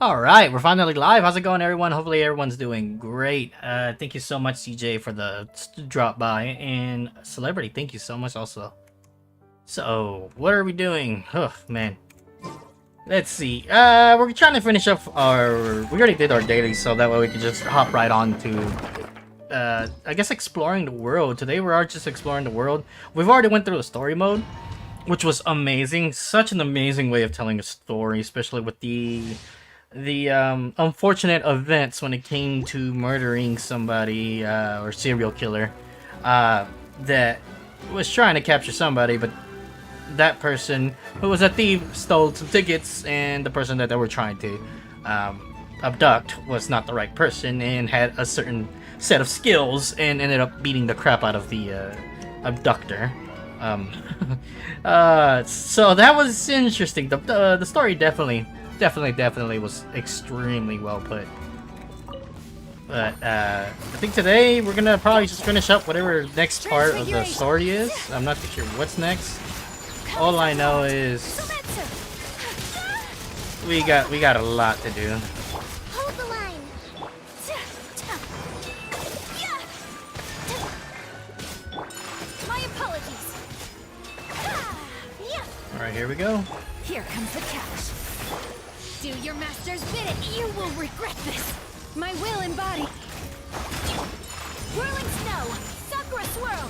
Alright, we're finally live. How's it going, everyone? Hopefully everyone's doing great. Thank you so much, CJ, for the drop by. And Celebrity, thank you so much also. So, what are we doing? Oh, man. Let's see. We're trying to finish up our... We already did our daily, so that way we can just hop right on to... I guess exploring the world. Today we are just exploring the world. We've already went through the story mode, which was amazing. Such an amazing way of telling a story, especially with the unfortunate events when it came to murdering somebody or serial killer that was trying to capture somebody, but that person who was a thief stole some tickets, and the person that they were trying to abduct was not the right person and had a certain set of skills and ended up beating the crap out of the abductor. Um, so that was interesting. The story definitely was extremely well put. But I think today we're gonna probably just finish up whatever next part of the story is. I'm not too sure what's next. All I know is we got a lot to do. Hold the line. My apologies. All right, here we go. Here comes the catch. Do your master's bidding. You will regret this. My will embodied. Whirling snow. Sakura swirl.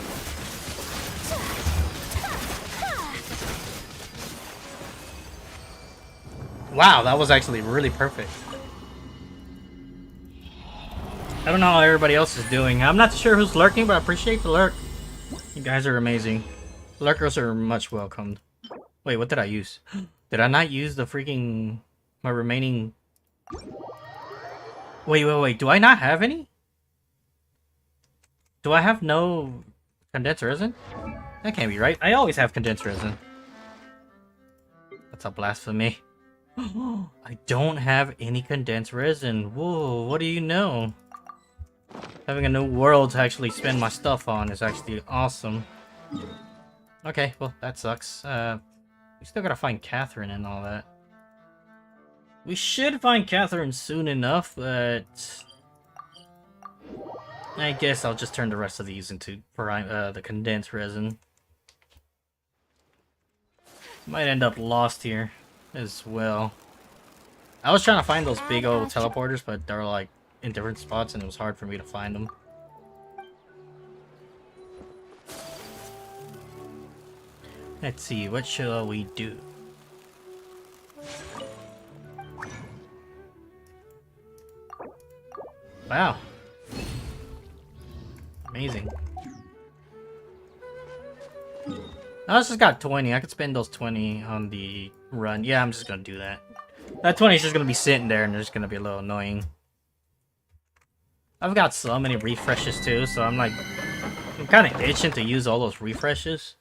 Wow, that was actually really perfect. I don't know how everybody else is doing. I'm not sure who's lurking, but I appreciate the lurk. You guys are amazing. Lurkers are much welcomed. Wait, what did I use? Did I not use the freaking... my remaining... Wait. Do I not have any? Do I have no condensed resin? That can't be right. I always have condensed resin. That's a blasphemy. I don't have any condensed resin. Whoa, what do you know? Having a new world to actually spend my stuff on is actually awesome. Okay, well, that sucks. We still gotta find Catherine and all that. We should find Catherine soon enough, but... I guess I'll just turn the rest of these into the condensed resin. Might end up lost here as well. I was trying to find those big old teleporters, but they're like in different spots and it was hard for me to find them. Let's see, what shall we do? Wow. Amazing. I just got 20. I could spend those 20 on the run. Yeah, I'm just gonna do that. That 20 is just gonna be sitting there and it's gonna be a little annoying. I've got so many refreshes too, so I'm kind of itching to use all those refreshes.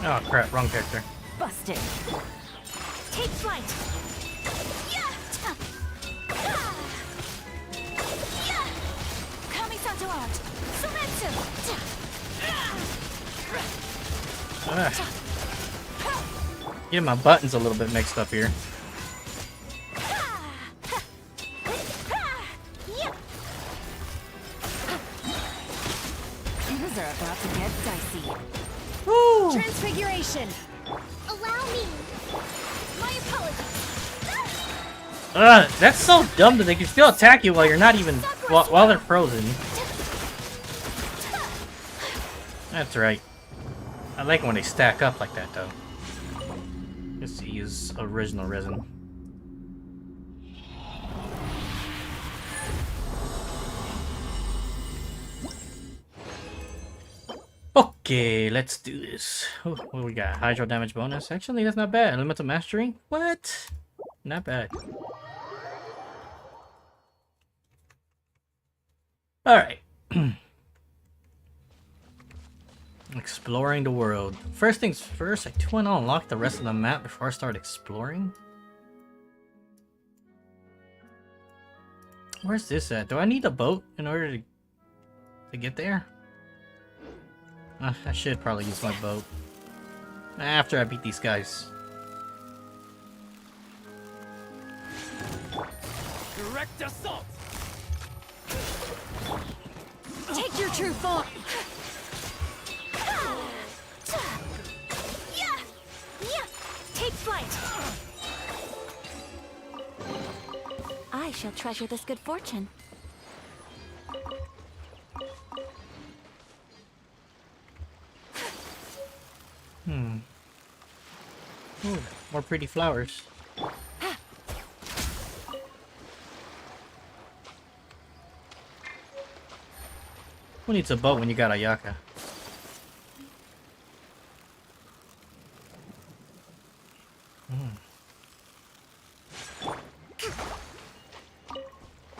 Oh crap, wrong character. Busted. Take flight. Kamisato art. Sumetsu. Get my buttons a little bit mixed up here. Things are about to get dicey. Woo! Transfiguration. Allow me. My apologies. That's so dumb that they can still attack you while you're not even while they're frozen. That's right. I like when they stack up like that though. Let's use original resin. Okay, let's do this. Oh, what do we got? Hydro damage bonus. Actually, that's not bad. Elemental mastery? What? Not bad. Alright. Exploring the world. First things first, I do want to unlock the rest of the map before I start exploring. Where's this at? Do I need a boat in order to get there? I should probably use my boat. After I beat these guys. Direct assault! Take your true form! Take flight! I shall treasure this good fortune. Ooh, more pretty flowers. Who needs a boat when you got a yaka?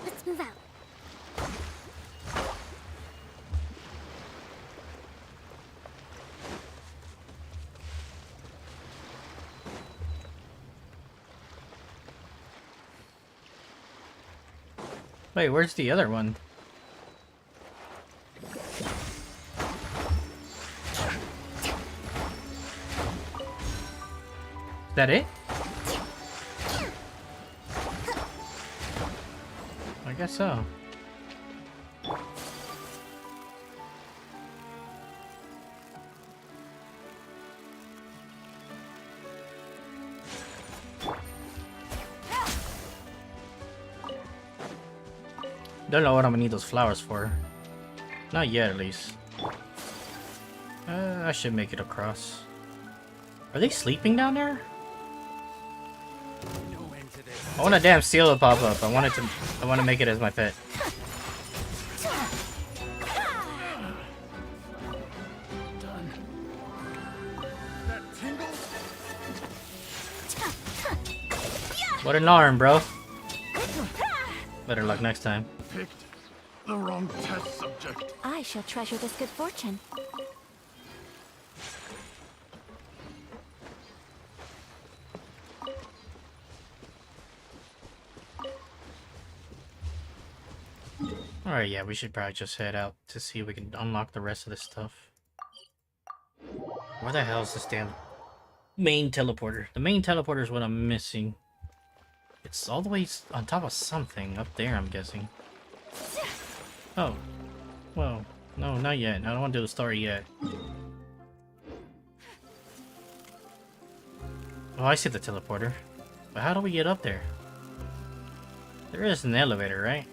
Let's move out. Wait, where's the other one? Is that it? I guess so. Don't know what I'm gonna need those flowers for. Not yet, at least. I should make it across. Are they sleeping down there? No end to this. I want a damn seal to pop up. I want to make it as my pet. Done. That tingle? What an arm, bro. Better luck next time. Picked the wrong test subject. I shall treasure this good fortune. Alright, yeah, we should probably just head out to see if we can unlock the rest of this stuff. Where the hell is this damn main teleporter? The main teleporter is what I'm missing. It's all the way on top of something up there, I'm guessing. Oh. Well, no, not yet. I don't want to do the story yet. Oh, I see the teleporter. But how do we get up there? There is an elevator, right?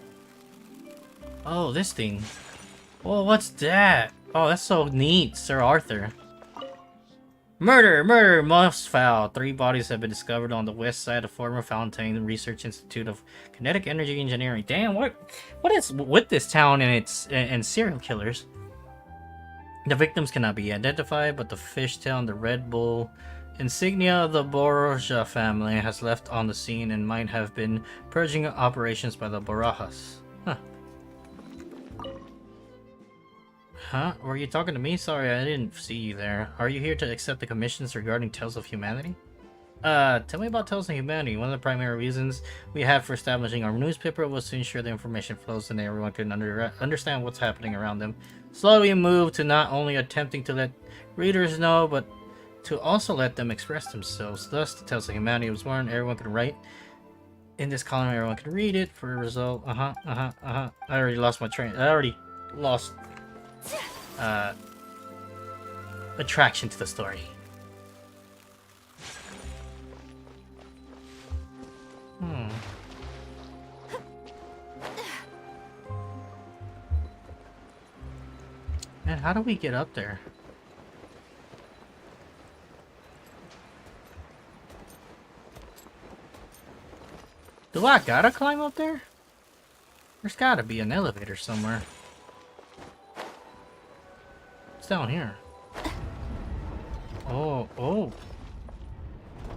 Oh, this thing. Whoa, what's that? Oh, that's so neat, Sir Arthur. Murder! Murder! Most foul. 3 bodies have been discovered on the west side of former Fontaine Research Institute of Kinetic Energy Engineering. Damn, what is with this town and its and serial killers? The victims cannot be identified, but the fishtail and the Red Bull insignia of the Borja family has left on the scene and might have been purging operations by the Barajas. Huh. Huh? Were you talking to me? Sorry, I didn't see you there. Are you here to accept the commissions regarding Tales of Humanity? Tell me about Tales of Humanity. One of the primary reasons we have for establishing our newspaper was to ensure the information flows and everyone can understand what's happening around them. Slowly move to not only attempting to let readers know, but to also let them express themselves. Thus, the Tales of Humanity was born. Everyone could write in this column. Everyone could read it. For a result, I already lost my train. I already lost attraction to the story. Man, how do we get up there? Do I gotta climb up there? There's gotta be an elevator somewhere. It's down here. Oh.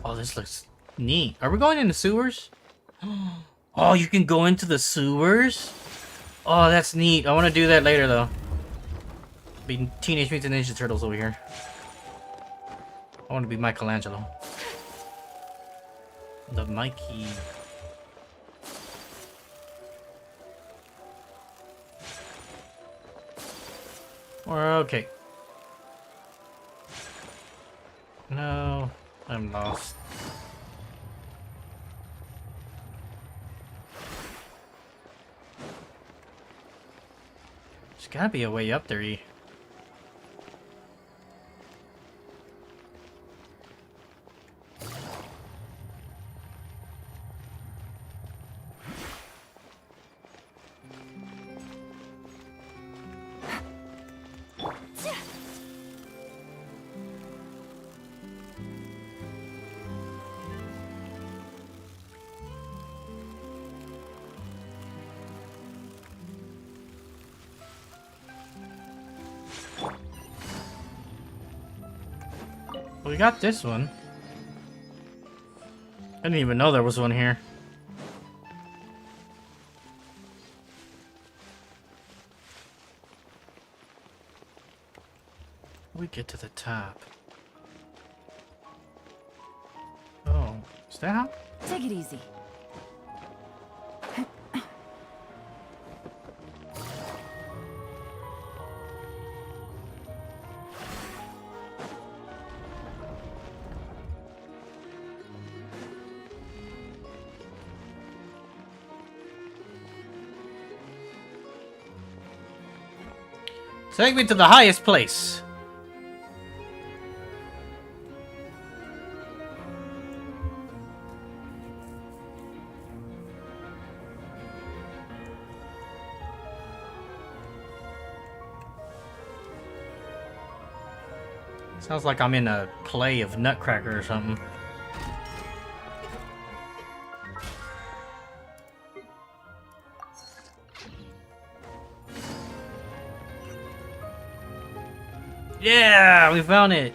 Oh, this looks neat. Are we going in the sewers? Oh, you can go into the sewers? Oh, that's neat. I want to do that later, though. be Teenage Mutant Ninja Turtles over here. I want to be Michelangelo. The Mikey. Okay. No, I'm lost. There's gotta be a way up there. We got this one. I didn't even know there was one here. We get to the top. Oh, is that how? Take it easy. Take me to the highest place. Sounds like I'm in a play of Nutcracker or something. Yeah, we found it.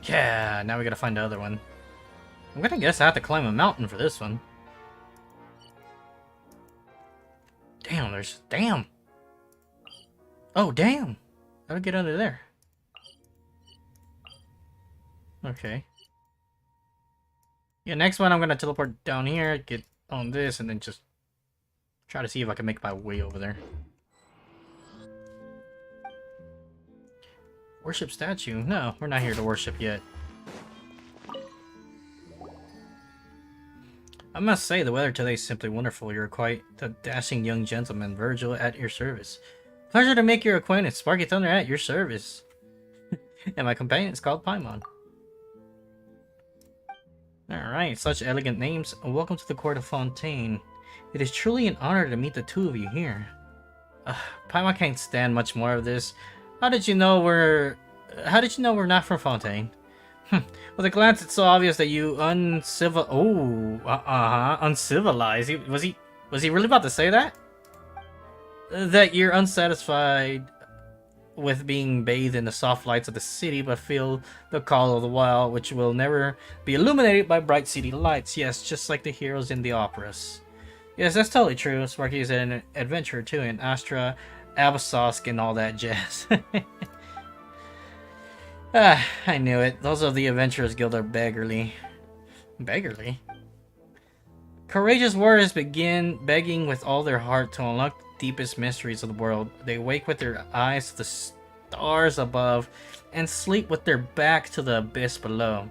Yeah, now we gotta find the other one. I'm gonna guess I have to climb a mountain for this one. Damn, damn. Oh, damn. How do I get under there? Okay. Yeah, next one I'm gonna teleport down here, get on this, and then just try to see if I can make my way over there. Worship statue? No, we're not here to worship yet. I must say, the weather today is simply wonderful. You're quite the dashing young gentleman. Virgil at your service. Pleasure to make your acquaintance. Sparkythunder at your service. And my companion is called Paimon. Alright, such elegant names. Welcome to the court of Fontaine. It is truly an honor to meet the two of you here. Paimon can't stand much more of this. How did you know we're not from Fontaine? With a glance, it's so obvious that you uncivilized. Was he really about to say that? That you're unsatisfied with being bathed in the soft lights of the city, but feel the call of the wild, which will never be illuminated by bright city lights. Yes, just like the heroes in the operas. Yes, that's totally true. Sparky is an adventurer too, in Astra, Abassosk, and all that jazz. I knew it. Those of the Adventurers Guild are beggarly. Beggarly? Courageous warriors begin begging with all their heart to unlock the deepest mysteries of the world. They wake with their eyes to the stars above and sleep with their back to the abyss below.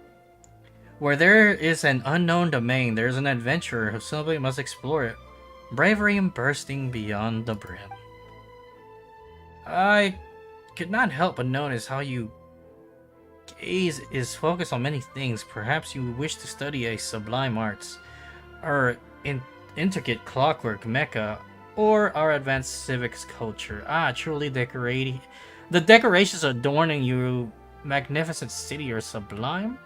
Where there is an unknown domain, there is an adventurer who simply must explore it. Bravery and bursting beyond the brim. I could not help but notice how you gaze is focused on many things. Perhaps you wish to study a sublime arts, or intricate clockwork mecha, or our advanced civics culture. Truly decorating. The decorations adorning your magnificent city are sublime.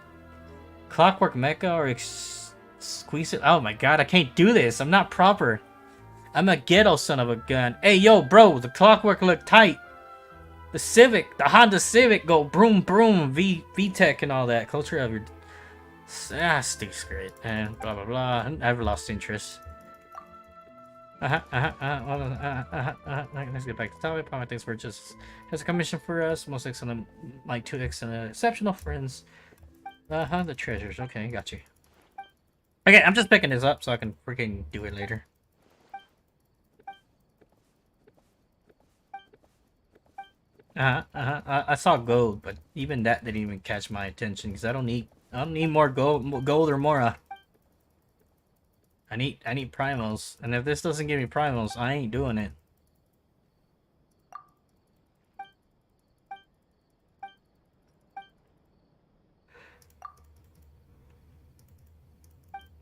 Clockwork mecha or exquisite. Oh my god, I can't do this. I'm not proper. I'm a ghetto son of a gun. Hey, yo, bro, the clockwork look tight. The Honda Civic go broom broom, VTech and all that. Culture of your Sticks great. And blah blah blah. I've lost interest. Let's get back to the topic. Probably thinks we're just has a commission for us. Most excellent, my two excellent, exceptional friends. The treasures. Okay, got you. Okay, I'm just picking this up so I can freaking do it later. I saw gold, but even that didn't even catch my attention because I don't need more gold or more. I need primals, and if this doesn't give me primals, I ain't doing it.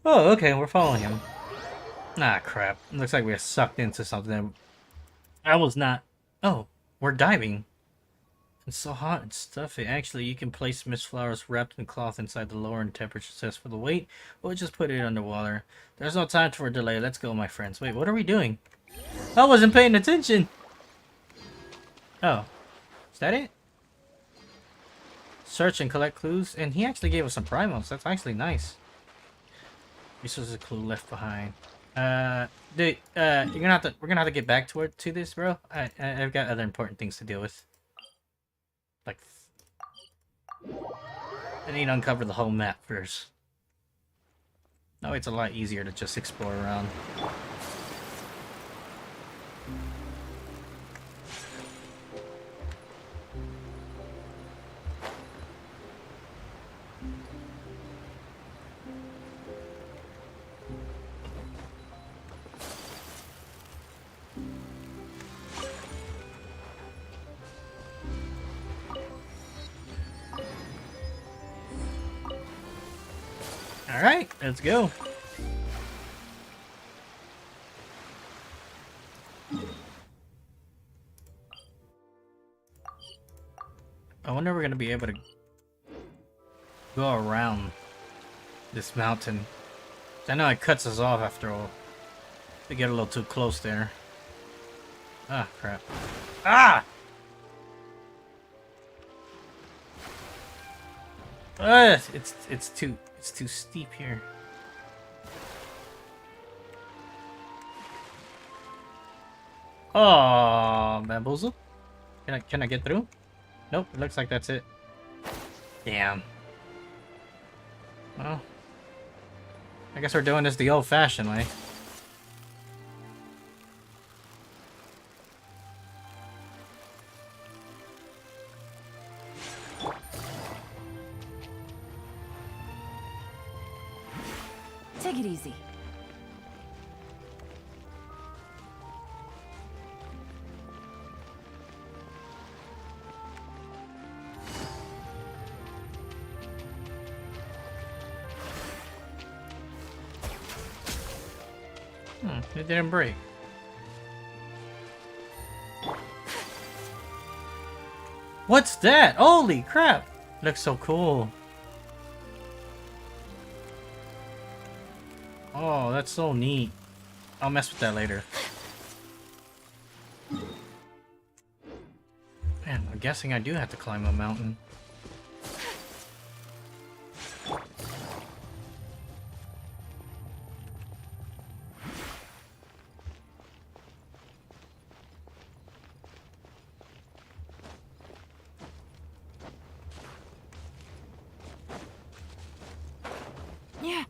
Oh, okay, we're following him. Ah, crap. Looks like we're sucked into something. I was not. Oh, we're diving. It's so hot and stuffy. Actually, you can place mist flowers wrapped in cloth inside the lower temperature test for the weight, or just put it underwater. There's no time for a delay. Let's go, my friends. Wait, what are we doing? I wasn't paying attention. Oh, is that it? Search and collect clues, and he actually gave us some primals. That's actually nice. This was a clue left behind. Dude, we're gonna have to get back to this, bro. I've got other important things to deal with. Like, I need to uncover the whole map first. No, it's a lot easier to just explore around. Alright, let's go. I wonder if we're gonna be able to go around this mountain. I know it cuts us off after all. We get a little too close there. Ah, crap. Ah! It's too steep here. Oh, bamboozle. Can I get through? Nope, it looks like that's it. Damn. Well, I guess we're doing this the old-fashioned way. Take it easy. It didn't break. What's that? Holy crap! Looks so cool. Oh, that's so neat. I'll mess with that later. Man, I'm guessing I do have to climb a mountain. Yeah.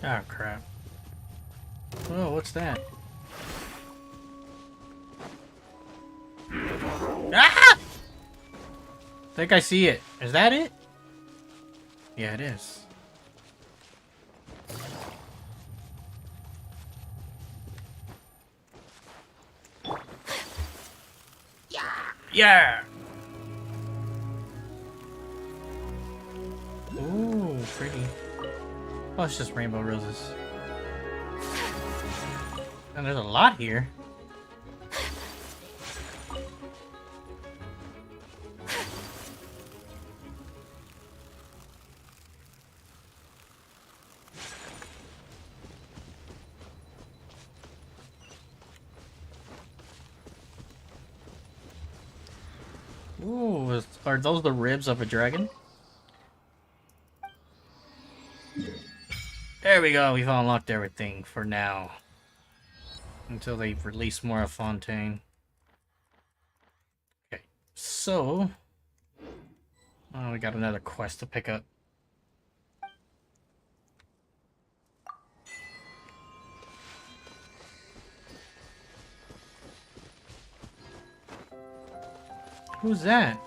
Oh, crap. Oh, what's that? Ah! Think I see it. Is that it? Yeah, it is. Yeah! Ooh, pretty. Oh, it's just rainbow roses. And there's a lot here. Ooh, are those the ribs of a dragon? There we go, we've unlocked everything for now. Until they release more of Fontaine. Okay, so... Oh, we got another quest to pick up. Who's that?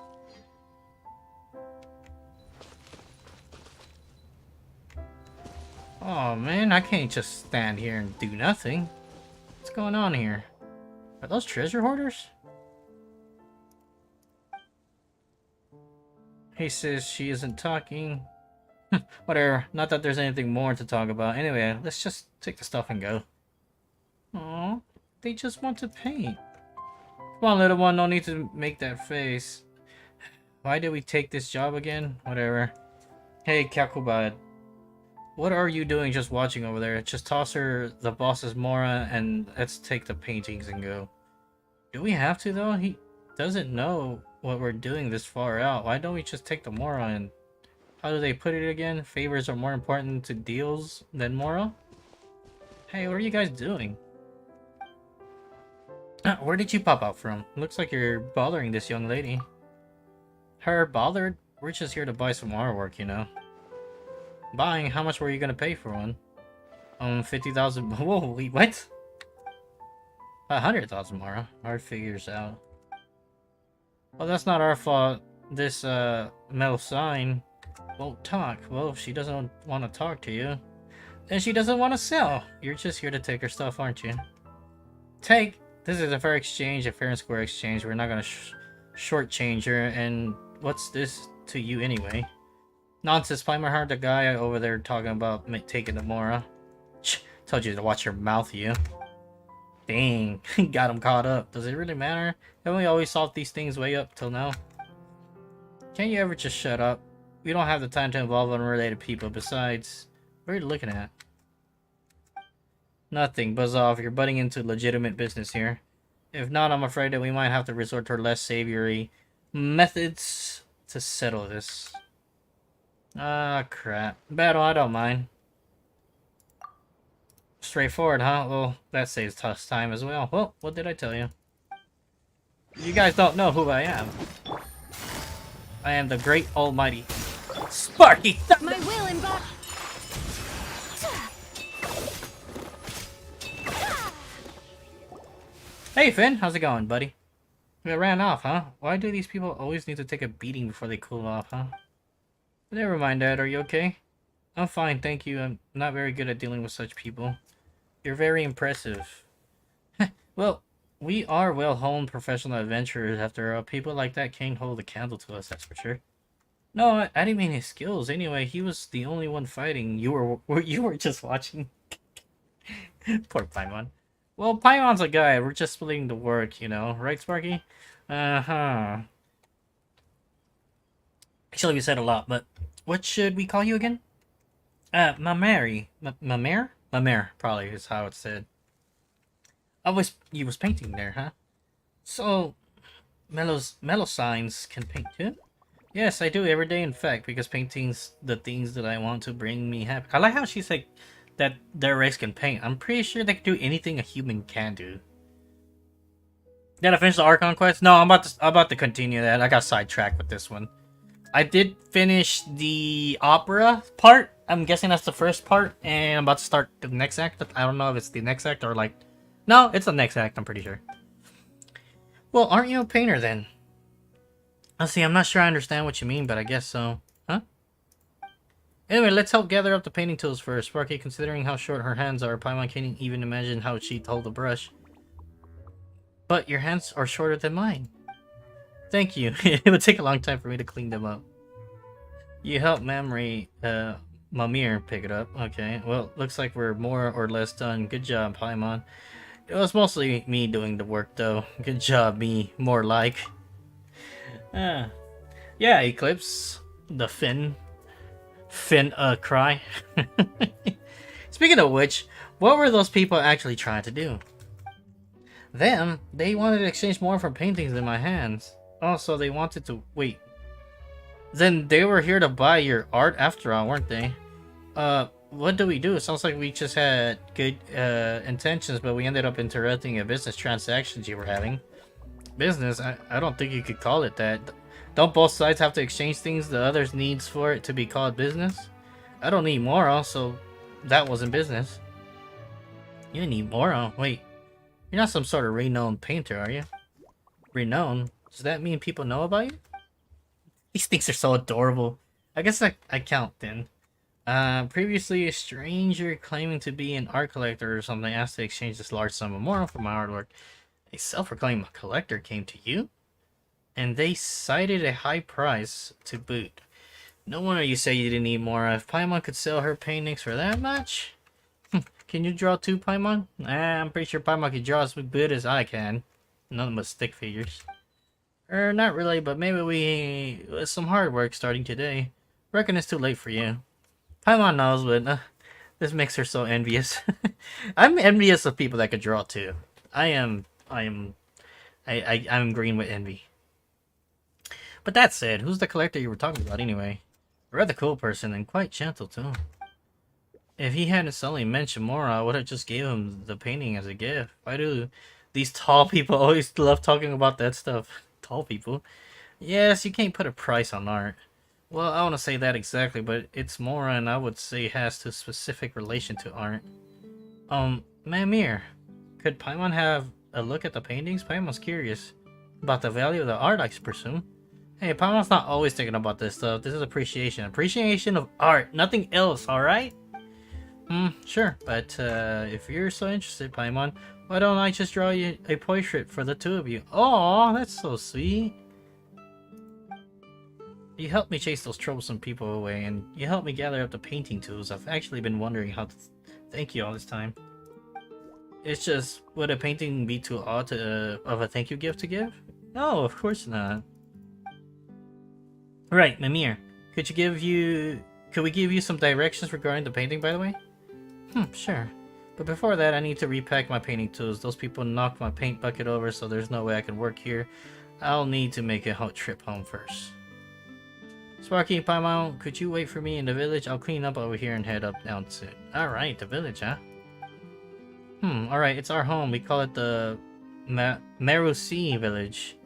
Oh man, I can't just stand here and do nothing. What's going on here? Are those treasure hoarders? He says she isn't talking. Whatever, not that there's anything more to talk about. Anyway, let's just take the stuff and go. Aww, they just want to paint. Come on, little one, no need to make that face. Why did we take this job again? Whatever. Hey, Kakubad. What are you doing just watching over there? Just toss her the boss's Mora and let's take the paintings and go. Do we have to though? He doesn't know what we're doing this far out. Why don't we just take the Mora and... How do they put it again? Favors are more important to deals than Mora? Hey, what are you guys doing? Where did you pop out from? Looks like you're bothering this young lady. Her bothered? We're just here to buy some artwork, you know. Buying? How much were you gonna pay for one? 50,000. Whoa, wait, what? 100,000 Mara. Hard figures out. Well, that's not our fault. This metal sign won't talk. Well, if she doesn't want to talk to you, then she doesn't want to sell. You're just here to take her stuff, aren't you? Take. This is a fair exchange, a fair and square exchange. We're not gonna shortchange her. And what's this to you anyway? Nonsense, Primer, the guy over there talking about taking the Mora. Told you to watch your mouth, you. Dang, got him caught up. Does it really matter? Haven't we always solved these things way up till now? Can't you ever just shut up? We don't have the time to involve unrelated people. Besides, what are you looking at? Nothing. Buzz off. You're butting into legitimate business here. If not, I'm afraid that we might have to resort to less savory methods to settle this. Ah, crap. Battle, I don't mind. Straightforward, huh? Well, that saves tough time as well. Well, what did I tell you? You guys don't know who I am. I am the great almighty Sparky Thunder! My will embark. Hey Finn, how's it going, buddy? We ran off, huh? Why do these people always need to take a beating before they cool off, huh? Never mind, Dad. Are you okay? I'm fine, thank you. I'm not very good at dealing with such people. You're very impressive. Well, we are well-honed professional adventurers after all. People like that can't hold a candle to us, that's for sure. No, I didn't mean his skills. Anyway, he was the only one fighting. You were just watching. Poor Paimon. Well, Paimon's a guy. We're just splitting the work, you know. Right, Sparky? Uh-huh. Actually, we said a lot, but what should we call you again? Mameri. Mamer? Mamer, probably is how it's said. You was painting there, huh? So, mellow signs can paint too? Yes, I do every day, in fact, because painting's the things that I want to bring me happy. I like how she said that their race can paint. I'm pretty sure they can do anything a human can do. Did I finish the Archon quest? No, I'm about to continue that. I got sidetracked with this one. I did finish the opera part. I'm guessing that's the first part, and I'm about to start the next act. I don't know if it's the next act or like... No, it's the next act, I'm pretty sure. Well, aren't you a painter then? Let's see, I'm not sure I understand what you mean, but I guess so. Huh? Anyway, let's help gather up the painting tools first. Sparky, considering how short her hands are, Paimon can't even imagine how she'd hold a brush. But your hands are shorter than mine. Thank you. It would take a long time for me to clean them up. You helped Mamre, Mamir pick it up. Okay, well, looks like we're more or less done. Good job, Paimon. It was mostly me doing the work, though. Good job, me. More like. Yeah, Eclipse. The Finn cry. Speaking of which, what were those people actually trying to do? They wanted to exchange more for paintings in my hands. Oh, so they wanted to wait. Then they were here to buy your art after all, weren't they? What do we do? It sounds like we just had good intentions, but we ended up interrupting a business transactions you were having. Business? I don't think you could call it that. Don't both sides have to exchange things the other's needs for it to be called business? I don't need moral, so that wasn't business. You need moral? Wait, you're not some sort of renowned painter, are you? Renowned? Does that mean people know about you? These things are so adorable. I guess I count then. Previously a stranger claiming to be an art collector or something asked to exchange this large sum of moral for my artwork. A self-proclaimed collector came to you? And they cited a high price to boot. No wonder you say you didn't need more. If Paimon could sell her paintings for that much? Can you draw too, Paimon? I'm pretty sure Paimon can draw as good as I can. None but stick figures. Not really, but maybe with some hard work starting today. Reckon it's too late for you. Paimon knows, but this makes her so envious. I'm envious of people that could draw too. I'm green with envy. But that said, who's the collector you were talking about anyway? A rather cool person and quite gentle too. If he hadn't suddenly mentioned Mora, I would have just gave him the painting as a gift. Why do these tall people always love talking about that stuff? Tall people? Yes, you can't put a price on art. Well, I want to say that exactly, but it's Mora and I would say has to specific relation to art. Mamir, could Paimon have a look at the paintings? Paimon's curious about the value of the art, I presume. Hey, Paimon's not always thinking about this stuff. This is appreciation. Appreciation of art, nothing else, alright? Sure, but if you're so interested, Paimon, why don't I just draw you a portrait for the two of you? Oh, that's so sweet. You helped me chase those troublesome people away, and you helped me gather up the painting tools. I've actually been wondering how to thank you all this time. It's just, would a painting be too odd of a thank you gift to give? No, of course not. Right, Mimir, could we give you some directions regarding the painting, by the way? Sure. But before that, I need to repack my painting tools. Those people knocked my paint bucket over, so there's no way I can work here. I'll need to make a trip home first. Sparky, Paimon, could you wait for me in the village? I'll clean up over here and head up down to... Alright, the village, huh? Alright, it's our home. We call it the Marusi village.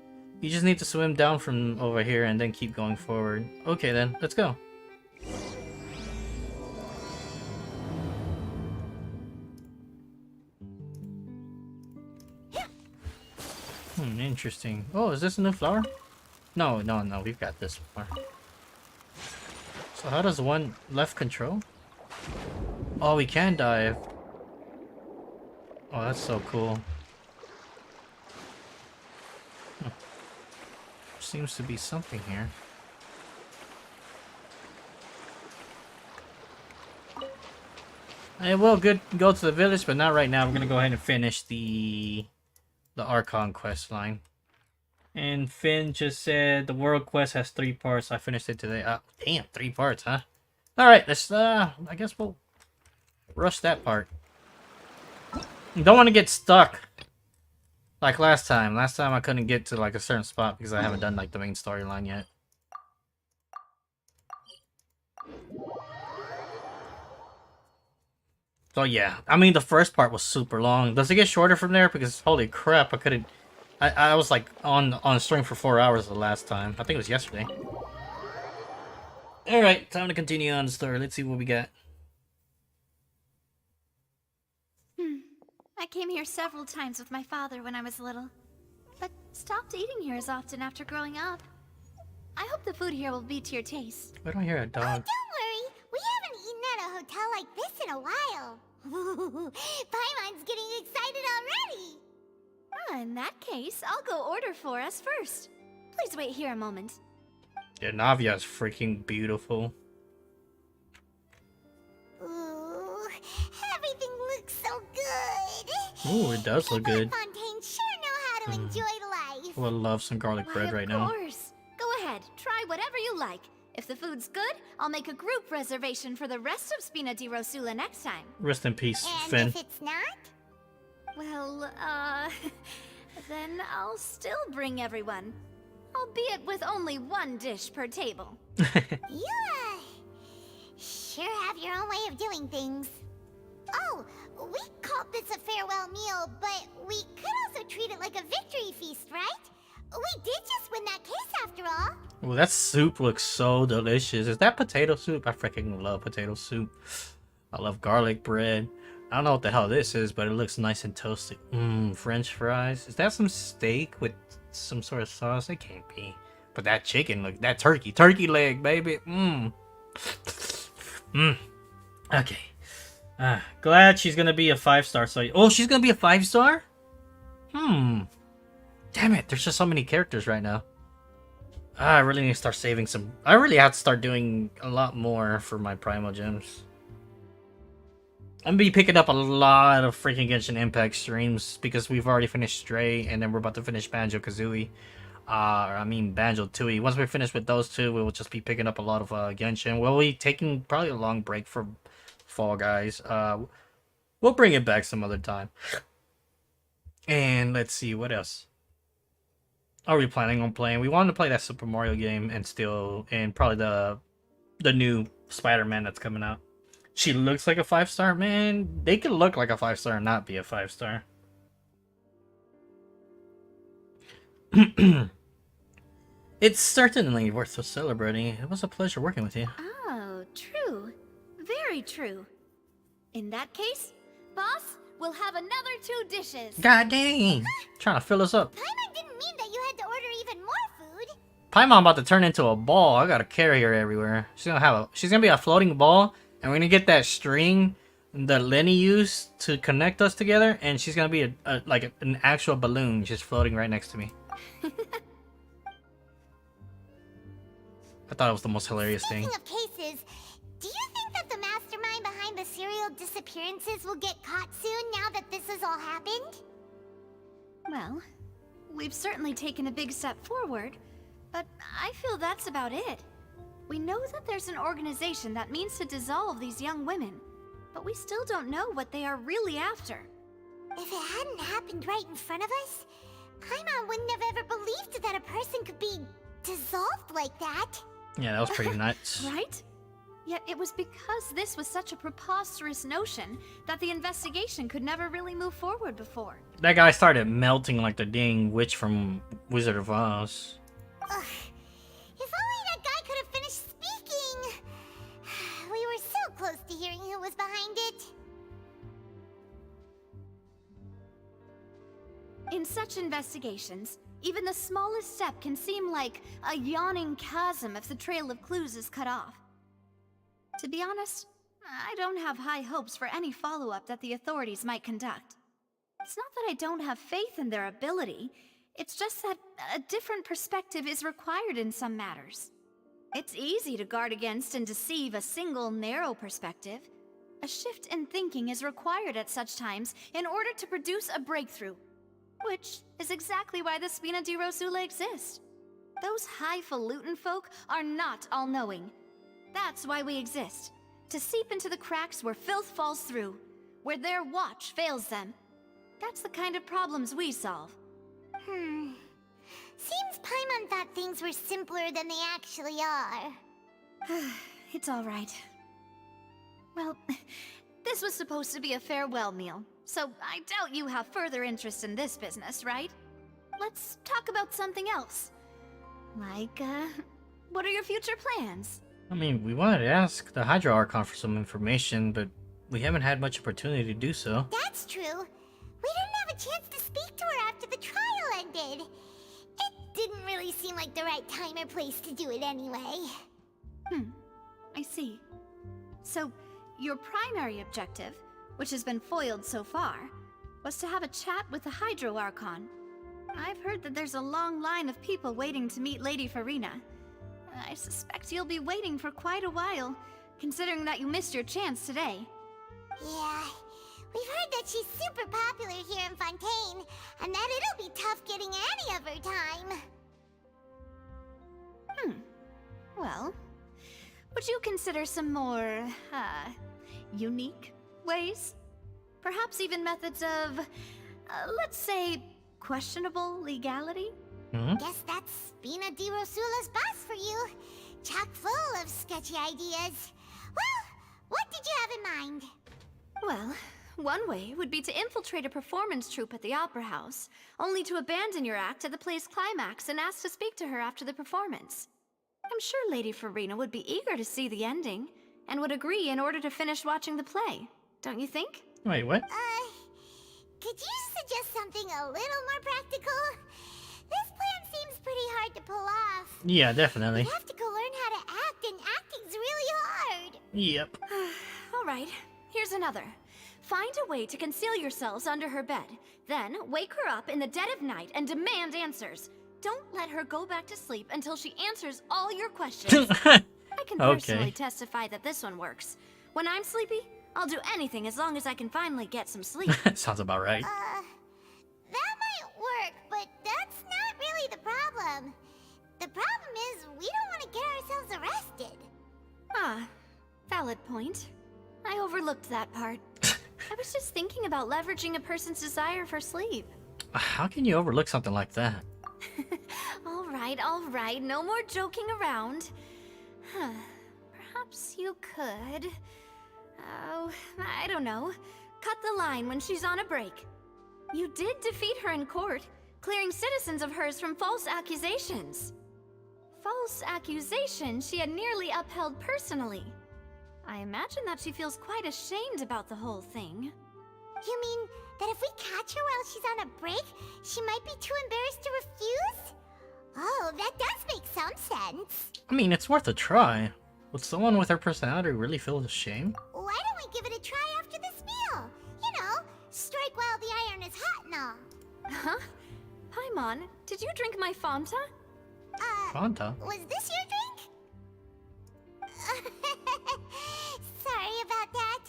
You just need to swim down from over here and then keep going forward. Okay then, let's go. Interesting. Oh, is this a new flower? No, we've got this flower. So how does one left control? Oh, we can dive. Oh, that's so cool. Seems to be something here. I will go to the village, but not right now. We're gonna go ahead and finish the Archon quest line. And Finn just said the world quest has 3 parts. I finished it today. Damn, 3 parts, huh? Alright, let's I guess we'll rush that part. You don't want to get stuck like last time. Last time I couldn't get to like a certain spot because I haven't done like the main storyline yet. So yeah, I mean the first part was super long. Does it get shorter from there? Because holy crap, I was like on stream for 4 hours the last time. I think it was yesterday. Alright, time to continue on the story. Let's see what we got. I came here several times with my father when I was little, but stopped eating here as often after growing up. I hope the food here will be to your taste. I don't hear a dog. Oh, don't worry. We haven't eaten at a hotel like this in a while. Paimon's getting excited already. In that case, I'll go order for us first. Please wait here a moment. Yeah, Navia is freaking beautiful. Ooh, everything looks so good. Ooh, it does look good. Fontaine sure know how to enjoy life. I would love some garlic bread right now. Of course. Go ahead, try whatever you like. If the food's good, I'll make a group reservation for the rest of Spina di Rosula next time. Rest in peace, And Finn. if it's not? Well, then I'll still bring everyone. albeit with only one dish per table. You, sure have your own way of doing things. Oh, we called this a farewell meal, but we could also treat it like a victory feast, right? We did just win that case after all. Well, that soup looks so delicious. Is that potato soup? I freaking love potato soup. I love garlic bread. I don't know what the hell this is, but it looks nice and toasted. French fries. Is that some steak with some sort of sauce? It can't be. But that chicken, look, that turkey leg, baby. Okay. Glad she's gonna be a 5-star. So, oh, she's gonna be a 5-star? Damn it, there's just so many characters right now. I really need to start saving some. I really have to start doing a lot more for my primogems. I'm gonna be picking up a lot of freaking Genshin Impact streams because we've already finished Stray and then we're about to finish Banjo-Kazooie. Banjo-Tooie. Once we finish with those two, we will just be picking up a lot of Genshin. We'll be taking probably a long break for Fall Guys. We'll bring it back some other time. And let's see, what else are we planning on playing? We wanted to play that Super Mario game and probably the new Spider-Man that's coming out. She looks like a 5-star, man. They could look like a 5-star and not be a 5-star. It's certainly worth celebrating. It was a pleasure working with you. Oh, true. Very true. In that case, boss, we'll have another 2 dishes. God dang! Trying to fill us up. Paimon didn't mean that you had to order even more food. Paimon about to turn into a ball. I gotta carry her everywhere. She's gonna be a floating ball, and we're gonna get that string that Lenny used to connect us together, and she's gonna be an actual balloon just floating right next to me. I thought it was the most hilarious thing. Speaking of cases, do you think that the mastermind behind the serial disappearances will get caught soon now that this has all happened? Well, we've certainly taken a big step forward, but I feel that's about it. We know that there's an organization that means to dissolve these young women, but we still don't know what they are really after. If it hadn't happened right in front of us, Paimon wouldn't have ever believed that a person could be dissolved like that. Yeah, that was pretty nuts. Right? Yet it was because this was such a preposterous notion that the investigation could never really move forward before. That guy started melting like the dang witch from Wizard of Oz. Ugh. If only that guy could have finished speaking. We were so close to hearing who was behind it. In such investigations, even the smallest step can seem like a yawning chasm if the trail of clues is cut off. To be honest, I don't have high hopes for any follow-up that the authorities might conduct. It's not that I don't have faith in their ability, it's just that a different perspective is required in some matters. It's easy to guard against and deceive a single narrow perspective. A shift in thinking is required at such times in order to produce a breakthrough. Which is exactly why the Spina di Rosula exist. Those highfalutin folk are not all-knowing. That's why we exist. To seep into the cracks where filth falls through. Where their watch fails them. That's the kind of problems we solve. Seems Paimon thought things were simpler than they actually are. It's alright. Well, this was supposed to be a farewell meal. So, I doubt you have further interest in this business, right? Let's talk about something else. Like, what are your future plans? I mean, we wanted to ask the Hydra Archon for some information, but we haven't had much opportunity to do so. That's true. We didn't have a chance to speak to her after the trial ended. It didn't really seem like the right time or place to do it anyway. I see. So, your primary objective, which has been foiled so far, was to have a chat with the Hydro Archon. I've heard that there's a long line of people waiting to meet Lady Farina. I suspect you'll be waiting for quite a while, considering that you missed your chance today. Yeah, we've heard that she's super popular here in Fontaine, and that it'll be tough getting any of her time. Well, would you consider some more, unique ways? Perhaps even methods of, let's say, questionable legality? Guess that's Spina di Rosula's boss for you. Chock full of sketchy ideas. Well, what did you have in mind? Well, one way would be to infiltrate a performance troupe at the Opera House, only to abandon your act at the play's climax and ask to speak to her after the performance. I'm sure Lady Farina would be eager to see the ending, and would agree in order to finish watching the play. Don't you think? Wait, what? Could you suggest something a little more practical? This plan seems pretty hard to pull off. Yeah, definitely. You have to go learn how to act, and acting's really hard. Yep. Alright, here's another. Find a way to conceal yourselves under her bed. Then, wake her up in the dead of night and demand answers. Don't let her go back to sleep until she answers all your questions. I can personally testify that this one works. When I'm sleepy, I'll do anything as long as I can finally get some sleep. Sounds about right. That might work, but that's not really the problem. The problem is we don't want to get ourselves arrested. Ah, valid point. I overlooked that part. I was just thinking about leveraging a person's desire for sleep. How can you overlook something like that? All right, no more joking around. Perhaps you could... Oh, I don't know. Cut the line when she's on a break. You did defeat her in court, clearing citizens of hers from false accusations. False accusations she had nearly upheld personally. I imagine that she feels quite ashamed about the whole thing. You mean that if we catch her while she's on a break, she might be too embarrassed to refuse? Oh, that does make some sense. I mean, it's worth a try. Would someone with her personality really feel ashamed? Why don't we give it a try after this meal? You know, strike while the iron is hot and all. Huh? Paimon, did you drink my Fanta? Fanta? Was this your drink? Sorry about that.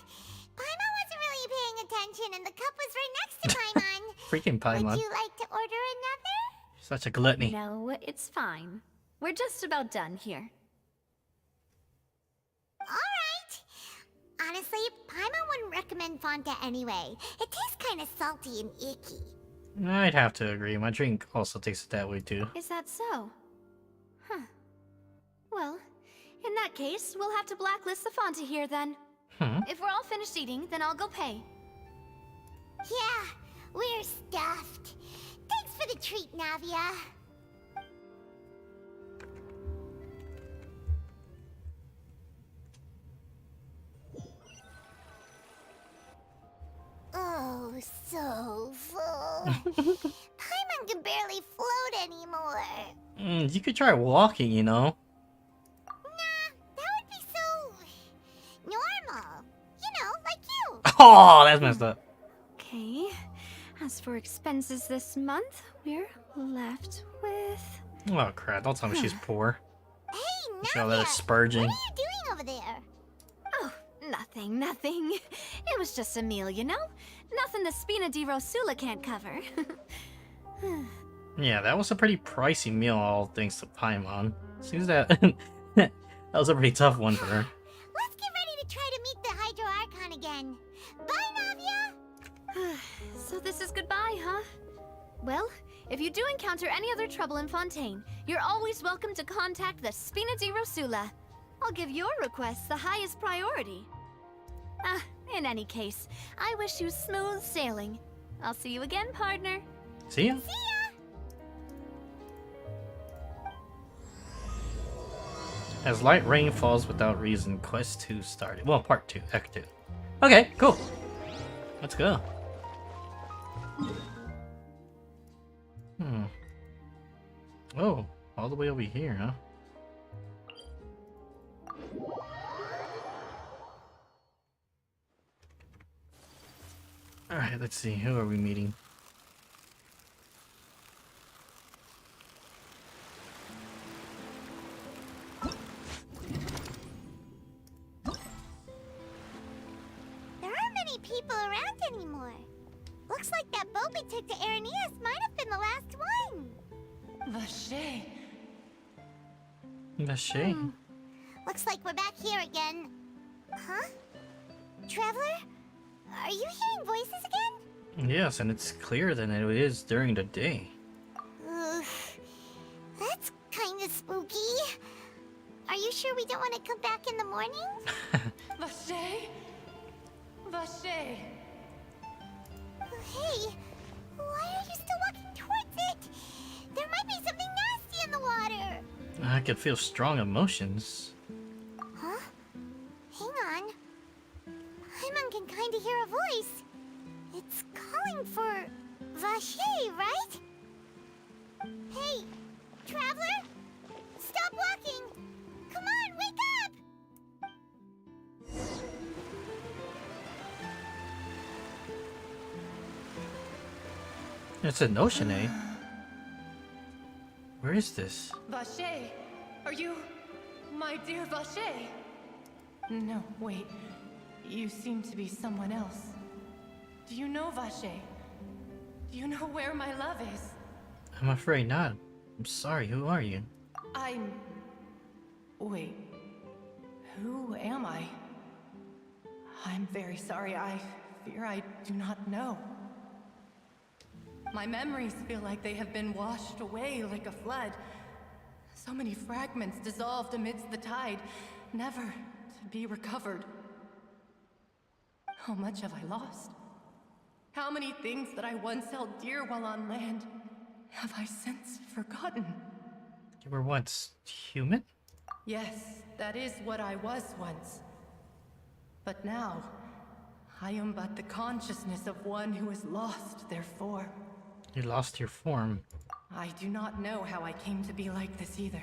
Paimon wasn't really paying attention and the cup was right next to Paimon. Freaking Paimon. Would you like to order another? Such a gluttony. No, it's fine. We're just about done here. Alright. Honestly, Paimon wouldn't recommend Fonta anyway. It tastes kind of salty and icky. I'd have to agree. My drink also tasted that way too. Is that so? Huh. Well, in that case, we'll have to blacklist the Fanta here then. If we're all finished eating, then I'll go pay. Yeah, we're stuffed. Thanks for the treat, Navia. Oh, so full. Paimon can barely float anymore. You could try walking, you know. Nah, that would be so... normal. You know, like you. Oh, that's messed up. Okay. As for expenses this month, we're left with... Oh crap, don't tell me she's poor. Hey, Look at all that Navia, spurging. what are you doing over there? Oh, nothing. It was just a meal, you know? Nothing the Spina di Rosula can't cover. Yeah, that was a pretty pricey meal, all thanks to Paimon. Seems that that was a pretty tough one for her. Let's get ready to try to meet the Hydro Archon again. Bye, Navia! So this is goodbye, huh? Well, if you do encounter any other trouble in Fontaine, you're always welcome to contact the Spina di Rosula. I'll give your requests the highest priority. In any case, I wish you smooth sailing. I'll see you again, partner. See ya. See ya! As light rain falls without reason, quest 2 started. Well, part 2, act 2. Okay, cool. Let's go. Oh, all the way over here, huh? Alright, let's see. Who are we meeting? There aren't many people around anymore. Looks like that boat we took to Araneas might have been the last one. Vache. Vache. Looks like we're back here again. Huh? Traveler? Are you hearing voices again? Yes, and it's clearer than it is during the day. That's Are you sure we don't want to come back in the morning? Vache? Vache. Hey, why are you still walking towards it? There might be something nasty in the water. I could feel strong emotions. Huh? Hang on. Paimon can kind of hear a voice. It's calling for Vache, right? Hey, traveler? Stop walking! Come on, wake up! It's an ocean, eh? Where is this? Vache, are you my dear Vache? No, wait. You seem to be someone else. Do you know Vache? Do you know where my love is? I'm afraid not. I'm sorry, who are you? I'm... Wait. Who am I? I'm very sorry. I fear I do not know. My memories feel like they have been washed away like a flood. So many fragments dissolved amidst the tide, never to be recovered. How much have I lost? How many things that I once held dear while on land have I since forgotten? You were once human? Yes, that is what I was once. But now, I am but the consciousness of one who is lost, therefore. You lost your form. I do not know how I came to be like this either.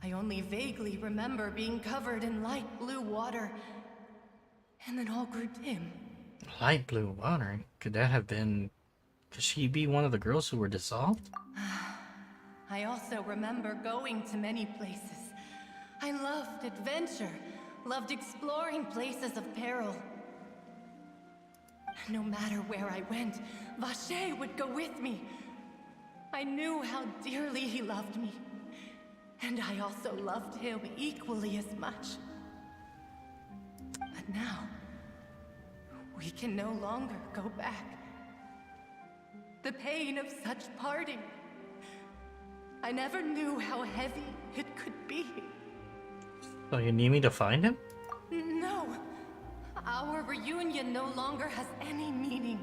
I only vaguely remember being covered in light blue water, and then all grew dim. Light blue water? Could that have been... Could she be one of the girls who were dissolved? I also remember going to many places. I loved adventure, loved exploring places of peril. No matter where I went, Vache would go with me. I knew how dearly he loved me, and I also loved him equally as much. But now, we can no longer go back. The pain of such parting. I never knew how heavy it could be. So you need me to find him? No. Our reunion no longer has any meaning.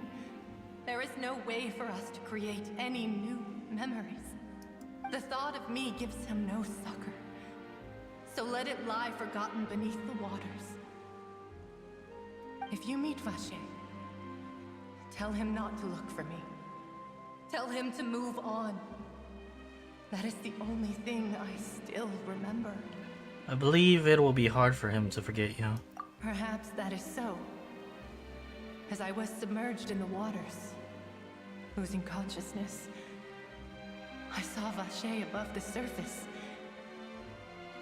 There is no way for us to create any new memories. The thought of me gives him no succor. So let it lie forgotten beneath the waters. If you meet Vache, tell him not to look for me. Tell him to move on. That is the only thing I still remember. I believe it will be hard for him to forget you. Perhaps that is so. As I was submerged in the waters, losing consciousness, I saw Vache above the surface.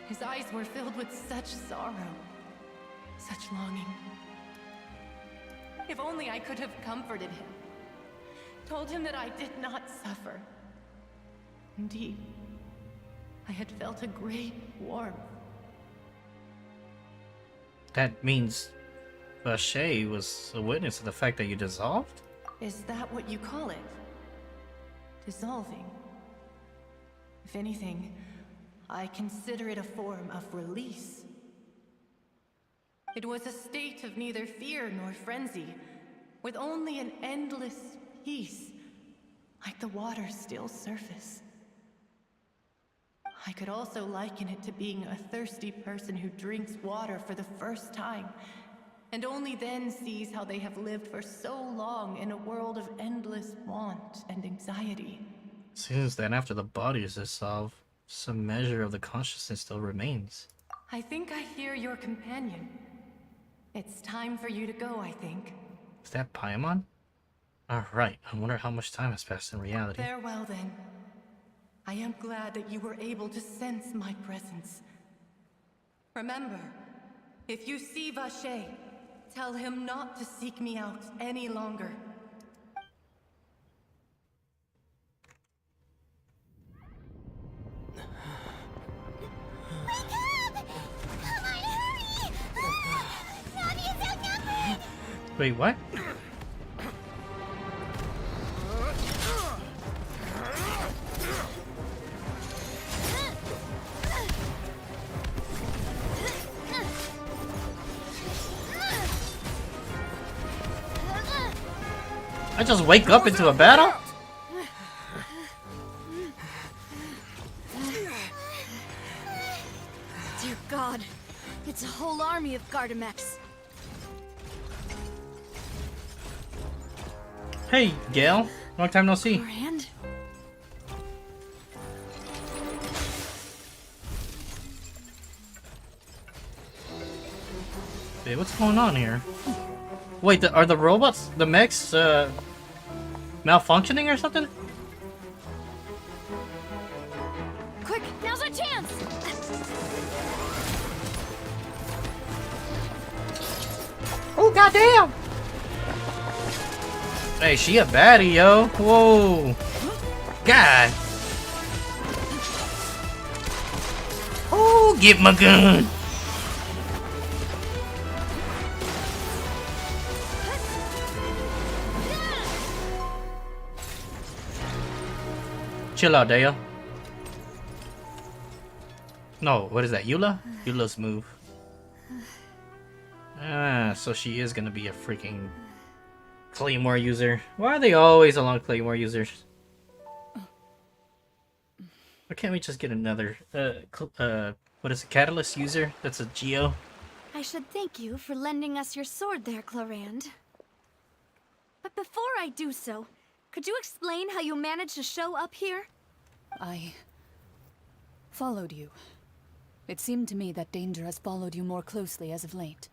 His eyes were filled with such sorrow, such longing. If only I could have comforted him, told him that I did not suffer. Indeed, I had felt a great warmth. That means Vache was a witness to the fact that you dissolved? Is that what you call it? Dissolving? If anything, I consider it a form of release. It was a state of neither fear nor frenzy, with only an endless peace, like the water's still surface. I could also liken it to being a thirsty person who drinks water for the first time, and only then sees how they have lived for so long in a world of endless want and anxiety. Seems that after the body is dissolved, some measure of the consciousness still remains. I think I hear your companion. It's time for you to go, I think. Is that Paimon? Alright, I wonder how much time has passed in reality. Farewell, then. I am glad that you were able to sense my presence. Remember, if you see Vache, tell him not to seek me out any longer. Wake up! Come on, hurry! Navi is outnumbered! Wait, what? I just wake up into a battle? Dear God, it's a whole army of Gardamex. Hey, Gale. Long time no see. Grand? Hey, what's going on here? Wait, are the robots, the mechs, malfunctioning or something? Quick, now's our chance! Oh, goddamn! Hey, she a baddie, yo. Whoa. God. Oh, get my gun. Chill out, Dale. No, what is that? Eula? Eula's move. Ah, so she is gonna be a freaking Claymore user. Why are they always along Claymore users? Why can't we just get another, what is it, Catalyst user? That's a Geo. I should thank you for lending us your sword there, Clarand. But before I do so, could you explain how you managed to show up here? I followed you. It seemed to me that danger has followed you more closely as of late.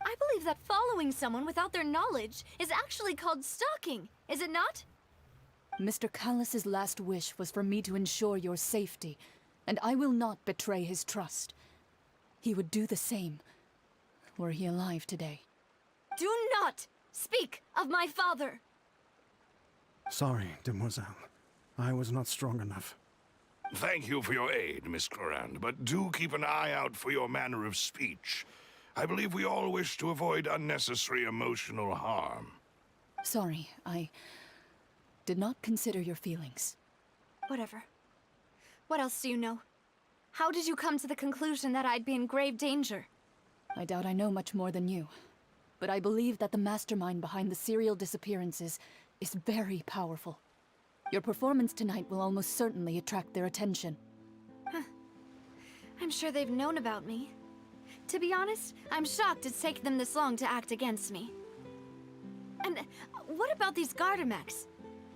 I believe that following someone without their knowledge is actually called stalking, is it not? Mr. Callus's last wish was for me to ensure your safety, and I will not betray his trust. He would do the same, were he alive today. Do not speak of my father! Sorry, demoiselle. I was not strong enough. Thank you for your aid, Miss Clarand, but do keep an eye out for your manner of speech. I believe we all wish to avoid unnecessary emotional harm. Sorry, I did not consider your feelings. Whatever. What else do you know? How did you come to the conclusion that I'd be in grave danger? I doubt I know much more than you, but I believe that the mastermind behind the serial disappearances is very powerful. Your performance tonight will almost certainly attract their attention. I'm sure they've known about me. To be honest, I'm shocked it's taken them this long to act against me. And what about these Gardamex?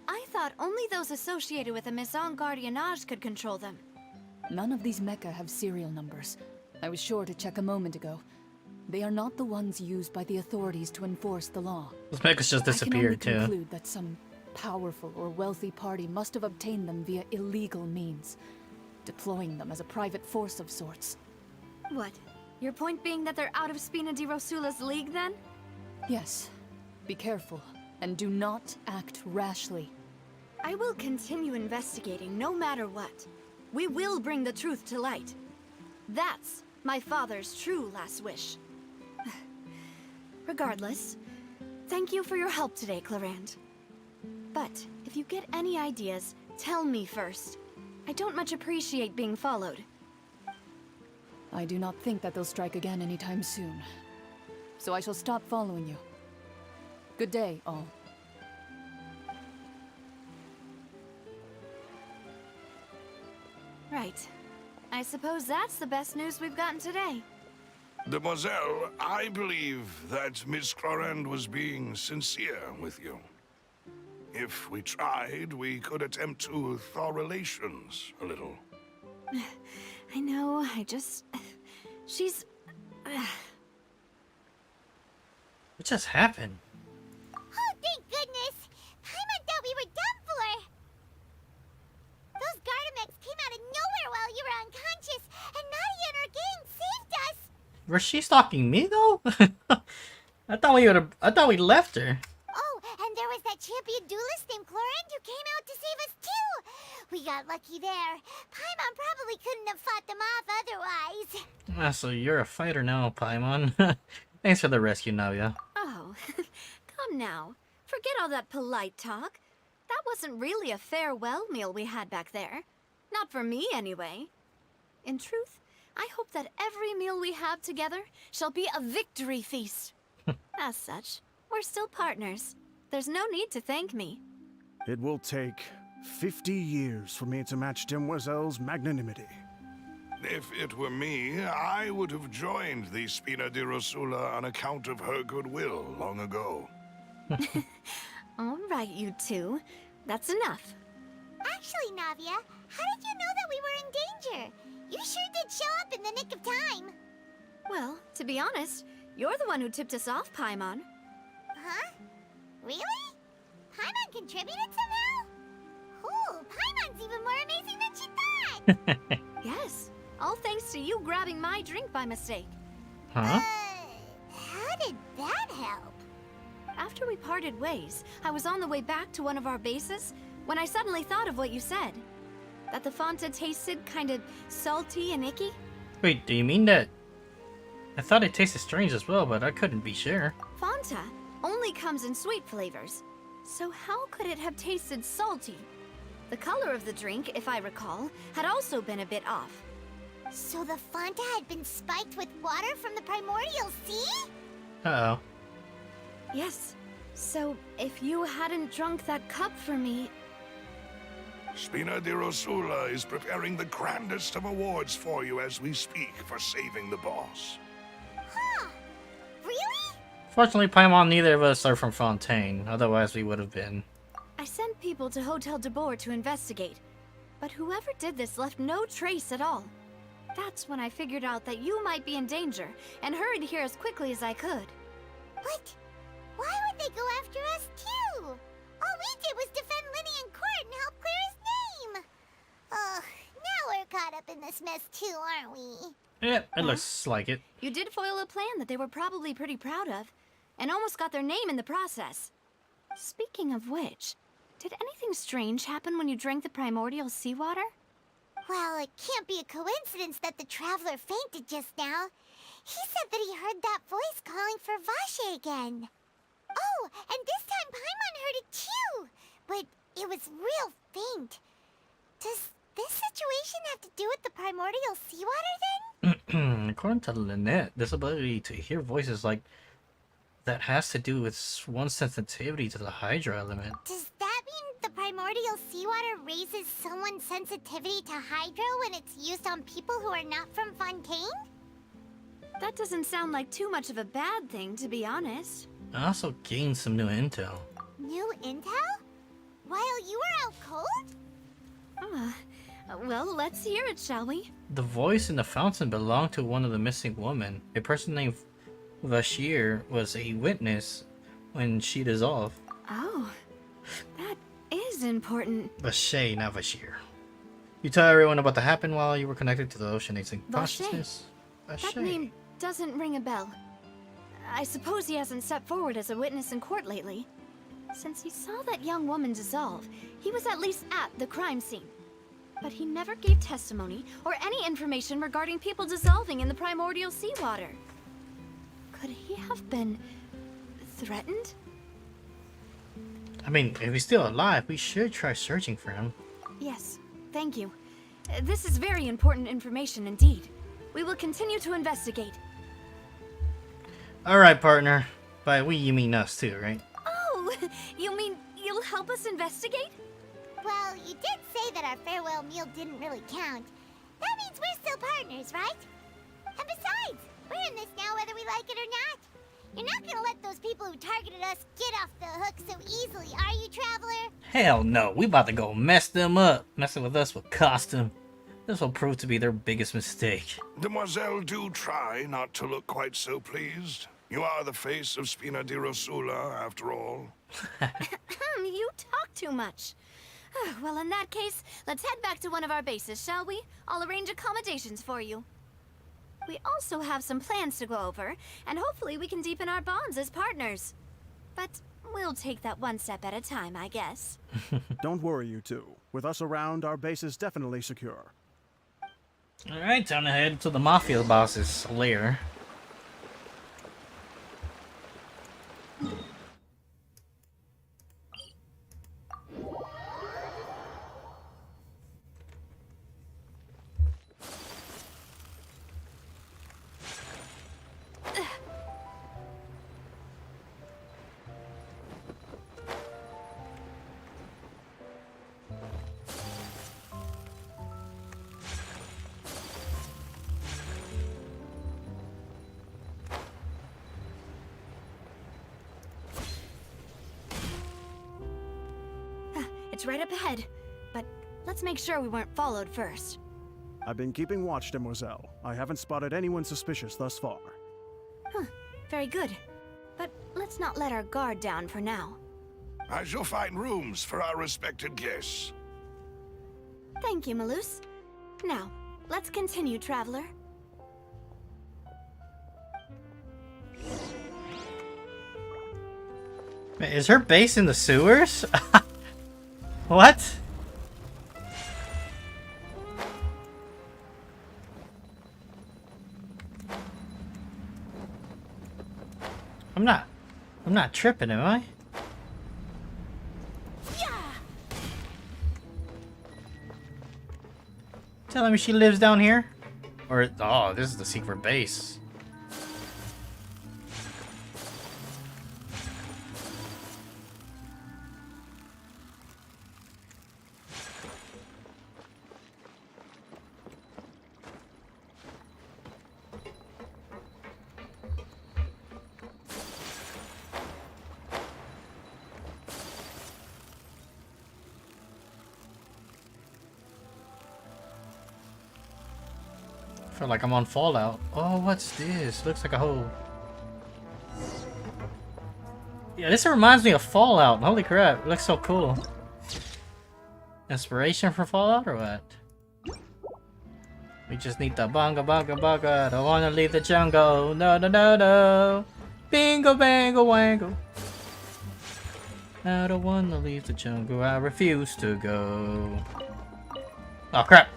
I thought only those associated with a Maison Gardiennage could control them. None of these mecha have serial numbers. I was sure to check a moment ago. They are not the ones used by the authorities to enforce the law. Those mechas just disappeared, I can only too. conclude that some powerful or wealthy party must have obtained them via illegal means, deploying them as a private force of sorts. What? Your point being that they're out of Spina di Rosula's league, then? Yes. Be careful, and do not act rashly. I will continue investigating no matter what. We will bring the truth to light. That's my father's true last wish. Regardless, thank you for your help today, Clarand. But if you get any ideas, tell me first. I don't much appreciate being followed. I do not think that they'll strike again anytime soon. So I shall stop following you. Good day, all. Right. I suppose that's the best news we've gotten today. Demoiselle, I believe that Miss Clarand was being sincere with you. If we tried, we could attempt to thaw relations a little. I know, she's... What just happened? Oh, thank goodness! Paimon thought we were done for! Those Gardamex came out of nowhere while you were unconscious, and Nadia and her gang saved us! Was she stalking me, though? I thought we left her. Oh, and there was that champion duelist named Clarand who came out to save us too! We got lucky there. Paimon probably couldn't have fought them off otherwise. Ah, so you're a fighter now, Paimon. Thanks for the rescue, Nadia. Oh, come now. Forget all that polite talk. That wasn't really a farewell meal we had back there. Not for me, anyway. In truth, I hope that every meal we have together shall be a victory feast. As such, we're still partners. There's no need to thank me. It will take 50 years for me to match Demoiselle's magnanimity. If it were me, I would have joined the Spina di Rosula on account of her goodwill long ago. All right, you two. That's enough. Actually, Navia, how did you know that we were in danger? You sure did show up in the nick of time. Well, to be honest, you're the one who tipped us off, Paimon. Huh? Really? Paimon contributed somehow? Ooh, Paimon's even more amazing than she thought! Yes, all thanks to you grabbing my drink by mistake. Huh? How did that help? After we parted ways, I was on the way back to one of our bases when I suddenly thought of what you said. That the Fonta tasted kind of salty and icky. Wait, do you mean that? I thought it tasted strange as well, but I couldn't be sure. Fonta only comes in sweet flavors. So how could it have tasted salty? The color of the drink, if I recall, had also been a bit off. So the Fonta had been spiked with water from the primordial sea? Uh-oh. Yes. So if you hadn't drunk that cup for me... Spina di Rosula is preparing the grandest of awards for you as we speak for saving the boss. Huh. Really? Fortunately, Paimon, neither of us are from Fontaine. Otherwise, we would have been. I sent people to Hotel de Boer to investigate. But whoever did this left no trace at all. That's when I figured out that you might be in danger and hurried here as quickly as I could. What? Why would they go after us too? All we did was defend Linny in court and help clear his name. Ugh, now we're caught up in this mess too, aren't we? Yeah, it looks like it. You did foil a plan that they were probably pretty proud of, and almost got their name in the process. Speaking of which, did anything strange happen when you drank the primordial seawater? Well, it can't be a coincidence that the traveler fainted just now. He said that he heard that voice calling for Vache again. Oh, and this time Paimon heard it too, but it was real faint. Does this situation have to do with the primordial seawater then? According to Lynette, this ability to hear voices like that has to do with one's sensitivity to the Hydra element. Does that mean the primordial seawater raises someone's sensitivity to Hydra when it's used on people who are not from Fontaine? That doesn't sound like too much of a bad thing, to be honest. I also gained some new intel. New intel? While you were out cold? Well, let's hear it, shall we? The voice in the fountain belonged to one of the missing women. A person named Vashir was a witness when she dissolved. Oh, that is important. Vache, not Vashir. You tell everyone about what happened while you were connected to the ocean aging consciousness. That name doesn't ring a bell. I suppose he hasn't stepped forward as a witness in court lately. Since he saw that young woman dissolve, he was at least at the crime scene. But he never gave testimony or any information regarding people dissolving in the primordial seawater. Could he have been threatened? I mean, if he's still alive, we should try searching for him. Yes, thank you. This is very important information indeed. We will continue to investigate. Alright, partner. By we, you mean us too, right? Oh, you mean you'll help us investigate? Well, you did say that our farewell meal didn't really count. That means we're still partners, right? And besides, we're in this now whether we like it or not. You're not gonna let those people who targeted us get off the hook so easily, are you, Traveler? Hell no, we about to go mess them up. Messing with us will cost them. This will prove to be their biggest mistake. Demoiselle, do try not to look quite so pleased. You are the face of Spina di Rosula, after all. You talk too much. Well, in that case, let's head back to one of our bases, shall we? I'll arrange accommodations for you. We also have some plans to go over, and hopefully we can deepen our bonds as partners. But we'll take that one step at a time, I guess. Don't worry, you two. With us around, our base is definitely secure. Alright, time to head to the Mafia boss's lair. It's right up ahead. But let's make sure we weren't followed first. I've been keeping watch, Demoiselle. I haven't spotted anyone suspicious thus far. Huh, very good. But let's not let our guard down for now. I shall find rooms for our respected guests. Thank you, Malus. Now, let's continue, traveler. Wait, is her base in the sewers? What? I'm not tripping, am I? Telling me she lives down here? Or, oh, this is the secret base. I feel like I'm on Fallout. Oh, what's this? Looks like a whole... Yeah, this reminds me of Fallout. Holy crap, it looks so cool. Inspiration for Fallout or what? We just need the bonga bonga bonga. Don't wanna leave the jungle. No, no, no, no. Bingo, bango, wango. I don't wanna leave the jungle. I refuse to go. Oh, crap.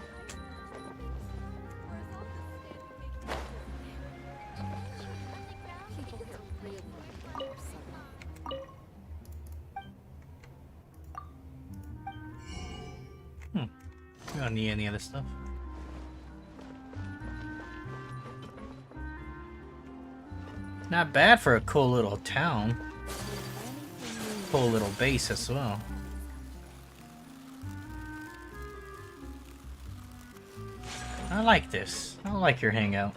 We don't need any of this stuff. Not bad for a cool little town. Cool little base as well. I like this. I like your hangout.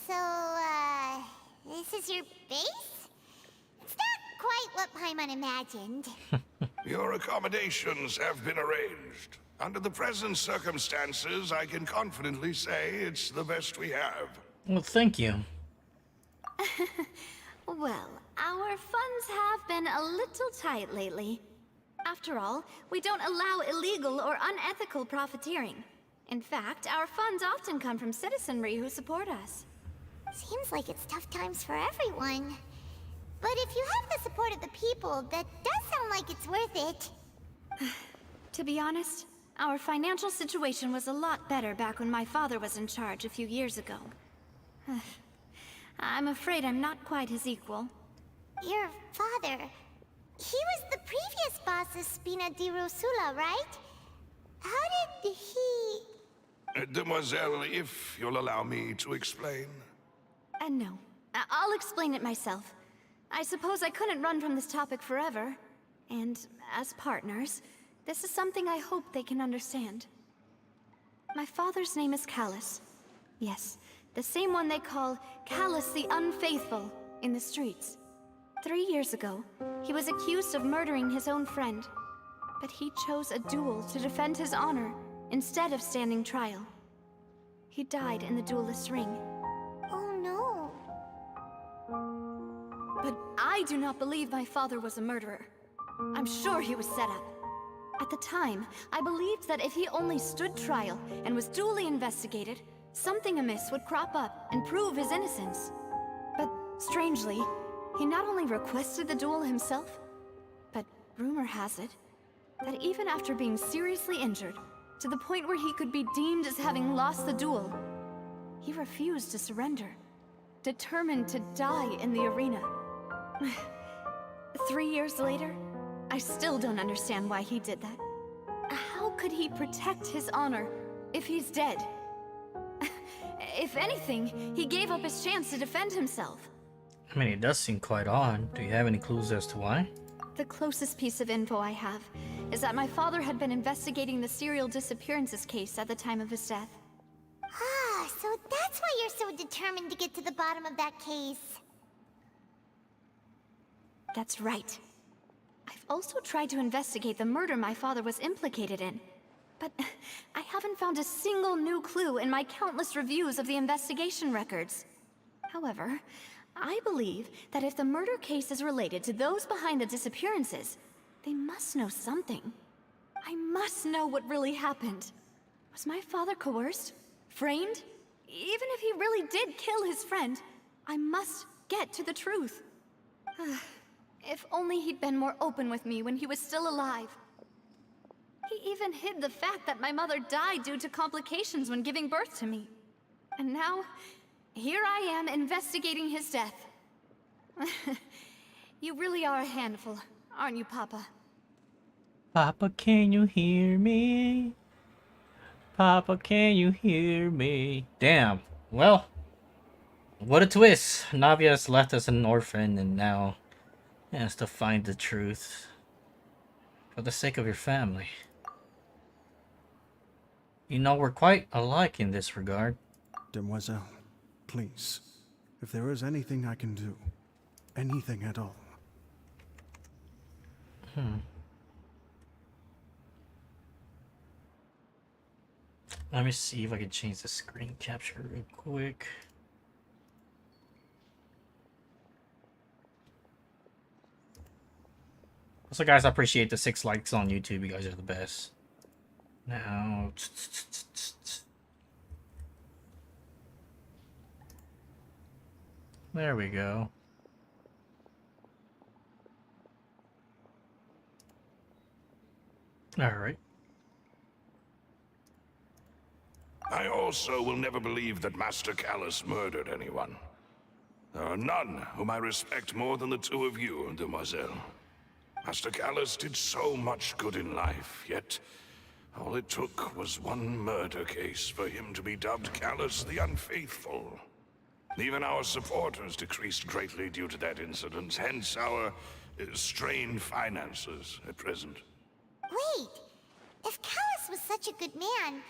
So, this is your base? It's not quite what Paimon imagined. Your accommodations have been arranged. Under the present circumstances, I can confidently say it's the best we have. Well, thank you. Well, our funds have been a little tight lately. After all, we don't allow illegal or unethical profiteering. In fact, our funds often come from citizenry who support us. Seems like it's tough times for everyone. But if you have the support of the people, that does sound like it's worth it. To be honest, our financial situation was a lot better back when my father was in charge a few years ago. I'm afraid I'm not quite his equal. Your father... he was the previous boss of Spina di Rosula, right? How did he... Demoiselle, if you'll allow me to explain. No. I'll explain it myself. I suppose I couldn't run from this topic forever. And as partners, this is something I hope they can understand. My father's name is Callus. Yes, the same one they call Callus the Unfaithful in the streets. 3 years ago, he was accused of murdering his own friend. But he chose a duel to defend his honor instead of standing trial. He died in the duelist's ring. Oh no. But I do not believe my father was a murderer. I'm sure he was set up. At the time, I believed that if he only stood trial and was duly investigated, something amiss would crop up and prove his innocence. But strangely, he not only requested the duel himself, but rumor has it that even after being seriously injured, to the point where he could be deemed as having lost the duel, he refused to surrender, determined to die in the arena. 3 years later, I still don't understand why he did that. How could he protect his honor if he's dead? If anything, he gave up his chance to defend himself. I mean, it does seem quite odd. Do you have any clues as to why? The closest piece of info I have is that my father had been investigating the serial disappearances case at the time of his death. Ah, so that's why you're so determined to get to the bottom of that case. That's right. I've also tried to investigate the murder my father was implicated in, but I haven't found a single new clue in my countless reviews of the investigation records. However, I believe that if the murder case is related to those behind the disappearances, they must know something. I must know what really happened. Was my father coerced? Framed? Even if he really did kill his friend, I must get to the truth. If only he'd been more open with me when he was still alive. He even hid the fact that my mother died due to complications when giving birth to me. And now, here I am investigating his death. You really are a handful, aren't you, Papa? Papa, can you hear me? Papa, can you hear me? Damn. Well, what a twist. Navia's left as an orphan and now has to find the truth. For the sake of your family. You know, we're quite alike in this regard. Demoiselle, please, if there is anything I can do, anything at all. Let me see if I can change the screen capture real quick. Also, guys, I appreciate the 6 likes on YouTube. You guys are the best. Now, there we go. All right. I also will never believe that Master Callus murdered anyone. There are none whom I respect more than the two of you, Demoiselle. Master Callus did so much good in life, yet all it took was one murder case for him to be dubbed Callus the Unfaithful. Even our supporters decreased greatly due to that incident, hence our strained finances at present. Wait, if Callus was such a good man,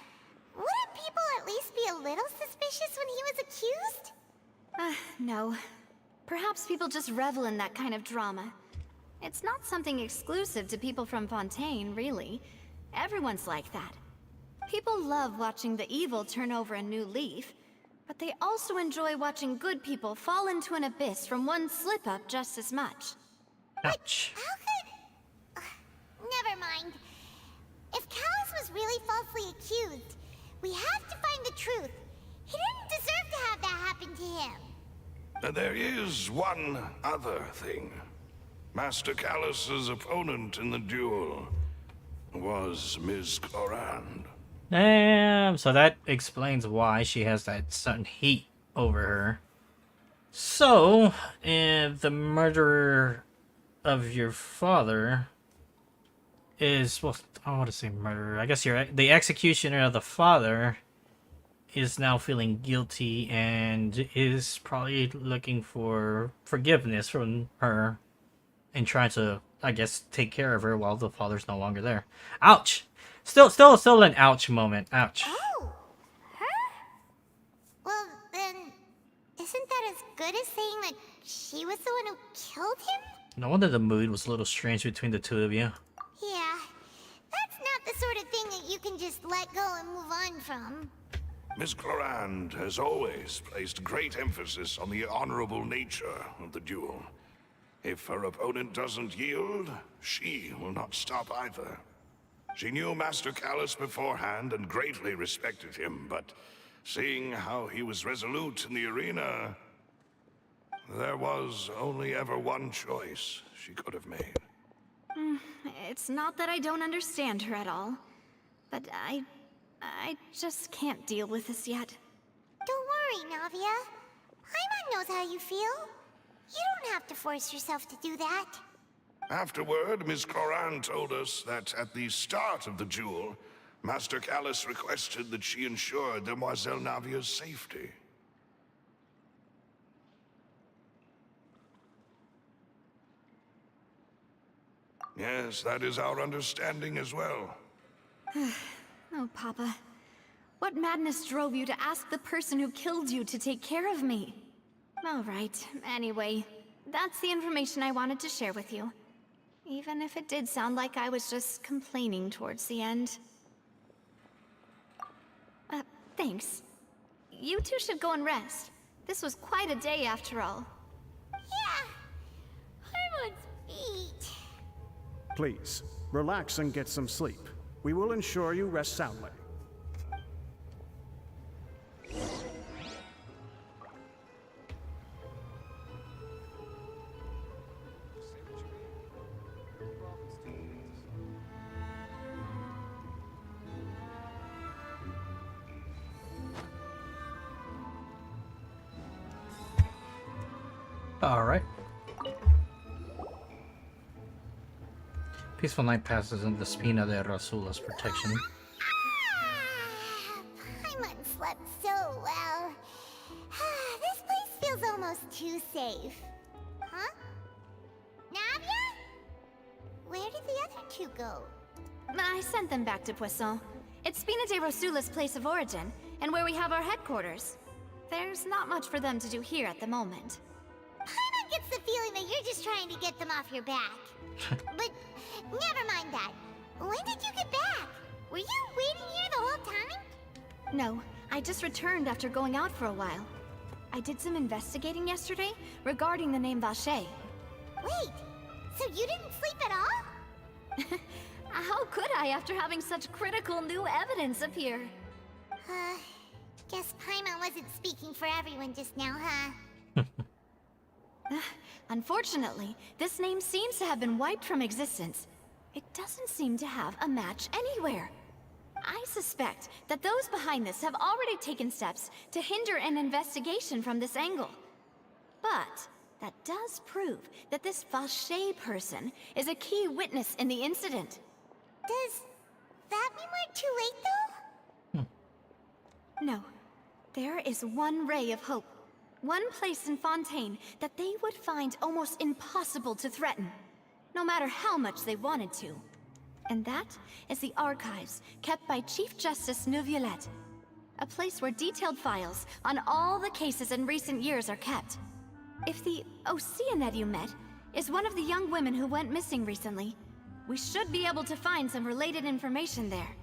wouldn't people at least be a little suspicious when he was accused? No. Perhaps people just revel in that kind of drama. It's not something exclusive to people from Fontaine, really. Everyone's like that. People love watching the evil turn over a new leaf, but they also enjoy watching good people fall into an abyss from one slip-up just as much. Ouch. How could... never mind. If Callus was really falsely accused, we have to find the truth. He didn't deserve to have that happen to him. There is one other thing. Master Callus's opponent in the duel was Ms. Clorand. Damn. So that explains why she has that sudden heat over her. So, the murderer of your father is, well, I don't want to say murderer. I guess the executioner of the father is now feeling guilty and is probably looking for forgiveness from her and trying to, I guess, take care of her while the father's no longer there. Ouch! Still an ouch moment. Ouch. Oh, her? Well, then, isn't that as good as saying that she was the one who killed him? No wonder the mood was a little strange between the two of you. Yeah, that's not the sort of thing that you can just let go and move on from. Miss Clorand has always placed great emphasis on the honorable nature of the duel. If her opponent doesn't yield, she will not stop either. She knew Master Callus beforehand and greatly respected him, but seeing how he was resolute in the arena, there was only ever one choice she could have made. It's not that I don't understand her at all, but I just can't deal with this yet. Don't worry, Navia. Paimon knows how you feel. You don't have to force yourself to do that. Afterward, Miss Clorand told us that at the start of the duel, Master Callus requested that she ensure Demoiselle Navia's safety. Yes, that is our understanding as well. Oh, Papa. What madness drove you to ask the person who killed you to take care of me? All right, anyway. that's the information I wanted to share with you. Even if it did sound like I was just complaining towards the end. Thanks. You two should go and rest. This was quite a day after all. Yeah. Harmon's feet. Please, relax and get some sleep. We will ensure you rest soundly. Alright. Peaceful night passes in the Spina de Rasula's protection. Paimon slept so well. This place feels almost too safe. Huh? Navia? Where did the other two go? I sent them back to Poisson. It's Spina de Rosula's place of origin, and where we have our headquarters. There's not much for them to do here at the moment. Paimon gets the feeling that you're just trying to get them off your back. But never mind that. When did you get back? Were you waiting here the whole time? No, I just returned after going out for a while. I did some investigating yesterday regarding the name Vache. Wait, so you didn't sleep at all? How could I after having such critical new evidence appear? Guess Paimon wasn't speaking for everyone just now, huh? Unfortunately, this name seems to have been wiped from existence. It doesn't seem to have a match anywhere. I suspect that those behind this have already taken steps to hinder an investigation from this angle. But that does prove that this Vache person is a key witness in the incident. Does that mean we're too late, though? No. There is one ray of hope. One place in Fontaine that they would find almost impossible to threaten, no matter how much they wanted to. And that is the archives kept by Chief Justice Neuvillette. A place where detailed files on all the cases in recent years are kept. If the Oceanette you met is one of the young women who went missing recently, we should be able to find some related information there.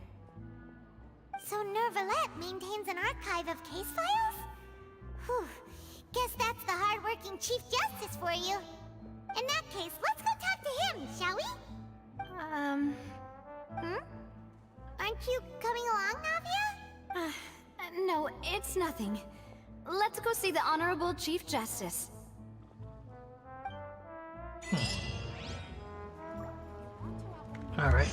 So Neuvillette maintains an archive of case files? Whew. Guess that's the hard-working Chief Justice for you. In that case, let's go talk to him, shall we? Aren't you coming along, Navia? No, it's nothing. Let's go see the Honorable Chief Justice. Alright.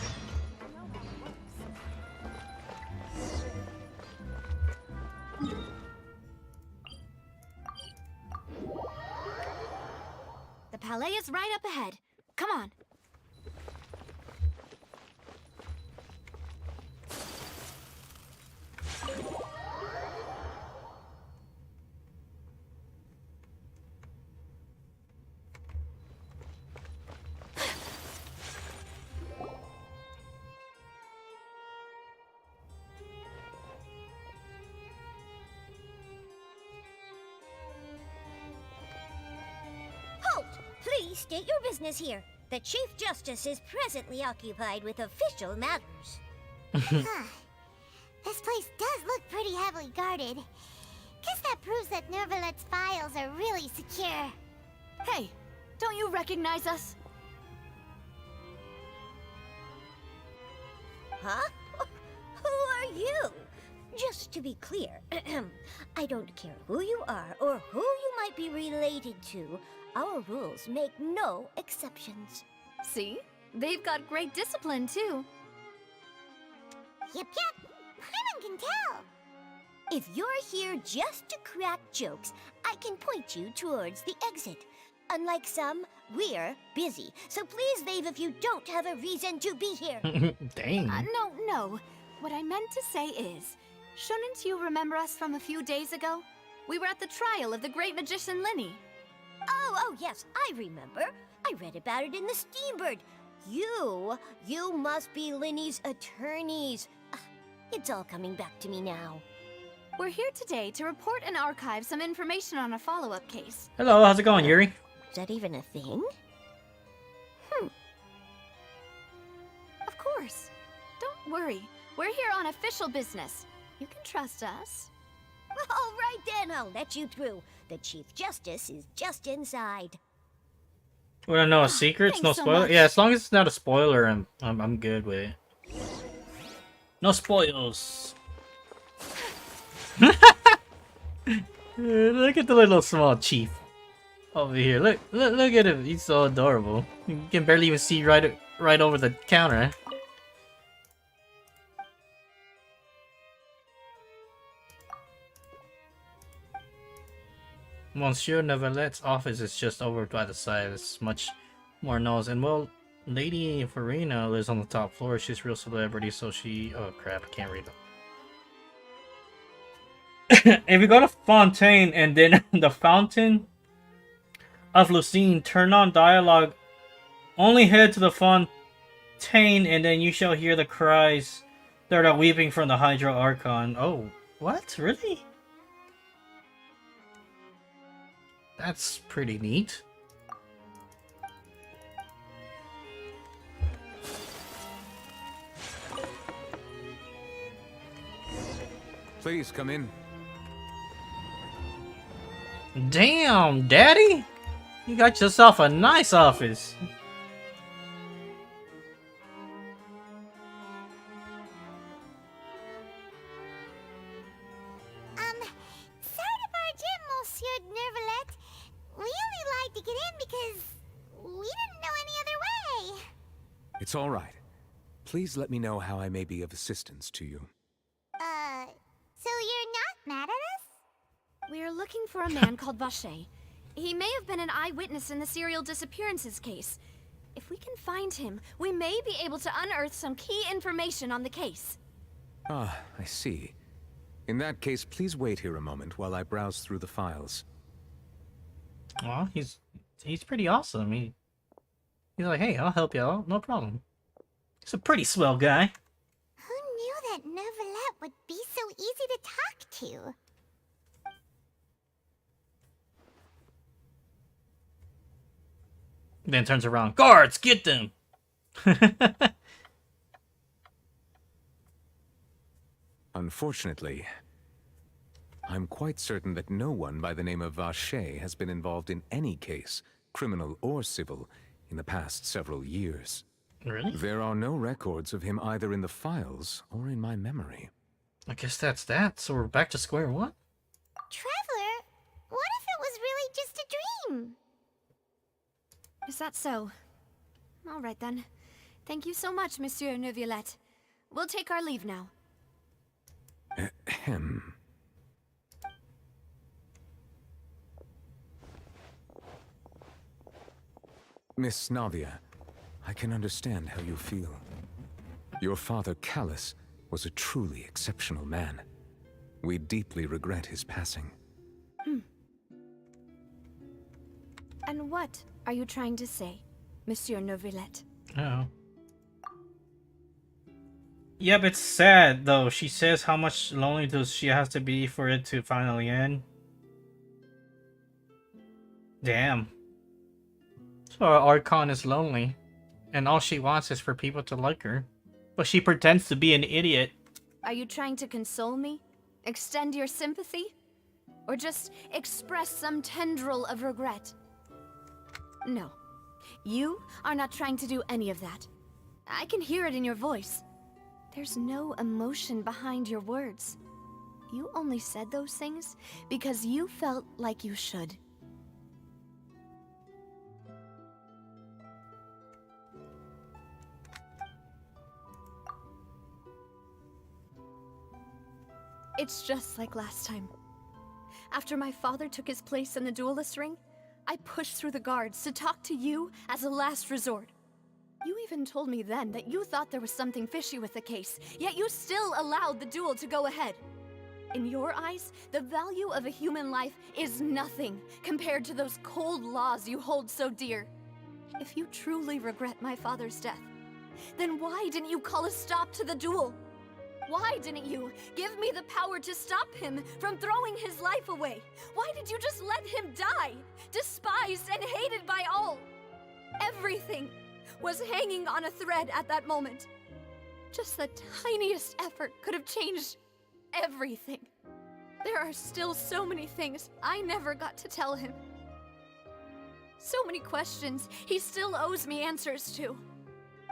The Palais is right up ahead. Come on. Halt! Please state your business here. The Chief Justice is presently occupied with official matters. This place does look pretty heavily guarded. Guess that proves that Neuvillette's files are really secure. Hey, don't you recognize us? Huh? Who are you? Just to be clear, I don't care who you are or who you might be related to. Our rules make no exceptions. See? They've got great discipline, too. Yep. Paimon can tell. If you're here just to crack jokes, I can point you towards the exit. Unlike some, we're busy, so please leave if you don't have a reason to be here. Dang. No. What I meant to say is, shouldn't you remember us from a few days ago? We were at the trial of the great magician Linny. Oh, yes, I remember. I read about it in the Steambird. You must be Linny's attorneys. It's all coming back to me now. We're here today to report and archive some information on a follow-up case. Hello, how's it going, Yuri? Is that even a thing? Of course. Don't worry. We're here on official business. You can trust us. All right then, I'll let you through. The Chief Justice is just inside. Wanna know a secret? It's no Thanks so spoiler. much. Yeah, as long as it's not a spoiler, I'm good with it. No spoils. Look at the little small chief over here. Look at him. He's so adorable. You can barely even see right over the counter. Monsieur Nevelette's office is just over by the side. It's much more knows. And well, Lady Farina lives on the top floor. She's a real celebrity, so she... Oh crap, I can't read it. If you go to Fontaine and then the Fountain of Lucine, turn on dialogue. Only head to the Fontaine and then you shall hear the cries that are weeping from the Hydro Archon. Oh, what? Really? That's pretty neat. Please come in. Damn, Daddy! You got yourself a nice office. Sorry to barge in, Monsieur Nervalet. We only lied to get in because we didn't know any other way. It's all right. Please let me know how I may be of assistance to you. So you're not mad at us? We're looking for a man called Vache. He may have been an eyewitness in the serial disappearances case. If we can find him, we may be able to unearth some key information on the case. Ah, I see. In that case, please wait here a moment while I browse through the files. Well, he's pretty awesome. He's like, hey, I'll help you out, no problem. He's a pretty swell guy. Who knew that Nervalet would be so easy to talk to? Then turns around, guards, get them! Unfortunately, I'm quite certain that no one by the name of Vache has been involved in any case, criminal or civil, in the past several years. Really? There are no records of him either in the files or in my memory. I guess that's that, so we're back to square one? Traveler, what if it was really just a dream? Is that so? All right then. Thank you so much, Monsieur Neuvillette. We'll take our leave now. Ahem. Miss Navia, I can understand how you feel. Your father, Callus, was a truly exceptional man. We deeply regret his passing. And what are you trying to say, Monsieur Neuvillette? Oh. Yep, it's sad though. She says how much lonely does she has to be for it to finally end. Damn. So our Archon is lonely, and all she wants is for people to like her. But she pretends to be an idiot. Are you trying to console me? Extend your sympathy? Or just express some tendril of regret? No. You are not trying to do any of that. I can hear it in your voice. There's no emotion behind your words. You only said those things because you felt like you should. It's just like last time. After my father took his place in the duelist ring, I pushed through the guards to talk to you as a last resort. You even told me then that you thought there was something fishy with the case, yet you still allowed the duel to go ahead. In your eyes, the value of a human life is nothing compared to those cold laws you hold so dear. If you truly regret my father's death, then why didn't you call a stop to the duel? Why didn't you give me the power to stop him from throwing his life away? Why did you just let him die, despised and hated by all? Everything was hanging on a thread at that moment. Just the tiniest effort could have changed everything. There are still so many things I never got to tell him. So many questions he still owes me answers to.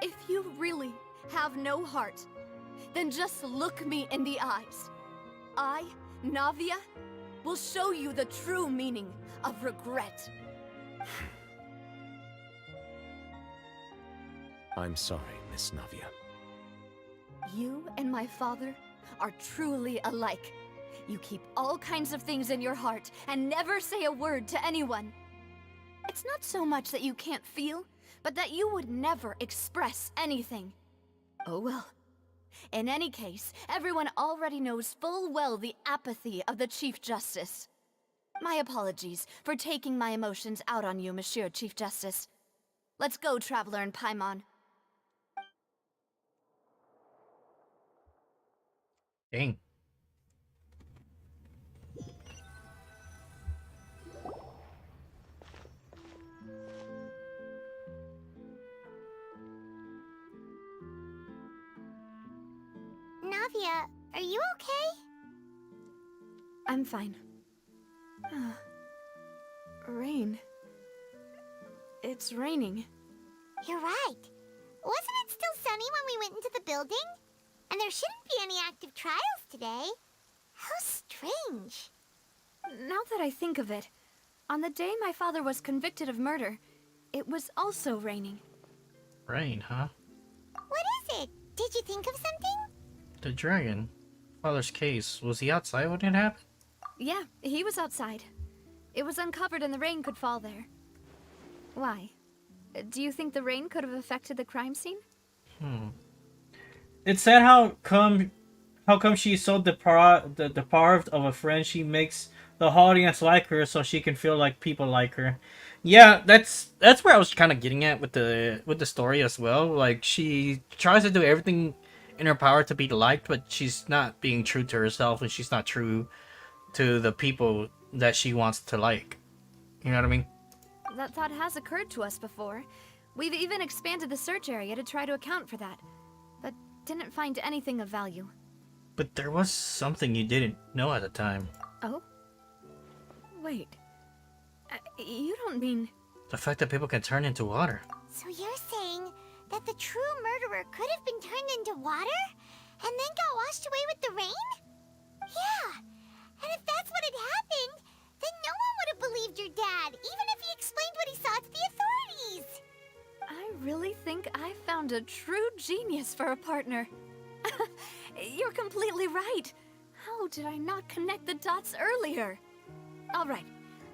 If you really have no heart, then just look me in the eyes. I, Navia, will show you the true meaning of regret. I'm sorry, Miss Navia. You and my father are truly alike. You keep all kinds of things in your heart and never say a word to anyone. It's not so much that you can't feel, but that you would never express anything. Oh well. In any case, everyone already knows full well the apathy of the Chief Justice. My apologies for taking my emotions out on you, Monsieur Chief Justice. Let's go, Traveler and Paimon. Dang. Navia, are you okay? I'm fine. Rain. It's raining. You're right. Wasn't it still sunny when we went into the building? And there shouldn't be any active trials today. How strange. Now that I think of it, on the day my father was convicted of murder, it was also raining. Rain, huh? What is it? Did you think of something? The dragon. Father's case. Was he outside when it happened? Yeah, he was outside. It was uncovered and the rain could fall there. Why? Do you think the rain could have affected the crime scene? It said how come she's so deprived of a friend she makes the audience like her so she can feel like people like her. Yeah, that's where I was kind of getting at with the story as well. Like, she tries to do everything in her power to be liked, but she's not being true to herself, and she's not true to the people that she wants to like. You know what I mean? That thought has occurred to us before. We've even expanded the search area to try to account for that, but didn't find anything of value. But there was something you didn't know at the time. Oh? Wait. You don't mean... The fact that people can turn into water. So you're saying that the true murderer could have been turned into water? And then got washed away with the rain? Yeah. And if that's what had happened, then no one would have believed your dad, even if he explained what he saw to the authorities. I really think I found a true genius for a partner. You're completely right. How did I not connect the dots earlier? All right,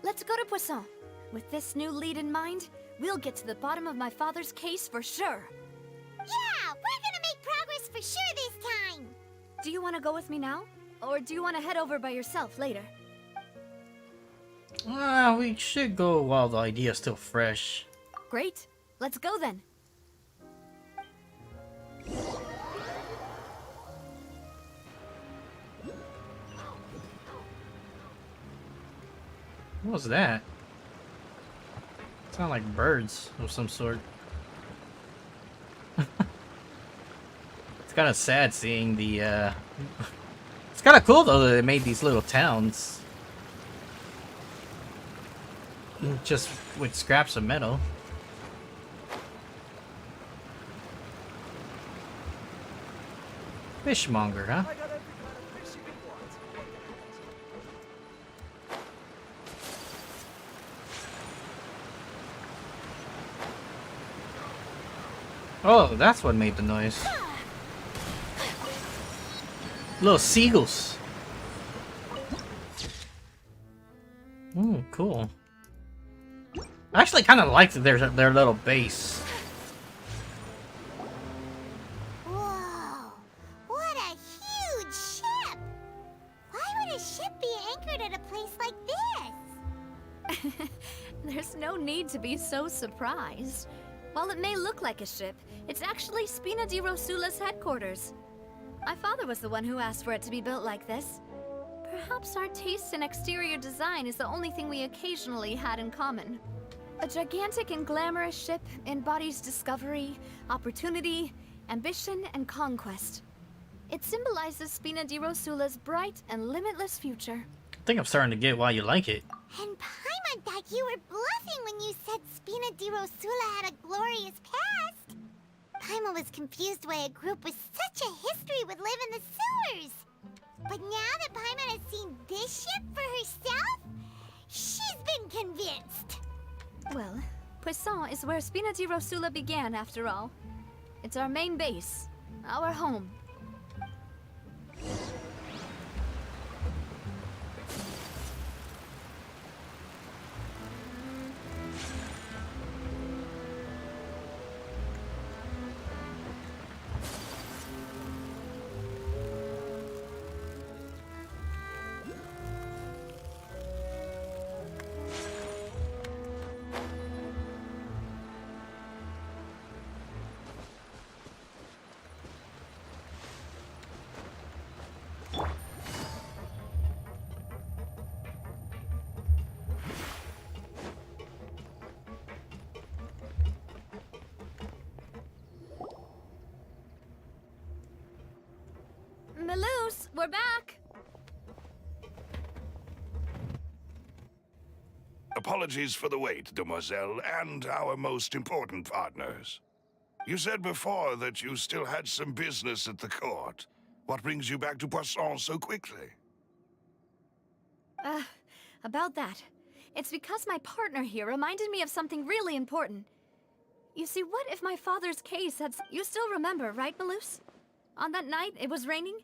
let's go to Poisson. With this new lead in mind, we'll get to the bottom of my father's case for sure. Yeah, we're gonna make progress for sure this time. Do you want to go with me now? Or do you want to head over by yourself later? We should go while the idea is still fresh. Great. Let's go then. What was that? Sound like birds of some sort. It's kind of sad seeing the, It's kind of cool though that they made these little towns. Just with scraps of metal. Fishmonger, huh? Oh, that's what made the noise. Little seagulls. Ooh, cool. I actually kind of liked their little base. Whoa, what a huge ship! Why would a ship be anchored at a place like this? There's no need to be so surprised. While it may look like a ship, it's actually Spina di Rosula's headquarters. My father was the one who asked for it to be built like this. Perhaps our taste in exterior design is the only thing we occasionally had in common. A gigantic and glamorous ship embodies discovery, opportunity, ambition, and conquest. It symbolizes Spina di Rosula's bright and limitless future. I think I'm starting to get why you like it. And Paimon thought you were bluffing when you said Spina di Rosula had a glorious past. Paimon was confused why a group with such a history would live in the sewers. But now that Paimon has seen this ship for herself, she's been convinced. Well, Poisson is where Spina di Rosula began, after all. It's our main base, our home. Maloose, we're back! Apologies for the wait, demoiselle, and our most important partners. You said before that you still had some business at the court. What brings you back to Poisson so quickly? About that. It's because my partner here reminded me of something really important. You see, what if my father's case had... You still remember, right, Maloose? On that night, it was raining?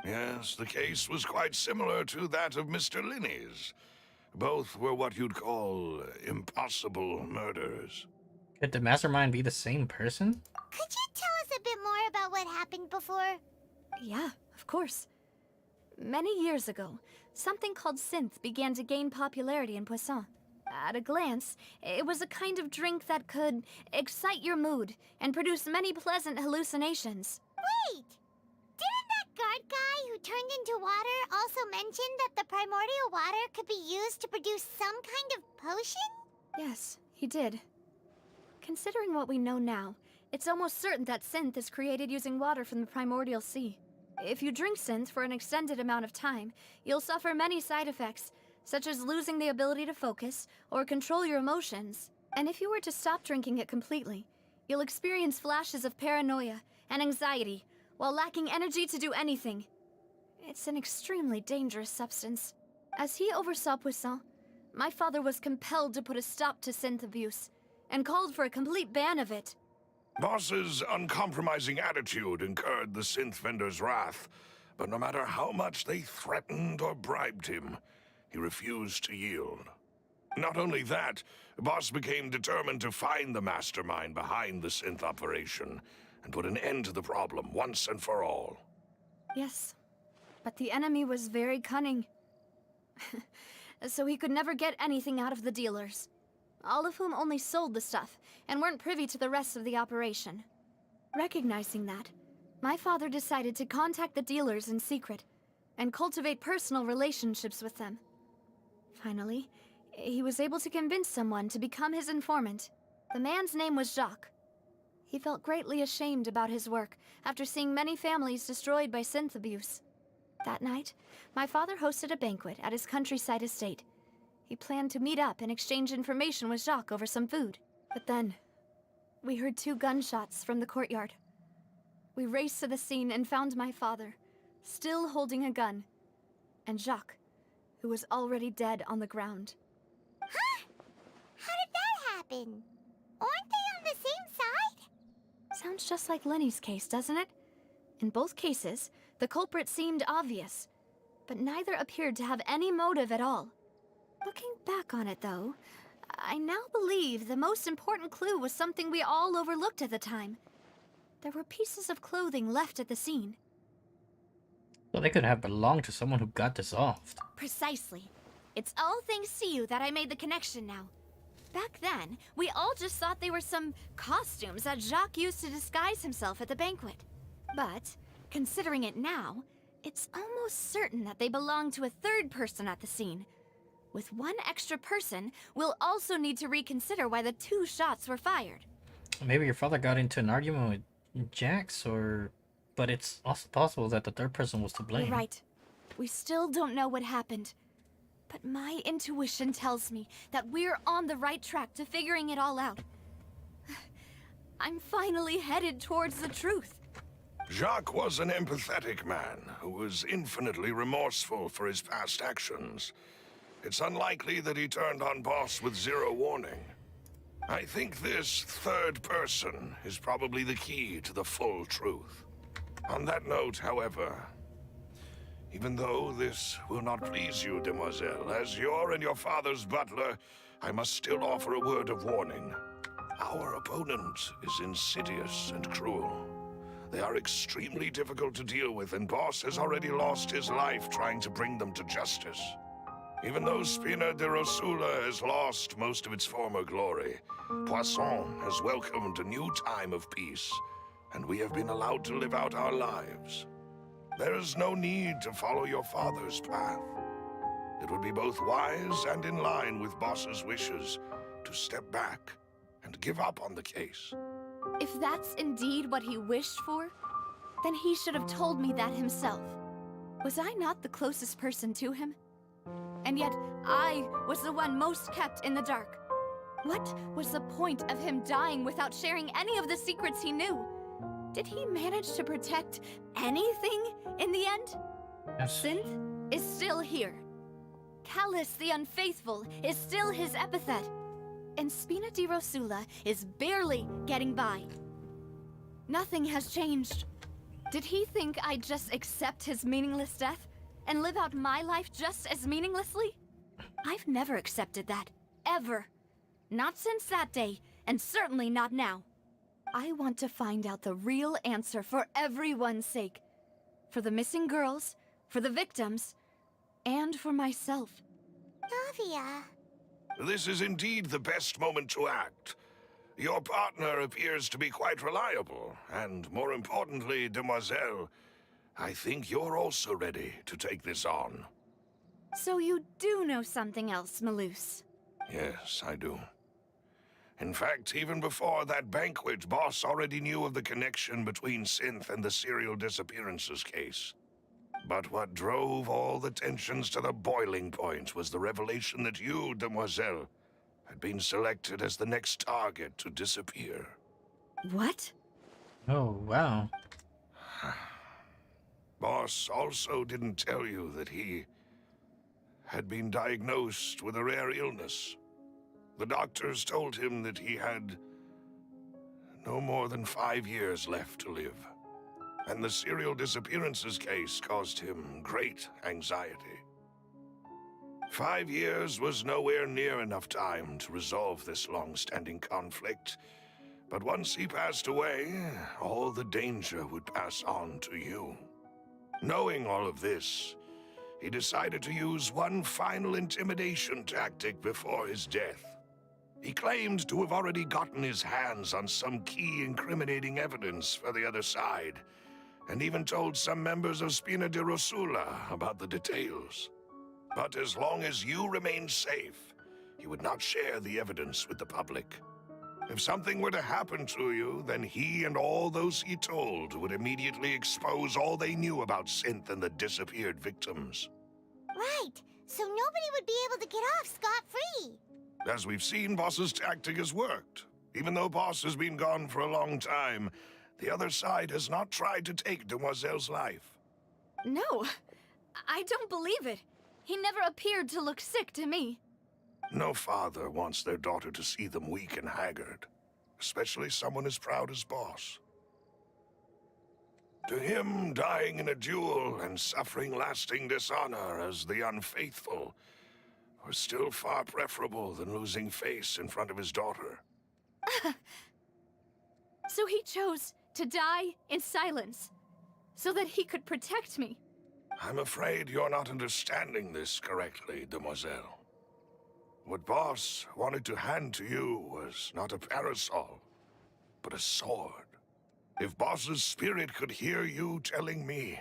Yes, the case was quite similar to that of Mr. Linney's. Both were what you'd call impossible murders. Could the mastermind be the same person? Could you tell us a bit more about what happened before? Yeah, of course. Many years ago, something called synth began to gain popularity in Poisson. At a glance, it was a kind of drink that could excite your mood and produce many pleasant hallucinations. Wait! Didn't that guard guy who turned into water also mention that the primordial water could be used to produce some kind of potion? Yes, he did. Considering what we know now, it's almost certain that synth is created using water from the primordial sea. If you drink synth for an extended amount of time, you'll suffer many side effects, such as losing the ability to focus or control your emotions. And if you were to stop drinking it completely, you'll experience flashes of paranoia and anxiety while lacking energy to do anything. It's an extremely dangerous substance. As he oversaw Poisson, my father was compelled to put a stop to synth abuse and called for a complete ban of it. Boss's uncompromising attitude incurred the synth vendor's wrath, but no matter how much they threatened or bribed him, he refused to yield. Not only that, Boss became determined to find the mastermind behind the synth operation and put an end to the problem once and for all. Yes, but the enemy was very cunning. So he could never get anything out of the dealers, all of whom only sold the stuff and weren't privy to the rest of the operation. Recognizing that, my father decided to contact the dealers in secret and cultivate personal relationships with them. Finally, he was able to convince someone to become his informant. The man's name was Jacques. He felt greatly ashamed about his work after seeing many families destroyed by synth abuse. That night, my father hosted a banquet at his countryside estate. He planned to meet up and exchange information with Jacques over some food. But then, we heard 2 gunshots from the courtyard. We raced to the scene and found my father, still holding a gun, and Jacques, who was already dead on the ground. Huh? How did that happen? Aren't they on the same side? Sounds just like Lenny's case, doesn't it? In both cases, the culprit seemed obvious, but neither appeared to have any motive at all. Looking back on it, though, I now believe the most important clue was something we all overlooked at the time. There were pieces of clothing left at the scene. Well, they could have belonged to someone who got dissolved. Precisely. It's all thanks to you that I made the connection now. Back then, we all just thought they were some costumes that Jacques used to disguise himself at the banquet. But Considering it now, it's almost certain that they belong to a third person at the scene. With one extra person, we'll also need to reconsider why the 2 shots were fired. Maybe your father got into an argument with Jax, but it's also possible that the third person was to blame. You're right. We still don't know what happened. But my intuition tells me that we're on the right track to figuring it all out. I'm finally headed towards the truth. Jacques was an empathetic man who was infinitely remorseful for his past actions. It's unlikely that he turned on Boss with 0 warning. I think this third person is probably the key to the full truth. On that note, however, even though this will not please you, demoiselle, as your and your father's butler, I must still offer a word of warning. Our opponent is insidious and cruel. They are extremely difficult to deal with, and Boss has already lost his life trying to bring them to justice. Even though Spina de Rosula has lost most of its former glory, Poisson has welcomed a new time of peace, and we have been allowed to live out our lives. There is no need to follow your father's path. It would be both wise and in line with Boss's wishes to step back and give up on the case. If that's indeed what he wished for, then he should have told me that himself. Was I not the closest person to him? And yet, I was the one most kept in the dark. What was the point of him dying without sharing any of the secrets he knew? Did he manage to protect anything in the end? Yes. Synth is still here. Callus the Unfaithful is still his epithet. And Spina di Rosula is barely getting by. Nothing has changed. Did he think I'd just accept his meaningless death and live out my life just as meaninglessly? I've never accepted that. Ever. Not since that day, and certainly not now. I want to find out the real answer for everyone's sake. For the missing girls, for the victims, and for myself. Navia. This is indeed the best moment to act. Your partner appears to be quite reliable, and more importantly, demoiselle, I think you're also ready to take this on. So you do know something else, Malus? Yes, I do. In fact, even before that banquet, Boss already knew of the connection between Synth and the serial disappearances case. But what drove all the tensions to the boiling point was the revelation that you, demoiselle, had been selected as the next target to disappear. What? Oh, wow. Boss also didn't tell you that he had been diagnosed with a rare illness. The doctors told him that he had no more than 5 years left to live. And the serial disappearances case caused him great anxiety. 5 years was nowhere near enough time to resolve this long-standing conflict. But once he passed away, all the danger would pass on to you. Knowing all of this, he decided to use one final intimidation tactic before his death. He claimed to have already gotten his hands on some key incriminating evidence for the other side, and even told some members of Spina de Rosula about the details. But as long as you remained safe, he would not share the evidence with the public. If something were to happen to you, then he and all those he told would immediately expose all they knew about Synth and the disappeared victims. Right, so nobody would be able to get off scot-free. As we've seen, Boss's tactic has worked. Even though Boss has been gone for a long time, the other side has not tried to take Demoiselle's life. No, I don't believe it. He never appeared to look sick to me. No father wants their daughter to see them weak and haggard, especially someone as proud as Boss. To him, dying in a duel and suffering lasting dishonor as the unfaithful were still far preferable than losing face in front of his daughter. So he chose to die in silence, so that he could protect me. I'm afraid you're not understanding this correctly, demoiselle. What Boss wanted to hand to you was not a parasol, but a sword. If Boss's spirit could hear you telling me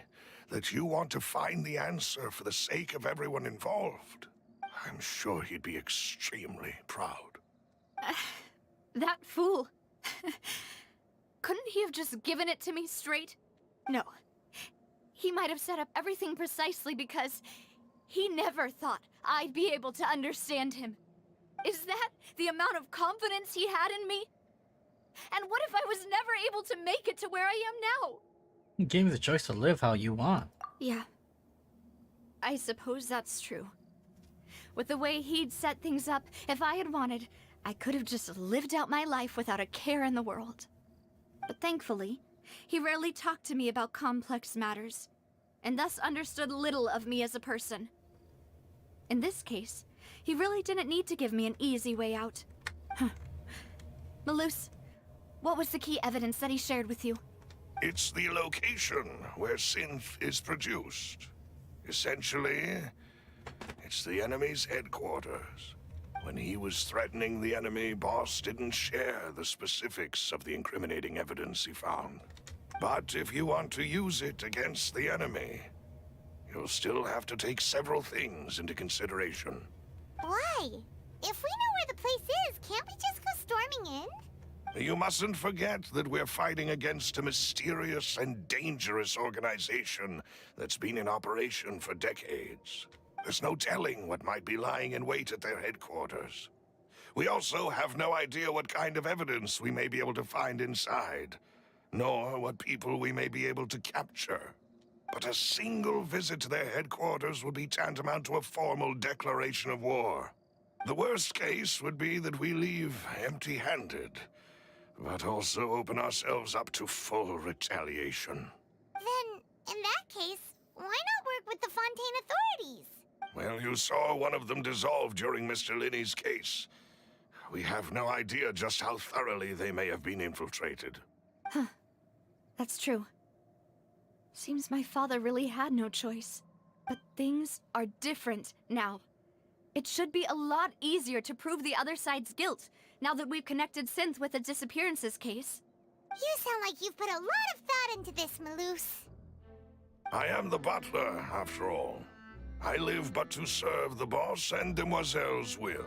that you want to find the answer for the sake of everyone involved, I'm sure he'd be extremely proud. That fool. Couldn't he have just given it to me straight? No. He might have set up everything precisely because he never thought I'd be able to understand him. Is that the amount of confidence he had in me? And what if I was never able to make it to where I am now? He gave you the choice to live how you want. Yeah. I suppose that's true. With the way he'd set things up, if I had wanted, I could have just lived out my life without a care in the world. But thankfully, he rarely talked to me about complex matters, and thus understood little of me as a person. In this case, he really didn't need to give me an easy way out. Malus, what was the key evidence that he shared with you? It's the location where synth is produced. Essentially, it's the enemy's headquarters. When he was threatening the enemy, Boss didn't share the specifics of the incriminating evidence he found. But if you want to use it against the enemy, you'll still have to take several things into consideration. Why? If we know where the place is, can't we just go storming in? You mustn't forget that we're fighting against a mysterious and dangerous organization that's been in operation for decades. There's no telling what might be lying in wait at their headquarters. We also have no idea what kind of evidence we may be able to find inside, nor what people we may be able to capture. But a single visit to their headquarters would be tantamount to a formal declaration of war. The worst case would be that we leave empty-handed, but also open ourselves up to full retaliation. Then, in that case, why not work with the Fontaine authorities? Well, you saw one of them dissolve during Mr. Linney's case. We have no idea just how thoroughly they may have been infiltrated. Huh. That's true. Seems my father really had no choice. But things are different now. It should be a lot easier to prove the other side's guilt, now that we've connected Synth with the disappearances case. You sound like you've put a lot of thought into this, Malus. I am the butler, after all. I live but to serve the boss and Demoiselle's will.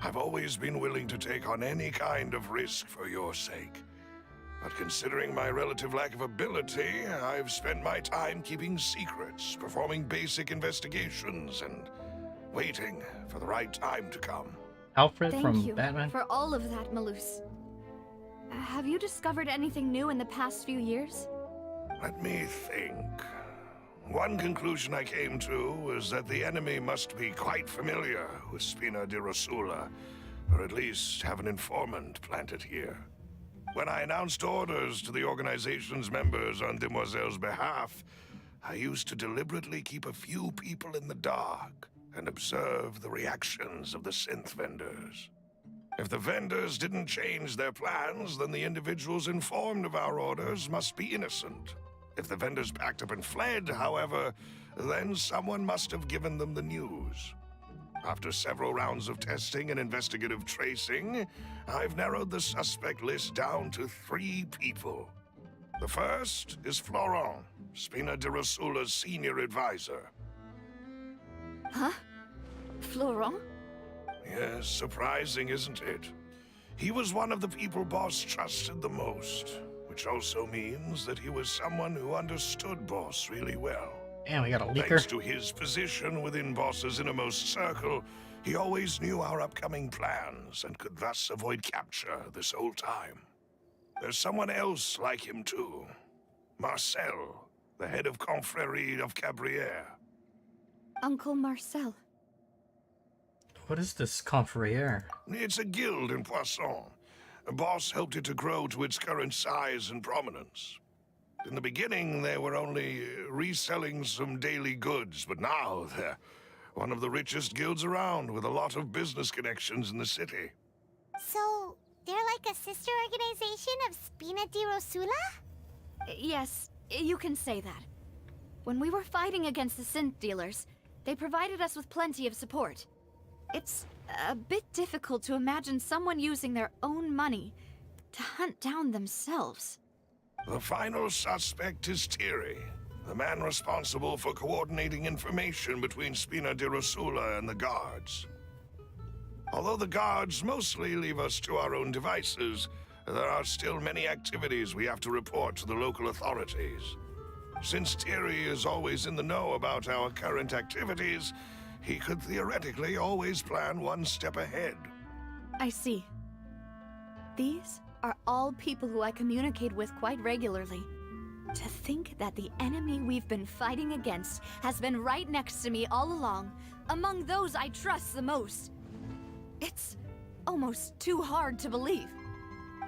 I've always been willing to take on any kind of risk for your sake. But considering my relative lack of ability, I've spent my time keeping secrets, performing basic investigations, and waiting for the right time to come. Alfred Thank from you Batman? for all of that, Malus. Have you discovered anything new in the past few years? Let me think. One conclusion I came to was that the enemy must be quite familiar with Spina di Rosula, or at least have an informant planted here. When I announced orders to the organization's members on Demoiselle's behalf, I used to deliberately keep a few people in the dark and observe the reactions of the synth vendors. If the vendors didn't change their plans, then the individuals informed of our orders must be innocent. If the vendors packed up and fled, however, then someone must have given them the news. After several rounds of testing and investigative tracing, I've narrowed the suspect list down to 3 people. The first is Florent, Spina di Rosula's senior advisor. Huh? Florent? Yes, surprising, isn't it? He was one of the people Boss trusted the most, which also means that he was someone who understood Boss really well. Damn, we got a leaker. Thanks to his position within Boss's innermost circle, he always knew our upcoming plans and could thus avoid capture this whole time. There's someone else like him too. Marcel, the head of Confrérie of Cabrières. Uncle Marcel. What is this Confrère? It's a guild in Poisson. Boss helped it to grow to its current size and prominence. In the beginning, they were only reselling some daily goods, but now they're one of the richest guilds around, with a lot of business connections in the city. So, they're like a sister organization of Spina di Rosula? Yes, you can say that. When we were fighting against the synth dealers, they provided us with plenty of support. It's a bit difficult to imagine someone using their own money to hunt down themselves. The final suspect is Thierry, the man responsible for coordinating information between Spina di Rosula and the guards. Although the guards mostly leave us to our own devices, there are still many activities we have to report to the local authorities. Since Thierry is always in the know about our current activities, he could theoretically always plan one step ahead. I see. These are all people who I communicate with quite regularly. To think that the enemy we've been fighting against has been right next to me all along, among those I trust the most. It's almost too hard to believe.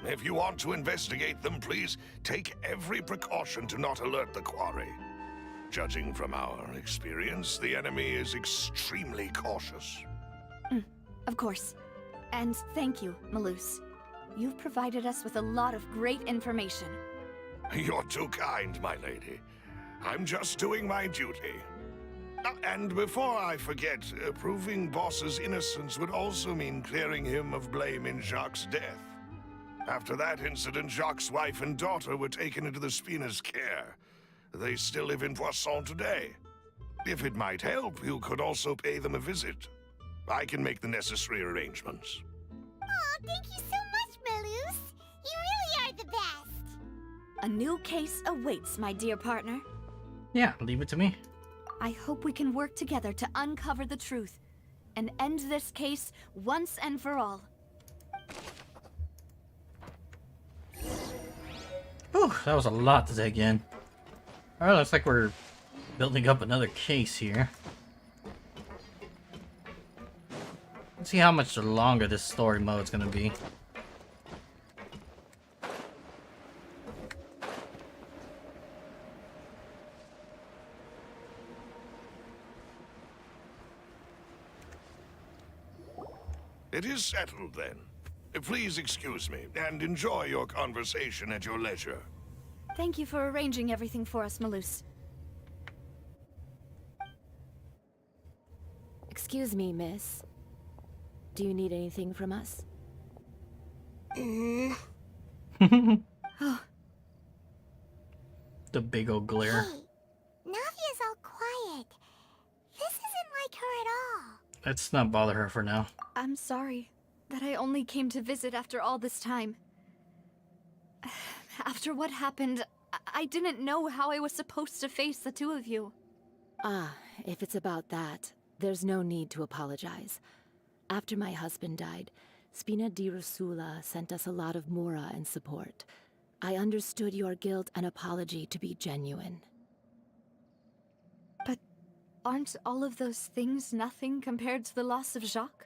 If you want to investigate them, please take every precaution to not alert the quarry. Judging from our experience, the enemy is extremely cautious. Of course. And thank you, Malus. You've provided us with a lot of great information. You're too kind, my lady. I'm just doing my duty. And before I forget, proving Boss's innocence would also mean clearing him of blame in Jacques' death. After that incident, Jacques' wife and daughter were taken into the Spina's care. They still live in Poisson today. If it might help, you could also pay them a visit. I can make the necessary arrangements. Oh, thank you so much, Malus. You really are the best. A new case awaits, my dear partner. Yeah, leave it to me. I hope we can work together to uncover the truth and end this case once and for all. Whew, that was a lot to take in. Alright, looks like we're building up another case here. Let's see how much longer this story mode's gonna be. It is settled, then. Please excuse me, and enjoy your conversation at your leisure. Thank you for arranging everything for us, Malus. Excuse me, miss. Do you need anything from us? The big old glare. Hey, Navia's all quiet. This isn't like her at all. Let's not bother her for now. I'm sorry that I only came to visit after all this time. After what happened, I didn't know how I was supposed to face the two of you. Ah, if it's about that, there's no need to apologize. After my husband died, Spina di Rosula sent us a lot of mora and support. I understood your guilt and apology to be genuine. But aren't all of those things nothing compared to the loss of Jacques?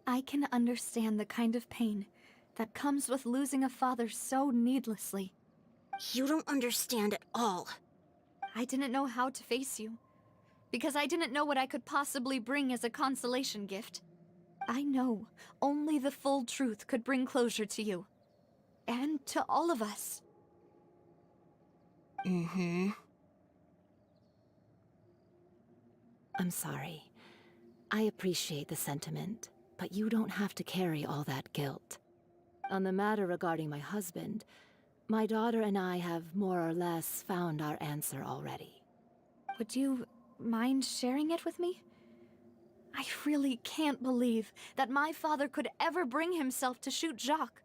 I can understand the kind of pain that comes with losing a father so needlessly. You don't understand at all. I didn't know how to face you, because I didn't know what I could possibly bring as a consolation gift. I know only the full truth could bring closure to you, and to all of us. I'm sorry. I appreciate the sentiment, but you don't have to carry all that guilt. On the matter regarding my husband, my daughter and I have more or less found our answer already. Would you mind sharing it with me? I really can't believe that my father could ever bring himself to shoot Jacques.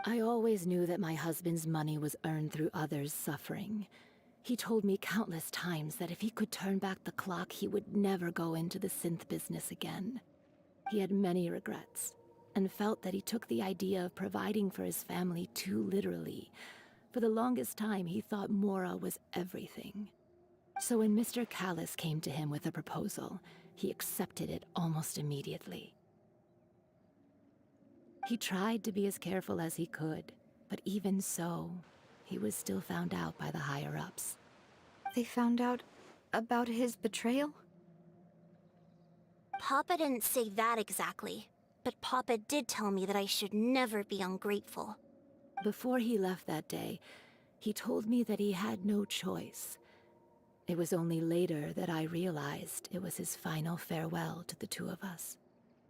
I always knew that my husband's money was earned through others' suffering. He told me countless times that if he could turn back the clock, he would never go into the synth business again. He had many regrets, and felt that he took the idea of providing for his family too literally. For the longest time, he thought Mora was everything. So when Mr. Callis came to him with a proposal, he accepted it almost immediately. He tried to be as careful as he could, but even so, he was still found out by the higher-ups. They found out about his betrayal? Papa didn't say that exactly, but Papa did tell me that I should never be ungrateful. Before he left that day, he told me that he had no choice. It was only later that I realized it was his final farewell to the two of us.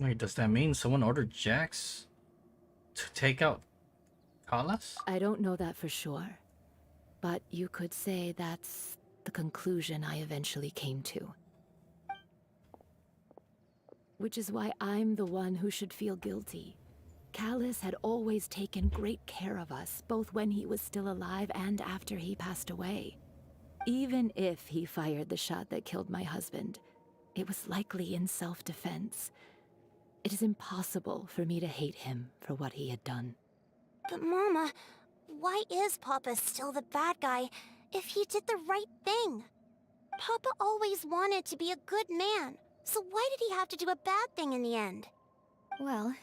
Wait, does that mean someone ordered Jax? To take out Kalas? I don't know that for sure, but you could say that's the conclusion I eventually came to. Which is why I'm the one who should feel guilty. Callus had always taken great care of us, both when he was still alive and after he passed away. Even if he fired the shot that killed my husband, it was likely in self-defense. It is impossible for me to hate him for what he had done. But Mama, why is Papa still the bad guy if he did the right thing? Papa always wanted to be a good man, so why did he have to do a bad thing in the end? Well,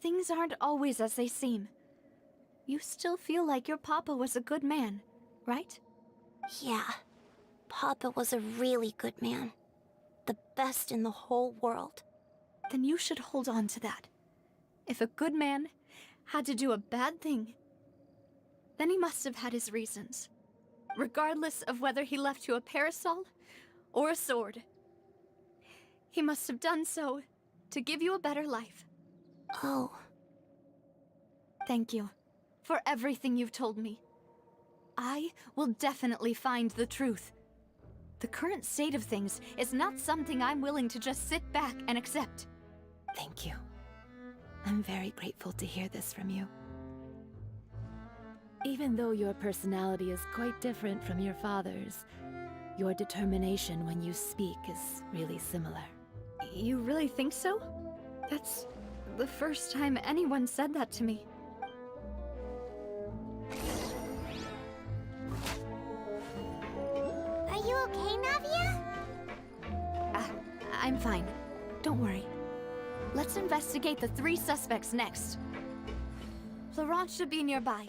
things aren't always as they seem. You still feel like your papa was a good man, right? Yeah, Papa was a really good man. The best in the whole world. Then you should hold on to that. If a good man had to do a bad thing, then he must have had his reasons. Regardless of whether he left you a parasol or a sword. He must have done so to give you a better life. Oh. Thank you for everything you've told me. I will definitely find the truth. The current state of things is not something I'm willing to just sit back and accept. Thank you. I'm very grateful to hear this from you. Even though your personality is quite different from your father's, your determination when you speak is really similar. You really think so? That's the first time anyone said that to me. Are you okay, Navia? I'm fine. Don't worry. Let's investigate the 3 suspects next. Florent should be nearby,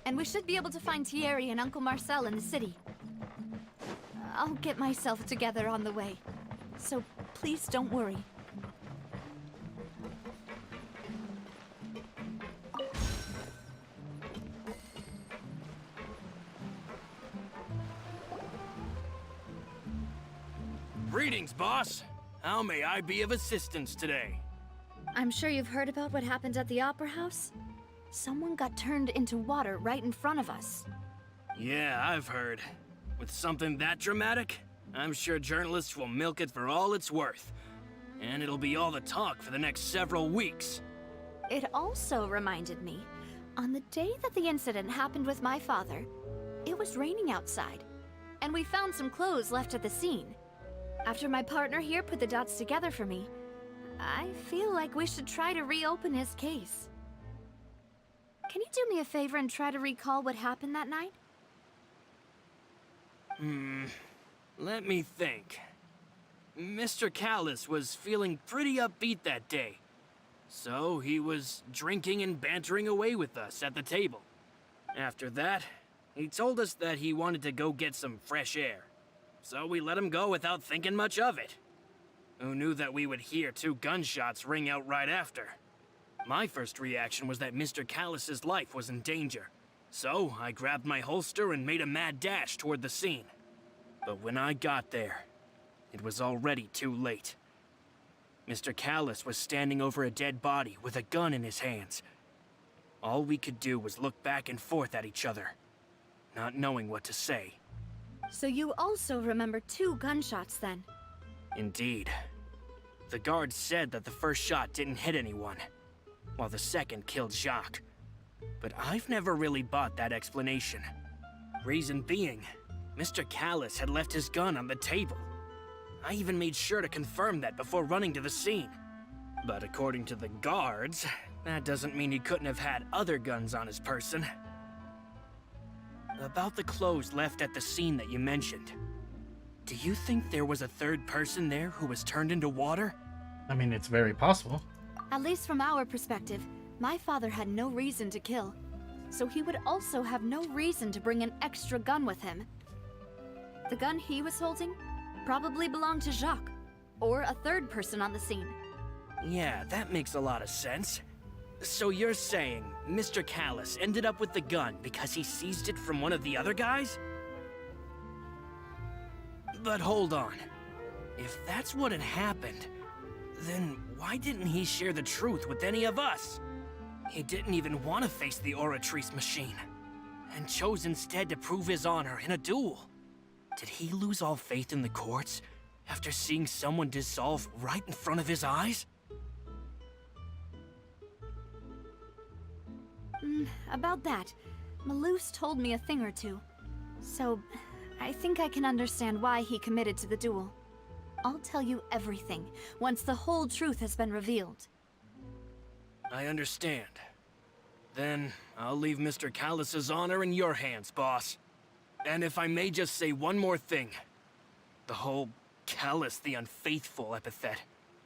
and we should be able to find Thierry and Uncle Marcel in the city. I'll get myself together on the way, so please don't worry. Greetings, boss. How may I be of assistance today? I'm sure you've heard about what happened at the Opera House? Someone got turned into water right in front of us. Yeah, I've heard. With something that dramatic, I'm sure journalists will milk it for all it's worth. And it'll be all the talk for the next several weeks. It also reminded me, on the day that the incident happened with my father, it was raining outside, and we found some clothes left at the scene. After my partner here put the dots together for me, I feel like we should try to reopen his case. Can you do me a favor and try to recall what happened that night? Let me think. Mr. Callus was feeling pretty upbeat that day. So he was drinking and bantering away with us at the table. After that, he told us that he wanted to go get some fresh air. So we let him go without thinking much of it. Who knew that we would hear 2 gunshots ring out right after? My first reaction was that Mr. Callus's life was in danger. So I grabbed my holster and made a mad dash toward the scene. But when I got there, it was already too late. Mr. Callus was standing over a dead body with a gun in his hands. All we could do was look back and forth at each other, not knowing what to say. So you also remember 2 gunshots then? Indeed. The guard said that the first shot didn't hit anyone, while the second killed Jacques. But I've never really bought that explanation. Reason being, Mr. Callus had left his gun on the table. I even made sure to confirm that before running to the scene. But according to the guards, that doesn't mean he couldn't have had other guns on his person. About the clothes left at the scene that you mentioned, do you think there was a 3rd person there who was turned into water? I mean, it's very possible. At least from our perspective, my father had no reason to kill. So he would also have no reason to bring an extra gun with him. The gun he was holding probably belonged to Jacques, or a 3rd person on the scene. Yeah, that makes a lot of sense. So you're saying Mr. Callus ended up with the gun because he seized it from one of the other guys? But hold on. If that's what had happened, then why didn't he share the truth with any of us? He didn't even want to face the Oratrice machine, and chose instead to prove his honor in a duel. Did he lose all faith in the courts after seeing someone dissolve right in front of his eyes? About that, Malus told me a thing or two. So, I think I can understand why he committed to the duel. I'll tell you everything, once the whole truth has been revealed. I understand. Then, I'll leave Mr. Callus's honor in your hands, boss. And if I may just say one more thing. The whole Callus the Unfaithful epithet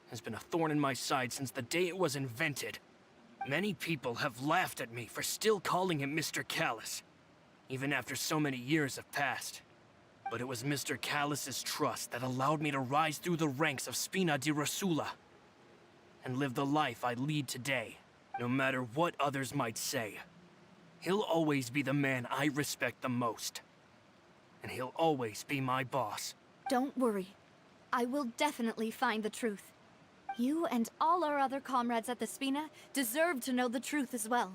has been a thorn in my side since the day it was invented. Many people have laughed at me for still calling him Mr. Callus, even after so many years have passed. But it was Mr. Callus's trust that allowed me to rise through the ranks of Spina di Rosula and live the life I lead today, no matter what others might say. He'll always be the man I respect the most. And he'll always be my boss. Don't worry. I will definitely find the truth. You and all our other comrades at the Spina deserve to know the truth as well.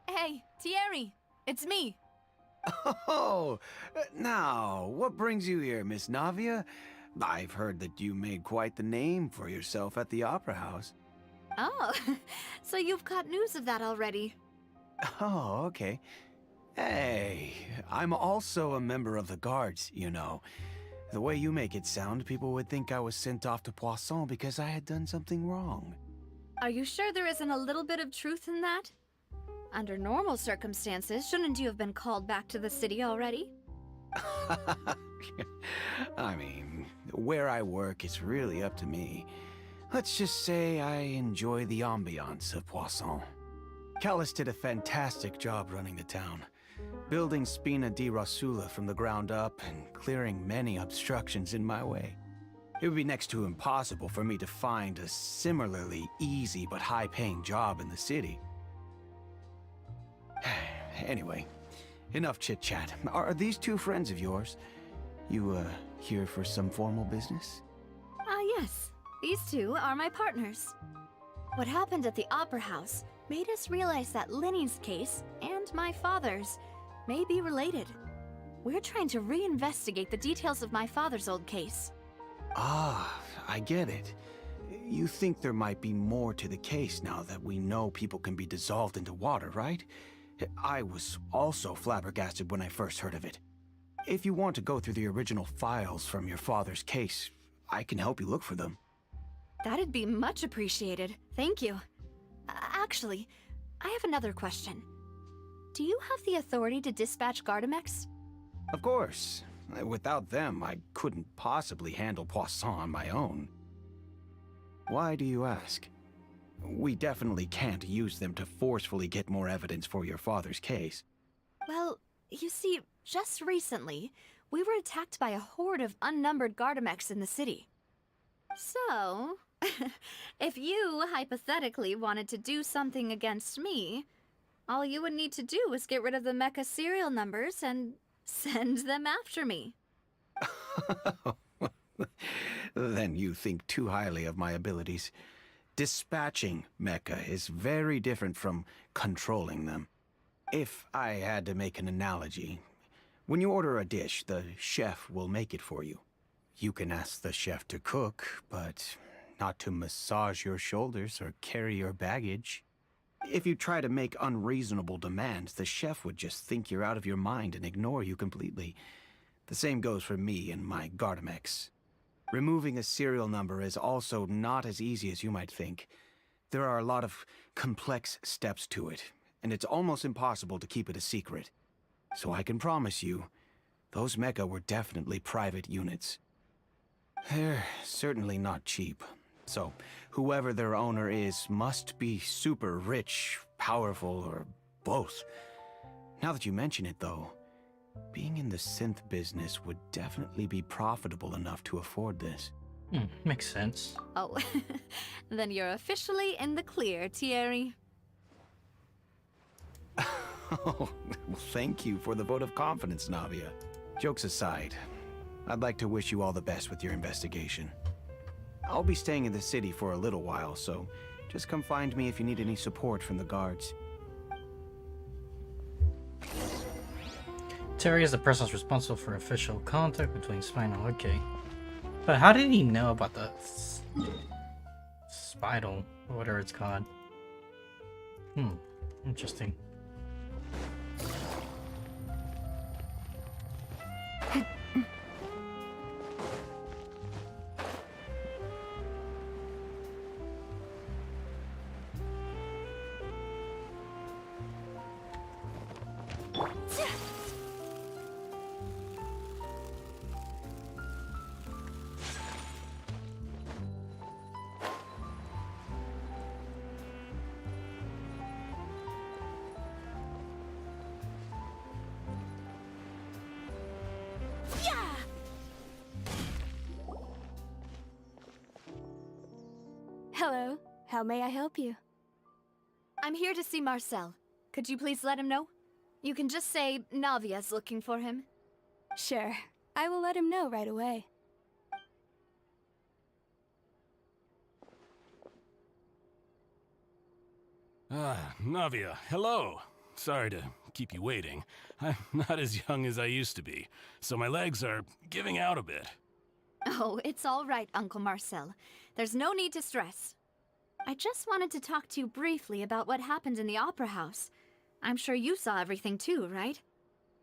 Hey, Thierry, it's me. Oh, now, what brings you here, Miss Navia? I've heard that you made quite the name for yourself at the Opera House. Oh, so you've got news of that already. Oh, okay. Hey, I'm also a member of the Guards, you know. The way you make it sound, people would think I was sent off to Poisson because I had done something wrong. Are you sure there isn't a little bit of truth in that? Under normal circumstances, shouldn't you have been called back to the city already? I mean, where I work is really up to me. Let's just say I enjoy the ambiance of Poisson. Callus did a fantastic job running the town, building Spina di Rosula from the ground up and clearing many obstructions in my way. It would be next to impossible for me to find a similarly easy but high-paying job in the city. Anyway, enough chit-chat. Are these two friends of yours? You, here for some formal business? Yes. These two are my partners. What happened at the Opera House made us realize that Linny's case and my father's may be related. We're trying to reinvestigate the details of my father's old case. Ah, I get it. You think there might be more to the case now that we know people can be dissolved into water, right? I was also flabbergasted when I first heard of it. If you want to go through the original files from your father's case, I can help you look for them. That'd be much appreciated. Thank you. Actually, I have another question. Do you have the authority to dispatch Gardamex? Of course. Without them, I couldn't possibly handle Poisson on my own. Why do you ask? We definitely can't use them to forcefully get more evidence for your father's case. Well, you see, just recently, we were attacked by a horde of unnumbered Gardamex in the city. So, if you hypothetically wanted to do something against me, all you would need to do is get rid of the mecha serial numbers and send them after me. Then you think too highly of my abilities. Dispatching mecha is very different from controlling them. If I had to make an analogy, when you order a dish, the chef will make it for you. You can ask the chef to cook, but not to massage your shoulders or carry your baggage. If you try to make unreasonable demands, the chef would just think you're out of your mind and ignore you completely. The same goes for me and my Gardamex. Removing a serial number is also not as easy as you might think. There are a lot of complex steps to it, and it's almost impossible to keep it a secret. So I can promise you, those mecha were definitely private units. They're certainly not cheap. So, whoever their owner is must be super rich, powerful, or both. Now that you mention it, though, being in the synth business would definitely be profitable enough to afford this. Makes sense. Oh, then you're officially in the clear, Thierry. Oh, well, thank you for the vote of confidence, Navia. Jokes aside, I'd like to wish you all the best with your investigation. I'll be staying in the city for a little while, so just come find me if you need any support from the guards. Terry is the person responsible for official contact between Spinal. Okay. But how did he know about the Spinal, or whatever it's called? Interesting. Hello, how may I help you? I'm here to see Marcel. Could you please let him know? You can just say Navia's looking for him. Sure, I will let him know right away. Navia, hello. Sorry to keep you waiting. I'm not as young as I used to be, so my legs are giving out a bit. Oh, it's all right, Uncle Marcel. There's no need to stress. I just wanted to talk to you briefly about what happened in the Opera House. I'm sure you saw everything too, right?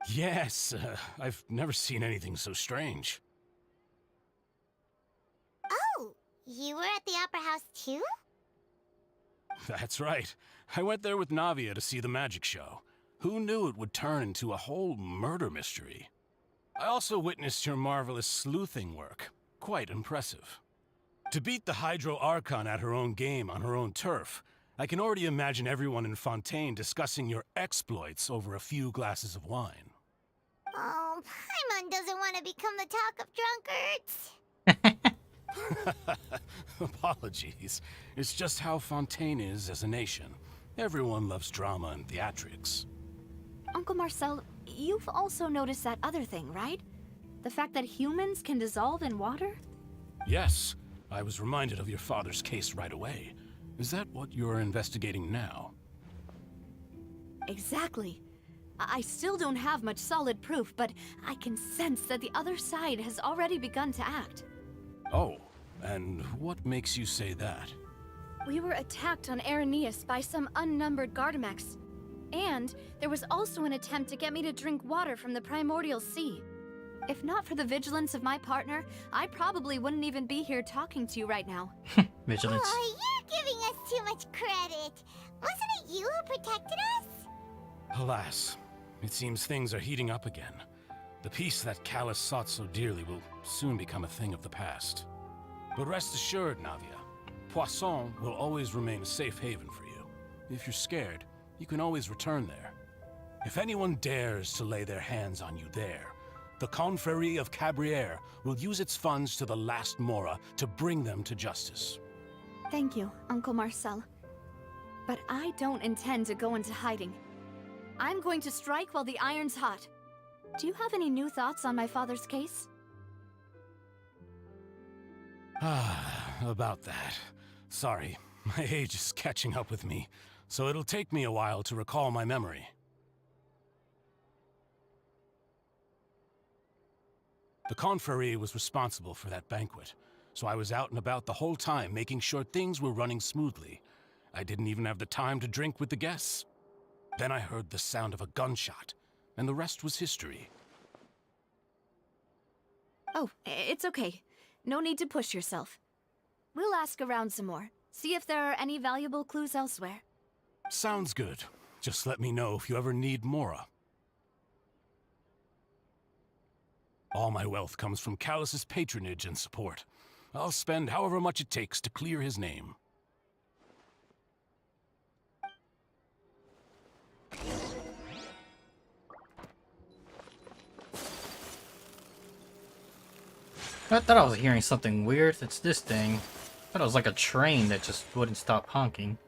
Yes, I've never seen anything so strange. Oh, you were at the Opera House too? That's right. I went there with Navia to see the magic show. Who knew it would turn into a whole murder mystery? I also witnessed your marvelous sleuthing work. Quite impressive. To beat the Hydro Archon at her own game on her own turf, I can already imagine everyone in Fontaine discussing your exploits over a few glasses of wine. Oh, Paimon doesn't want to become the talk of drunkards. Apologies. It's just how Fontaine is as a nation. Everyone loves drama and theatrics. Uncle Marcel, you've also noticed that other thing, right? The fact that humans can dissolve in water? Yes, I was reminded of your father's case right away. Is that what you're investigating now? Exactly. I still don't have much solid proof, but I can sense that the other side has already begun to act. Oh, and what makes you say that? We were attacked on Araneus by some unnumbered Gardamex. And there was also an attempt to get me to drink water from the primordial sea. If not for the vigilance of my partner, I probably wouldn't even be here talking to you right now. Vigilance. Oh, you're giving us too much credit. Wasn't it you who protected us? Alas, it seems things are heating up again. The peace that Callus sought so dearly will soon become a thing of the past. But rest assured, Navia, Poisson will always remain a safe haven for you. If you're scared, you can always return there. If anyone dares to lay their hands on you there, the Confrérie of Cabrières will use its funds to the last Mora to bring them to justice. Thank you, Uncle Marcel. But I don't intend to go into hiding. I'm going to strike while the iron's hot. Do you have any new thoughts on my father's case? About that. Sorry, my age is catching up with me, so it'll take me a while to recall my memory. The Confrérie was responsible for that banquet, so I was out and about the whole time making sure things were running smoothly. I didn't even have the time to drink with the guests. Then I heard the sound of a gunshot, and the rest was history. Oh, it's okay. No need to push yourself. We'll ask around some more, see if there are any valuable clues elsewhere. Sounds good. Just let me know if you ever need Mora. All my wealth comes from Callus's patronage and support. I'll spend however much it takes to clear his name. I thought I was hearing something weird. It's this thing. I thought it was like a train that just wouldn't stop honking.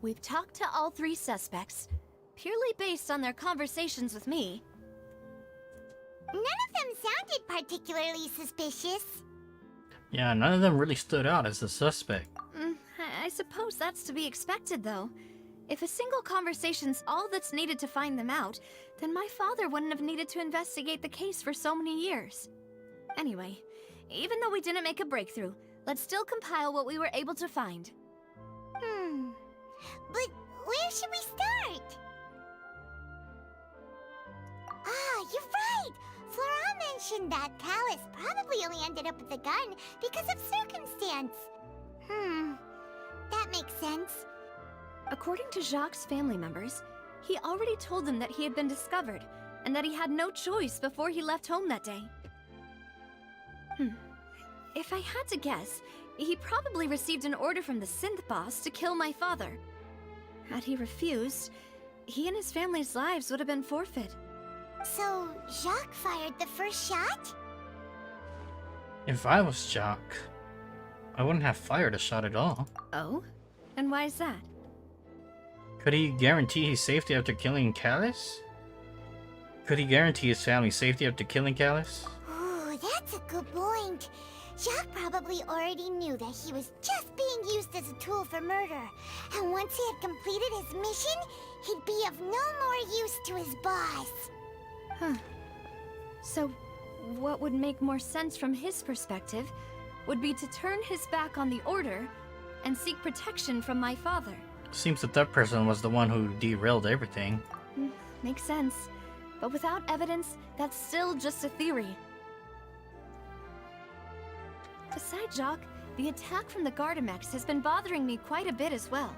We've talked to all 3 suspects, purely based on their conversations with me. None of them sounded particularly suspicious. Yeah, none of them really stood out as a suspect. I suppose that's to be expected, though. If a single conversation's all that's needed to find them out, then my father wouldn't have needed to investigate the case for so many years. Anyway, even though we didn't make a breakthrough, let's still compile what we were able to find. But where should we start? Ah, you're right! Flora mentioned that Callus probably only ended up with the gun because of circumstance. That makes sense. According to Jacques' family members, he already told them that he had been discovered, and that he had no choice before he left home that day. If I had to guess, he probably received an order from the synth boss to kill my father. Had he refused, he and his family's lives would have been forfeit. So, Jacques fired the first shot? If I was Jacques, I wouldn't have fired a shot at all. Oh? And why is that? Could he guarantee his safety after killing Callus? Could he guarantee his family's safety after killing Callus? Ooh, that's a good point. Jacques probably already knew that he was just being used as a tool for murder. And once he had completed his mission, he'd be of no more use to his boss. So, what would make more sense from his perspective would be to turn his back on the order and seek protection from my father. Seems the third person was the one who derailed everything. Makes sense. But without evidence, that's still just a theory. Besides Jacques, the attack from the Gardamex has been bothering me quite a bit as well.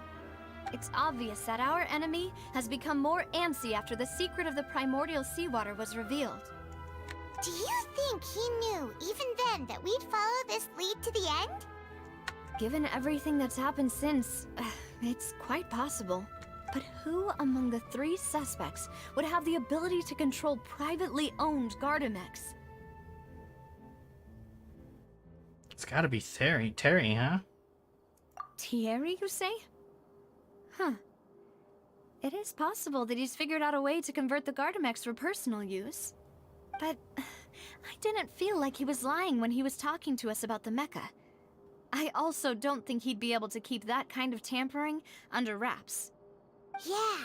It's obvious that our enemy has become more antsy after the secret of the primordial seawater was revealed. Do you think he knew, even then, that we'd follow this lead to the end? Given everything that's happened since, it's quite possible. But who among the 3 suspects would have the ability to control privately owned Gardamex? It's gotta be Terry, huh? Thierry, you say? It is possible that he's figured out a way to convert the Gardamex for personal use. But I didn't feel like he was lying when he was talking to us about the mecha. I also don't think he'd be able to keep that kind of tampering under wraps. Yeah,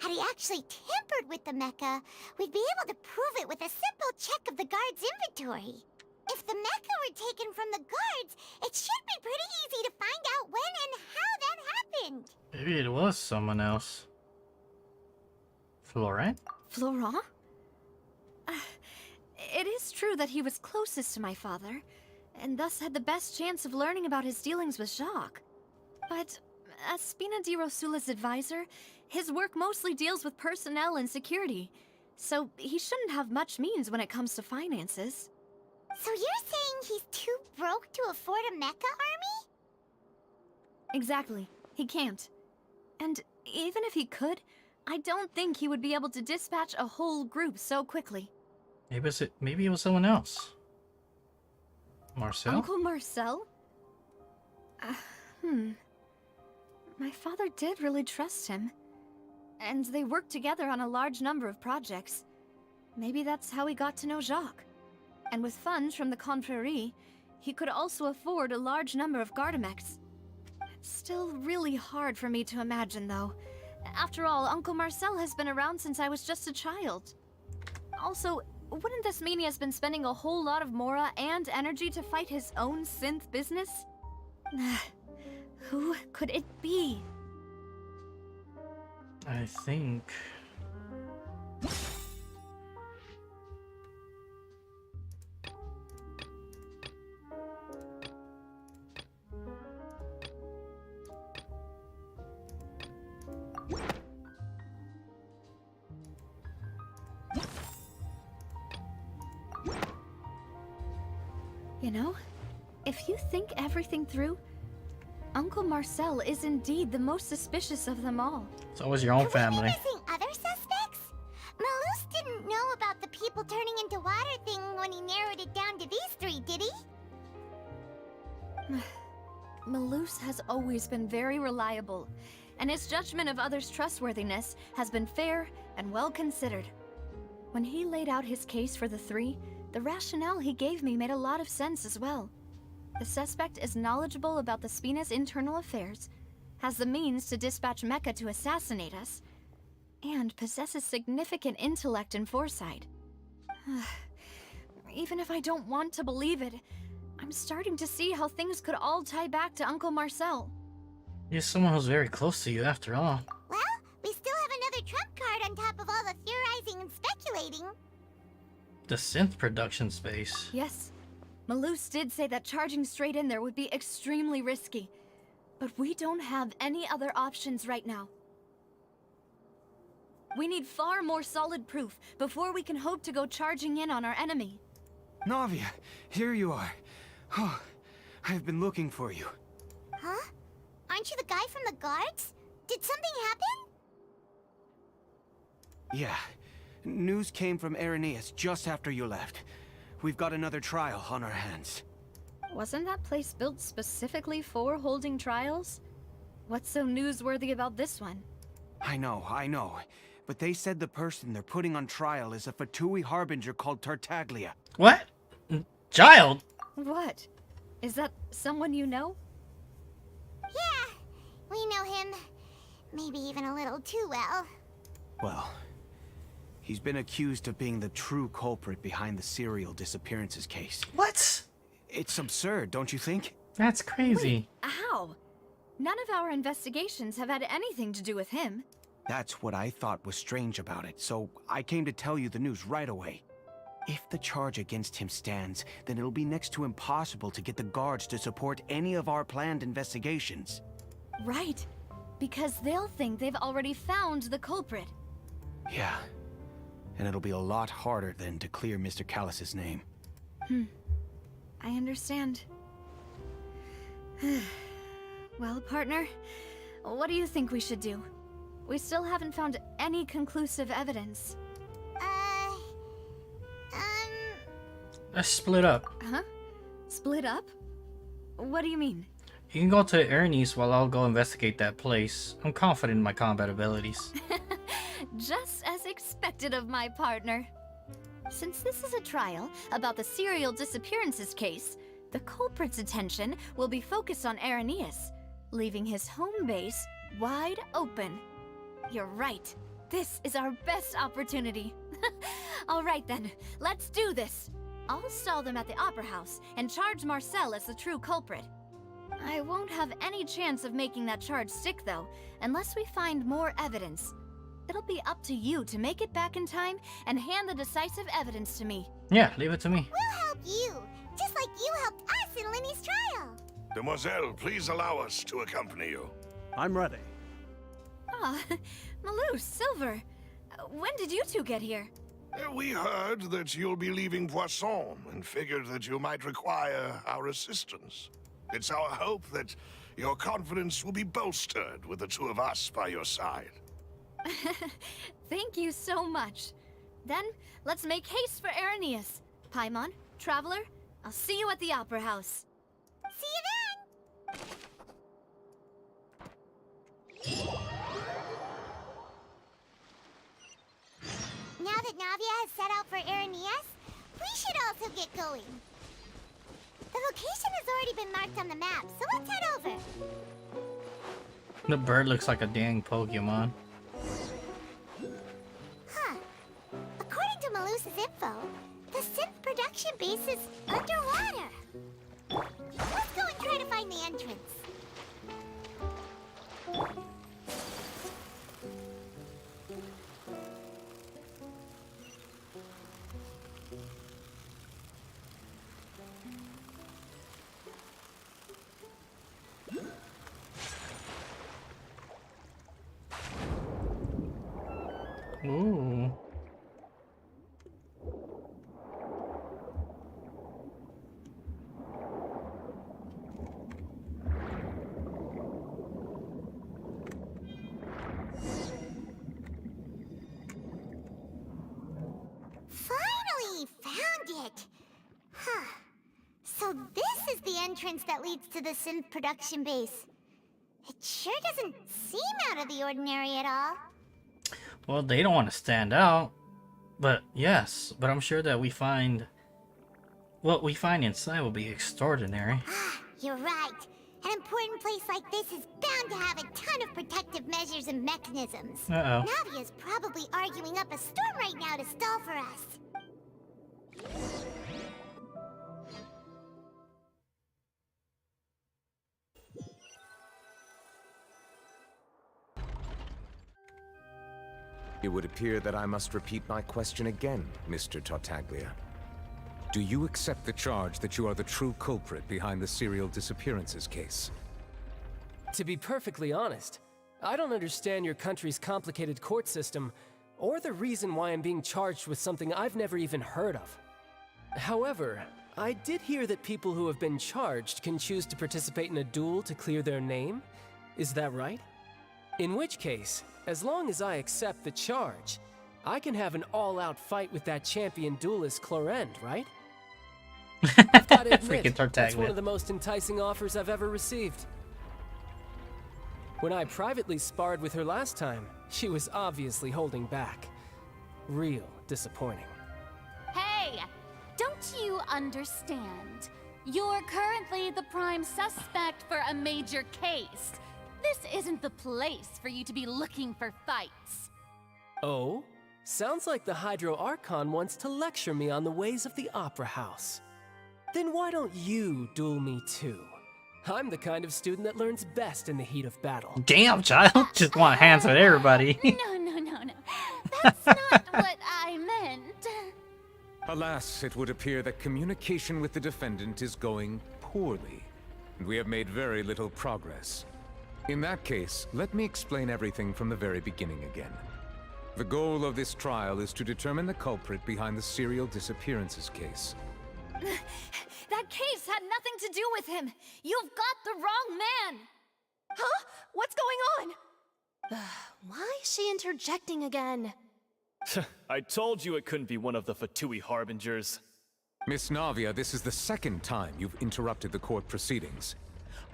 had he actually tampered with the mecha, we'd be able to prove it with a simple check of the guard's inventory. If the mecha were taken from the guards, it should be pretty easy to find out when and how that happened. Maybe it was someone else. Florent? Florent? It is true that he was closest to my father, and thus had the best chance of learning about his dealings with Jacques. But as Spina di Rosula's advisor, his work mostly deals with personnel and security, so he shouldn't have much means when it comes to finances. So you're saying he's too broke to afford a mecha army? Exactly. He can't. And even if he could, I don't think he would be able to dispatch a whole group so quickly. Maybe it was someone else. Marcel? Uncle Marcel? My father did really trust him. And they worked together on a large number of projects. Maybe that's how he got to know Jacques. And with funds from the Confrérie, he could also afford a large number of Gardamex. It's still really hard for me to imagine, though. After all, Uncle Marcel has been around since I was just a child. Also, wouldn't this mean he has been spending a whole lot of mora and energy to fight his own synth business? Who could it be? I think... You know, if you think everything through, Uncle Marcel is indeed the most suspicious of them all. It's always your own family. Missing other suspects? Malus didn't know about the people turning into water thing when he narrowed it down to these three, did he? Malus has always been very reliable, and his judgment of others' trustworthiness has been fair and well considered. When he laid out his case for the three, the rationale he gave me made a lot of sense as well. The suspect is knowledgeable about the Spina's internal affairs, has the means to dispatch Mecha to assassinate us, and possesses significant intellect and foresight. Even if I don't want to believe it, I'm starting to see how things could all tie back to Uncle Marcel. You're someone who's very close to you, after all. Well, we still have another trump card on top of all the theorizing and speculating. The synth production space. Yes, Malus did say that charging straight in there would be extremely risky, but we don't have any other options right now. We need far more solid proof before we can hope to go charging in on our enemy. Navia, here you are. Oh, I've been looking for you. Huh? Aren't you the guy from the guards? Did something happen? Yeah. News came from Irenaeus just after you left. We've got another trial on our hands. Wasn't that place built specifically for holding trials? What's so newsworthy about this one? I know. But they said the person they're putting on trial is a Fatui harbinger called Tartaglia. What? Child? What? Is that someone you know? Yeah, we know him. Maybe even a little too well. Well, he's been accused of being the true culprit behind the serial disappearances case. What? It's absurd, don't you think? That's crazy. Wait, how? None of our investigations have had anything to do with him. That's what I thought was strange about it, so I came to tell you the news right away. If the charge against him stands, then it'll be next to impossible to get the guards to support any of our planned investigations. Right, because they'll think they've already found the culprit. Yeah, and it'll be a lot harder then to clear Mr. Callus's name. I understand. Well, partner, what do you think we should do? We still haven't found any conclusive evidence. Let's split up. Huh? Split up? What do you mean? You can go to Ernie's while I'll go investigate that place. I'm confident in my combat abilities. Just as expected of my partner. Since this is a trial about the serial disappearances case, the culprit's attention will be focused on Irenaeus, leaving his home base wide open. You're right. This is our best opportunity. All right then, let's do this. I'll stall them at the Opera House and charge Marcel as the true culprit. I won't have any chance of making that charge stick though, unless we find more evidence. It'll be up to you to make it back in time and hand the decisive evidence to me. Yeah, leave it to me. We'll help you, just like you helped us in Linny's trial. Demoiselle, please allow us to accompany you. I'm ready. Ah, Malus, Silver. When did you two get here? We heard that you'll be leaving Poisson and figured that you might require our assistance. It's our hope that your confidence will be bolstered with the two of us by your side. Thank you so much. Then, let's make haste for Irenaeus. Paimon, Traveler, I'll see you at the Opera House. See you then! Now that Navia has set out for Irenaeus, we should also get going. The location has already been marked on the map, so let's head over. The bird looks like a dang Pokemon. Huh. According to Malus's info, the synth production base is underwater. Let's go and try to find the entrance. Ooh. So this is the entrance that leads to the synth production base. It sure doesn't seem out of the ordinary at all. Well, they don't want to stand out. But yes, but I'm sure that what we find inside will be extraordinary. You're right. An important place like this is bound to have a ton of protective measures and mechanisms. Uh-oh. Navia's probably arguing up a storm right now to stall for us. It would appear that I must repeat my question again, Mr. Tartaglia. Do you accept the charge that you are the true culprit behind the serial disappearances case? To be perfectly honest, I don't understand your country's complicated court system, or the reason why I'm being charged with something I've never even heard of. However, I did hear that people who have been charged can choose to participate in a duel to clear their name. Is that right? In which case, as long as I accept the charge, I can have an all-out fight with that champion duelist Clorend, right? I've got to admit, that's one of the most enticing offers I've ever received. When I privately sparred with her last time, she was obviously holding back. Real disappointing. Hey! Don't you understand? You're currently the prime suspect for a major case. This isn't the place for you to be looking for fights. Oh? Sounds like the Hydro Archon wants to lecture me on the ways of the Opera House. Then why don't you duel me too? I'm the kind of student that learns best in the heat of battle. Damn, child. Just want hands with everybody. No. That's not what I meant. Alas, it would appear that communication with the defendant is going poorly, and we have made very little progress. In that case, let me explain everything from the very beginning again. The goal of this trial is to determine the culprit behind the serial disappearances case. That case had nothing to do with him. You've got the wrong man. Huh? What's going on? Why is she interjecting again? I told you it couldn't be one of the Fatui harbingers. Miss Navia, this is the second time you've interrupted the court proceedings.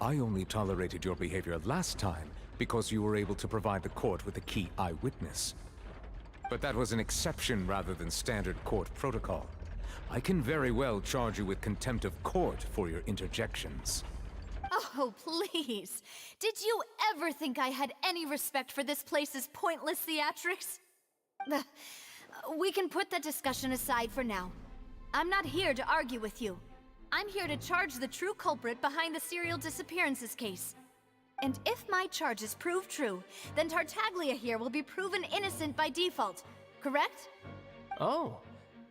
I only tolerated your behavior last time because you were able to provide the court with a key eyewitness. But that was an exception rather than standard court protocol. I can very well charge you with contempt of court for your interjections. Oh, please. Did you ever think I had any respect for this place's pointless theatrics? We can put that discussion aside for now. I'm not here to argue with you. I'm here to charge the true culprit behind the serial disappearances case. And if my charges prove true, then Tartaglia here will be proven innocent by default, correct? Oh,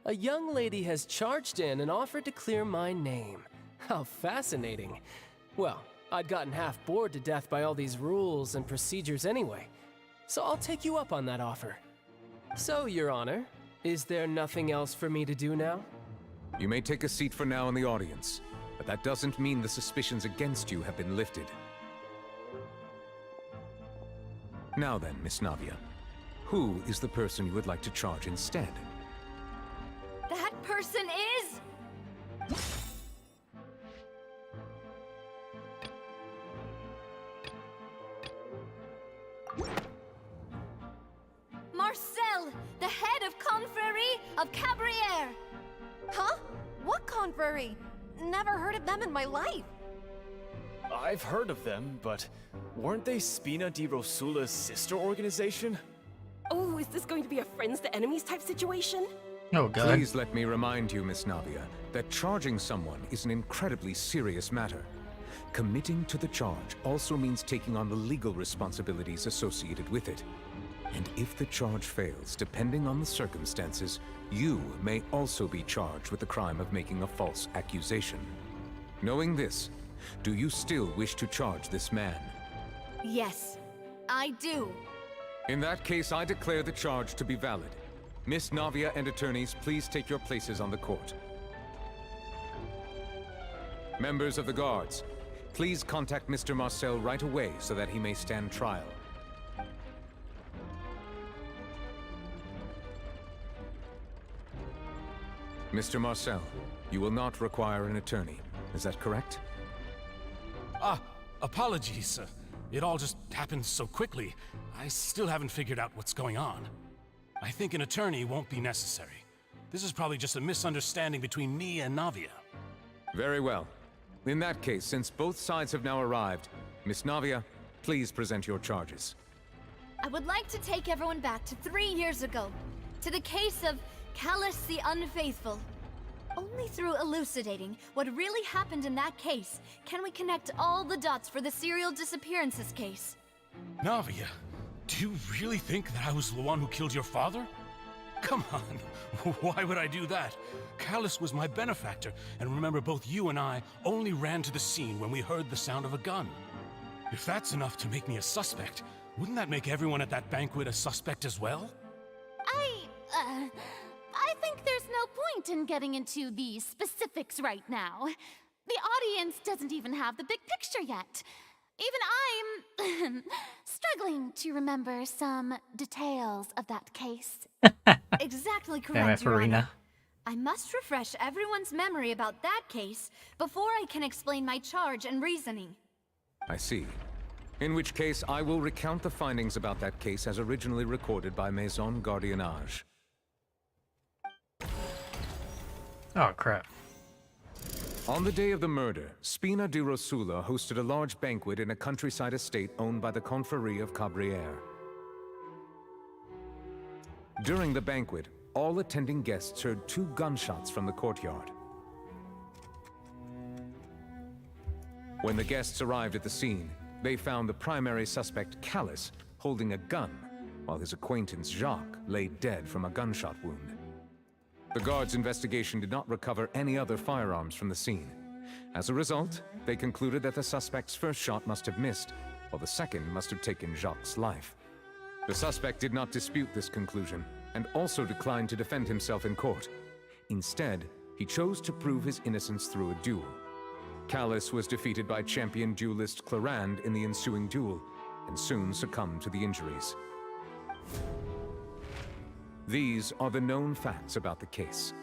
a young lady has charged in and offered to clear my name. How fascinating. Well, I'd gotten half bored to death by all these rules and procedures anyway, so I'll take you up on that offer. So, Your Honor, is there nothing else for me to do now? You may take a seat for now in the audience, but that doesn't mean the suspicions against you have been lifted. Now then, Miss Navia, who is the person you would like to charge instead? That person is... Marcel, the head of Confrérie of Cabrières. Huh? What confrérie? Never heard of them in my life. I've heard of them, but weren't they Spina di Rosula's sister organization? Oh, is this going to be a friends to enemies type situation? Oh, God. Please let me remind you, Miss Navia, that charging someone is an incredibly serious matter. Committing to the charge also means taking on the legal responsibilities associated with it. And if the charge fails, depending on the circumstances, you may also be charged with the crime of making a false accusation. Knowing this, do you still wish to charge this man? Yes, I do. In that case, I declare the charge to be valid. Miss Navia and attorneys, please take your places on the court. Members of the guards, please contact Mr. Marcel right away so that he may stand trial. Mr. Marcel, you will not require an attorney. Is that correct? Apologies. It all just happened so quickly. I still haven't figured out what's going on. I think an attorney won't be necessary. This is probably just a misunderstanding between me and Navia. Very well. In that case, since both sides have now arrived, Miss Navia, please present your charges. I would like to take everyone back to 3 years ago, to the case of Callus the Unfaithful. Only through elucidating what really happened in that case can we connect all the dots for the serial disappearances case. Navia, do you really think that I was the one who killed your father? Come on, why would I do that? Callus was my benefactor, and remember, both you and I only ran to the scene when we heard the sound of a gun. If that's enough to make me a suspect, wouldn't that make everyone at that banquet a suspect as well? I think there's no point in getting into the specifics right now. The audience doesn't even have the big picture yet. Even I'm struggling to remember some details of that case. Exactly Damn correct, it, Your Farina. Honor. I must refresh everyone's memory about that case before I can explain my charge and reasoning. I see. In which case, I will recount the findings about that case as originally recorded by Maison Gardiennage. Oh, crap. On the day of the murder, Spina di Rosula hosted a large banquet in a countryside estate owned by the Confrérie of Cabrières. During the banquet, all attending guests heard 2 gunshots from the courtyard. When the guests arrived at the scene, they found the primary suspect, Callus, holding a gun, while his acquaintance, Jacques, lay dead from a gunshot wound. The guards' investigation did not recover any other firearms from the scene. As a result, they concluded that the suspect's first shot must have missed, while the second must have taken Jacques' life. The suspect did not dispute this conclusion, and also declined to defend himself in court. Instead, he chose to prove his innocence through a duel. Callus was defeated by champion duelist Clarand in the ensuing duel, and soon succumbed to the injuries. These are the known facts about the case.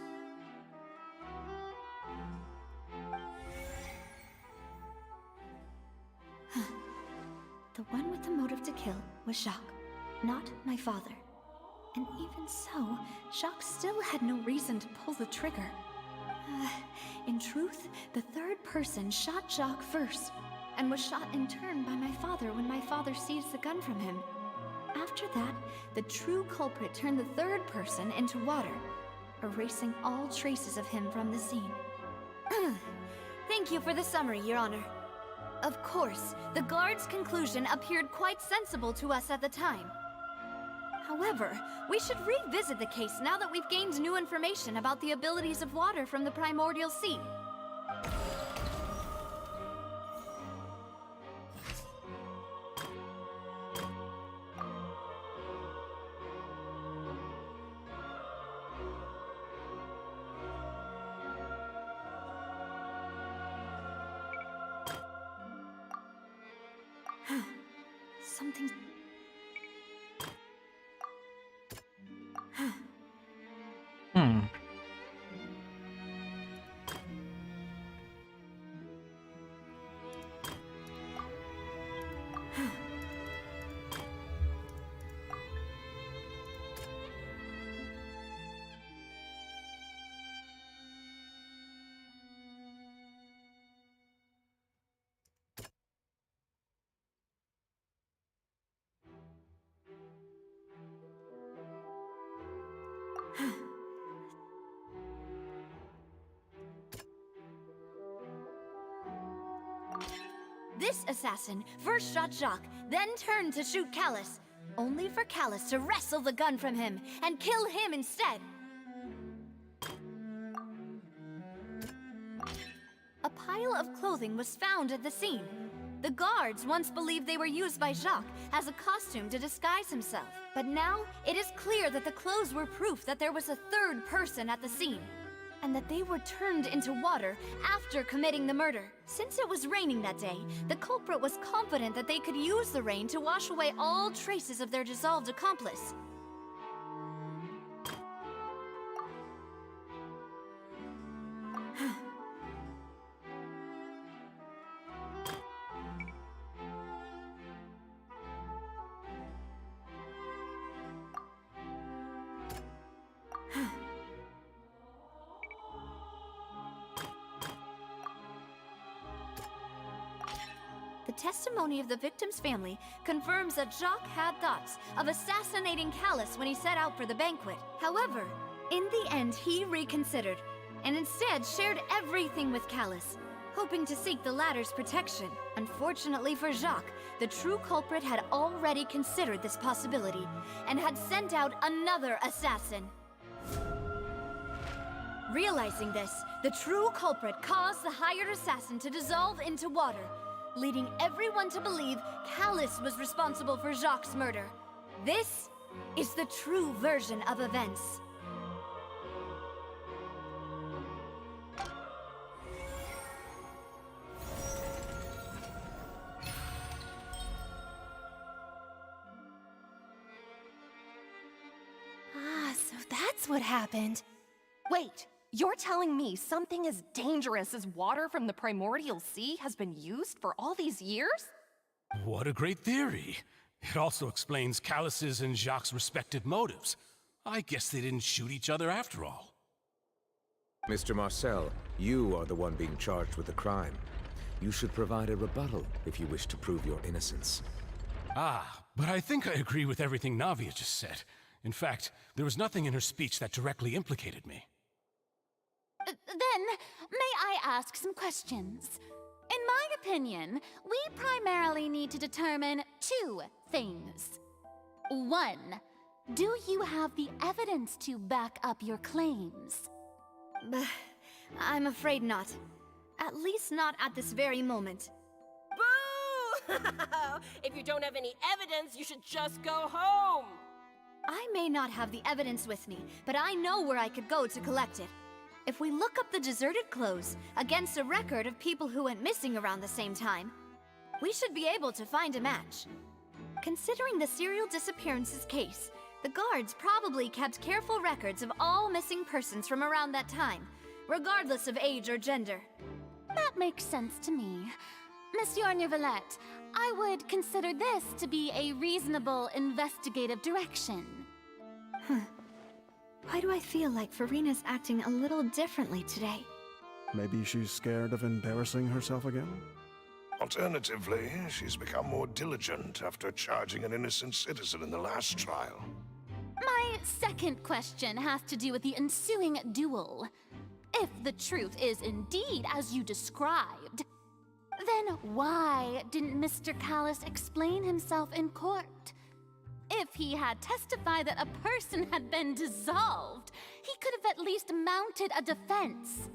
The one with the motive to kill was Jacques, not my father. And even so, Jacques still had no reason to pull the trigger. In truth, the third person shot Jacques first, and was shot in turn by my father when my father seized the gun from him. After that, the true culprit turned the third person into water, erasing all traces of him from the scene. Thank you for the summary, Your Honor. Of course, the guard's conclusion appeared quite sensible to us at the time. However, we should revisit the case now that we've gained new information about the abilities of water from the primordial sea. Something... This assassin first shot Jacques, then turned to shoot Callus, only for Callus to wrestle the gun from him and kill him instead. A pile of clothing was found at the scene. The guards once believed they were used by Jacques as a costume to disguise himself, but now it is clear that the clothes were proof that there was a third person at the scene, and that they were turned into water after committing the murder. Since it was raining that day, the culprit was confident that they could use the rain to wash away all traces of their dissolved accomplice. The testimony of the victim's family confirms that Jacques had thoughts of assassinating Callus when he set out for the banquet. However, in the end, he reconsidered, and instead shared everything with Callus, hoping to seek the latter's protection. Unfortunately for Jacques, the true culprit had already considered this possibility, and had sent out another assassin. Realizing this, the true culprit caused the hired assassin to dissolve into water, leading everyone to believe Callus was responsible for Jacques' murder. This is the true version of events. So that's what happened. Wait, you're telling me something as dangerous as water from the primordial sea has been used for all these years? What a great theory. It also explains Callus's and Jacques' respective motives. I guess they didn't shoot each other after all. Mr. Marcel, you are the one being charged with the crime. You should provide a rebuttal if you wish to prove your innocence. But I think I agree with everything Navia just said. In fact, there was nothing in her speech that directly implicated me. Then, may I ask some questions? In my opinion, we primarily need to determine two things. One, do you have the evidence to back up your claims? I'm afraid not. At least not at this very moment. Boo! If you don't have any evidence, you should just go home! I may not have the evidence with me, but I know where I could go to collect it. If we look up the deserted clothes against a record of people who went missing around the same time, we should be able to find a match. Considering the serial disappearances case, the guards probably kept careful records of all missing persons from around that time, regardless of age or gender. That makes sense to me. Monsieur Neuvillette, I would consider this to be a reasonable investigative direction. Why do I feel like Farina's acting a little differently today? Maybe she's scared of embarrassing herself again? Alternatively, she's become more diligent after charging an innocent citizen in the last trial. My second question has to do with the ensuing duel. If the truth is indeed as you described, then why didn't Mr. Callus explain himself in court? If he had testified that a person had been dissolved, he could have at least mounted a defense.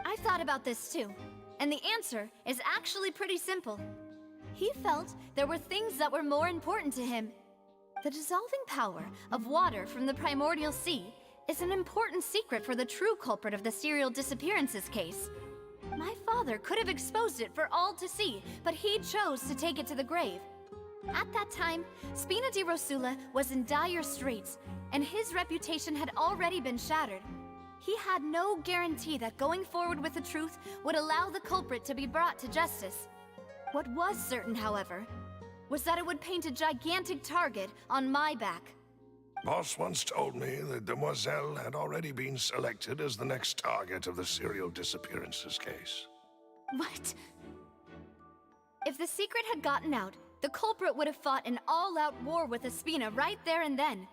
I've thought about this too, and the answer is actually pretty simple. He felt there were things that were more important to him. The dissolving power of water from the primordial sea is an important secret for the true culprit of the serial disappearances case. My father could have exposed it for all to see, but he chose to take it to the grave. At that time, Spina di Rosula was in dire straits, and his reputation had already been shattered. He had no guarantee that going forward with the truth would allow the culprit to be brought to justice. What was certain, however, was that it would paint a gigantic target on my back. Boss once told me that Demoiselle had already been selected as the next target of the serial disappearances case. What? If the secret had gotten out, the culprit would have fought an all-out war with Espina right there and then.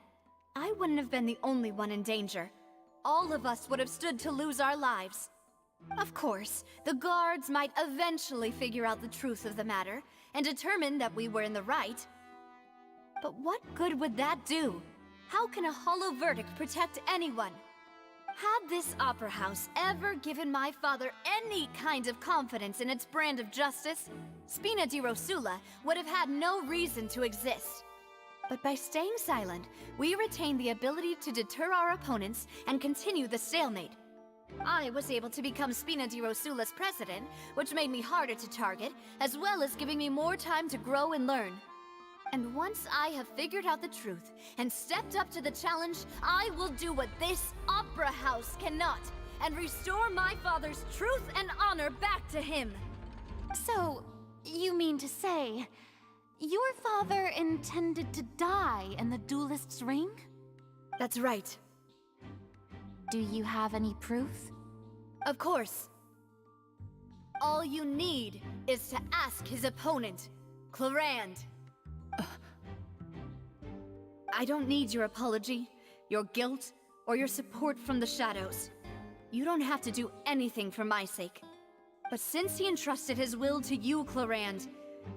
I wouldn't have been the only one in danger. All of us would have stood to lose our lives. Of course, the guards might eventually figure out the truth of the matter and determine that we were in the right. But what good would that do? How can a hollow verdict protect anyone? Had this opera house ever given my father any kind of confidence in its brand of justice, Spina di Rosula would have had no reason to exist. But by staying silent, we retained the ability to deter our opponents and continue the stalemate. I was able to become Spina di Rosula's president, which made me harder to target, as well as giving me more time to grow and learn. And once I have figured out the truth and stepped up to the challenge, I will do what this opera house cannot, and restore my father's truth and honor back to him. So, you mean to say, your father intended to die in the duelist's ring? That's right. Do you have any proof? Of course. All you need is to ask his opponent, Clarand. I don't need your apology, your guilt, or your support from the shadows. You don't have to do anything for my sake. But since he entrusted his will to you, Clarand,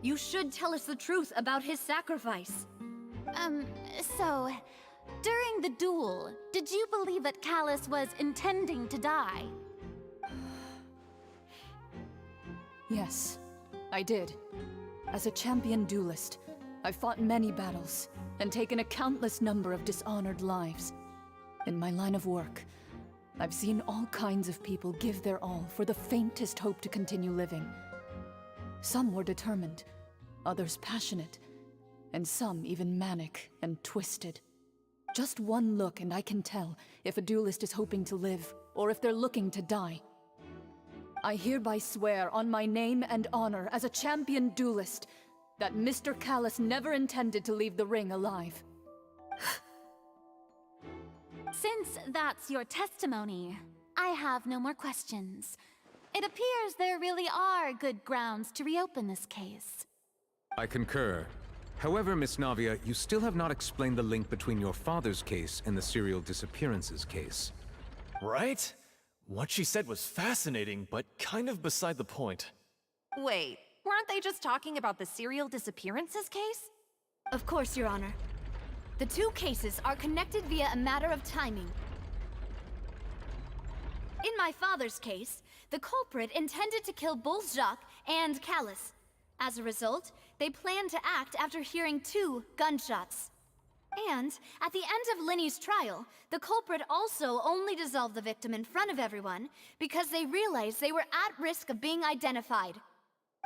you should tell us the truth about his sacrifice. So, during the duel, did you believe that Callus was intending to die? Yes, I did. As a champion duelist, I've fought many battles and taken a countless number of dishonored lives. In my line of work, I've seen all kinds of people give their all for the faintest hope to continue living. Some were determined, others passionate, and some even manic and twisted. Just one look and I can tell if a duelist is hoping to live or if they're looking to die. I hereby swear on my name and honor as a champion duelist that Mr. Callus never intended to leave the ring alive. Since that's your testimony, I have no more questions. It appears there really are good grounds to reopen this case. I concur. However, Miss Navia, you still have not explained the link between your father's case and the serial disappearances case. Right? What she said was fascinating, but kind of beside the point. Wait, weren't they just talking about the serial disappearances case? Of course, Your Honor. The two cases are connected via a matter of timing. In my father's case, the culprit intended to kill both Jacques and Callus. As a result, they planned to act after hearing 2 gunshots. And at the end of Linny's trial, the culprit also only dissolved the victim in front of everyone because they realized they were at risk of being identified.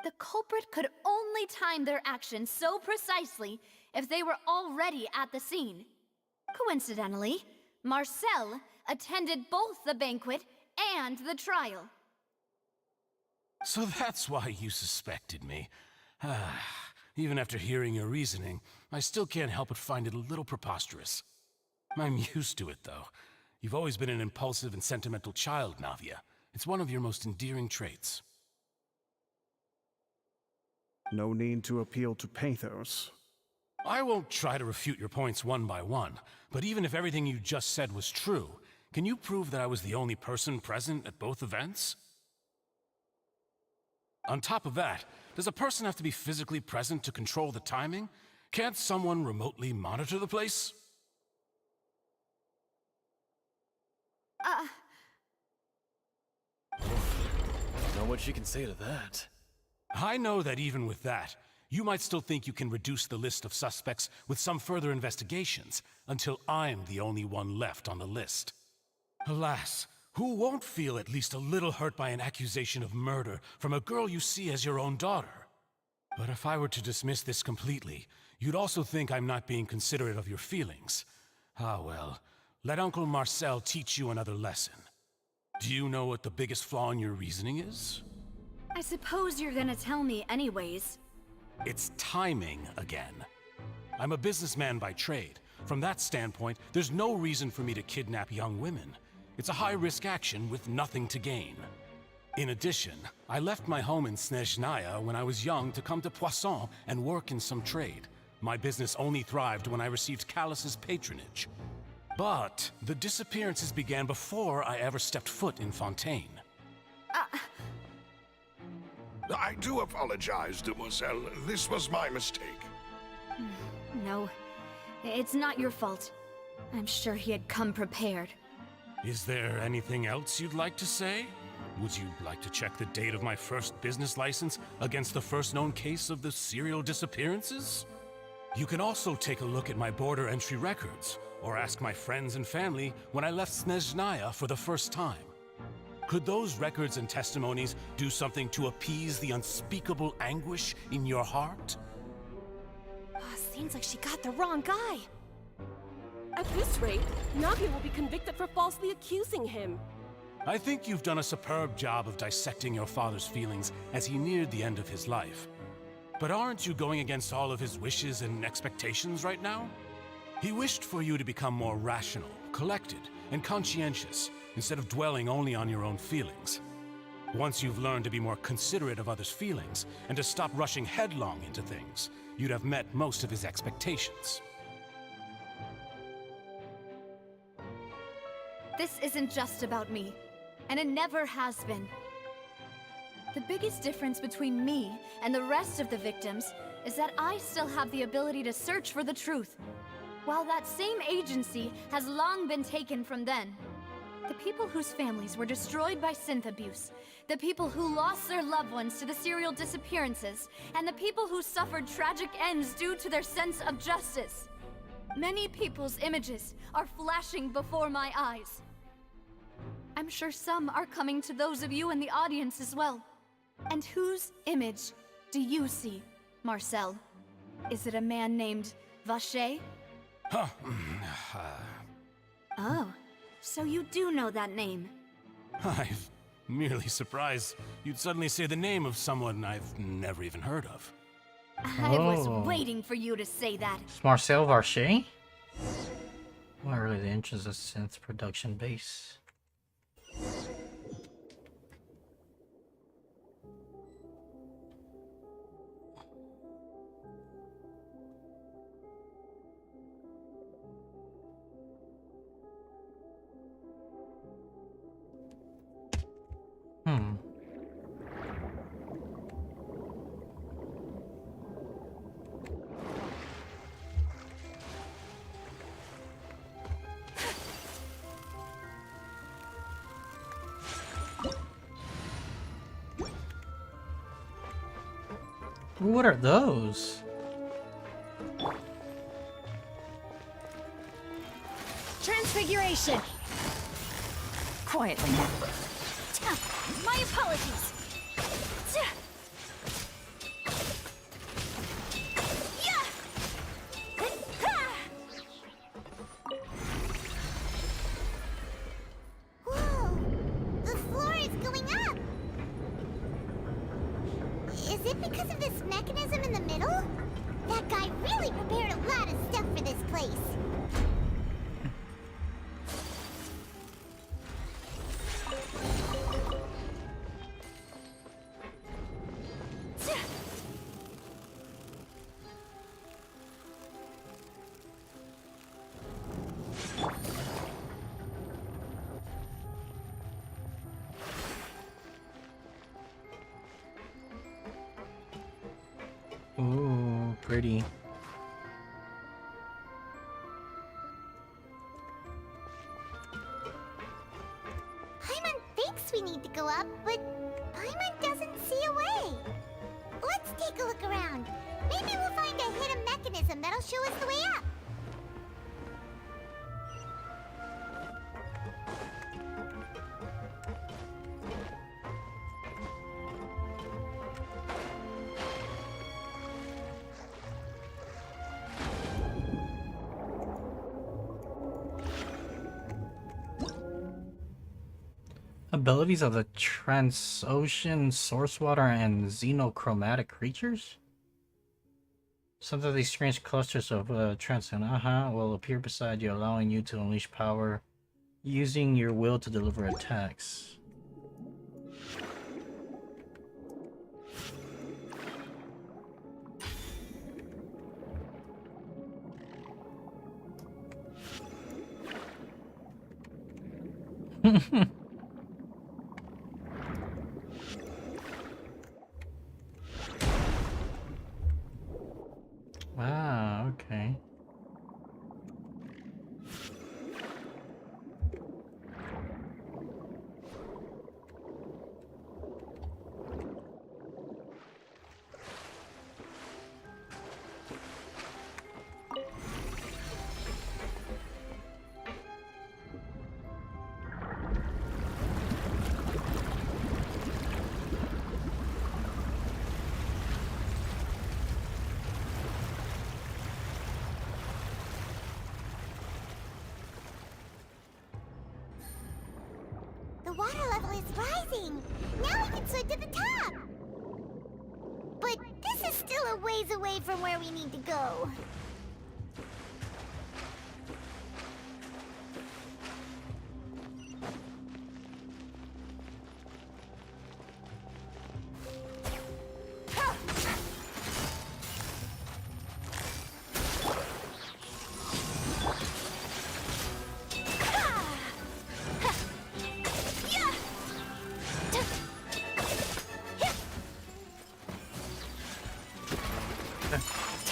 The culprit could only time their actions so precisely if they were already at the scene. Coincidentally, Marcel attended both the banquet and the trial. So that's why you suspected me. Even after hearing your reasoning, I still can't help but find it a little preposterous. I'm used to it, though. You've always been an impulsive and sentimental child, Navia. It's one of your most endearing traits. No need to appeal to pathos. I won't try to refute your points one by one, but even if everything you just said was true, can you prove that I was the only person present at both events? On top of that, does a person have to be physically present to control the timing? Can't someone remotely monitor the place? Know what she can say to that. I know that even with that, you might still think you can reduce the list of suspects with some further investigations, until I'm the only one left on the list. Alas, who won't feel at least a little hurt by an accusation of murder from a girl you see as your own daughter? But if I were to dismiss this completely, you'd also think I'm not being considerate of your feelings. Ah well, let Uncle Marcel teach you another lesson. Do you know what the biggest flaw in your reasoning is? I suppose you're gonna tell me anyways. It's timing again. I'm a businessman by trade. From that standpoint, there's no reason for me to kidnap young women. It's a high-risk action with nothing to gain. In addition, I left my home in Snezhnaya when I was young to come to Poisson and work in some trade. My business only thrived when I received Callus's patronage. But the disappearances began before I ever stepped foot in Fontaine. I do apologize, demoiselle. This was my mistake. No, it's not your fault. I'm sure he had come prepared. Is there anything else you'd like to say? Would you like to check the date of my first business license against the first known case of the serial disappearances? You can also take a look at my border entry records, or ask my friends and family when I left Snezhnaya for the first time. Could those records and testimonies do something to appease the unspeakable anguish in your heart? Seems like she got the wrong guy. At this rate, Navia will be convicted for falsely accusing him. I think you've done a superb job of dissecting your father's feelings as he neared the end of his life. But aren't you going against all of his wishes and expectations right now? He wished for you to become more rational, collected, and conscientious, instead of dwelling only on your own feelings. Once you've learned to be more considerate of others' feelings and to stop rushing headlong into things, you'd have met most of his expectations. This isn't just about me, and it never has been. The biggest difference between me and the rest of the victims is that I still have the ability to search for the truth, while that same agency has long been taken from them. The people whose families were destroyed by synth abuse, the people who lost their loved ones to the serial disappearances, and the people who suffered tragic ends due to their sense of justice. Many people's images are flashing before my eyes. I'm sure some are coming to those of you in the audience as well. And whose image do you see, Marcel? Is it a man named Vache? Huh. Oh, so you do know that name. I'm merely surprised you'd suddenly say the name of someone I've never even heard of. I was waiting for you to say that. It's Marcel Vache? What are really the interests of synth production base? What are those? Transfiguration! Quietly. My apologies! Whoa! The floor is going up! Is it because of this mechanism in the middle? That guy really prepared a lot of stuff for this place. Ooh, pretty. Paimon thinks we need to go up, but Paimon doesn't see a way. Let's take a look around. Maybe we'll find a hidden mechanism that'll show us the way up. Abilities of the Transocean, Source Water, and Xenochromatic creatures? Some of these strange clusters of Transocean will appear beside you, allowing you to unleash power using your will to deliver attacks. Wow, okay. The water level is rising. Now we can swim to the top. But this is still a ways away from where we need to go.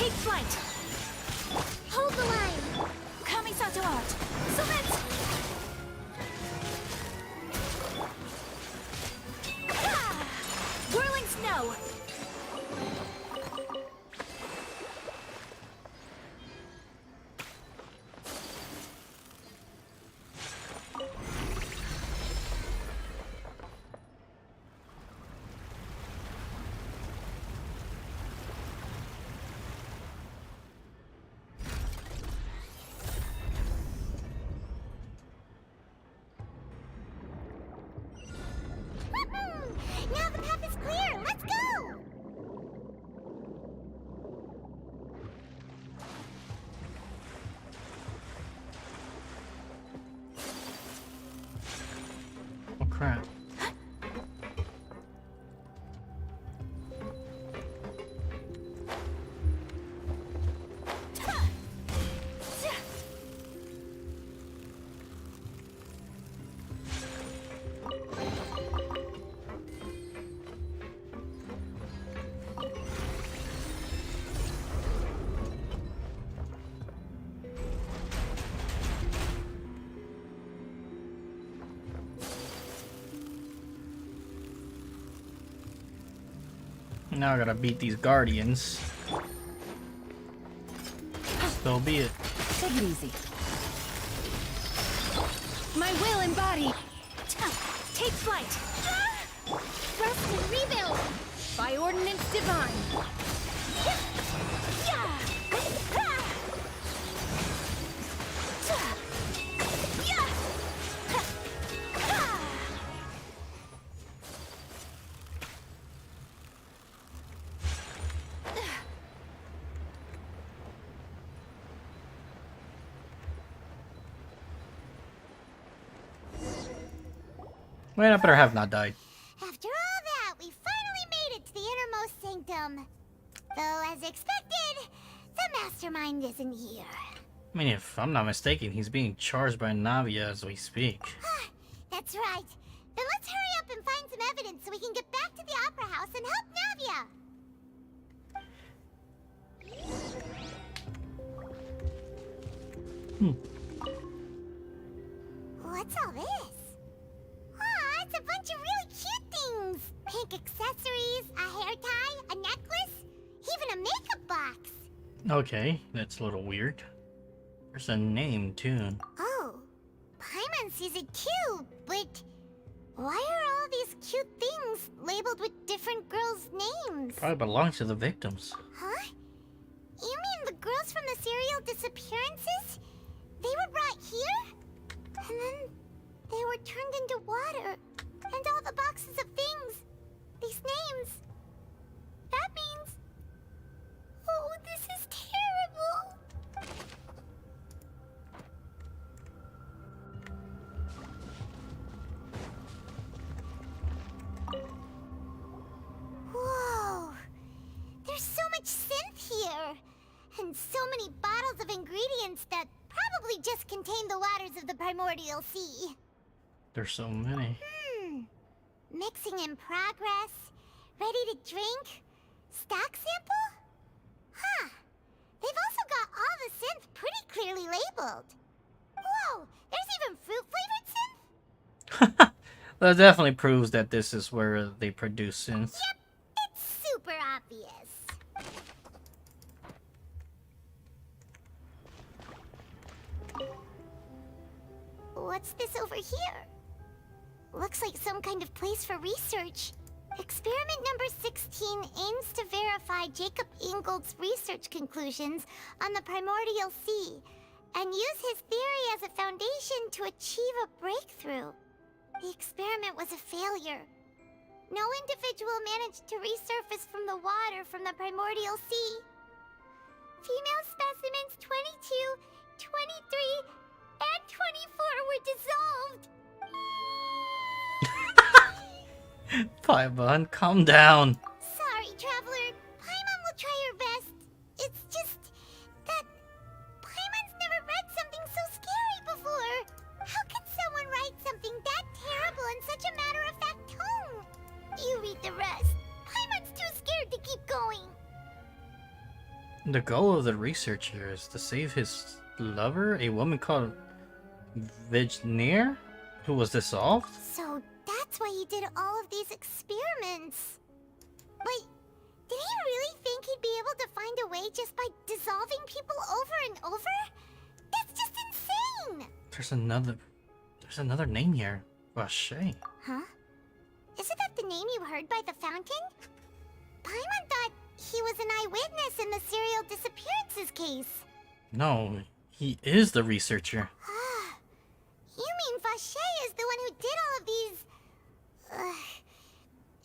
Take flight! Hold the line! Kamisato out! Submit! Ah! Whirling snow! Now the path is clear! Let's go! Oh crap. Now I gotta beat these guardians. So be it. Take it easy. My will embodied. Take flight. Thrust and rebuild. By ordinance divine. Well, I better have not died. After all that, we finally made it to the innermost sanctum. Though, as expected, the mastermind isn't here. I mean, if I'm not mistaken, he's being charged by Navia as we speak. That's right. Then let's hurry up and find some evidence so we can get back to the Opera House and help Navia. What's all this? Aw, it's a bunch of really cute things. Pink accessories, a hair tie, a necklace, even a makeup box. Okay, that's a little weird. There's a name too. Oh, Paimon sees it too, but why are all these cute things labeled with different girls' names? Probably belongs to the victims. Huh? You mean the girls from the serial disappearances? They were brought here? And then they were turned into water. And all the boxes of things. These names. That means... Oh, this is terrible. Whoa. There's so much synth here. And so many bottles of ingredients that probably just contain the waters of the primordial sea. There's so many. Mixing in progress. Ready to drink. Stock sample? Huh. They've also got all the synth pretty clearly labeled. Whoa, there's even fruit-flavored synth? That definitely proves that this is where they produce synths. Yep, it's super obvious. What's this over here? Looks like some kind of place for research. Experiment number 16 aims to verify Jacob Ingold's research conclusions on the primordial sea and use his theory as a foundation to achieve a breakthrough. The experiment was a failure. No individual managed to resurface from the water from the primordial sea. Female specimens 22, 23, and 24 were dissolved. Paimon, calm down. Sorry, Traveler. Paimon will try her best. It's just that Paimon's never read something so scary before. How can someone write something that terrible in such a matter-of-fact tone? You read the rest. Paimon's too scared to keep going. The goal of the researcher is to save his lover, a woman called Vijnir, who was dissolved. So that's why he did all of these experiments. But did he really think he'd be able to find a way just by dissolving people over and over? That's just insane! There's another name here. Vache. Huh? Isn't that the name you heard by the fountain? Paimon thought he was an eyewitness in the serial disappearances case. No, he is the researcher. You mean Vache is the one who did all of these...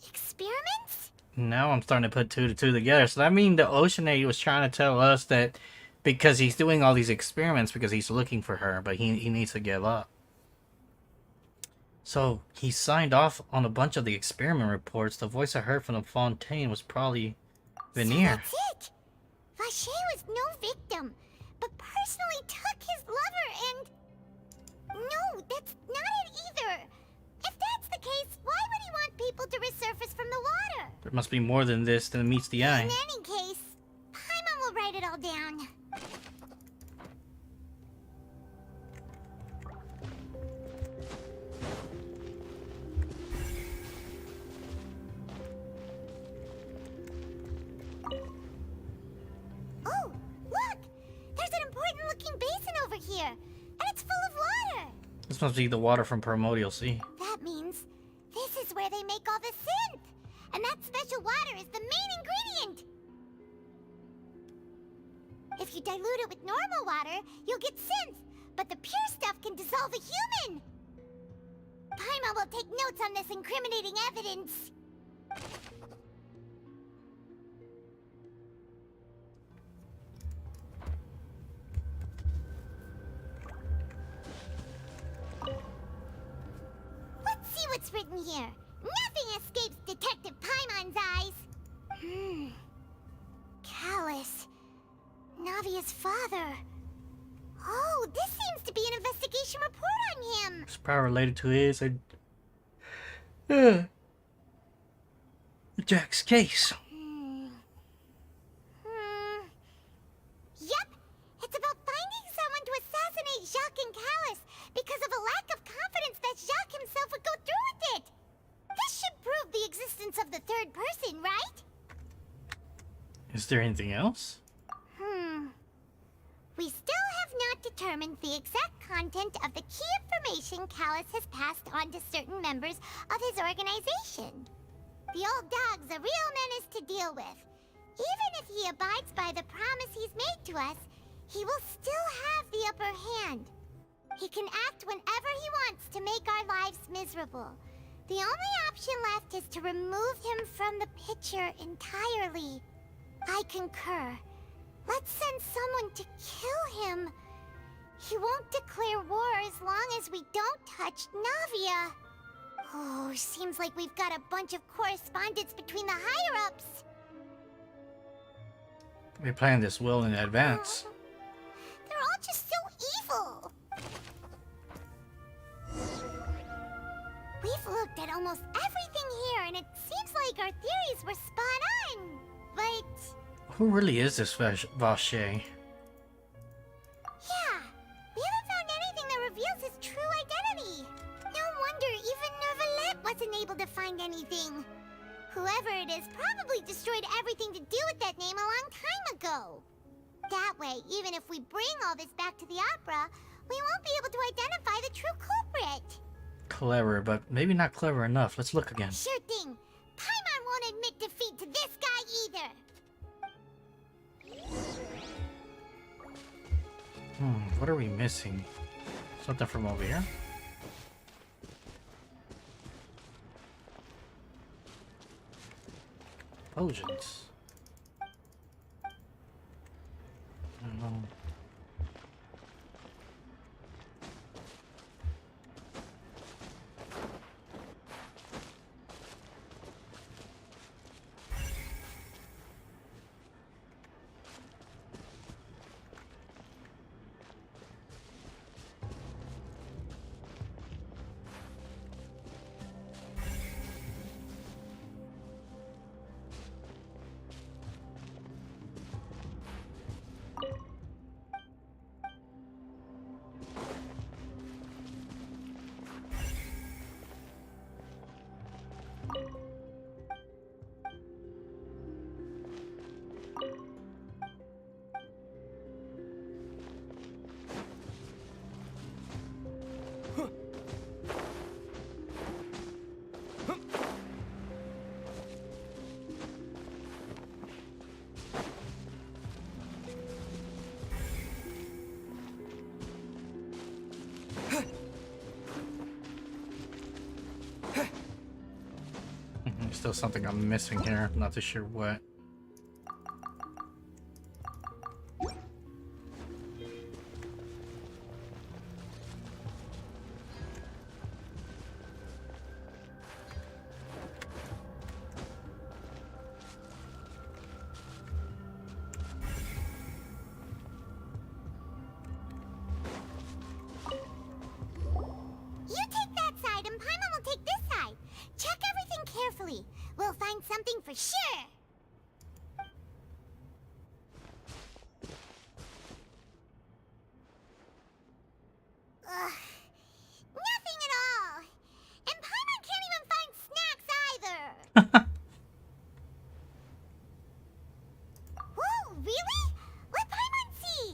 experiments? Now I'm starting to put two to two together. So that means the Oceanate was trying to tell us that because he's doing all these experiments because he's looking for her, but he needs to give up. So he signed off on a bunch of the experiment reports. The voice I heard from the Fontaine was probably Veneer. So that's it! Vache was no victim, but personally took his lover and... No, that's not it either! If that's the case, why would he want people to resurface from the water? There must be more than this than meets the eye. In any case, Paimon will write it all down. Oh, look! There's an important looking basin over here, and it's full of water! This must be the water from Primordial Sea. That means this is where they make all the synth! And that special water is the main ingredient! If you dilute it with normal water, you'll get synth, but the pure stuff can dissolve a human! Paimon will take notes on this incriminating evidence. Let's see what's written here. Nothing escapes Detective Paimon's eyes. Callus. Navia's father. Oh, this seems to be an investigation report on him. It's probably related to his Jack's case. Yep, it's about finding someone to assassinate Jacques and Callus because of a lack of confidence that Jacques himself would go through with it. This should prove the existence of the third person, right? Is there anything else? We still have not determined the exact content of the key information Callus has passed on to certain members of his organization. The old dog's a real menace to deal with. Even if he abides by the promise he's made to us, he will still have the upper hand. He can act whenever he wants to make our lives miserable. The only option left is to remove him from the picture entirely. I concur. Let's send someone to kill him. He won't declare war as long as we don't touch Navia. Oh, seems like we've got a bunch of correspondence between the higher-ups. We planned this well in advance. They're all just so evil. We've looked at almost everything here, and it seems like our theories were spot on. But... Who really is this Vache? yeah, we haven't found anything that reveals his true identity. No wonder even Nervalette wasn't able to find anything. Whoever it is probably destroyed everything to do with that name a long time ago. That way, even if we bring all this back to the opera, we won't be able to identify the true culprit. Clever, but maybe not clever enough. Let's look again. Sure thing. Paimon won't admit defeat to this guy either. What are we missing? Something from over here? Potions. I don't know. still something I'm missing here. I'm not too sure what. You take that side and Paimon will take this side. Check everything carefully. We'll find something for sure. Ugh. Nothing at all. And Paimon can't even find snacks either. Whoa, really? Let Paimon see.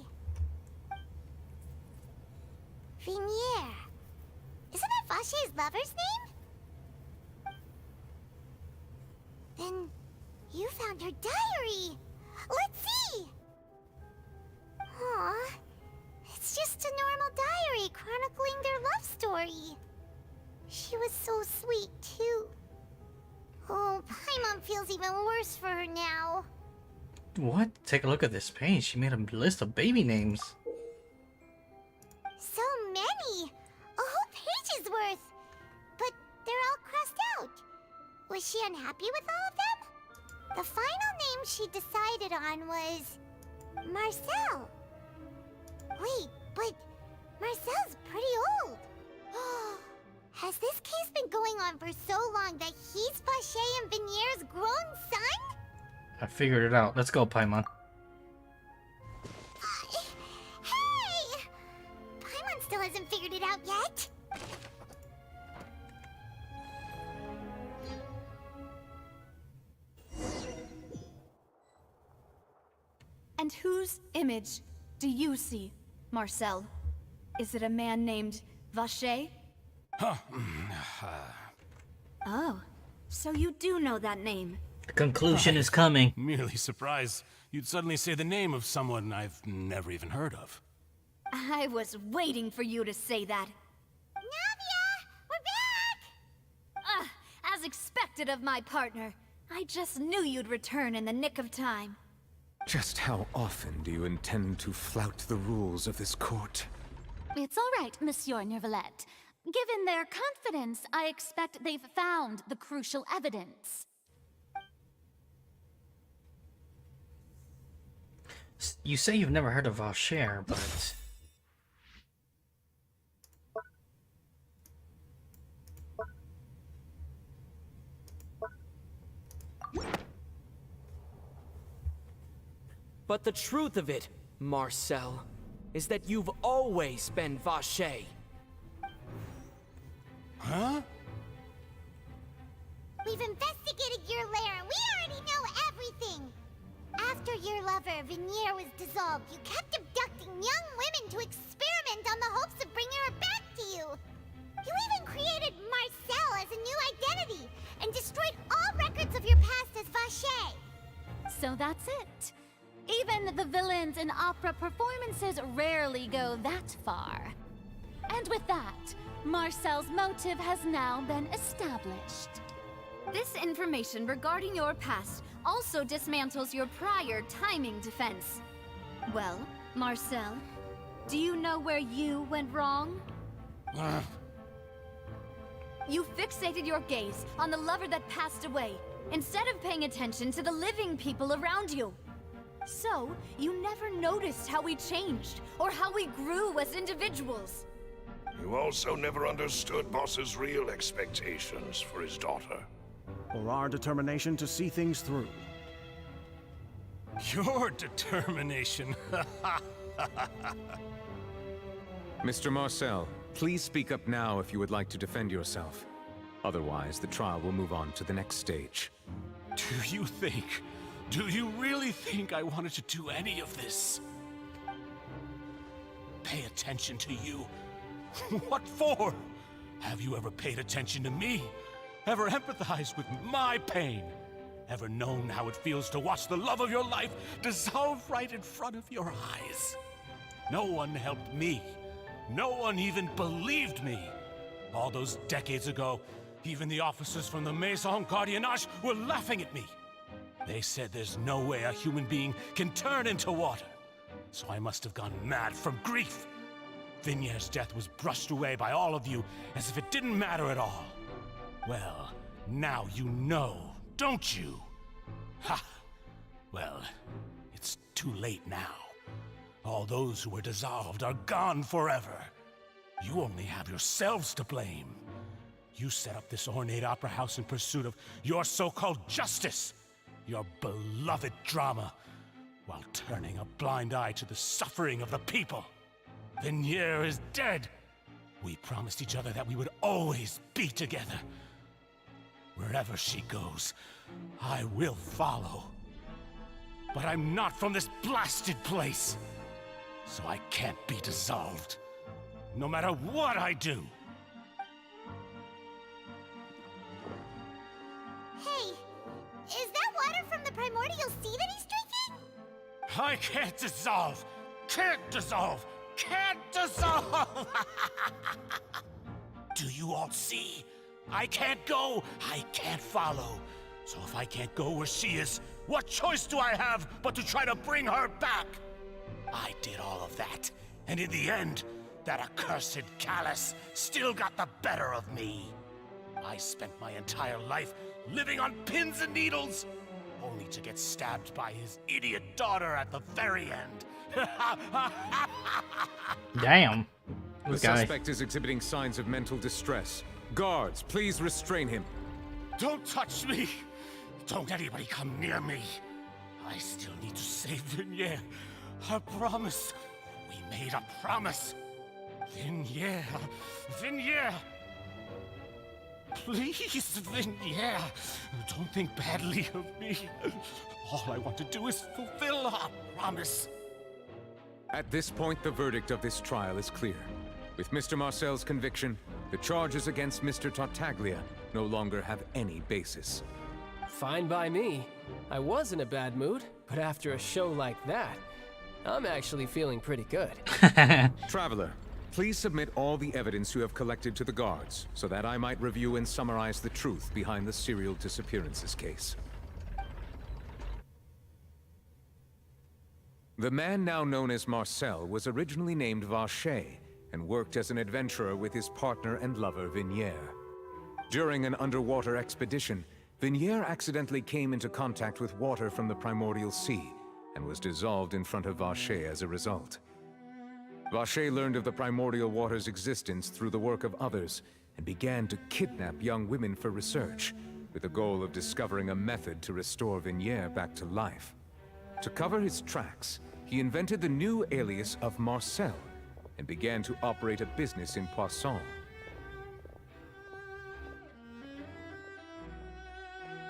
Vinier. Isn't that Vache's lover's name? Then you found her diary. Let's see. Aw, it's just a normal diary chronicling their love story. She was so sweet too. Oh, Paimon feels even worse for her now. What? Take a look at this page. She made a list of baby names. So many. A whole page's worth. But they're all crossed out. Was she unhappy with all of them? The final name she decided on was Marcel. Wait, but Marcel's pretty old. Has this case been going on for so long that he's Vache and Vinier's grown son? I figured it out. Let's go, Paimon. Hey! Paimon still hasn't figured it out yet. And whose image do you see, Marcel? Is it a man named Vache? Oh, so you do know that name. The conclusion is coming. Merely surprised you'd suddenly say the name of someone I've never even heard of. I was waiting for you to say that. Navia! We're back! As expected of my partner. I just knew you'd return in the nick of time. Just how often do you intend to flout the rules of this court? It's all right, Monsieur Nervalette. Given their confidence, I expect they've found the crucial evidence. You say you've never heard of Vacher, but... But the truth of it, Marcel, is that you've always been Vache. Huh? We've investigated your lair and we already know everything. After your lover, Vinier, was dissolved, you kept abducting young women to experiment on the hopes of bringing her back to you. You even created Marcel as a new identity and destroyed all records of your past as Vache. So that's it. Even the villains in opera performances rarely go that far. And with that, Marcel's motive has now been established. This information regarding your past also dismantles your prior timing defense. Well, Marcel, do you know where you went wrong? You fixated your gaze on the lover that passed away, instead of paying attention to the living people around you. So, you never noticed how we changed, or how we grew as individuals. You also never understood Boss's real expectations for his daughter. Or our determination to see things through. Your determination. Mr. Marcel, please speak up now if you would like to defend yourself. Otherwise, the trial will move on to the next stage. Do you really think I wanted to do any of this? Pay attention to you? What for? Have you ever paid attention to me? Ever empathized with my pain? Ever known how it feels to watch the love of your life dissolve right in front of your eyes? No one helped me. No one even believed me. All those decades ago, Even the officers from the Maison Gardiennage were laughing at me. They said there's no way a human being can turn into water. So I must have gone mad from grief. Vignier's death was brushed away by all of you as if it didn't matter at all. Well, now you know, don't you? Ha! Well, it's too late now. All those who were dissolved are gone forever. You only have yourselves to blame. You set up this ornate opera house in pursuit of your so-called justice, your beloved drama, while turning a blind eye to the suffering of the people. Vignier is dead. We promised each other that we would always be together. Wherever she goes, I will follow. But I'm not from this blasted place, so I can't be dissolved, no matter what I do. Hey, is that water from the primordial sea that he's drinking? I can't dissolve! Can't dissolve! Can't dissolve! Do you all see? I can't go, I can't follow. So if I can't go where she is, what choice do I have but to try to bring her back? I did all of that, and in the end, that accursed Callus still got the better of me. I spent my entire life living on pins and needles, only to get stabbed by his idiot daughter at the very end. Damn. The suspect is exhibiting signs of mental distress. Guards, please restrain him. Don't touch me! Don't anybody come near me. I still need to save Vignier. I promise. We made a promise. Vignier. Vignier. Please, Vignier. Don't think badly of me. All I want to do is fulfill our promise. At this point, the verdict of this trial is clear. With Mr. Marcel's conviction, the charges against Mr. Tartaglia no longer have any basis. Fine by me. I was in a bad mood, but after a show like that, I'm actually feeling pretty good. Traveler, please submit all the evidence you have collected to the guards, so that I might review and summarize the truth behind the serial disappearances case. The man now known as Marcel was originally named Vacher and worked as an adventurer with his partner and lover Vignier. During an underwater expedition, Vignier accidentally came into contact with water from the primordial sea and was dissolved in front of Vacher as a result. Vacher learned of the primordial water's existence through the work of others and began to kidnap young women for research, with the goal of discovering a method to restore Vignier back to life. To cover his tracks, he invented the new alias of Marcel and began to operate a business in Poisson.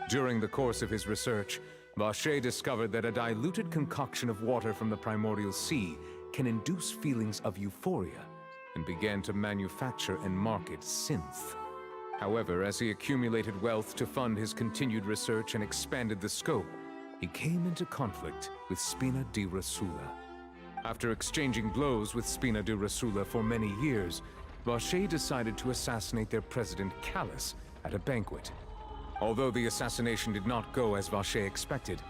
During the course of his research, Vacher discovered that a diluted concoction of water from the primordial sea can induce feelings of euphoria, and began to manufacture and market synth. However, as he accumulated wealth to fund his continued research and expanded the scope, he came into conflict with Spina di Rosula. After exchanging blows with Spina di Rosula for many years, Vacher decided to assassinate their president Callus at a banquet. Although the assassination did not go as Vacher expected,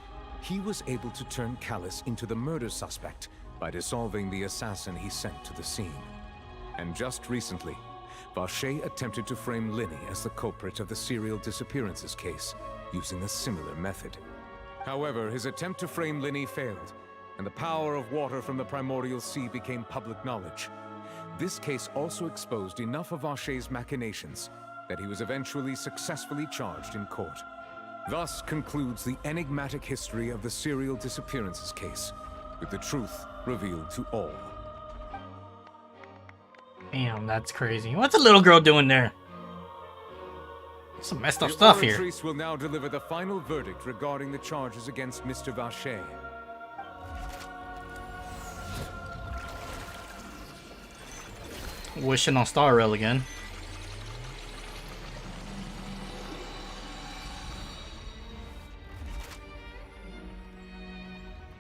he was able to turn Callus into the murder suspect by dissolving the assassin he sent to the scene. And just recently, Vacher attempted to frame Linny as the culprit of the serial disappearances case, using a similar method. However, his attempt to frame Linny failed, and the power of water from the primordial sea became public knowledge. This case also exposed enough of Vacher's machinations that he was eventually successfully charged in court. Thus concludes the enigmatic history of the serial disappearances case, with the truth revealed to all. Damn, that's crazy. What's a little girl doing there? Some messed up stuff here. The oratrice will now deliver the final verdict regarding the charges against Mr. Vacher. Wishing on Star Rail again.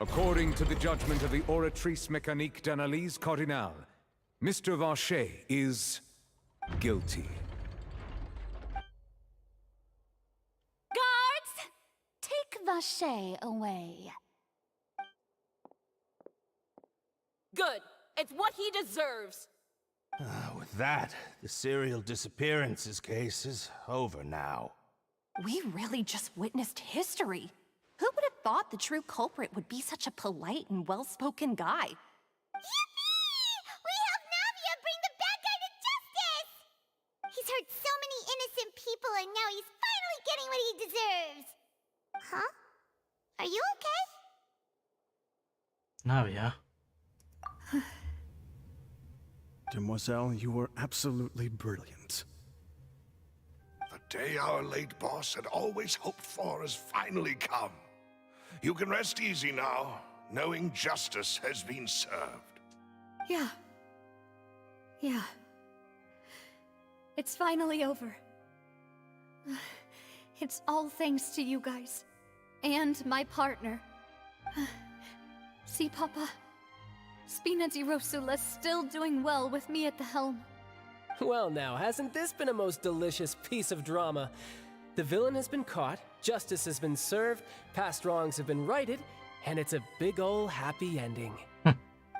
According to the judgment of the Oratrice Mécanique d'Analyse Cardinale, Mr. Vacher is guilty. Vache away. Good. It's what he deserves. With that, the serial disappearances case is over now. We really just witnessed history. Who would have thought the true culprit would be such a polite and well-spoken guy? Yippee! We helped Navia bring the bad guy to justice! He's hurt so many innocent people and now he's finally getting what he deserves! Huh? Are you okay? Navia. Demoiselle, you were absolutely brilliant. The day our late boss had always hoped for has finally come. You can rest easy now, knowing justice has been served. Yeah. Yeah. It's finally over. It's all thanks to you guys. And my partner. See, Papa? Spina di Rosula's still doing well with me at the helm. Well now, hasn't this been a most delicious piece of drama? The villain has been caught, justice has been served, past wrongs have been righted, and it's a big ol' happy ending.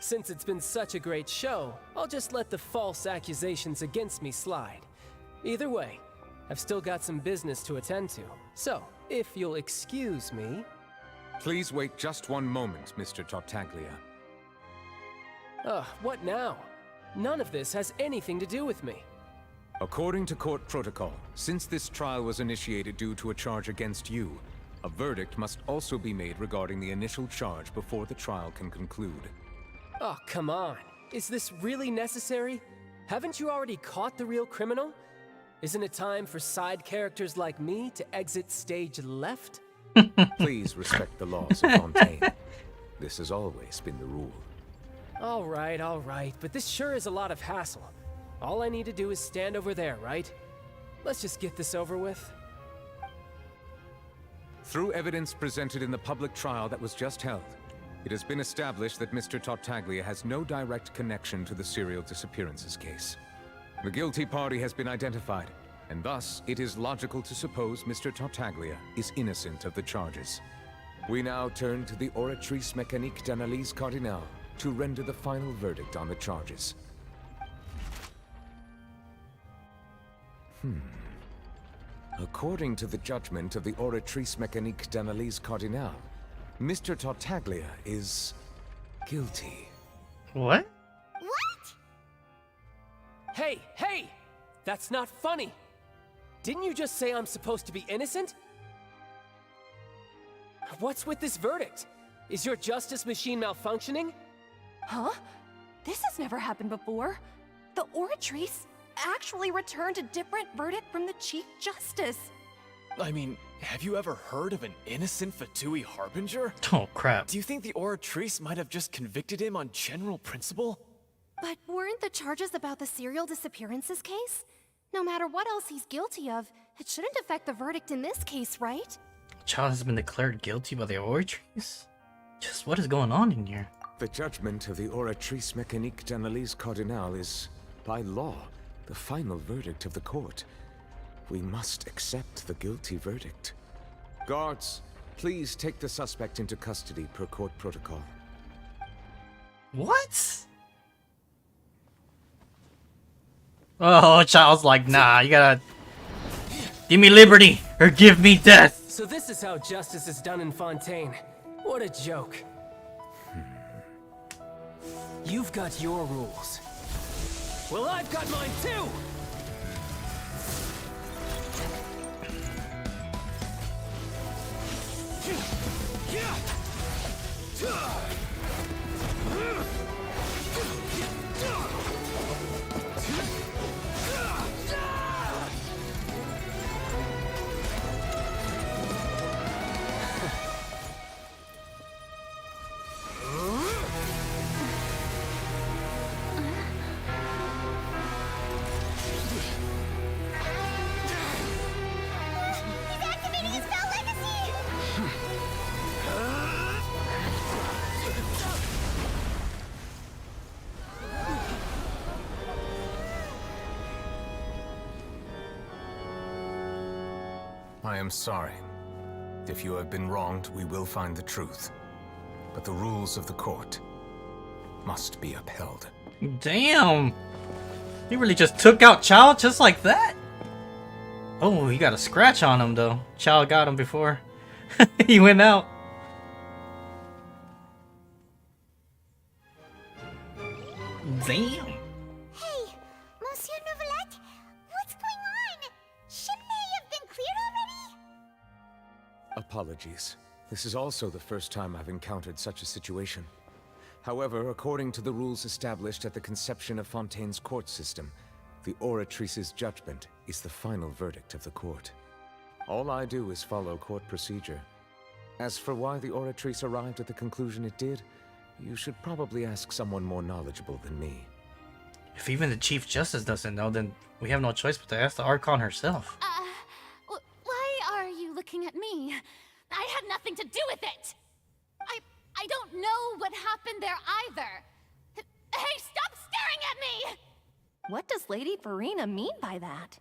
Since it's been such a great show, I'll just let the false accusations against me slide. Either way, I've still got some business to attend to. So, if you'll excuse me... Please wait just one moment, Mr. Tartaglia. What now? None of this has anything to do with me. According to court protocol, since this trial was initiated due to a charge against you, a verdict must also be made regarding the initial charge before the trial can conclude. Oh, come on. Is this really necessary? Haven't you already caught the real criminal? Isn't it time for side characters like me to exit stage left? Please respect the laws of Fontaine. This has always been the rule. All right, but this sure is a lot of hassle. All I need to do is stand over there, right? Let's just get this over with. Through evidence presented in the public trial that was just held, it has been established that Mr. Tartaglia has no direct connection to the serial disappearances case. The guilty party has been identified, and thus it is logical to suppose Mr. Tartaglia is innocent of the charges. We now turn to the Oratrice Mécanique d'Analyse Cardinale to render the final verdict on the charges. According to the judgment of the Oratrice Mécanique d'Analyse Cardinale, Mr. Tartaglia is guilty. What? What? Hey! That's not funny! Didn't you just say I'm supposed to be innocent? What's with this verdict? Is your justice machine malfunctioning? Huh? This has never happened before. The Oratrice actually returned a different verdict from the Chief Justice. I mean, have you ever heard of an innocent Fatui Harbinger? Oh, crap. Do you think the Oratrice might have just convicted him on general principle? But weren't the charges about the serial disappearances case? No matter what else he's guilty of, it shouldn't affect the verdict in this case, right? Child has been declared guilty by the Oratrice? Just what is going on in here? The judgment of the Oratrice Mécanique d'Analyse Cardinale is, by law, the final verdict of the court. We must accept the guilty verdict. Guards, please take the suspect into custody per court protocol. What? Oh, Child's like, nah, you gotta... Give me liberty, or give me death! So this is how justice is done in Fontaine. What a joke. You've got your rules. Well, I've got mine too! I am sorry. if you have been wronged, we will find the truth. But the rules of the court must be upheld. Damn! He really just took out Chow just like that? Oh, he got a scratch on him though. Chow got him before he went out. Damn! Hey, Monsieur Novelette, what's going on? Shouldn't they have been cleared already? Apologies. This is also the first time I've encountered such a situation. However, according to the rules established at the conception of Fontaine's court system, the Oratrice's judgment is the final verdict of the court. All I do is follow court procedure. As for why the Oratrice arrived at the conclusion it did, you should probably ask someone more knowledgeable than me. If even the Chief Justice doesn't know, then we have no choice but to ask the Archon herself. Why are you looking at me? I had nothing to do with it! I don't know what happened there either! Hey, stop staring at me! What does Lady Farina mean by that?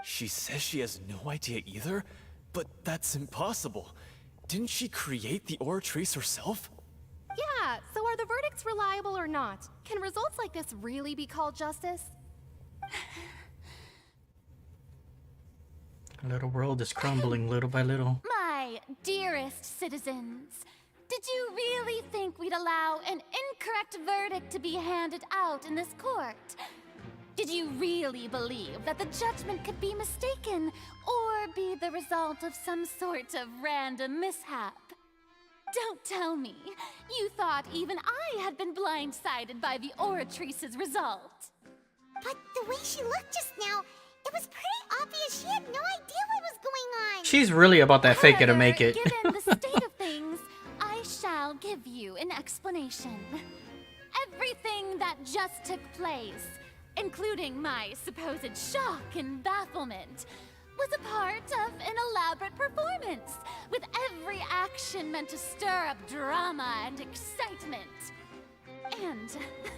She says she has no idea either, but that's impossible. Didn't she create the Oratrice herself? Yeah, so are the verdicts reliable or not? Can results like this really be called justice? The little world is crumbling little by little. My dearest citizens, did you really think we'd allow an incorrect verdict to be handed out in this court? Did you really believe that the judgment could be mistaken or be the result of some sort of random mishap? Don't tell me you thought even I had been blindsided by the Oratrice's result. But the way she looked just now, it was pretty obvious she had no idea what was going on. She's really about that fake it to make it. Given the state of things, I shall give you an explanation. Everything that just took place, including my supposed shock and bafflement, was a part of an elaborate performance, with every action meant to stir up drama and excitement. And,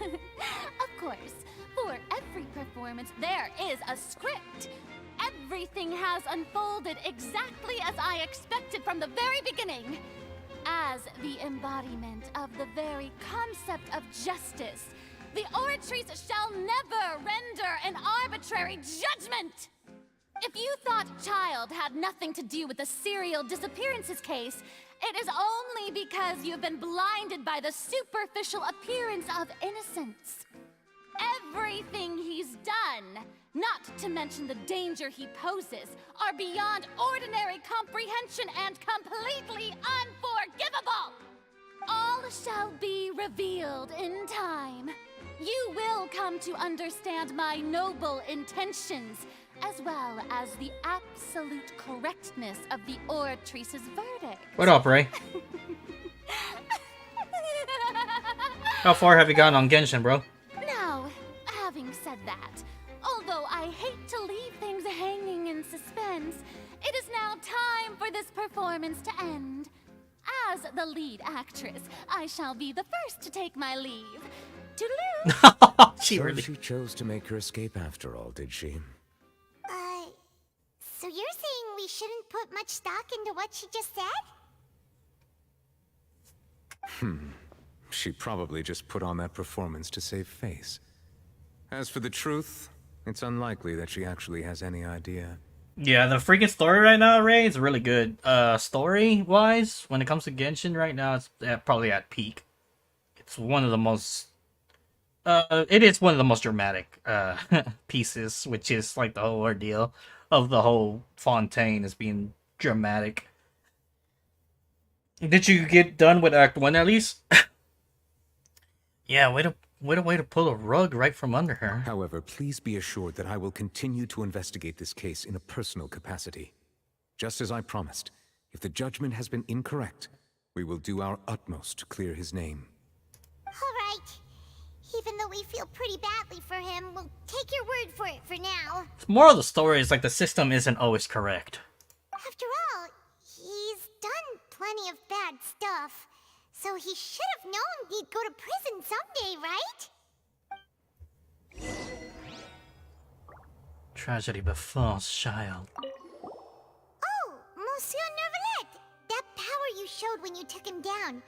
of course, for every performance, there is a script. Everything has unfolded exactly as I expected from the very beginning. As the embodiment of the very concept of justice, the Oratrice shall never render an arbitrary judgment! If you thought Child had nothing to do with the serial disappearances case, it is only because you've been blinded by the superficial appearance of innocence. Everything he's done, not to mention the danger he poses, are beyond ordinary comprehension and completely unforgivable! All shall be revealed in time. You will come to understand my noble intentions, as well as the absolute correctness of the Oratrice's verdict. What up, Ray? How far have you gone on Genshin, bro? Now, having said that, although I hate to leave things hanging in suspense, it is now time for this performance to end. As the lead actress, I shall be the first to take my leave. Toodaloo! She chose to make her escape after all, did she? So you're saying we shouldn't put much stock into what she just said? She probably just put on that performance to save face. As for the truth, it's unlikely that she actually has any idea. Yeah, the freaking story right now, Ray, is really good. Story-wise, when it comes to Genshin right now, it's probably at peak. It's one of the most... it is one of the most dramatic pieces, which is like the whole ordeal of the whole Fontaine as being dramatic. Did you get done with Act 1 at least? Yeah, way to pull a rug right from under her. However, please be assured that I will continue to investigate this case in a personal capacity. Just as I promised, if the judgment has been incorrect, we will do our utmost to clear his name. Alright. Even though we feel pretty badly for him, we'll take your word for it for now. Moral of the story is like the system isn't always correct. After all, he's done plenty of bad stuff, so he should have known he'd go to prison someday, right? Tragedy befalls child. Oh, Monsieur Nervalet! That power you showed when you took him down.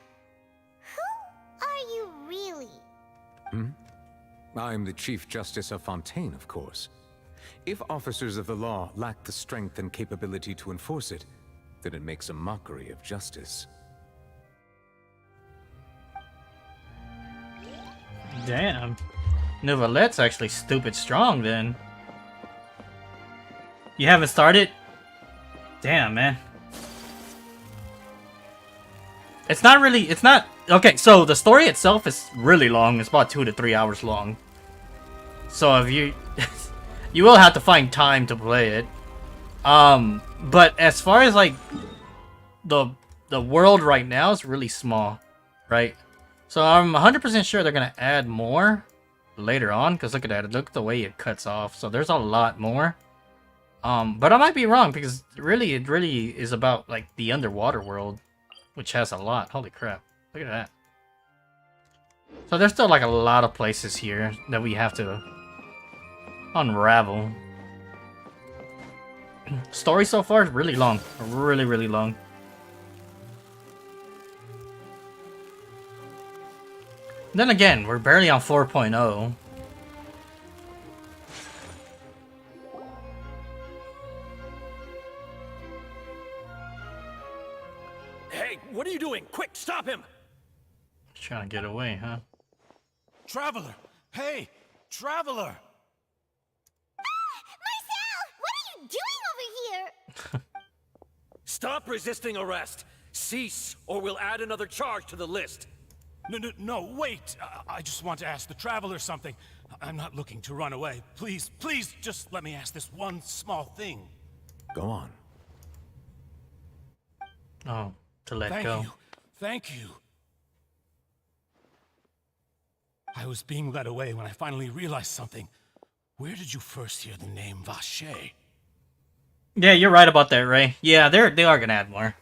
Who are you really? I'm the Chief Justice of Fontaine, of course. If officers of the law lack the strength and capability to enforce it, then it makes a mockery of justice. Damn. Nervalet's actually stupid strong then. You haven't started? Damn, man. It's not okay, so the story itself is really long. It's about 2 to 3 hours long. So if you you will have to find time to play it. But as far as like the world right now is really small, right? So I'm 100% sure they're gonna add more later on, because look at that, look at the way it cuts off. So there's a lot more. But I might be wrong, because it really is about like the underwater world, which has a lot. Holy crap. Look at that. So there's still like a lot of places here that we have to unravel. Story so far is really long. Really long. Then again, we're barely on 4.0. Hey, what are you doing? Quick, stop him! Trying to get away, huh? Traveler! Hey! Traveler! Marcel! What are you doing over here? Stop resisting arrest! Cease, or we'll add another charge to the list. No, wait! I just want to ask the Traveler something. I'm not looking to run away. Please, just let me ask this one small thing. Go on. Oh, to let go. Thank you. I was being led away when I finally realized something. Where did you first hear the name Vache? Yeah, you're right about that, Ray. Yeah, they are gonna add more.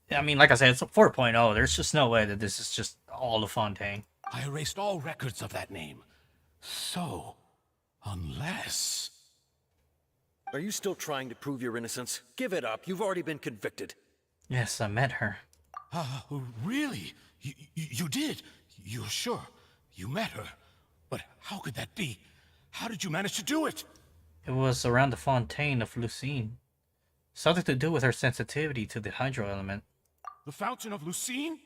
I mean, like I said, it's a 4.0. There's just no way that this is just all of Fontaine. I erased all records of that name. So, unless... Are you still trying to prove your innocence? Give it up. You've already been convicted. Yes, I met her. Really? You did? You're sure? You met her? But how could that be? How did you manage to do it? It was around the Fontaine of Lucine. Something to do with her sensitivity to the hydro element. The Fountain of Lucine?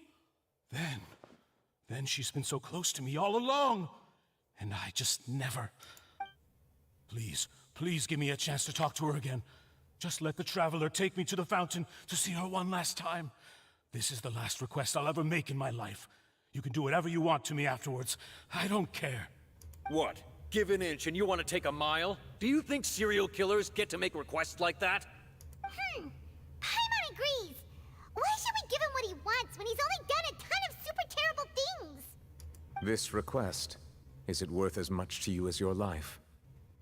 Then she's been so close to me all along. And I just never... Please give me a chance to talk to her again. Just let the Traveler take me to the fountain to see her one last time. This is the last request I'll ever make in my life. You can do whatever you want to me afterwards. I don't care. What? Give an inch and you want to take a mile? Do you think serial killers get to make requests like that? Paimon agrees. Why should we give him what he wants when he's only done a ton of super terrible things? This request, is it worth as much to you as your life?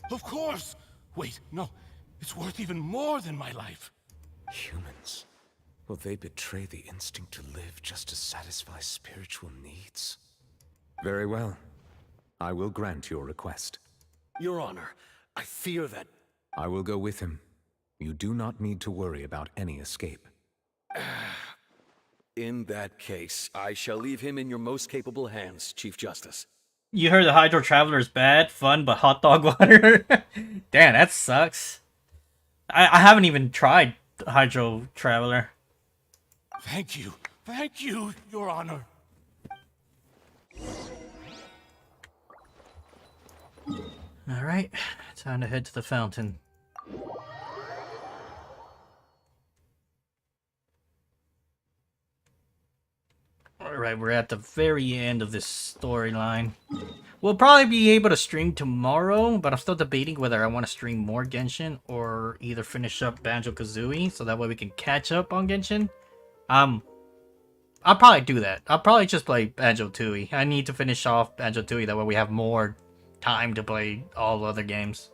Of course! Wait, no. It's worth even more than my life. Humans. Will they betray the instinct to live just to satisfy spiritual needs? Very well. I will grant your request. Your Honor, I fear that... I will go with him. You do not need to worry about any escape. In that case, I shall leave him in your most capable hands, Chief Justice. You heard the Hydro Traveler is bad, fun, but hot dog water? Damn, that sucks. I haven't even tried Hydro Traveler. Thank you, Your Honor. Alright, time to head to the fountain. Alright, we're at the very end of this storyline. We'll probably be able to stream tomorrow, but I'm still debating whether I want to stream more Genshin or either finish up Banjo-Kazooie, so that way we can catch up on Genshin. I'll probably do that. I'll probably just play Banjo-Tooie. I need to finish off Banjo-Tooie, that way we have more time to play all other games.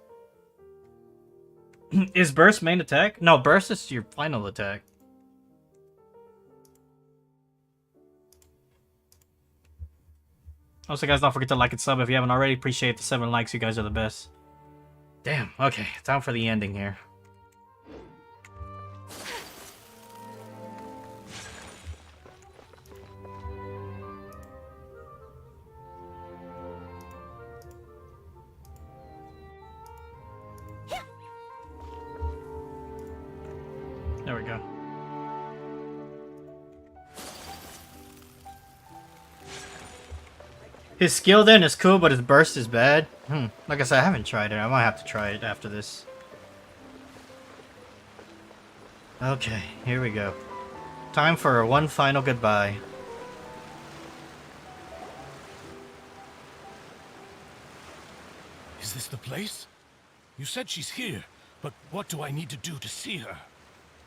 Is Burst main attack? No, Burst is your final attack. Also, guys, don't forget to like and sub if you haven't already. Appreciate the 7 likes. You guys are the best. Damn, okay, time for the ending here. There we go. His skill then is cool, but his burst is bad. Like I said, I haven't tried it. I might have to try it after this. Okay, here we go. Time for one final goodbye. Is this the place? You said she's here, but what do I need to do to see her?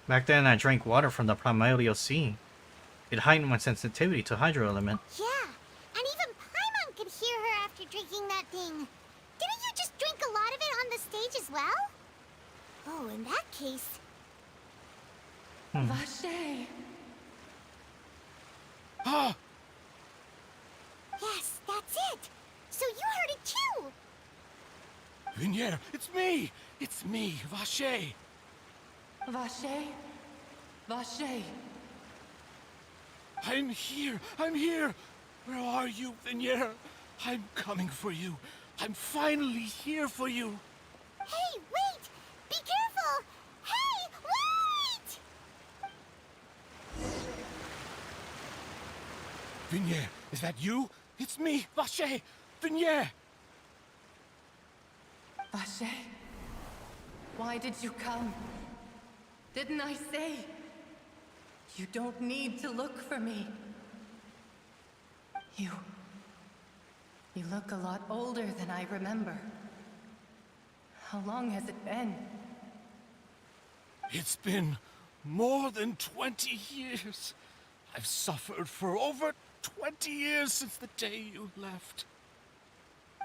Back then, I drank water from the primordial sea. It heightened my sensitivity to hydro element. Yeah, and even Paimon could hear her after drinking that thing. Didn't you just drink a lot of it on the stage as well? Oh, in that case... Vache. Ah! Yes, that's it. So you heard it too. Vinier, it's me! It's me, Vache! Vache? Vache. I'm here! I'm here! Where are you, Vinier? I'm coming for you. I'm finally here for you. Hey, wait! Be careful! Hey, wait! Vinier, is that you? It's me, Vache! Vinier! Vache? Why did you come? Didn't I say? You don't need to look for me. You look a lot older than I remember. How long has it been? It's been more than 20 years. I've suffered for over 20 years since the day you left.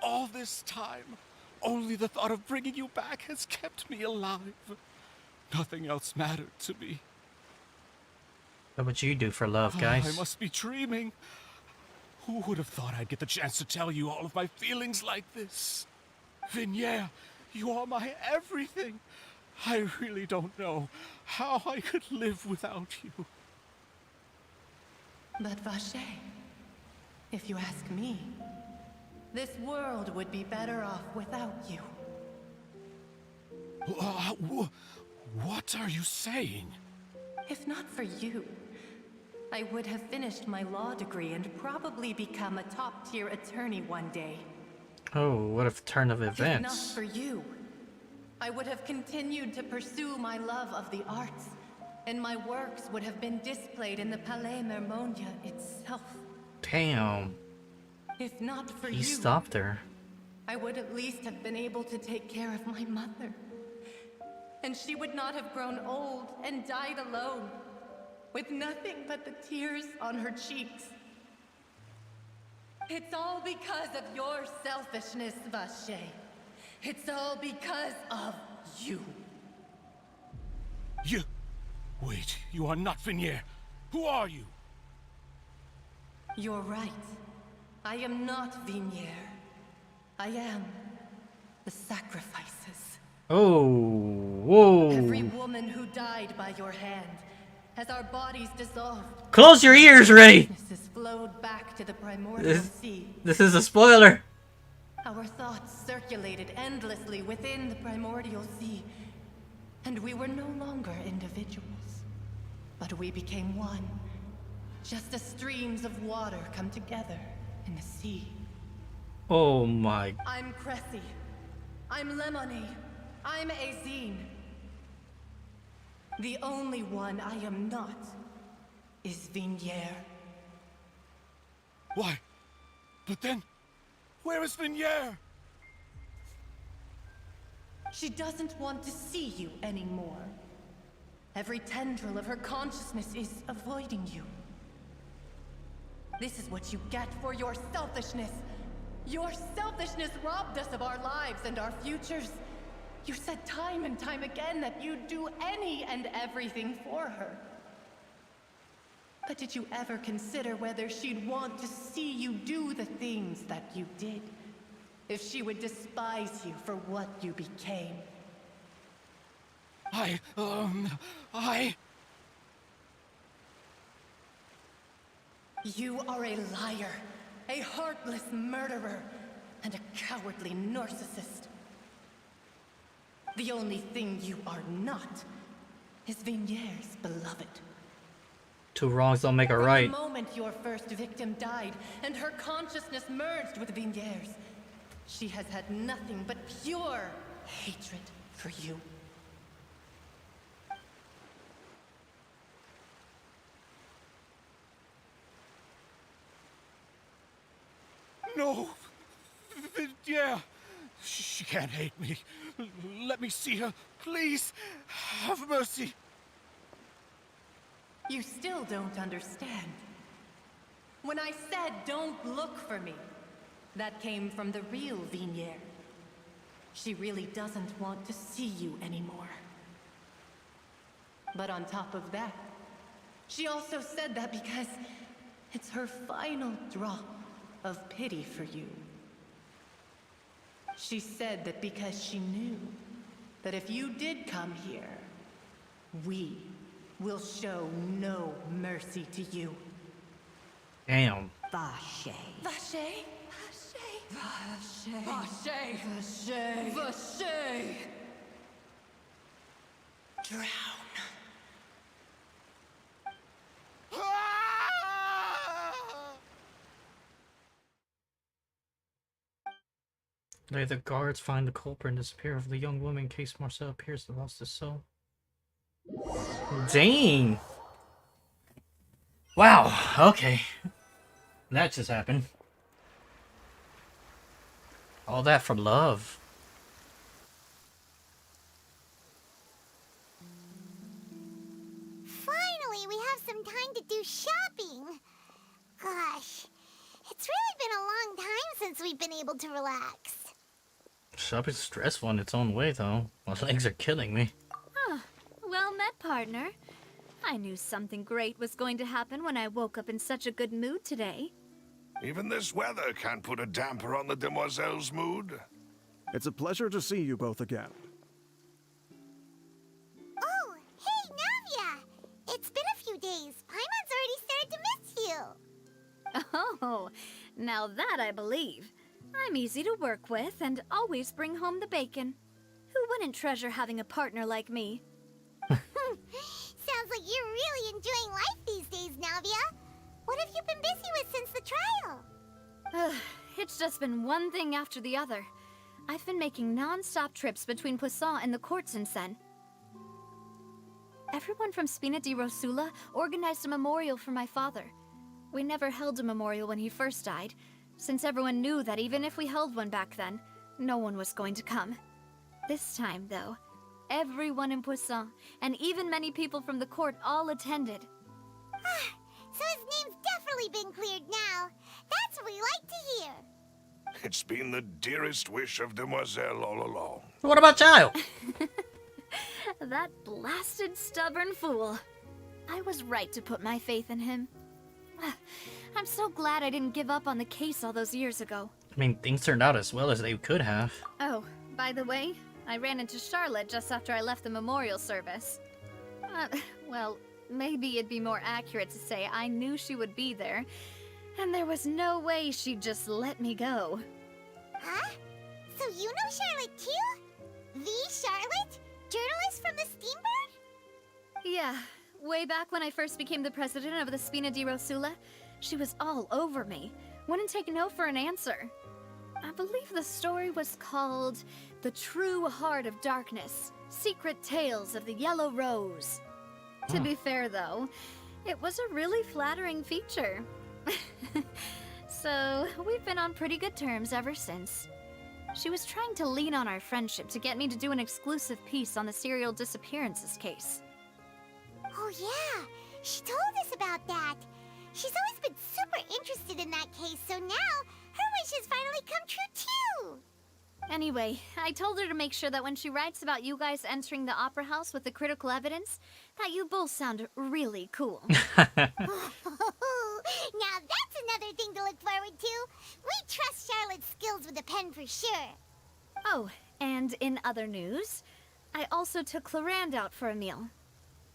All this time, only the thought of bringing you back has kept me alive. Nothing else mattered to me. What would you do for love, guys? I must be dreaming. Who would have thought I'd get the chance to tell you all of my feelings like this? Vinier, you are my everything. I really don't know how I could live without you. But Vache, if you ask me, this world would be better off without you. What are you saying? If not for you, I would have finished my law degree and probably become a top-tier attorney one day. Oh, what a turn of If not events. for you, I would have continued to pursue my love of the arts, and my works would have been displayed in the Palais Mermonia itself. Damn. If not for He you, stopped her. I would at least have been able to take care of my mother. And she would not have grown old and died alone, with nothing but the tears on her cheeks. It's all because of your selfishness, Vache. It's all because of you. You... Wait, you are not Vinier. Who are you? You're right. I am not Vinier. I am the sacrifices. Oh, whoa. Every woman who died by your hand, as our bodies dissolved. Close your ears, Ray! Consciousness flowed back to the primordial sea. This is a spoiler. Our thoughts circulated endlessly within the primordial sea, and we were no longer individuals. But we became one, just as streams of water come together in the sea. Oh my. I'm Cressy. I'm Lemony. I'm Azine. The only one I am not is Vinier. Why? But then, where is Vinier? She doesn't want to see you anymore. Every tendril of her consciousness is avoiding you. This is what you get for your selfishness. Your selfishness robbed us of our lives and our futures. You said time and time again that you'd do any and everything for her. But did you ever consider whether she'd want to see you do the things that you did? if she would despise you for what you became. You are a liar, a heartless murderer, and a cowardly narcissist. The only thing you are not is Vigniere's beloved. Two wrongs don't make a From right. the moment your first victim died and her consciousness merged with Vigniere's, she has had nothing but pure hatred for you. No! Yeah! She can't hate me. Let me see her. Please! Have mercy! You still don't understand. When I said don't look for me, that came from the real Vigniere. She really doesn't want to see you anymore. But on top of that, she also said that because it's her final drop of pity for you. She said that because she knew that if you did come here, we will show no mercy to you. Damn. Vache. Vache? Vache. Vache. Vache. Vache. Drown. May the guards find the culprit and disappear of the young woman in case Marcel appears to lost his soul. Dang! Wow, okay. That just happened. All that for love. Finally, we have some time to do shopping. Gosh, it's really been a long time since we've been able to relax. Shopping's stressful in its own way, though. My legs are killing me. Well met, partner. I knew something great was going to happen when I woke up in such a good mood today. Even this weather can't put a damper on the demoiselle's mood. It's a pleasure to see you both again. Oh, hey, Navia! It's been a few days. Paimon's already started to miss you. Oh, now that I believe. I'm easy to work with and always bring home the bacon. Who wouldn't treasure having a partner like me? Sounds like you're really enjoying life these days, Navia. What have you been busy with since the trial? It's just been one thing after the other. I've been making non-stop trips between Poisson and the courts in Sen. Everyone from Spina di Rosula organized a memorial for my father. We never held a memorial when he first died, since everyone knew that even if we held one back then, no one was going to come. This time, though, everyone in Poisson, and even many people from the court, all attended. So his name's definitely been cleared now. That's what we like to hear. It's been the dearest wish of Demoiselle all along. What about Child? That blasted stubborn fool. I was right to put my faith in him. I'm so glad I didn't give up on the case all those years ago. I mean, things turned out as well as they could have. Oh, by the way, I ran into Charlotte just after I left the memorial service. Well, maybe it'd be more accurate to say I knew she would be there, and there was no way she'd just let me go. Huh? So you know Charlotte too? The Charlotte? Journalist from the Steambird? Yeah, way back when I first became the president of the Spina di Rosula, she was all over me. Wouldn't take no for an answer. I believe the story was called The True Heart of Darkness, Secret Tales of the Yellow Rose. To be fair, though, it was a really flattering feature. So, we've been on pretty good terms ever since. She was trying to lean on our friendship to get me to do an exclusive piece on the serial disappearances case. Oh yeah, she told us about that. She's always been super interested in that case, so now her wish has finally come true too. Anyway, I told her to make sure that when she writes about you guys entering the opera house with the critical evidence, that you both sound really cool. Now that's another thing to look forward to. We trust Charlotte's skills with a pen for sure. Oh, and in other news, I also took Clarand out for a meal.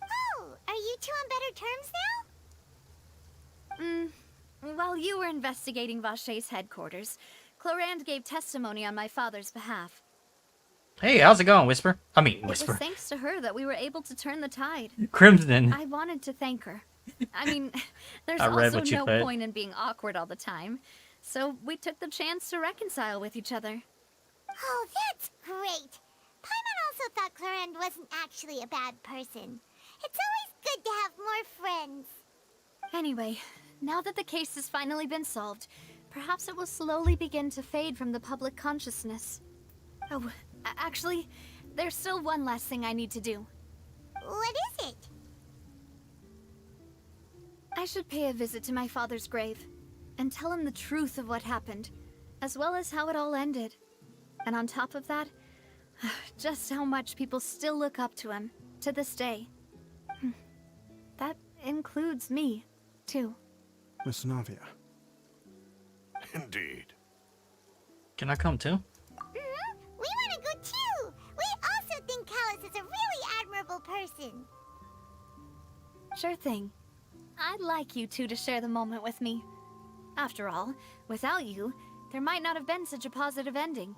Oh, are you two on better terms now? While you were investigating Vashey's headquarters, Clarand gave testimony on my father's behalf. Hey, how's it going, Whisper? It Whisper. was thanks to her that we were able to turn the tide. Crimson. I wanted to thank her. I mean, there's I read also what you no put. point in being awkward all the time. So we took the chance to reconcile with each other. Oh, that's great. Paimon also thought Clarand wasn't actually a bad person. It's always good to have more friends. Anyway, now that the case has finally been solved, perhaps it will slowly begin to fade from the public consciousness. Oh, actually, there's still one last thing I need to do. What is it? I should pay a visit to my father's grave and tell him the truth of what happened, as well as how it all ended. And on top of that, just how much people still look up to him to this day. That includes me, too. Miss Navia. Indeed. Can I come too? We want to go too. We also think Callus is a really admirable person. Sure thing. I'd like you two to share the moment with me. After all, without you, there might not have been such a positive ending.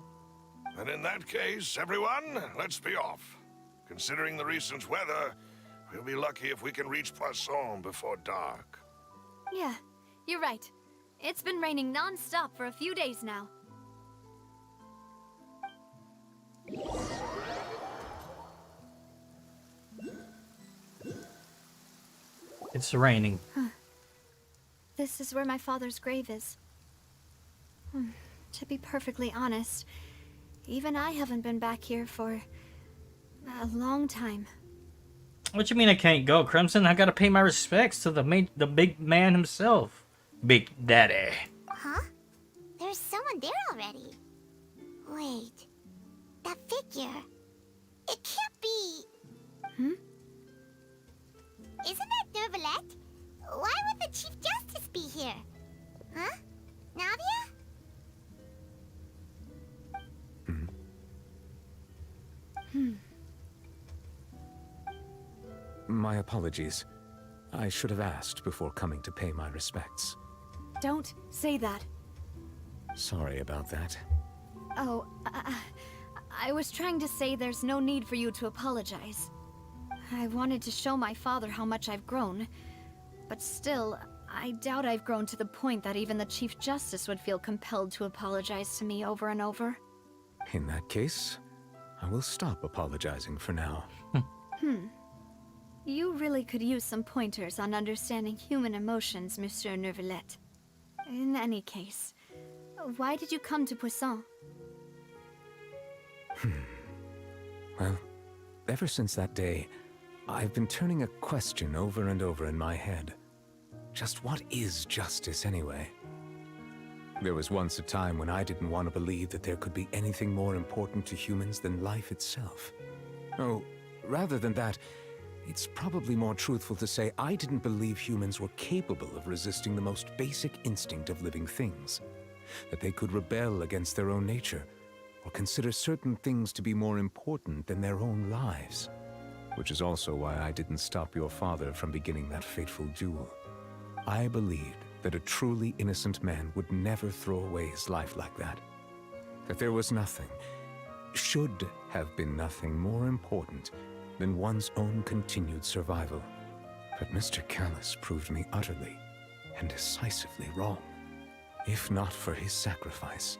And in that case, everyone, let's be off. Considering the recent weather, we'll be lucky if we can reach Poisson before dark. Yeah, you're right. It's been raining non-stop for a few days now. It's raining. This is where my father's grave is. To be perfectly honest, even I haven't been back here for a long time. What you mean I can't go, Crimson? I gotta pay my respects to the big man himself. Big Daddy. Huh? There's someone there already. Wait. That figure. It can't be... Isn't that Neuvillette? Why would the Chief Justice be here? Huh? Navia? My apologies. I should have asked before coming to pay my respects. Don't say that. Sorry about that. Oh, I was trying to say there's no need for you to apologize. I wanted to show my father how much I've grown, but still, I doubt I've grown to the point that even the Chief Justice would feel compelled to apologize to me over and over. In that case, I will stop apologizing for now. You really could use some pointers on understanding human emotions, Monsieur Neuvillette. In any case, why did you come to Poisson? Well, ever since that day, I've been turning a question over and over in my head. Just what is justice anyway? There was once a time when I didn't want to believe that there could be anything more important to humans than life itself. Oh, rather than that, it's probably more truthful to say I didn't believe humans were capable of resisting the most basic instinct of living things. That they could rebel against their own nature, or consider certain things to be more important than their own lives. Which is also why I didn't stop your father from beginning that fateful duel. I believed that a truly innocent man would never throw away his life like that. That there was nothing, should have been nothing more important than one's own continued survival. But Mr. Callus proved me utterly and decisively wrong. If not for his sacrifice,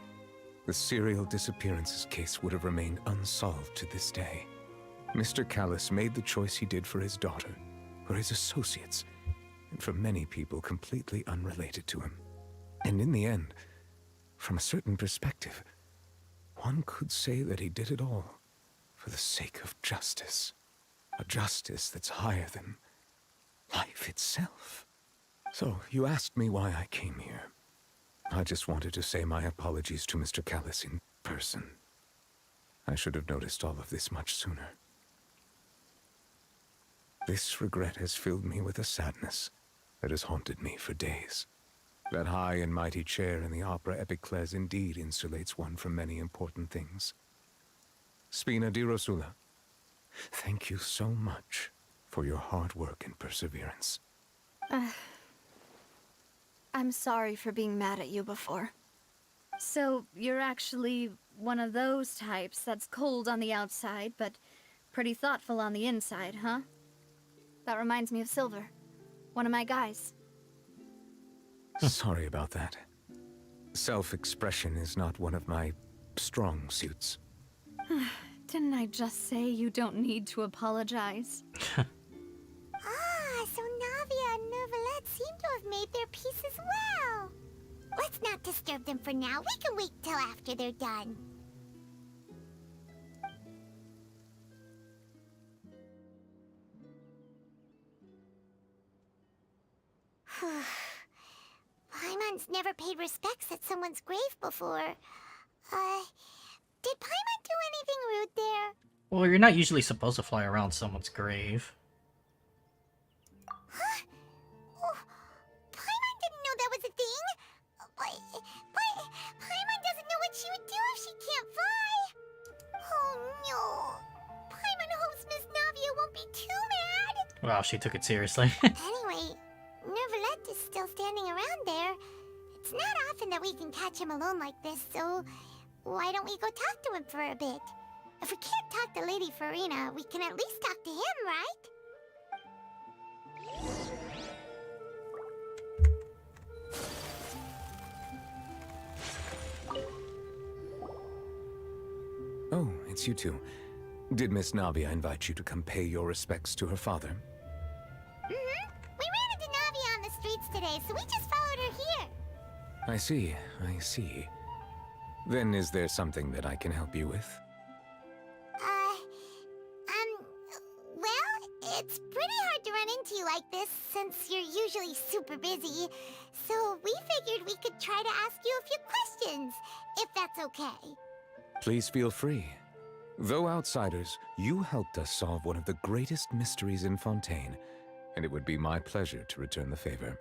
the serial disappearances case would have remained unsolved to this day. Mr. Callus made the choice he did for his daughter, for his associates, and for many people completely unrelated to him. And in the end, from a certain perspective, one could say that he did it all for the sake of justice. A justice that's higher than life itself. So, you asked me why I came here. I just wanted to say my apologies to Mr. Callus in person. I should have noticed all of this much sooner. This regret has filled me with a sadness that has haunted me for days. That high and mighty chair in the opera epiclese indeed insulates one from many important things. Spina di Rosula, thank you so much for your hard work and perseverance. I'm sorry for being mad at you before. So, you're actually one of those types that's cold on the outside, but pretty thoughtful on the inside, huh? That reminds me of Silver, one of my guys. Sorry about that. Self-expression is not one of my strong suits. Didn't I just say you don't need to apologize? So Navia and Neuvillette seem to have made their peace as well. Let's not disturb them for now. We can wait till after they're done. Paimon's never paid respects at someone's grave before. Did Paimon do anything rude there? Well, you're not usually supposed to fly around someone's grave. Huh? Oh, Paimon didn't know that was a thing. But Paimon doesn't know what she would do if she can't fly. Oh no. Paimon hopes Miss Navia won't be too mad. Wow, she took it seriously. Anyway, Neuvillette is still standing around there. It's not often that we can catch him alone like this, so why don't we go talk to him for a bit? If we can't talk to Lady Farina, we can at least talk to him, right? Oh, it's you two. Did Miss Navia invite you to come pay your respects to her father? We ran into Navia on the streets today, so we just followed her here. I see, I see. Then is there something that I can help you with? Well, it's pretty hard to run into you like this, since you're usually super busy. So we figured we could try to ask you a few questions, if that's okay. Please feel free. Though outsiders, you helped us solve one of the greatest mysteries in Fontaine, and it would be my pleasure to return the favor.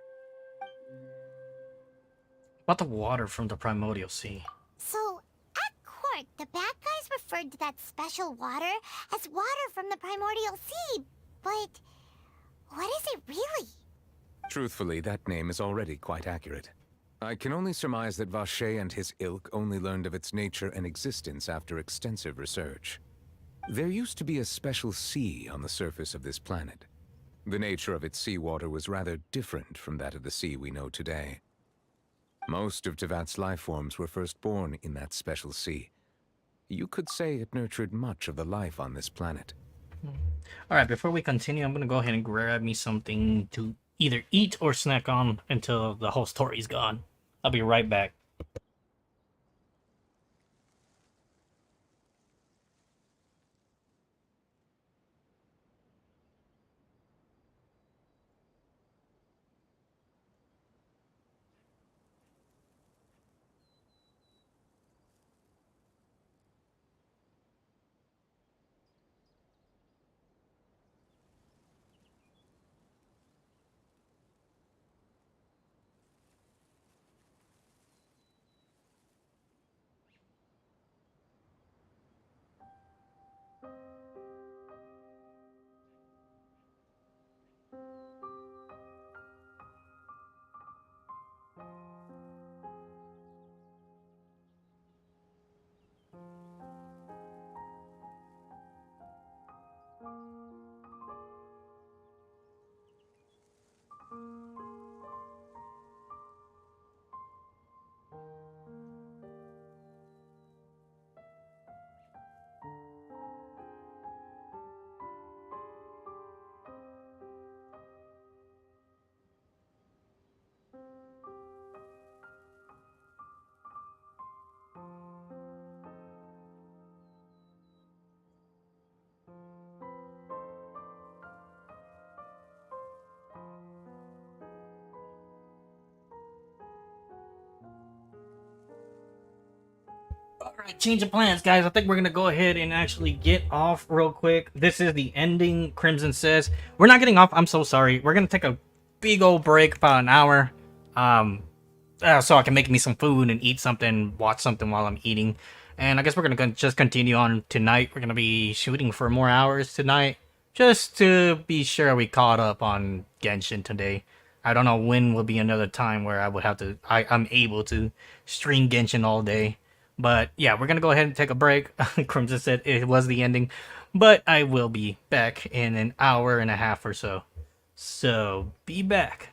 About the water from the primordial sea. So, at court, the bad guys referred to that special water as water from the primordial sea, but what is it really? Truthfully, that name is already quite accurate. I can only surmise that Vacher and his ilk only learned of its nature and existence after extensive research. There used to be a special sea on the surface of this planet. The nature of its seawater was rather different from that of the sea we know today. Most of Tevat's life forms were first born in that special sea. You could say it nurtured much of the life on this planet. Alright, before we continue, I'm gonna go ahead and grab me something to either eat or snack on until the whole story's gone. I'll be right back. Alright, change of plans, guys. I think we're gonna go ahead and actually get off real quick. This is the ending, Crimson says. We're not getting off. I'm so sorry. We're gonna take a big old break, about an hour. So I can make me some food and eat something, watch something while I'm eating. And I guess we're gonna just continue on tonight. We're gonna be shooting for more hours tonight, just to be sure we caught up on Genshin today. I don't know when will be another time where I would have to, I'm able to stream Genshin all day. But yeah, we're gonna go ahead and take a break. Crimson said it was the ending, but I will be back in an hour and a half or so. So be back.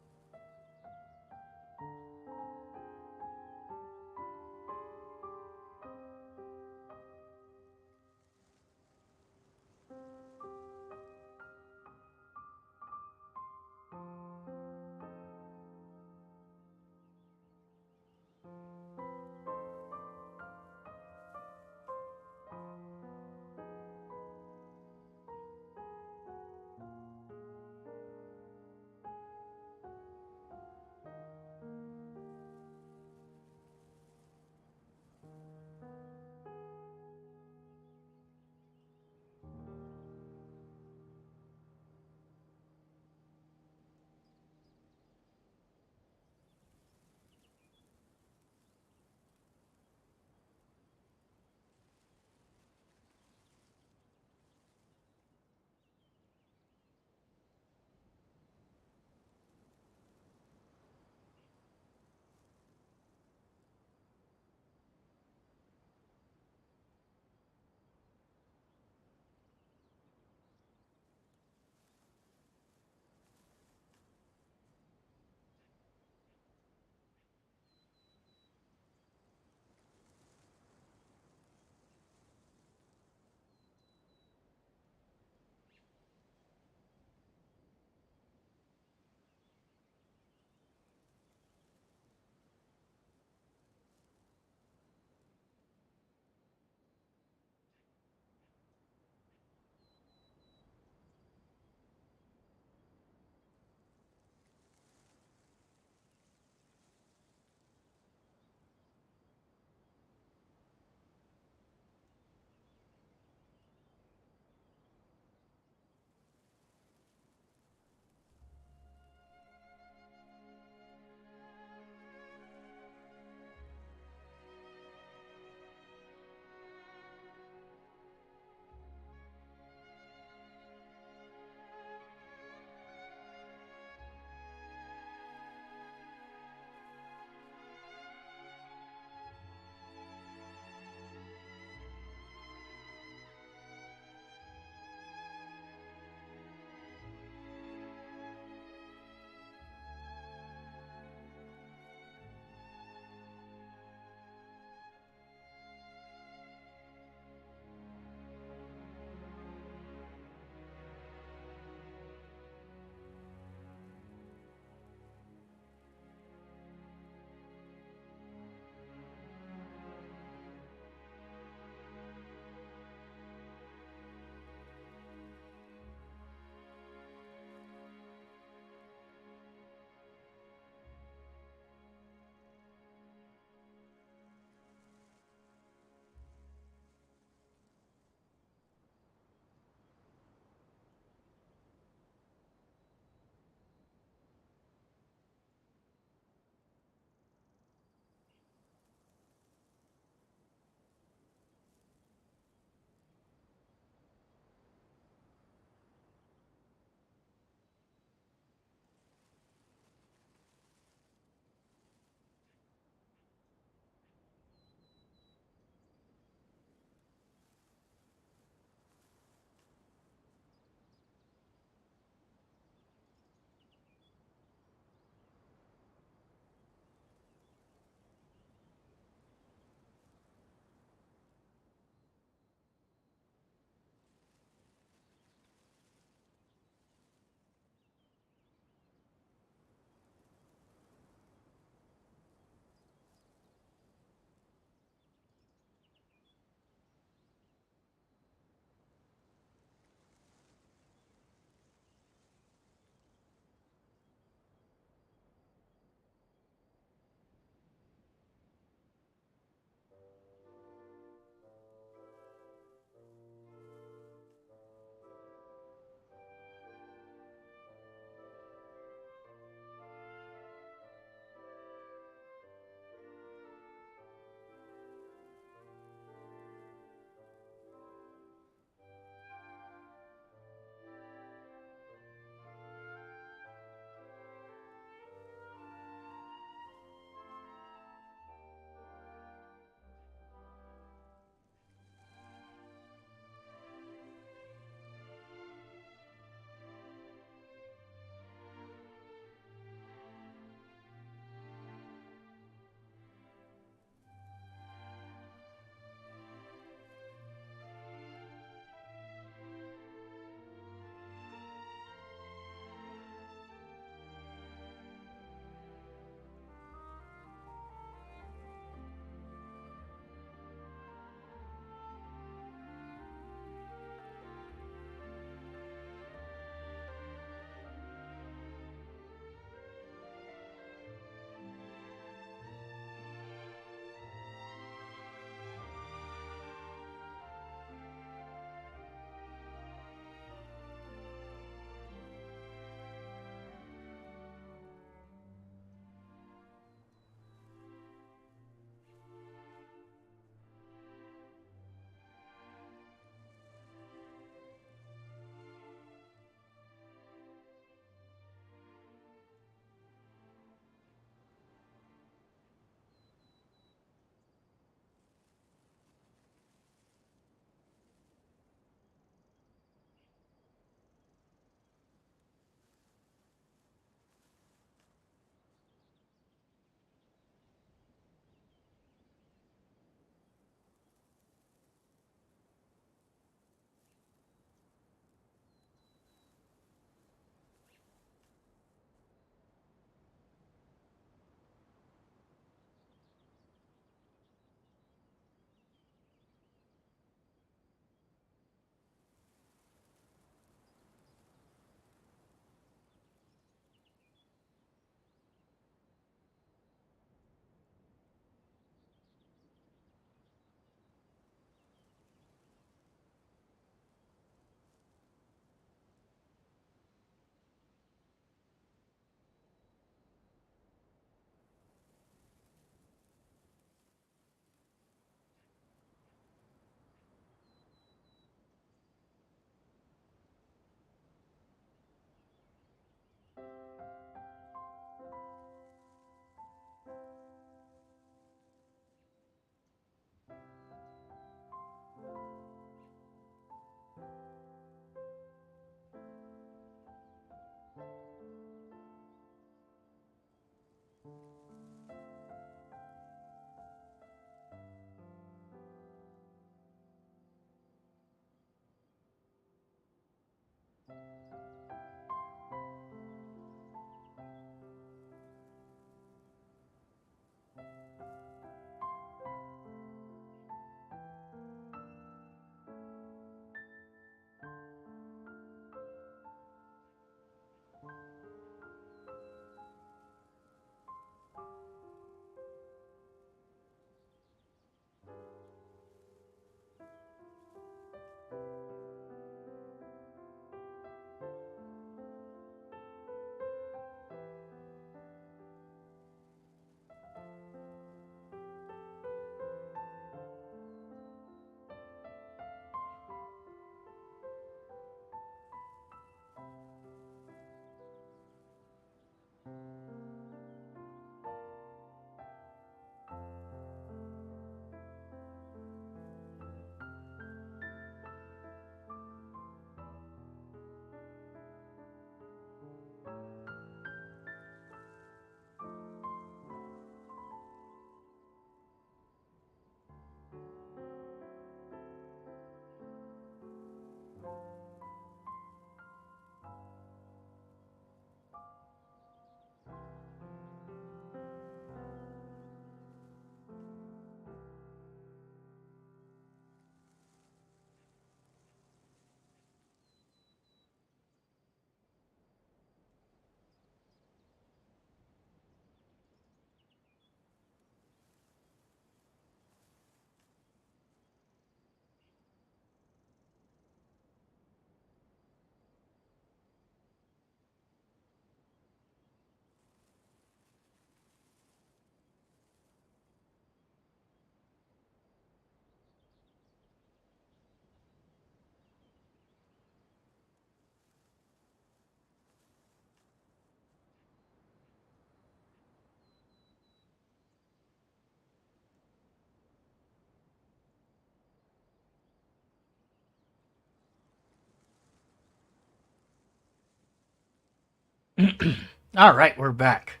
All right, we're back.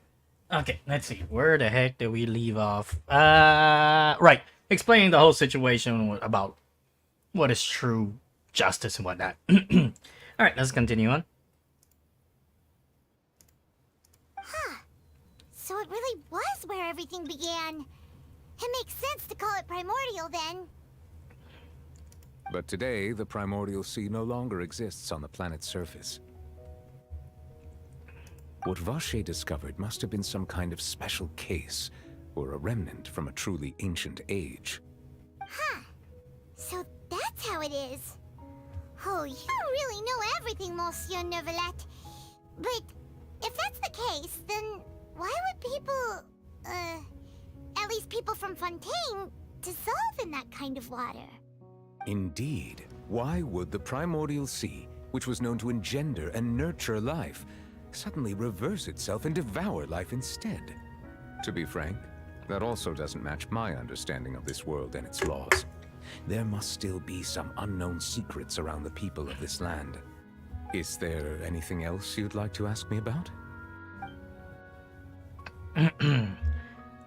Okay, let's see. Where the heck did we leave off? Right. Explaining the whole situation about what is true justice and whatnot. All right, let's continue on. Huh. So it really was where everything began. It makes sense to call it primordial then. But today, the primordial sea no longer exists on the planet's surface. What Vache discovered must have been some kind of special case, or a remnant from a truly ancient age. Huh. So that's how it is. Oh, you really know everything, Monsieur Neuvillette. But if that's the case, then why would people, at least people from Fontaine, dissolve in that kind of water? Indeed. Why would the primordial sea, which was known to engender and nurture life, suddenly reverse itself and devour life instead? To be frank, that also doesn't match my understanding of this world and its laws. There must still be some unknown secrets around the people of this land. Is there anything else you'd like to ask me about?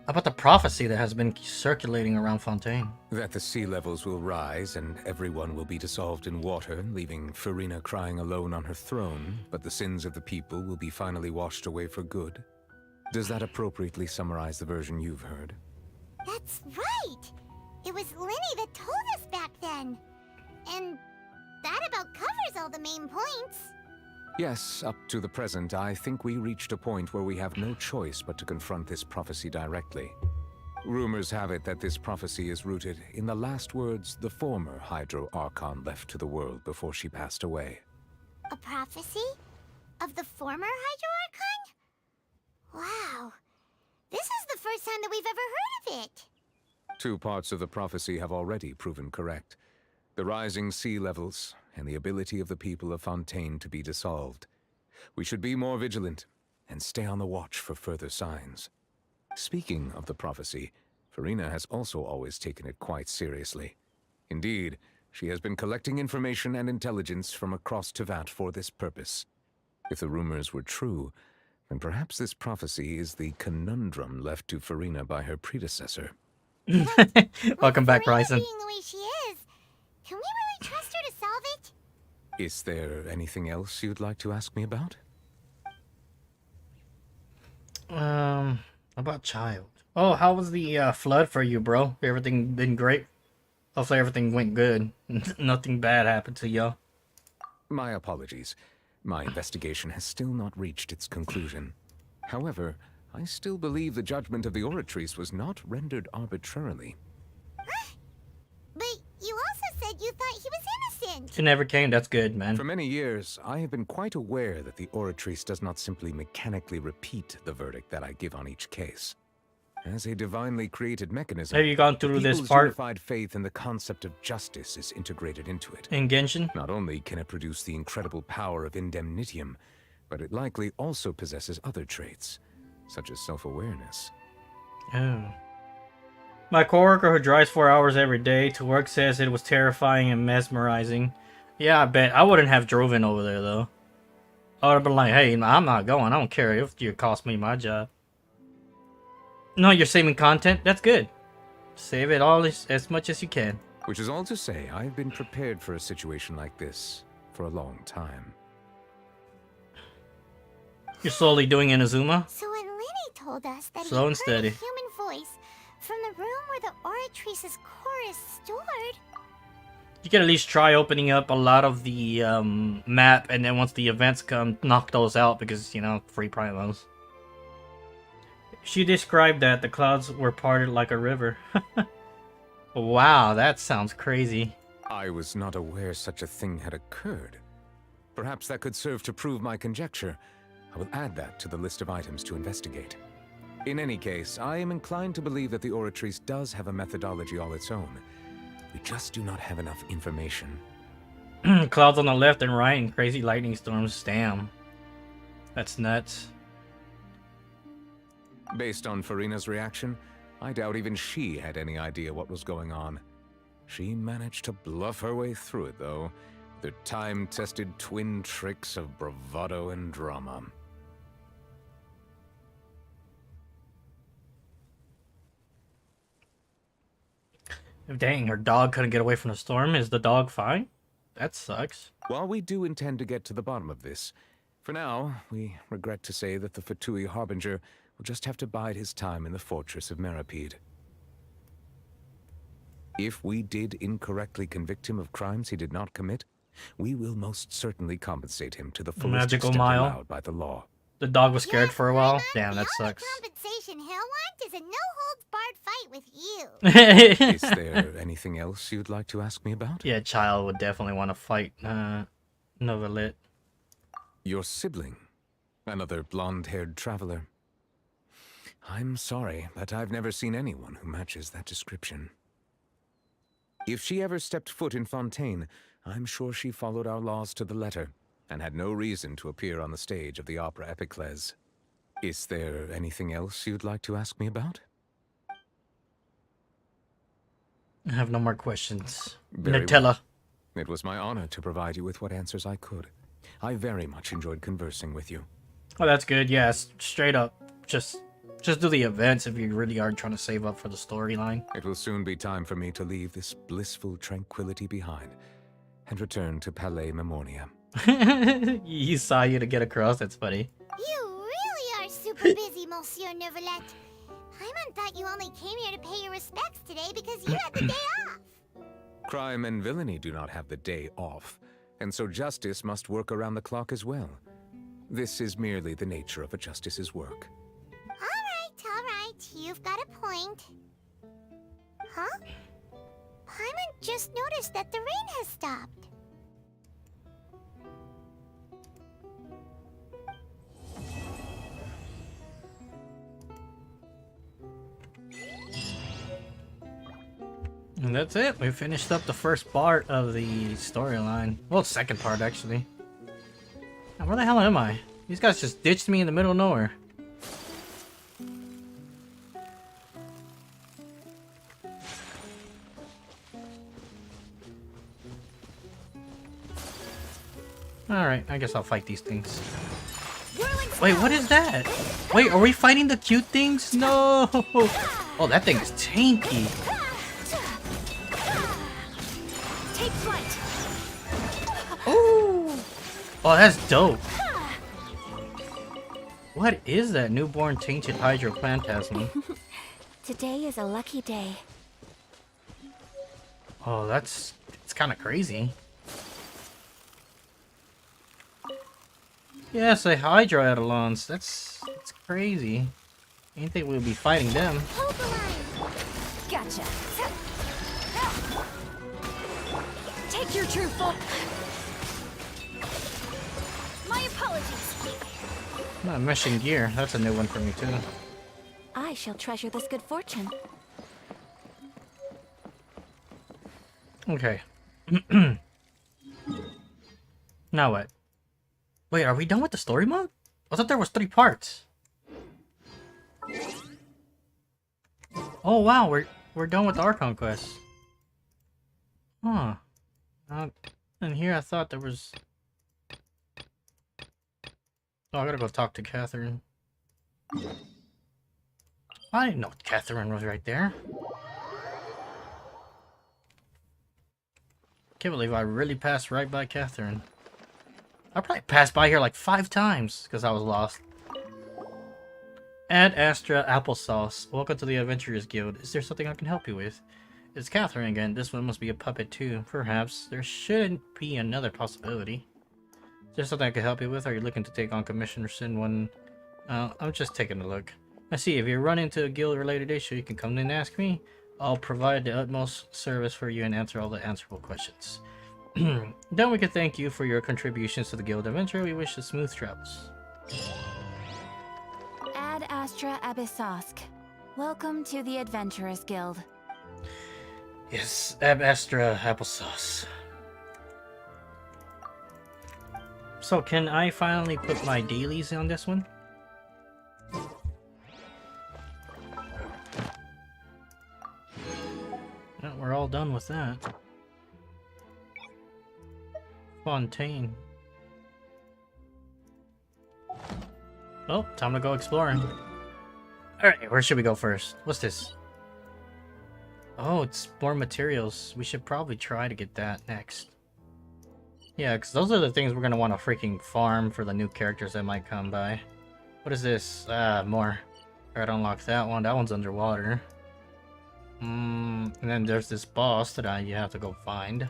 About the prophecy that has been circulating around Fontaine. That the sea levels will rise and everyone will be dissolved in water, leaving Farina crying alone on her throne, but the sins of the people will be finally washed away for good. Does that appropriately summarize the version you've heard? That's right! It was Linny that told us back then. And that about covers all the main points. Yes, up to the present, I think we reached a point where we have no choice but to confront this prophecy directly. Rumors have it that this prophecy is rooted in the last words the former Hydro Archon left to the world before she passed away. A prophecy? Of the former Hydro Archon? Wow. This is the first time that we've ever heard of it. Two parts of the prophecy have already proven correct. The rising sea levels, and the ability of the people of Fontaine to be dissolved. We should be more vigilant, and stay on the watch for further signs. Speaking of the prophecy, Farina has also always taken it quite seriously. Indeed, she has been collecting information and intelligence from across Tevat for this purpose. If the rumors were true, then perhaps this prophecy is the conundrum left to Farina by her predecessor. Welcome back, Bryson. Being the way she is, can we really trust her to solve it? Is there anything else you'd like to ask me about? About child. Oh, how was the flood for you, bro? Everything been great? Hopefully everything went good. Nothing bad happened to y'all. My apologies. My investigation has still not reached its conclusion. However, I still believe the judgment of the Oratrice was not rendered arbitrarily. But you also said you thought he was innocent. It never came. That's good, man. For many years, I have been quite aware that the Oratrice does not simply mechanically repeat the verdict that I give on each case. As a divinely created mechanism, have you gone through this people's part? Unified faith in the concept of justice is integrated into it. In Genshin? Not only can it produce the incredible power of indemnitium, but it likely also possesses other traits, such as self-awareness. Oh. My coworker who drives 4 hours every day to work says it was terrifying and mesmerizing. Yeah, I bet. I wouldn't have driven over there, though. I would have been like, hey, I'm not going. I don't care if you cost me my job. No, you're saving content? That's good. Save it all as much as you can. Which is all to say, I've been prepared for a situation like this for a long time. You're slowly doing Inazuma? So when Linny told us that Slow he and heard steady. a human voice from the room where the Oratrice's core is stored, You can at least try opening up a lot of the map, and then once the events come, knock those out because, you know, free primos. She described that the clouds were parted like a river. Wow, that sounds crazy. I was not aware such a thing had occurred. Perhaps that could serve to prove my conjecture. I will add that to the list of items to investigate. In any case, I am inclined to believe that the Oratrice does have a methodology all its own. We just do not have enough information. Clouds on the left and right and crazy lightning storms. Damn. That's nuts. Based on Farina's reaction, I doubt even she had any idea what was going on. She managed to bluff her way through it, though, with her time-tested twin tricks of bravado and drama. Dang, her dog couldn't get away from the storm. Is the dog fine? That sucks. While we do intend to get to the bottom of this, for now, we regret to say that the Fatui Harbinger will just have to bide his time in the fortress of Meripede. If we did incorrectly convict him of crimes he did not commit, we will most certainly compensate him to the fullest Magical extent mile. allowed by the law. The dog was scared for a while. Damn, that sucks. Compensation he'll want is a no-holds-barred fight with you. Is there anything else you'd like to ask me about? Yeah, child would definitely want to fight Novelit. Your sibling, another blonde-haired traveler. I'm sorry, but I've never seen anyone who matches that description. If she ever stepped foot in Fontaine, I'm sure she followed our laws to the letter, and had no reason to appear on the stage of the opera Epiclese. Is there anything else you'd like to ask me about? I have no more questions. Very Nutella. well. It was my honor to provide you with what answers I could. I very much enjoyed conversing with you. Oh, that's good. Yes, straight up. Just do the events if you really are trying to save up for the storyline. It will soon be time for me to leave this blissful tranquility behind and return to Palais Memornia. He saw you to get across. That's funny. You really are super busy, Monsieur Neuvillette. Paimon thought you only came here to pay your respects today because you had the day off. Crime and villainy do not have the day off, and so justice must work around the clock as well. This is merely the nature of a justice's work. All right, you've got a point. Huh? Paimon just noticed that the rain has stopped. And that's it. We finished up the first part of the storyline. Well, second part, actually. Now, where the hell am I? These guys just ditched me in the middle of nowhere. Alright, I guess I'll fight these things. Wait, what is that? Wait, are we fighting the cute things? No! Oh, that thing is tanky. Take flight. Oh, that's dope. What is that newborn tainted hydroplantasm? Today is a lucky day. Oh, it's kind of crazy. Yes, a hydroadelons. That's crazy. I didn't think we'd be fighting them. Gotcha. Take your true form. My apologies. Not meshing gear. That's a new one for me too. I shall treasure this good fortune. Okay. Now what? Wait, are we done with the story mode? I thought there was 3 parts. Oh wow, we're done with the Archon quest. Huh. And here I thought there was... Oh, I gotta go talk to Catherine. I didn't know Catherine was right there. Can't believe I really passed right by Catherine. I probably passed by here like 5 times because I was lost. Ad Astra Applesauce. Welcome to the Adventurers Guild. Is there something I can help you with? It's Catherine again. This one must be a puppet too. Perhaps. There shouldn't be another possibility. Is there something I can help you with? Are you looking to take on commission or send one? I'm just taking a look. I see. If you run into a guild-related issue, you can come in and ask me. I'll provide the utmost service for you and answer all the answerable questions. Then we can thank you for your contributions to the guild adventure. We wish you smooth travels. Ad Astra Abyssosk. Welcome to the Adventurers Guild. Yes, Ad Astra Applesauce. So can I finally put my dailies on this one? Well, we're all done with that. Fontaine. Oh, time to go exploring. Alright, where should we go first? What's this? Oh, it's more materials. We should probably try to get that next. Yeah, because those are the things we're going to want to freaking farm for the new characters that might come by. What is this? More. Alright, unlock that one. That one's underwater. And then there's this boss that you have to go find.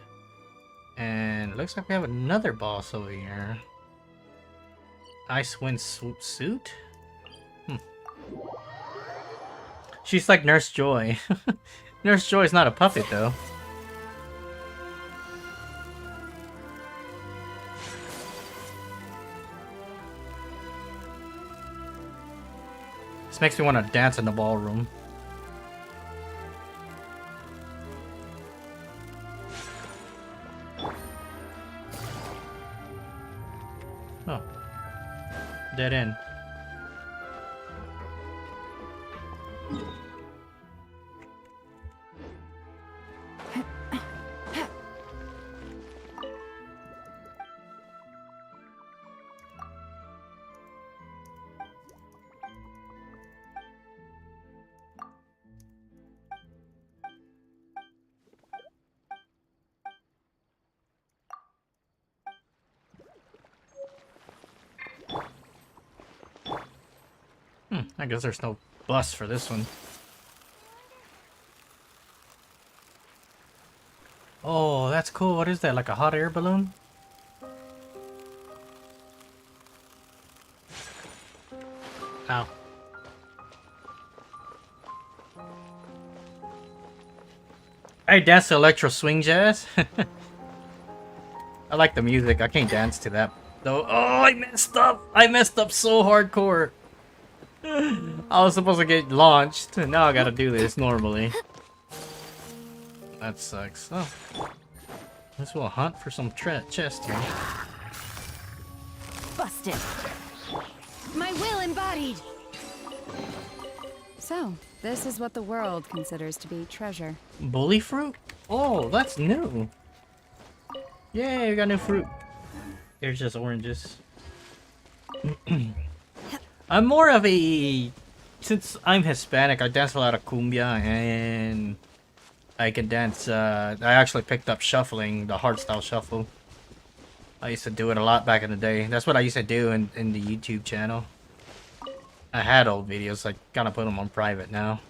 And it looks like we have another boss over here. Ice Wind Swoop Suit? She's like Nurse Joy. Nurse Joy's not a puppet, though. This makes me want to dance in the ballroom. Oh. Dead end. I guess there's no bus for this one. Oh, that's cool. What is that? Like a hot air balloon? Ow. I dance to electro swing jazz. I like the music. I can't dance to that though. Oh, I messed up. I messed up so hardcore. I was supposed to get launched. Now I gotta do this normally. That sucks. Oh. Let's go hunt for some chest here. Busted. My will embodied. So, this is what the world considers to be treasure. Bully fruit? Oh, that's new. Yay, we got new fruit. There's just oranges. I'm more of a... Since I'm Hispanic, I dance a lot of cumbia, and I can dance... I actually picked up shuffling, the hardstyle shuffle. I used to do it a lot back in the day. That's what I used to do in the YouTube channel. I had old videos, I kind of put them on private now.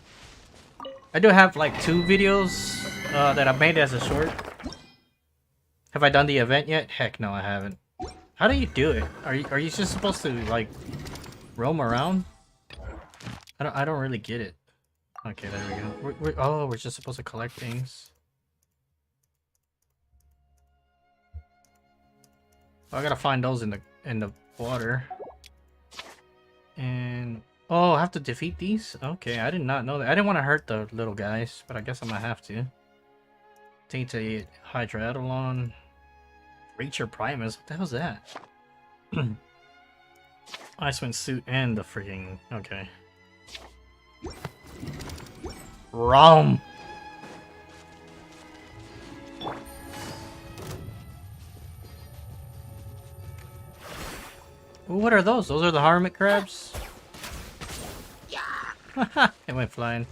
I do have like 2 videos that I've made as a short. Have I done the event yet? Heck no, I haven't. How do you do it? Are you just supposed to like... roam around? I don't really get it. Okay, there we go. We're just supposed to collect things. Oh, I gotta find those in the water. And oh, I have to defeat these? Okay, I did not know that. I didn't want to hurt the little guys, but I guess I'm gonna have to. Tainted Hydratolon. Reacher Primus. What the hell's that? Icewind suit and the freaking... Okay. Rom! Ooh, what are those? Those are the hermit crabs? It went flying.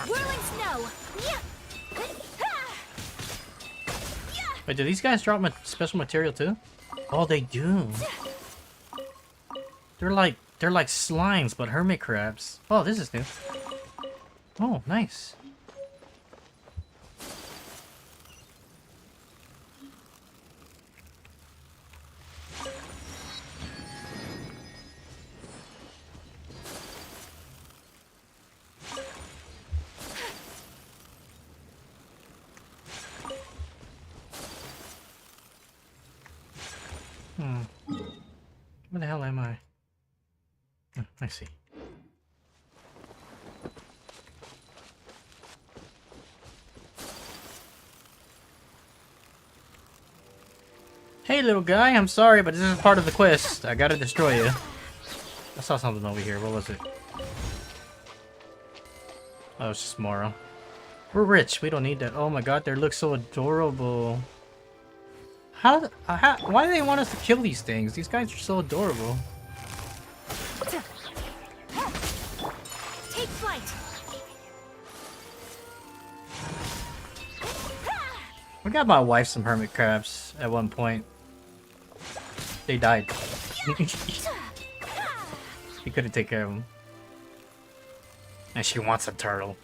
Whirling snow! Wait, do these guys drop special material too? Oh, they do. They're like slimes, but hermit crabs. Oh, this is new. Oh, nice. Where the hell am I? Oh, I see. Hey little guy, I'm sorry, but this is part of the quest. I gotta destroy you. I saw something over here. What was it? Oh, it's just Moro. We're rich. We don't need that. Oh my god, they look so adorable. Why do they want us to kill these things? These guys are so adorable. Take flight. I got my wife some hermit crabs at one point. They died. She couldn't take care of them. And she wants a turtle.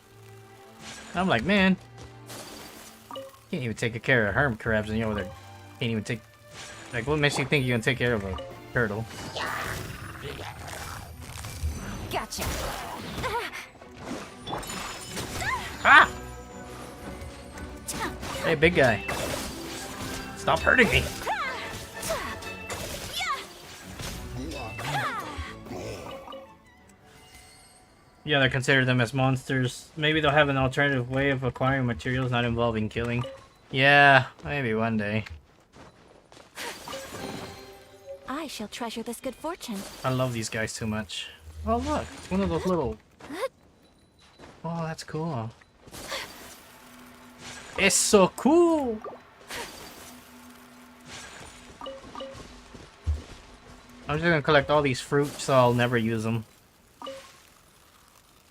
I'm like, man, can't even take care of hermit crabs and you over there can't even take... Like, what makes you think you can take care of a turtle? Gotcha. Ah! Hey, big guy. Stop hurting me. Yeah, they consider them as monsters. Maybe they'll have an alternative way of acquiring materials not involving killing. Yeah, maybe one day. I shall treasure this good fortune. I love these guys too much. Oh look, it's one of those little... Oh, that's cool. It's so cool! I'm just gonna collect all these fruits so I'll never use them.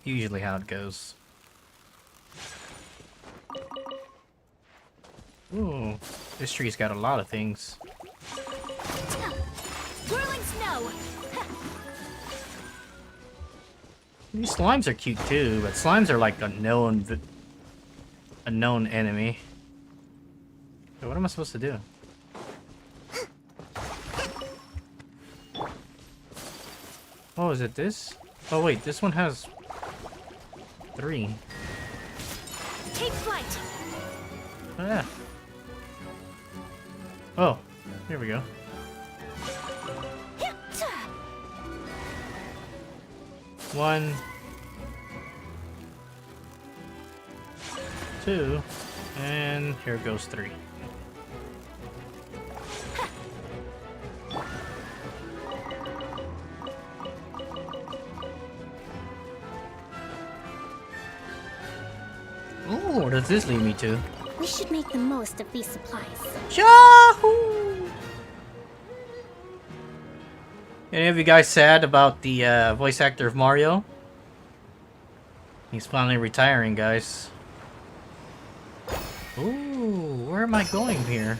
Usually how it goes. Ooh, this tree's got a lot of things. Whirling snow. These slimes are cute too, but slimes are like a known enemy. So what am I supposed to do? Oh, is it this? Oh wait, this one has 3. Take flight. Oh yeah. Oh, here we go. One, 2, and here goes 3. Ooh, where does this lead me to? We should make the most of these supplies. Yahoo! Any of you guys sad about the voice actor of Mario? He's finally retiring, guys. Ooh, where am I going here?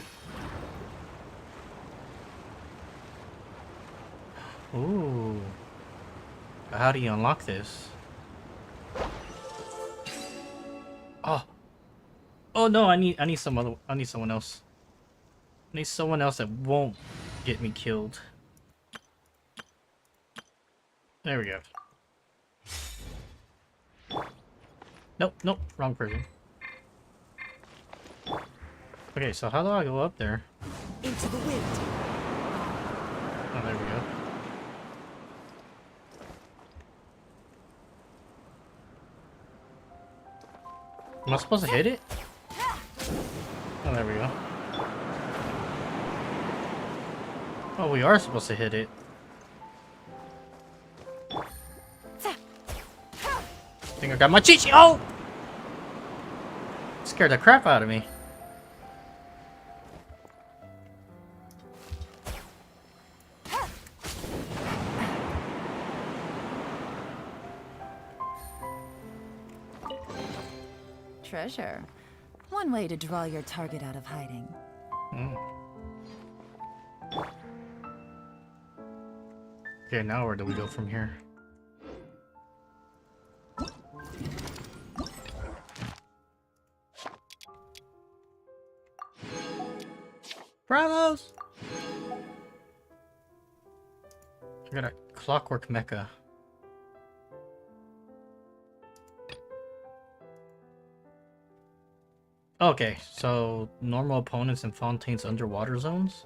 Ooh. How do you unlock this? Oh. Oh no, I need someone else. I need someone else that won't get me killed. There we go. Nope, nope, wrong person. Okay, so how do I go up there? Into the wind. Oh, there we go. Am I supposed to hit it? Oh, there we go. Oh, we are supposed to hit it. I think I got my Chi-Chi. Oh! Scared the crap out of me. Treasure. One way to draw your target out of hiding. Okay, now where do we go from here? Bravos! I got a clockwork mecha. Okay, so normal opponents in Fontaine's underwater zones?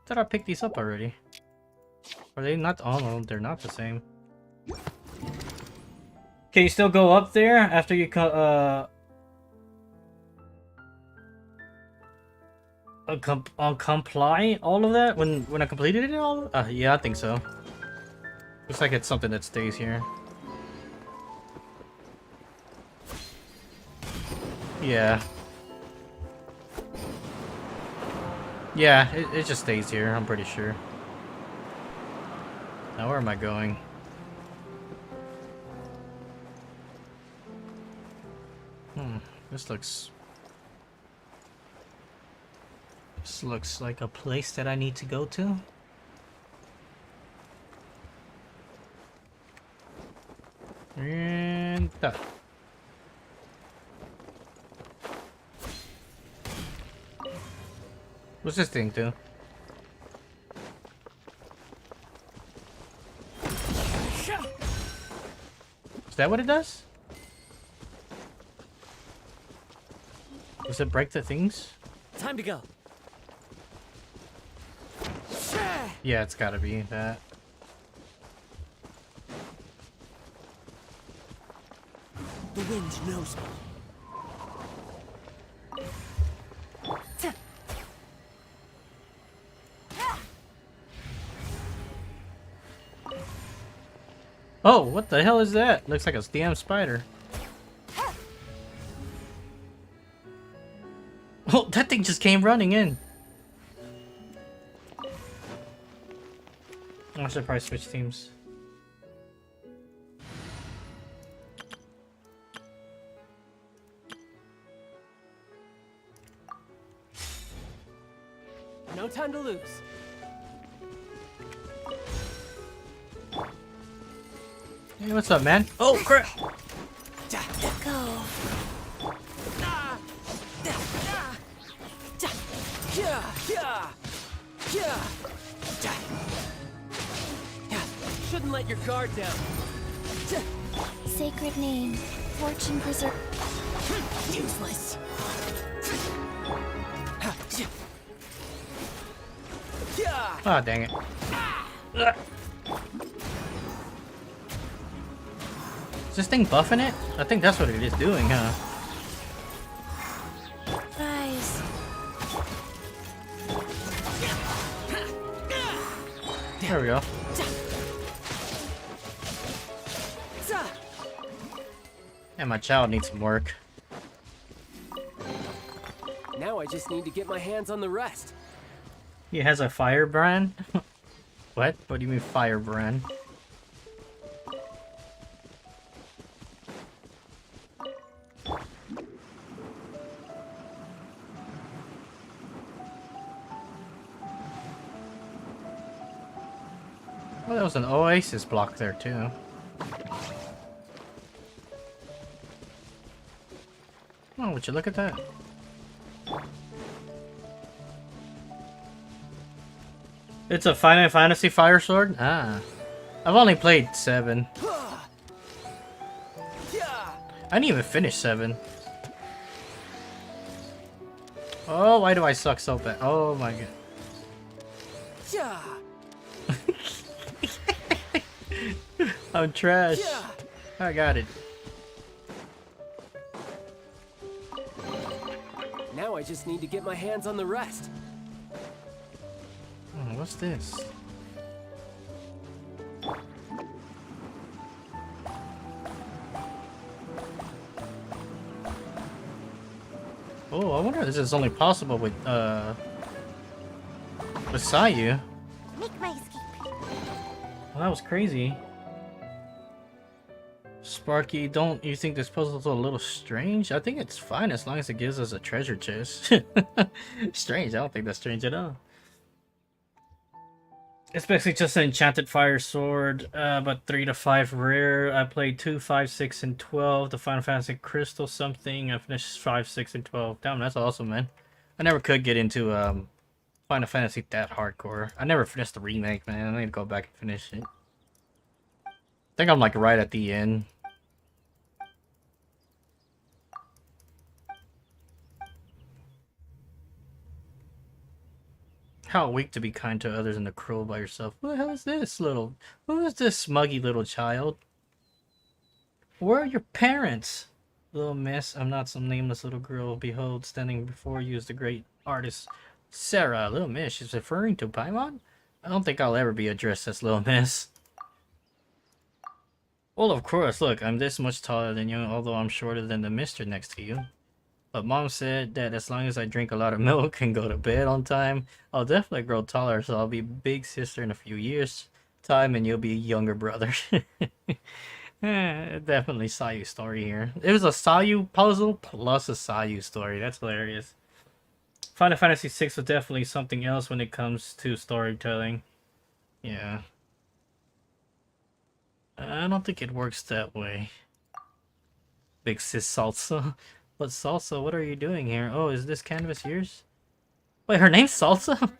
Thought I picked these up already. Are they not? Oh no, they're not the same. Can you still go up there after you comply all of that when I completed it all? Yeah, I think so. Looks like it's something that stays here. Yeah. Yeah, it just stays here, I'm pretty sure. Now where am I going? This looks... This looks like a place that I need to go to. And... What's this thing do? Is that what it does? Does it break the things? Time to go. Yeah, it's gotta be that. The wind knows me. Oh, what the hell is that? Looks like a damn spider. Oh, that thing just came running in. I should probably switch teams. No time to lose. Hey, what's up, man? Oh, crap! Let go. Shouldn't let your guard down. Sacred name, fortune preserve. Useless. Oh, dang it. Ugh. Is this thing buffing it? I think that's what it is doing, huh? Rise. There we go. And my child needs some work. Now I just need to get my hands on the rest. He has a firebrand? What? What do you mean firebrand? Well, there was an oasis block there too. Oh, would you look at that? It's a Final Fantasy Fire Sword? Ah. I've only played 7. I didn't even finish 7. Oh, why do I suck so bad? Oh my god. I'm trash. I got it. Now I just need to get my hands on the rest. Oh, what's this? Oh, I wonder if this is only possible with Sayu. Make my escape. Well, that was crazy. Sparky, don't you think this puzzle's a little strange? I think it's fine as long as it gives us a treasure chest. Strange, I don't think that's strange at all. It's basically just an enchanted fire sword, but 3 to 5 rare. I played 2, 5, 6, and 12. The Final Fantasy Crystal something. I finished 5, 6, and 12. Damn, that's awesome, man. I never could get into Final Fantasy that hardcore. I never finished the remake, man. I need to go back and finish it. I think I'm like right at the end. How weak to be kind to others and to cruel by yourself. Who the hell is this little... Who is this smuggy little child? Where are your parents? Little miss, I'm not some nameless little girl. Behold, standing before you is the great artist Sarah. Little miss, she's referring to Paimon? I don't think I'll ever be addressed as little miss. Well, of course, look, I'm this much taller than you, although I'm shorter than the mister next to you. But Mom said that as long as I drink a lot of milk and go to bed on time, I'll definitely grow taller, so I'll be big sister in a few years' time and you'll be younger brother. Definitely Sayu story here. It was a Sayu puzzle plus a Sayu story. That's hilarious. Final Fantasy VI was definitely something else when it comes to storytelling. Yeah. I don't think it works that way. Big sis Salsa. But Salsa, what are you doing here? Oh, is this canvas yours? Wait, her name's Salsa?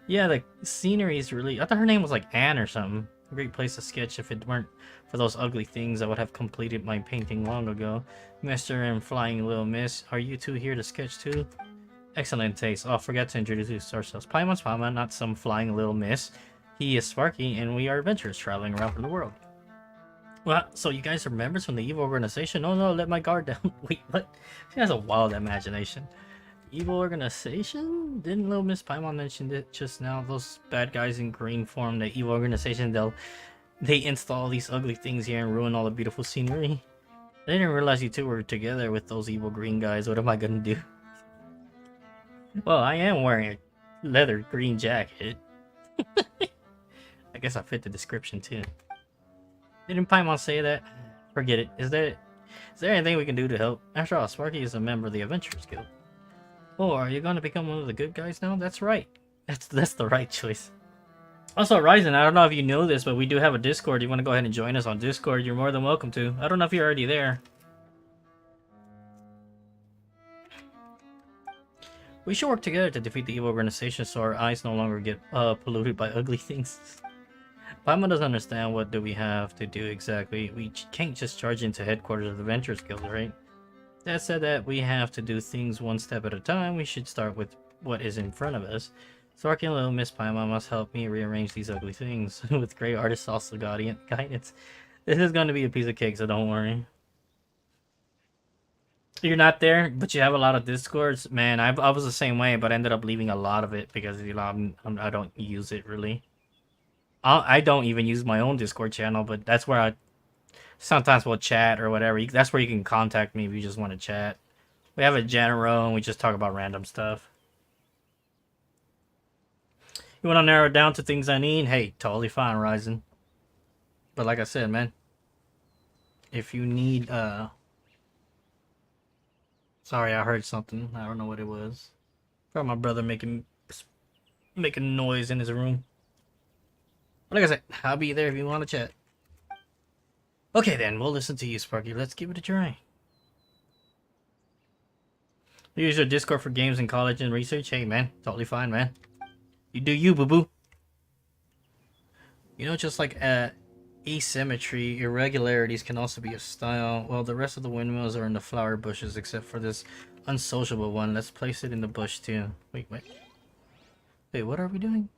Yeah, the scenery is really... I thought her name was like Anne or something. A great place to sketch. If it weren't for those ugly things, I would have completed my painting long ago. Mr. and Flying Little Miss, are you two here to sketch too? Excellent taste. Oh, forgot to introduce ourselves. Paimon's Paimon, not some Flying Little Miss. He is Sparky, and we are adventurers traveling around the world. Well, so you guys are members from the evil organization? Oh no, let my guard down. Wait, what? She has a wild imagination. Evil organization? Didn't Little Miss Paimon mention it just now? Those bad guys in green form the evil organization. They install these ugly things here and ruin all the beautiful scenery. I didn't realize you two were together with those evil green guys. What am I gonna do? Well, I am wearing a leather green jacket. I guess I fit the description too. Didn't Paimon say that? Forget it. Is there anything we can do to help? After all, Sparky is a member of the Adventurers Guild. Oh, are you going to become one of the good guys now? That's right. That's the right choice. Also, Ryzen, I don't know if you know this, but we do have a Discord. You want to go ahead and join us on Discord? You're more than welcome to. I don't know if you're already there. We should work together to defeat the evil organization so our eyes no longer get polluted by ugly things. Paimon doesn't understand what do we have to do exactly. We can't just charge into headquarters of the Adventurers Guild, right? That said that we have to do things one step at a time, we should start with what is in front of us. Sparky and Little Miss Paimon must help me rearrange these ugly things. With great artists also guidance. This is going to be a piece of cake, so don't worry. You're not there, but you have a lot of Discords? Man, I was the same way, but I ended up leaving a lot of it because, you know, I don't use it really. I don't even use my own Discord channel, but that's where I sometimes will chat or whatever. That's where you can contact me if you just want to chat. We have a general and we just talk about random stuff. You want to narrow it down to things I need? Hey, totally fine, Ryzen. But like I said, man, if you need, sorry, I heard something. I don't know what it was. Probably my brother making noise in his room. But like I said, I'll be there if you want to chat. Okay then, we'll listen to you, Sparky. Let's give it a try. You use your Discord for games in college and research? Hey man, totally fine, man. You do you, boo-boo. You know, just like asymmetry, irregularities can also be a style. Well, the rest of the windmills are in the flower bushes except for this unsociable one. Let's place it in the bush too. Wait, what are we doing?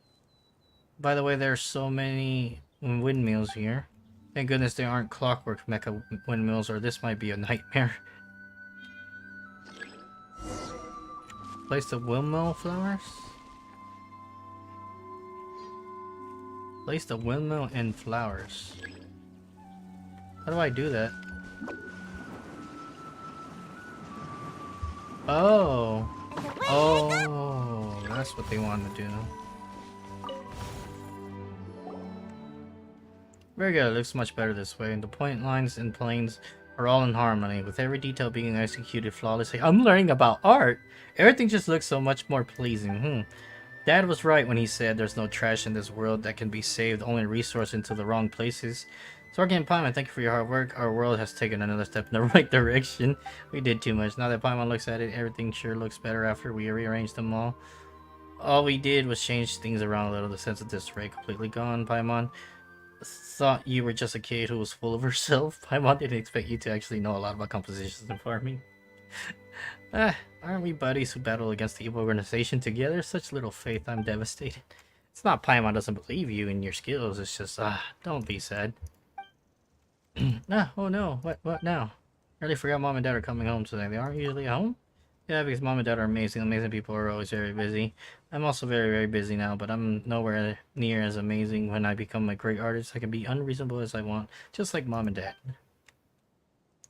By the way, there are so many windmills here. Thank goodness they aren't clockwork mecha windmills, or this might be a nightmare. Place the windmill flowers? Place the windmill in flowers. How do I do that? Oh. Oh, that's what they wanted to do. Very good, it looks much better this way. The point lines and planes are all in harmony, with every detail being executed flawlessly. I'm learning about art! Everything just looks so much more pleasing. Dad was right when he said there's no trash in this world that can be saved, only resource into the wrong places. Sparky and Paimon, thank you for your hard work. Our world has taken another step in the right direction. We did too much. Now that Paimon looks at it, everything sure looks better after we rearranged them all. All we did was change things around a little. The sense of disarray completely gone, Paimon. Thought you were just a kid who was full of herself. Paimon didn't expect you to actually know a lot about compositions and farming. Aren't we buddies who battle against the evil organization together? Such little faith, I'm devastated. It's not Paimon doesn't believe you in your skills, it's just, don't be sad. Oh no, what now? I really forgot Mom and Dad are coming home today. They aren't usually home? Yeah, because Mom and Dad are amazing. Amazing people are always very busy. I'm also very, very busy now, but I'm nowhere near as amazing. When I become a great artist, I can be unreasonable as I want, just like Mom and Dad.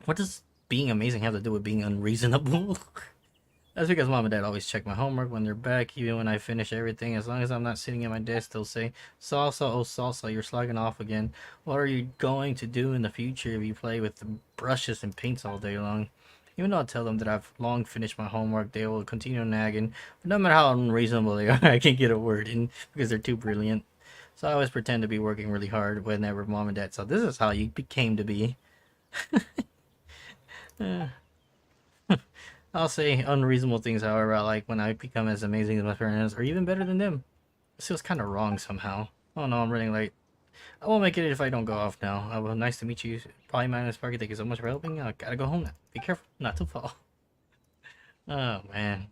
What does being amazing have to do with being unreasonable? That's because mom and dad always check my homework when they're back, even when I finish everything. As long as I'm not sitting at my desk, they'll say, Salsa, oh Salsa, you're slugging off again. What are you going to do in the future if you play with the brushes and paints all day long? Even though I tell them that I've long finished my homework, they will continue nagging. But no matter how unreasonable they are, I can't get a word in because they're too brilliant. So I always pretend to be working really hard whenever mom and dad. So this is how you became to be. I'll say unreasonable things, however, I like when I become as amazing as my parents, or even better than them. This feels kind of wrong somehow. Oh no, I'm running late. I won't make it if I don't go off now. Well, nice to meet you, Polly Man and Sparky. Thank you so much for helping. I gotta go home now. Be careful not to fall. Oh man.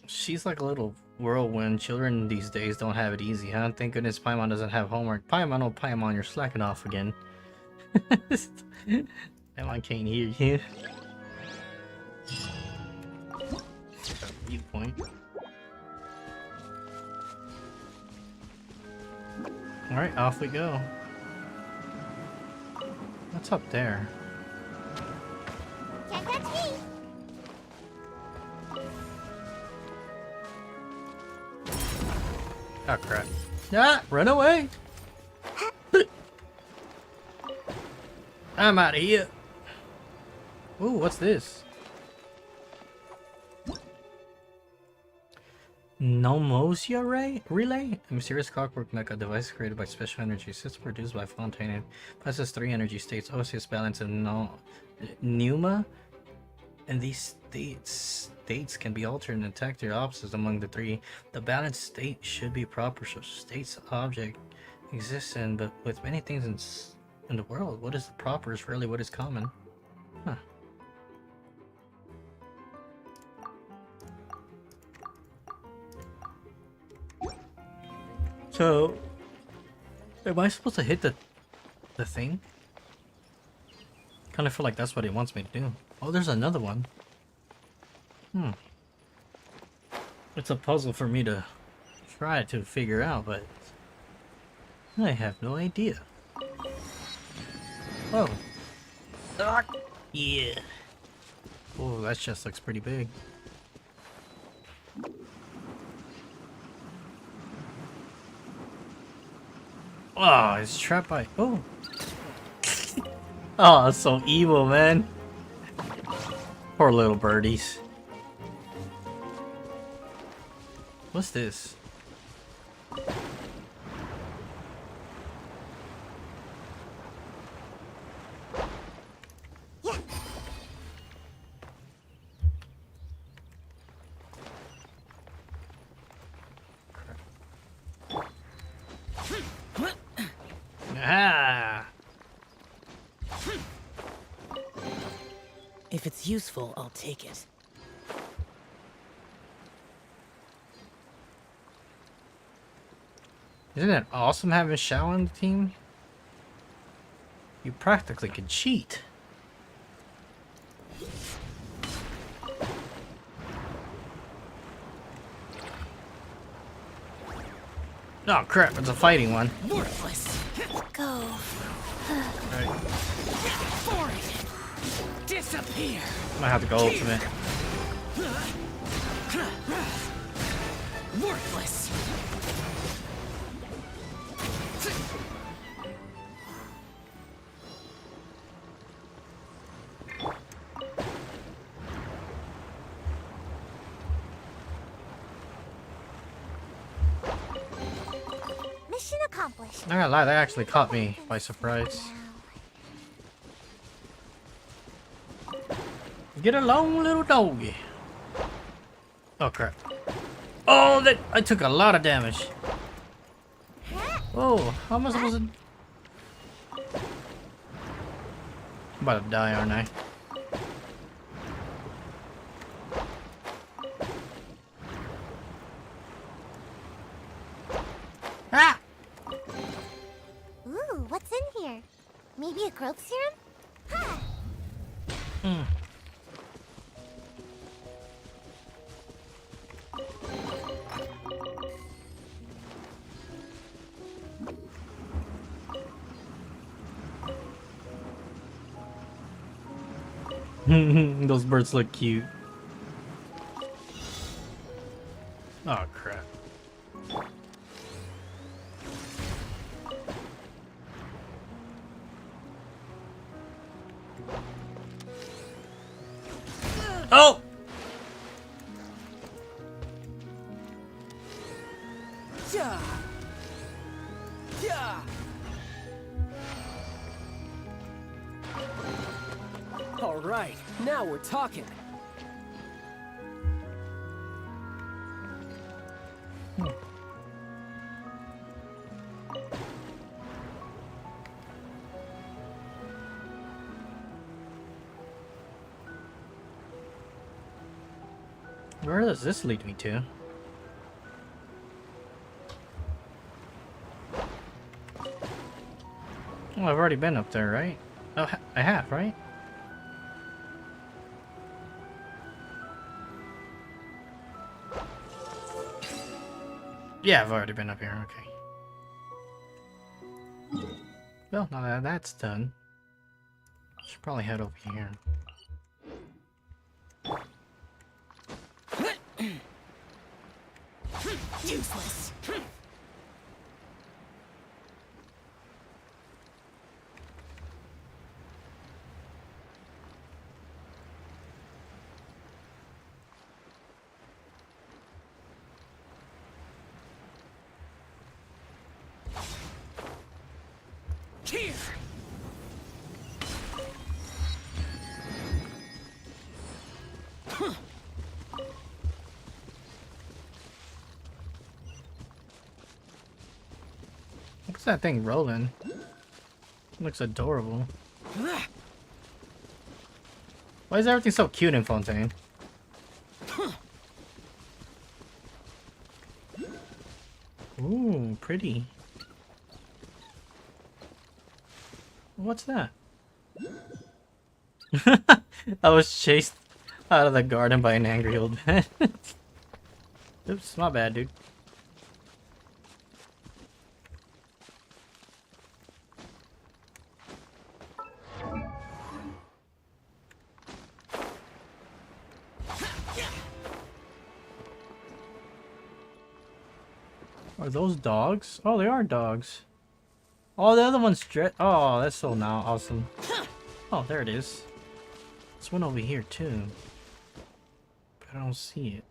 She's like a little whirlwind. Children these days don't have it easy, huh? Thank goodness Paimon doesn't have homework. Paimon, oh Paimon, you're slacking off again. Paimon can't hear you. Viewpoint. Alright, off we go. What's up there? Can't touch me. Oh crap. Ah! Run away! I'm out of here. Ooh, what's this? Nomosia relay? A mysterious clockwork mecha device created by special energy system produced by Fontaine. It possesses 3 energy states: Osseous, balance, and pneuma. And these states can be altered and attack their opposites among the 3. The balanced state should be proper, so states object exists in, but with many things in the world, what is the proper is rarely what is common. Huh. So, am I supposed to hit the thing? Kind of feel like that's what it wants me to do. Oh, there's another one. It's a puzzle for me to try to figure out, but I have no idea. Whoa. Yeah. Oh, that just looks pretty big. Oh, it's trapped by... Oh. Oh, it's so evil, man. Poor little birdies. What's this? Yeah. Ah. If it's useful, I'll take it. Isn't it awesome having Shao on the team? You practically could cheat. Oh crap, it's a fighting one. Worthless. Go. Right. For it. Disappear. Might have to go ultimate. Worthless. Mission accomplished. Not gonna lie, that actually caught me by surprise. Get along, little doggy. Oh crap. Oh, that I took a lot of damage. Oh, how am I supposed to... I'm about to die, aren't I? Ah! Ooh, what's in here? Maybe a growth serum? Huh. Those birds look cute. Oh crap. Oh! Yeah. Yeah. All right, now we're talking. Where does this lead me to? Oh, I've already been up there, right? Oh, I have, right? Yeah, I've already been up here, okay. Well, now that that's done, I should probably head over here. Useless. Here. What's that thing rolling? Looks adorable. Why is everything so cute in Fontaine? Ooh, pretty. What's that? I was chased out of the garden by an angry old man. Oops, my bad, dude. Are those dogs? Oh, they are dogs. Oh, the other one's oh, that's so now awesome. Oh, there it is. There's one over here too. But I don't see it.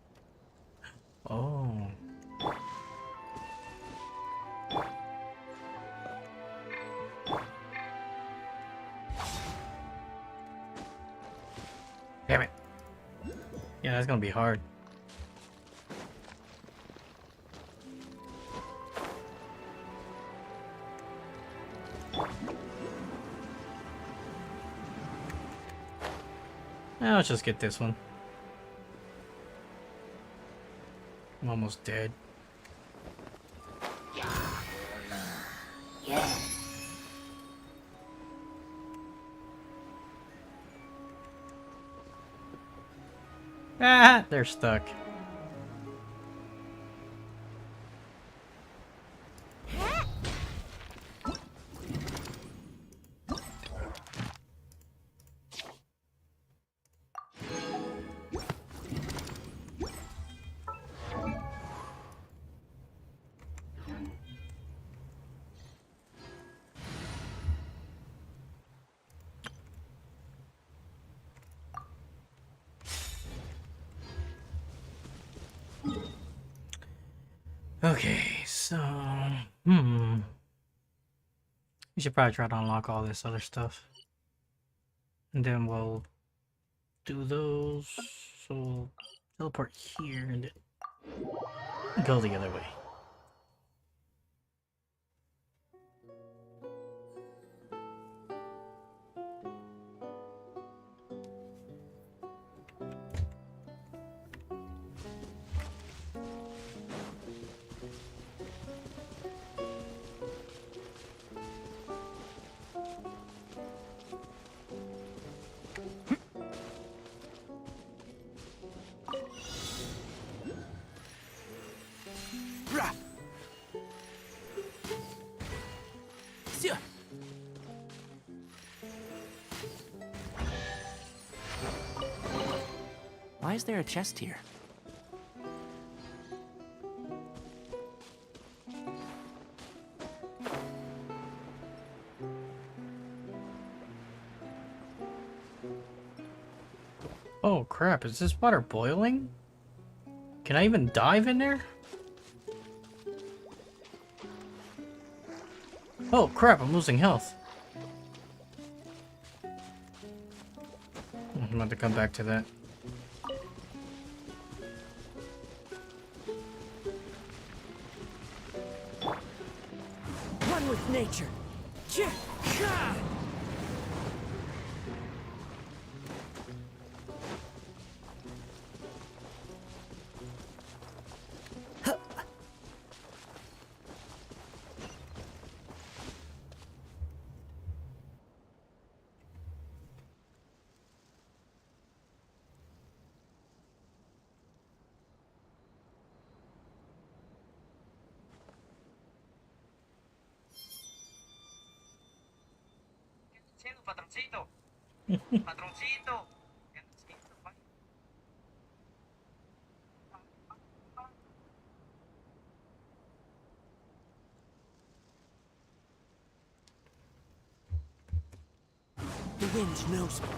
Oh. Damn it. Yeah, that's gonna be hard. Let's just get this one. I'm almost dead. Ah, they're stuck. Okay, so we should probably try to unlock all this other stuff, and then we'll do those. So we'll teleport here and then go the other way. Why is there a chest here? Oh crap, is this water boiling? Can I even dive in there? Oh crap, I'm losing health. I'm about to come back to that. One with nature. Patroncito. Patroncito. The wind knows me.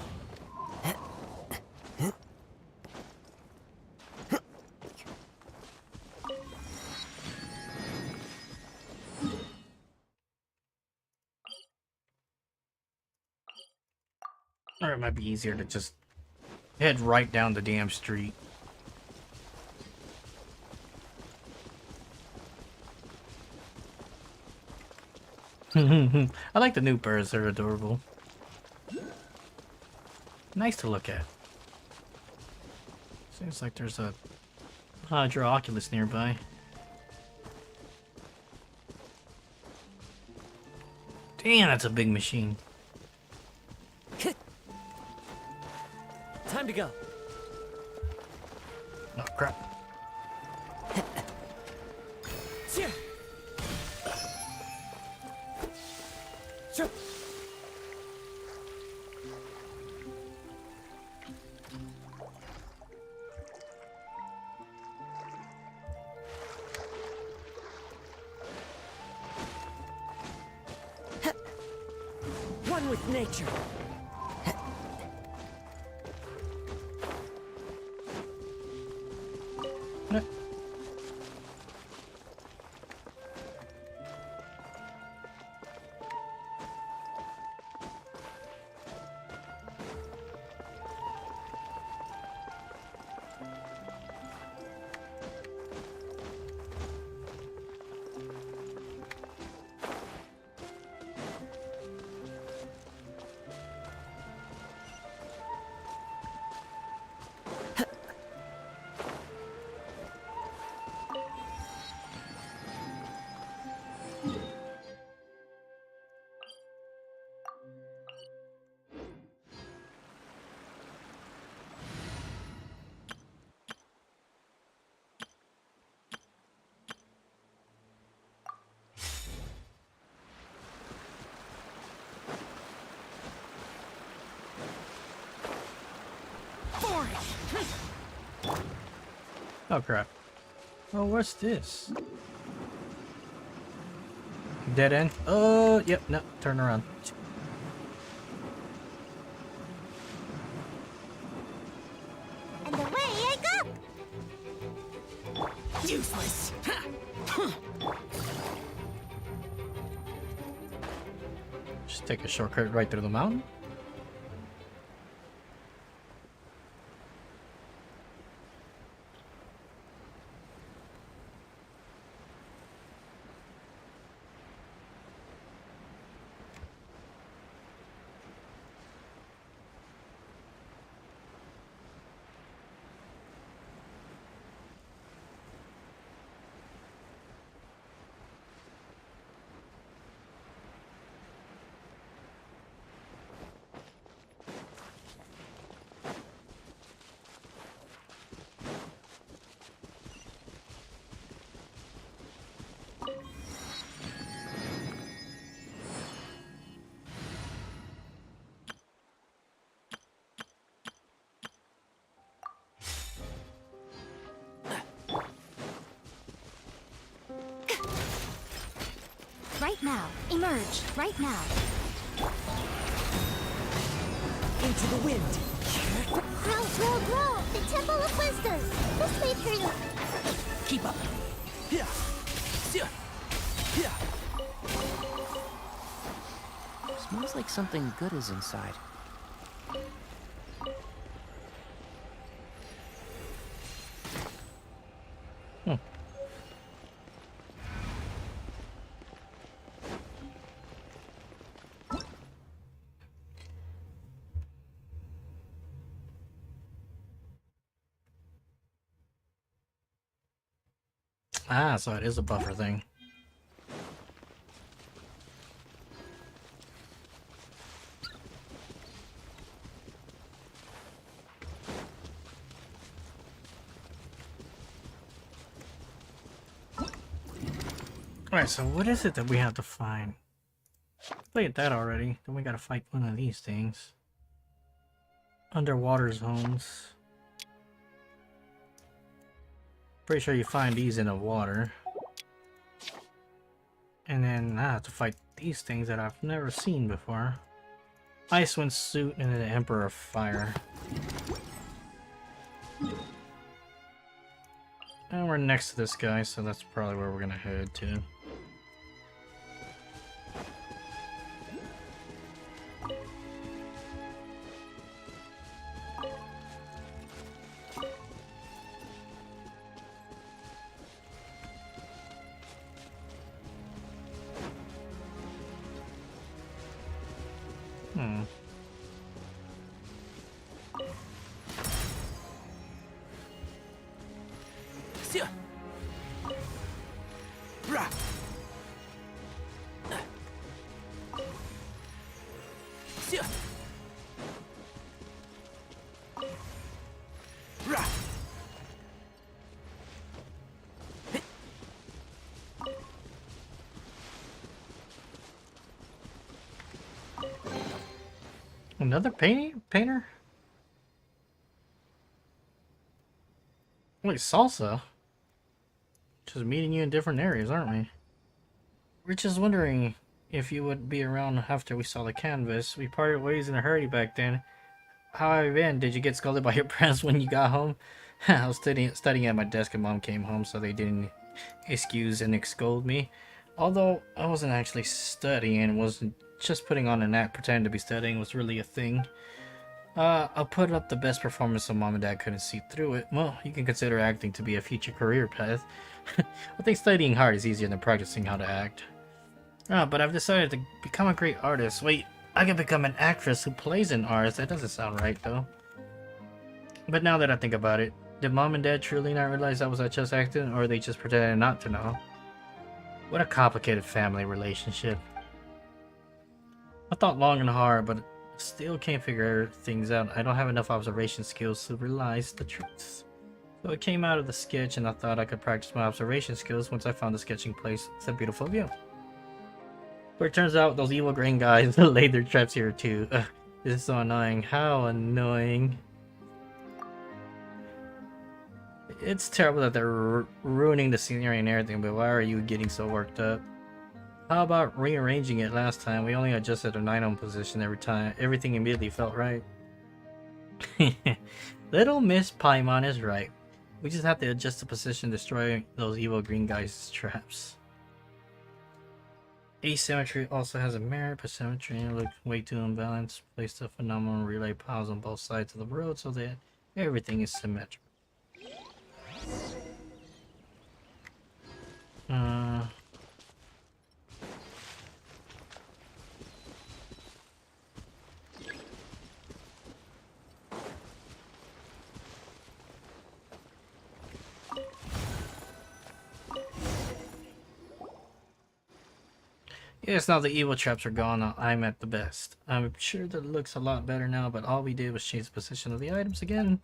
Or it might be easier to just head right down the damn street. I like the new birds, they're adorable. Nice to look at. Seems like there's a Hydra Oculus nearby. Damn, that's a big machine. Time to go. Oh crap. One with nature. Oh crap. Oh, what's this? Dead end? Oh, yep, no, turn around. And away I go! Useless. Just take a shortcut right through the mountain. now. Emerge. Right now. Into the wind. Grow! The Temple of Wisdom! This way for you! Keep up. Yeah. Yeah. Smells like something good is inside. Ah, so it is a buffer thing. Alright, so what is it that we have to find? Played that already. Then we gotta fight one of these things. Underwater zones. Pretty sure you find these in the water. And then I have to fight these things that I've never seen before. Icewind Suit and then the Emperor of Fire. And we're next to this guy, so that's probably where we're gonna head to. Another painter? Wait, Salsa? Just meeting you in different areas, aren't we? We're just wondering if you would be around after we saw the canvas. We parted ways in a hurry back then. How have you been? Did you get scolded by your parents when you got home? I was studying at my desk and Mom came home, so they didn't excuse and scold me. Although I wasn't actually studying, wasn't just putting on an act, pretending to be studying was really a thing. I'll put up the best performance so Mom and Dad couldn't see through it. Well, you can consider acting to be a future career path. I think studying hard is easier than practicing how to act. But I've decided to become a great artist. Wait, I can become an actress who plays an artist. That doesn't sound right, though. But now that I think about it, did Mom and Dad truly not realize I was just acting, or they just pretended not to know? What a complicated family relationship. I thought long and hard, but still can't figure things out. I don't have enough observation skills to realize the truth. So it came out of the sketch, and I thought I could practice my observation skills once I found the sketching place. It's a beautiful view. But it turns out those evil green guys laid their traps here too. Ugh, this is so annoying. How annoying. It's terrible that they're ruining the scenery and everything, but why are you getting so worked up? How about rearranging it last time? We only adjusted an item position every time. Everything immediately felt right. Little Miss Paimon is right. We just have to adjust the position, destroy those evil green guys' traps. Asymmetry also has a merit, but symmetry looked way too imbalanced. Placed a phenomenal relay piles on both sides of the road so that everything is symmetrical. Yes, now the evil traps are gone, I'm at the best. I'm sure that it looks a lot better now, but all we did was change the position of the items again.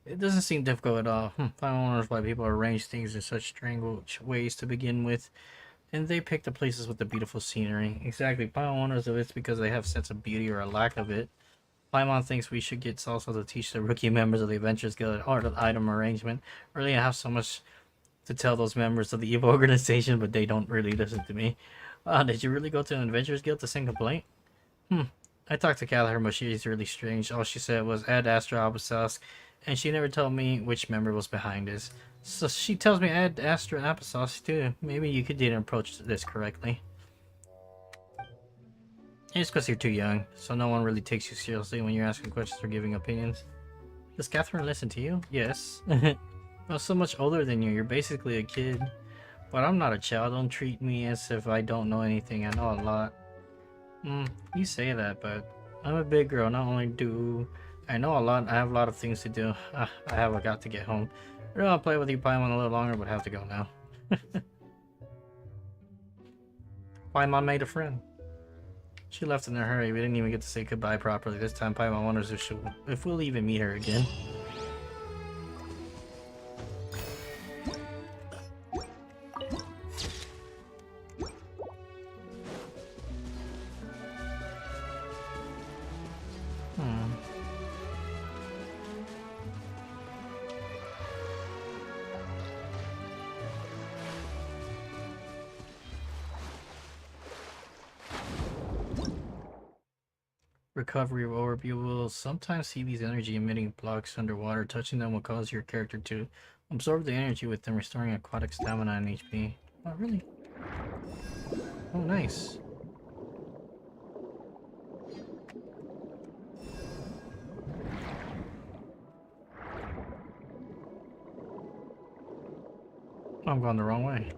It doesn't seem difficult at all. I wonder why people arrange things in such strange ways to begin with. And they pick the places with the beautiful scenery. Exactly, Paimon wonders if it's because they have sense of beauty or a lack of it. Paimon thinks we should get Salsa to teach the rookie members of the Adventurers Guild art of item arrangement. Really, I have so much to tell those members of the evil organization, but they don't really listen to me. Did you really go to an Adventurers Guild to sing complaint? I talked to Callagher, but she's really strange. All she said was add Astra Abyssosque, and she never told me which member was behind this. So she tells me add Astra Abyssosque too. Maybe you didn't approach this correctly. It's because you're too young, so no one really takes you seriously when you're asking questions or giving opinions. Does Catherine listen to you? Yes. I'm so much older than you. You're basically a kid. But I'm not a child. Don't treat me as if I don't know anything. I know a lot. You say that, but I'm a big girl. Not only do I know a lot, I have a lot of things to do. I have got to get home. I really want to play with you, Paimon, a little longer, but have to go now. Paimon made a friend. She left in a hurry. We didn't even get to say goodbye properly. This time, Paimon wonders if we'll even meet her again. Recovery of orb. You will sometimes see these energy emitting blocks underwater. Touching them will cause your character to absorb the energy with them, restoring aquatic stamina and HP. Oh, really? Oh, nice. I'm going the wrong way.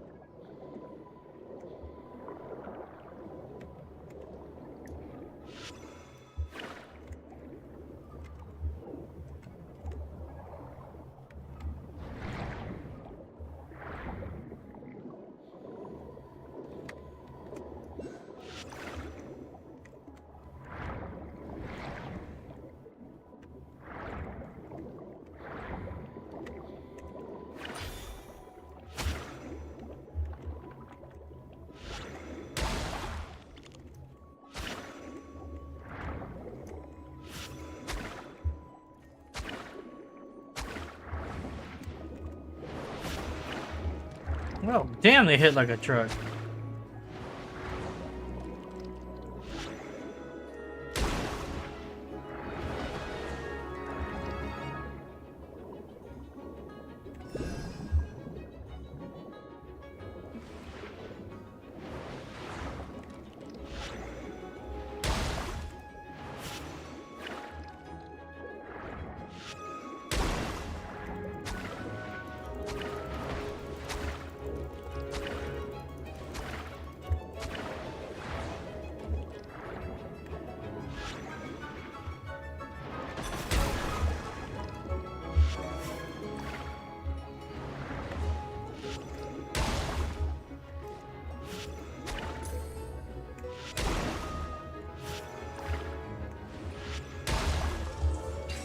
Oh, damn, they hit like a truck.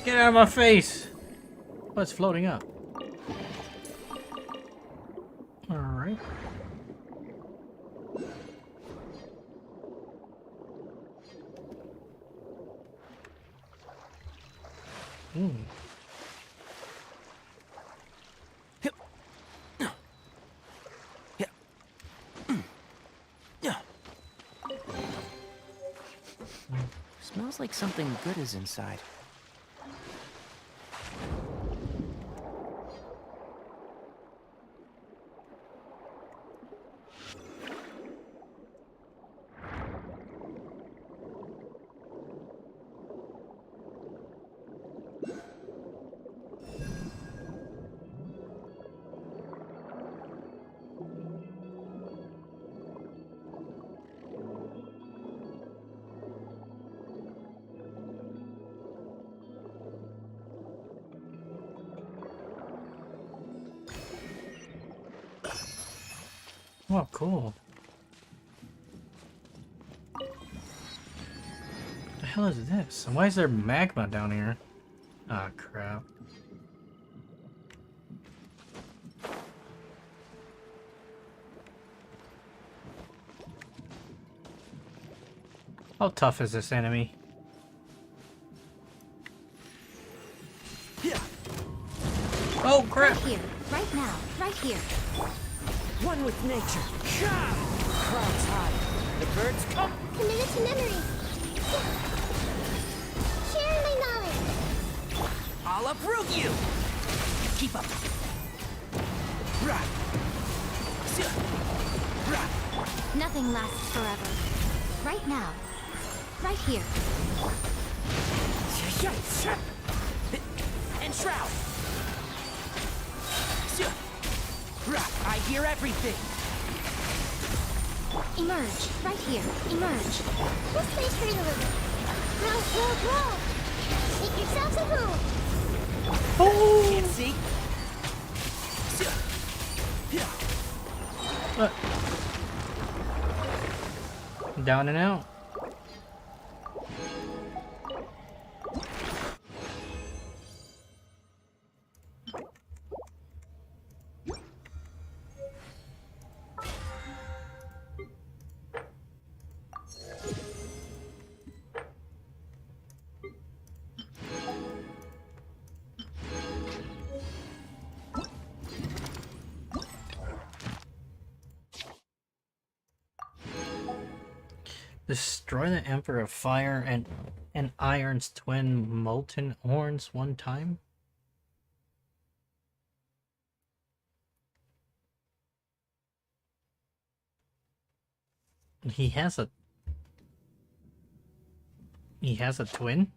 Get out of my face! Oh, it's floating up. Alright. Smells like something good is inside. Oh, cool. What the hell is this? And why is there magma down here? Ah, crap. How tough is this enemy? Oh, crap! Right here, right now, right here. One with nature. clouds high. The birds come. Committed to memory. Sharing my knowledge. I'll uproot you. Keep up. Nothing lasts forever. Right now. Right here. And shroud. I hear everything. Emerge. Right here. Emerge. This place hurt a little. Grow. Make yourselves at home. Can't see. Down and out. Destroy the Emperor of Fire and Iron's twin molten horns one time. He has a twin?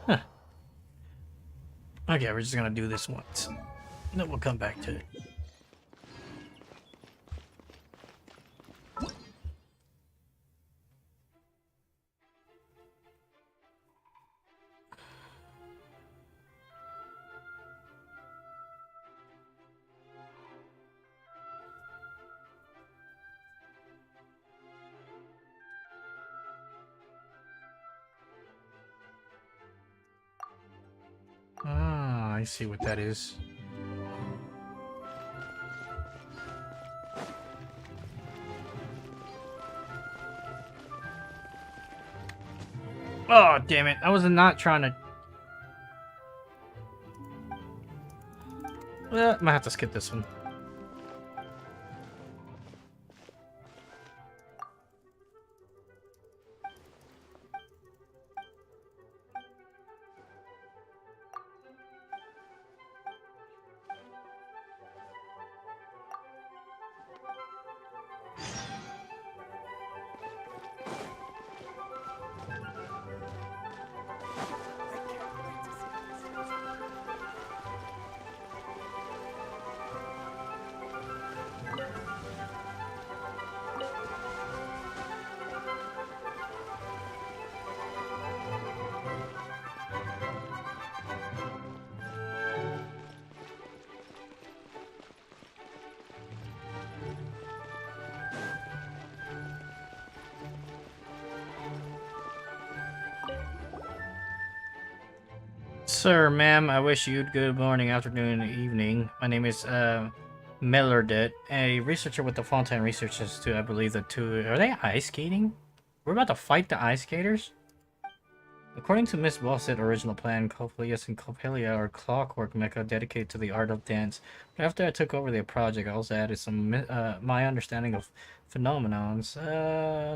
Huh. Okay, we're just gonna do this once. Then we'll come back to it. Ah, I see what that is. Oh, damn it. I was not trying to... I might have to skip this one. Sir, ma'am, I wish you good morning, afternoon, and evening. My name is Millardet, a researcher with the Fontaine Research Institute. I believe the two... Are they ice skating? We're about to fight the ice skaters? According to Miss Bossett's original plan, Coplius and Coppelia are clockwork mecha dedicated to the art of dance. But after I took over the project, I also added some my understanding of phenomenons,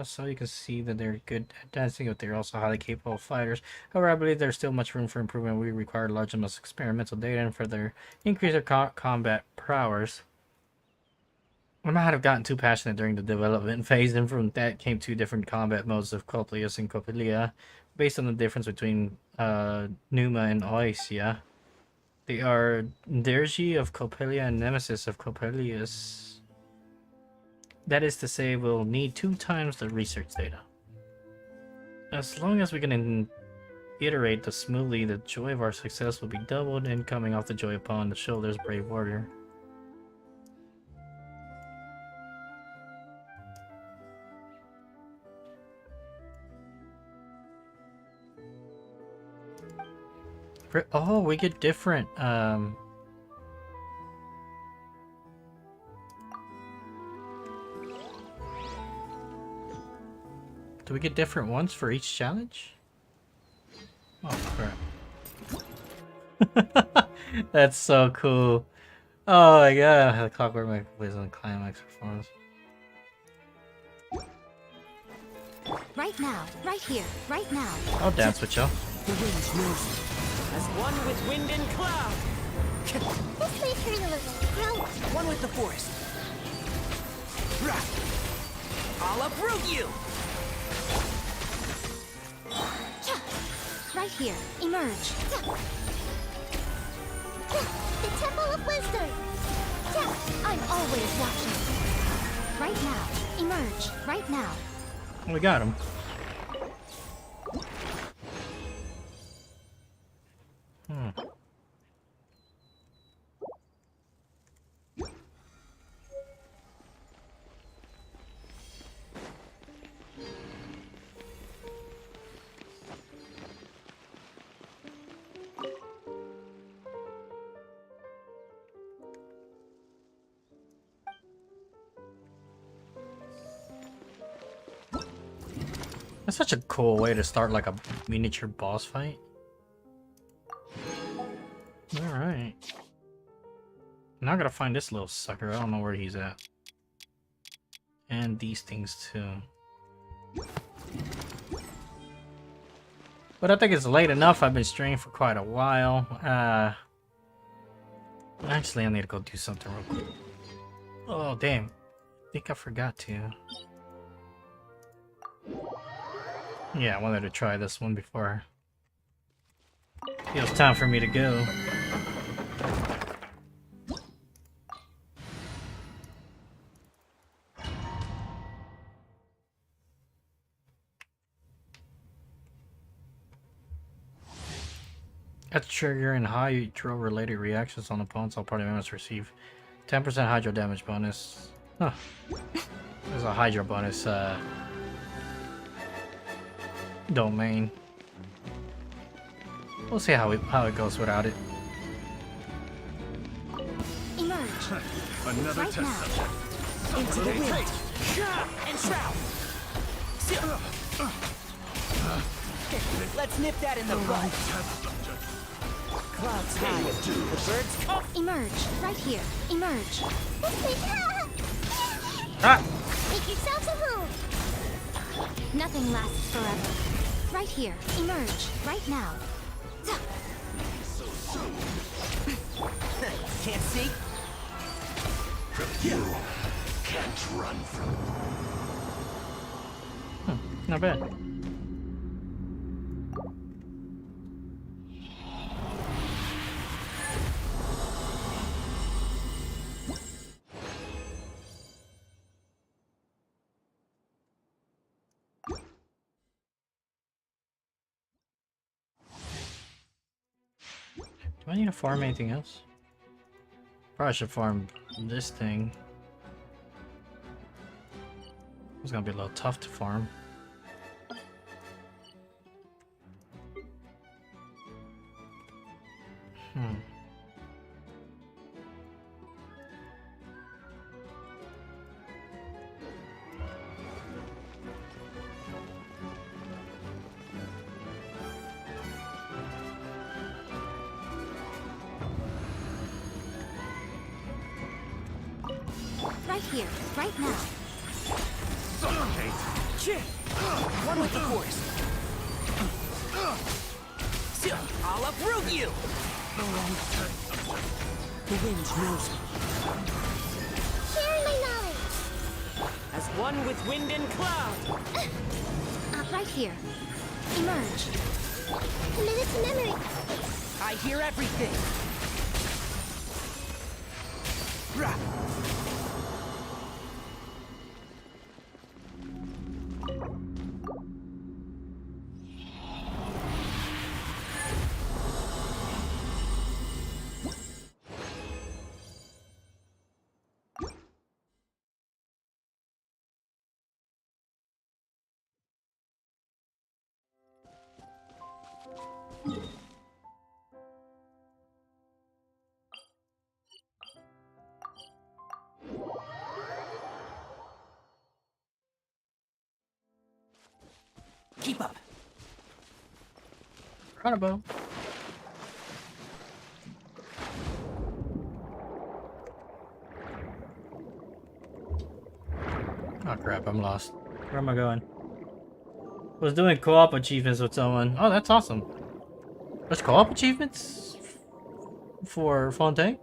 so you can see that they're good at dancing, but they're also highly capable fighters. However, I believe there's still much room for improvement. We require large amounts of experimental data and further increase their combat prowess. I might have gotten too passionate during the development phase, and from that came two different combat modes of Coplius and Coppelia, based on the difference between Numa and Oisia. They are Dergi of Coppelia and Nemesis of Coppelius. That is to say, we'll need 2 times the research data. As long as we can iterate this smoothly, the joy of our success will be doubled, and coming off the joy upon the shoulders, brave warrior. Oh, we get different, do we get different ones for each challenge? Oh crap. That's so cool. Oh my god, the clockwork make plays on the climax performance. Right now, right here, right now. I'll dance with y'all. The wind knows me. As one with wind and cloud. This way turn a little. Ground. One with the forest. I'll uproot you. Right here, emerge. The Temple of Wisdom. I'm always watching. Right now, emerge. Right now. We got him. That's such a cool way to start like a miniature boss fight. Alright. Now I gotta find this little sucker. I don't know where he's at. And these things too. But I think it's late enough. I've been streaming for quite a while. Actually, I need to go do something real quick. Oh, damn. I think I forgot to. Yeah, I wanted to try this one before it was time for me to go. At triggering hydro-related reactions on opponents, all party members receive 10% hydro damage bonus. Huh. There's a hydro bonus domain. We'll see how it goes without it. Emerge. Another Right test now. subject. Into the wind. And shroud. Let's nip that in the bud. Clouds high. The birds come. Emerge. Right here. Emerge. Ah! Make yourselves at home. Nothing lasts forever. Right here. Emerge. Right now. Can't see? You can't run from Not bad. Do I need to farm anything else? Probably should farm this thing. It's gonna be a little tough to farm. Right here. Right now. One with the forest. I'll uproot you. The wind knows me. Sharing my knowledge. As one with wind and cloud. Right here. Emerge. Commit it to memory. I hear everything. Keep up. Runabout. Oh crap, I'm lost. Where am I going? Was doing co-op achievements with someone. Oh, that's awesome. There's co-op achievements for Fontaine?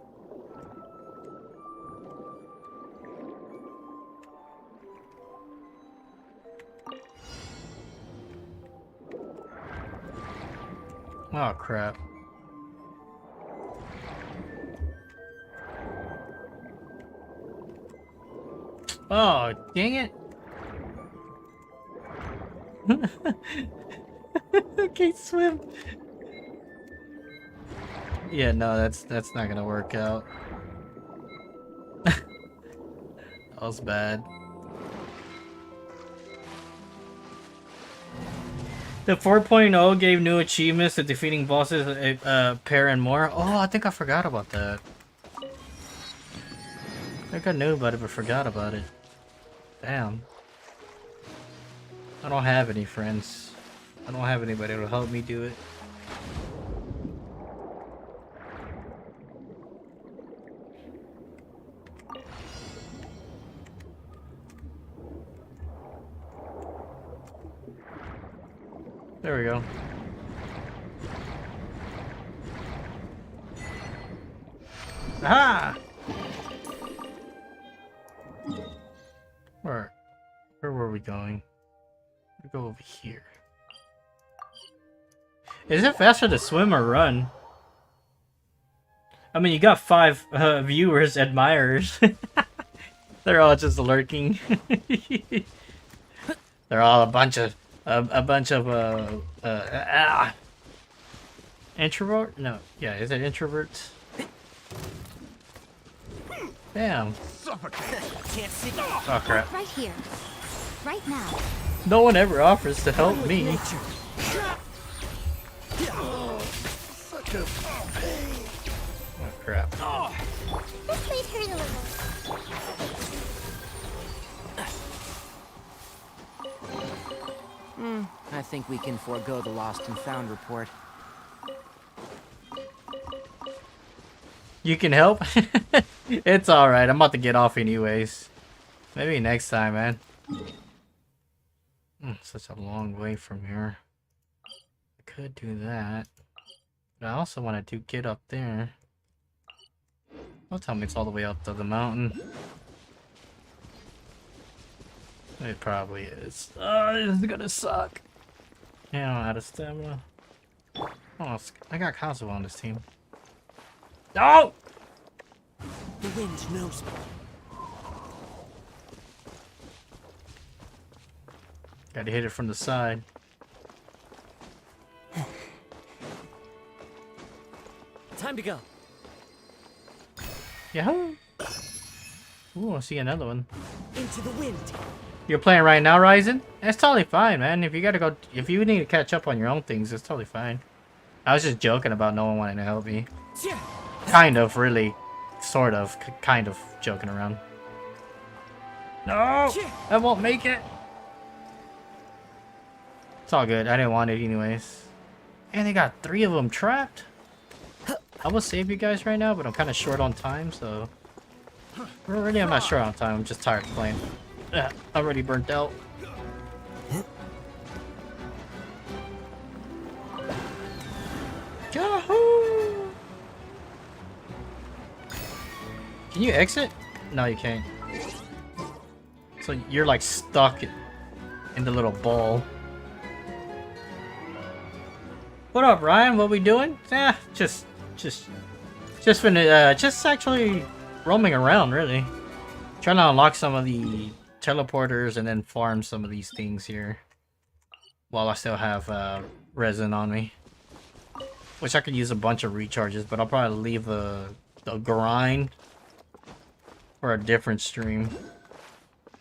Oh crap. Oh, dang it. I can't swim. Yeah, no, that's not gonna work out. That was bad. The 4.0 gave new achievements to defeating bosses, pair and more. Oh, I think I forgot about that. I think I knew about it, but forgot about it. Damn. I don't have any friends. I don't have anybody to help me do it. There we go. Aha! Where were we going? We go over here. Is it faster to swim or run? I mean, you got 5 viewers, admirers. They're all just lurking. They're all a bunch of introvert? No, yeah, is it introverts? Damn. Oh crap. Right here. Right now. No one ever offers to help me. Oh, crap. this might hurt a little. I think we can forego the lost and found report. You can help? It's alright, I'm about to get off anyways. Maybe next time, man. Such a long way from here. I could do that. But I also want to get up there. Don't tell me it's all the way up to the mountain. It probably is. Oh, this is gonna suck. Yeah, I'm out of stamina. Oh, I got Kazuo on this team. No! The wind knows me. Gotta hit it from the side. Time to go. Yahoo! Ooh, I see another one. Into the wind. You're playing right now, Ryzen? That's totally fine, man. If you gotta go, if you need to catch up on your own things, it's totally fine. I was just joking about no one wanting to help me. Kind of, really. Sort of. Kind of joking around. No! I won't make it! It's all good. I didn't want it anyways. And they got 3 of them trapped? I will save you guys right now, but I'm kind of short on time, so... Really, I'm not short on time. I'm just tired of playing. I'm already burnt out. Yahoo! Can you exit? No, you can't. So you're like stuck in the little ball. What up, Ryan? What we doing? Just actually roaming around, really. Trying to unlock some of the teleporters and then farm some of these things here. While I still have resin on me. Which I could use a bunch of recharges, but I'll probably leave the grind for a different stream.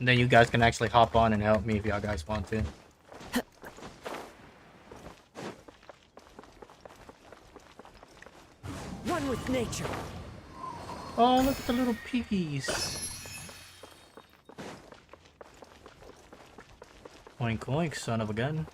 And then you guys can actually hop on and help me if y'all guys want to. One with nature. Oh, look at the little piggies. Oink oink, son of a gun.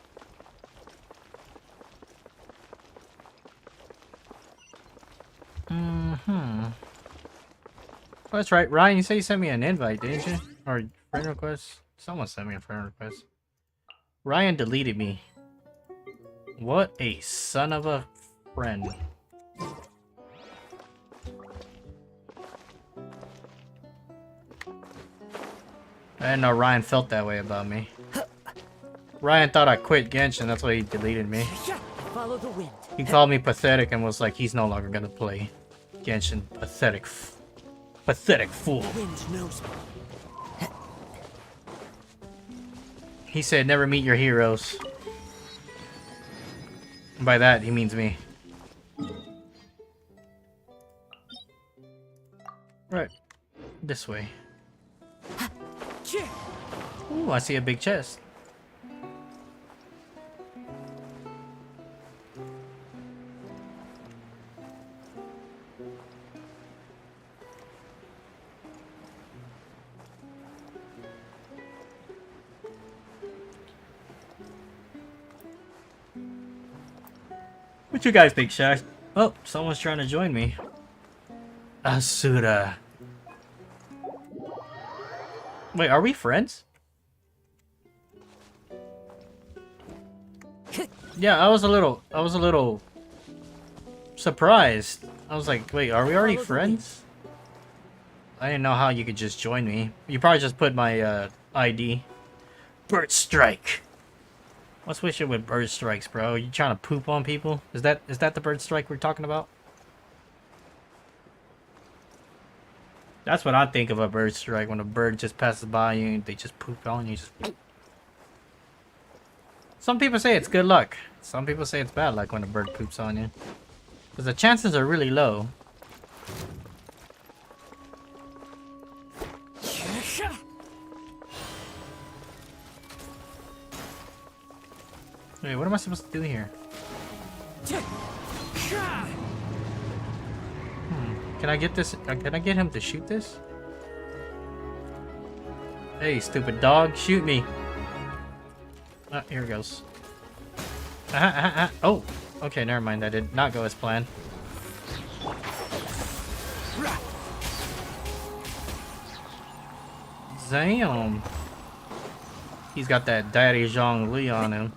Oh, that's right. Ryan, you said you sent me an invite, didn't you? Or friend request? Someone sent me a friend request. Ryan deleted me. What a son of a friend. I didn't know Ryan felt that way about me. Ryan thought I quit Genshin, that's why he deleted me. Follow the wind. He called me pathetic and was like, he's no longer gonna play Genshin. Pathetic. Pathetic fool. The wind knows me. He said, never meet your heroes. And by that, he means me. Right. This way. Ooh, I see a big chest. What you guys think, Shaq? Oh, someone's trying to join me. Asura. Wait, are we friends? Yeah, I was a little surprised. I was like, wait, are we already friends? I didn't know how you could just join me. You probably just put my ID. Bird strike. What's with you with bird strikes, bro? You trying to poop on people? Is that the bird strike we're talking about? That's what I think of a bird strike, when a bird just passes by you and they just poop on you. Some people say it's good luck. Some people say it's bad luck when a bird poops on you. Because the chances are really low. Wait, what am I supposed to do here? Can I get this? Can I get him to shoot this? Hey, stupid dog, shoot me. Ah, here it goes. Oh, okay, never mind. That did not go as planned. Damn. He's got that Daddy Zhongli on him.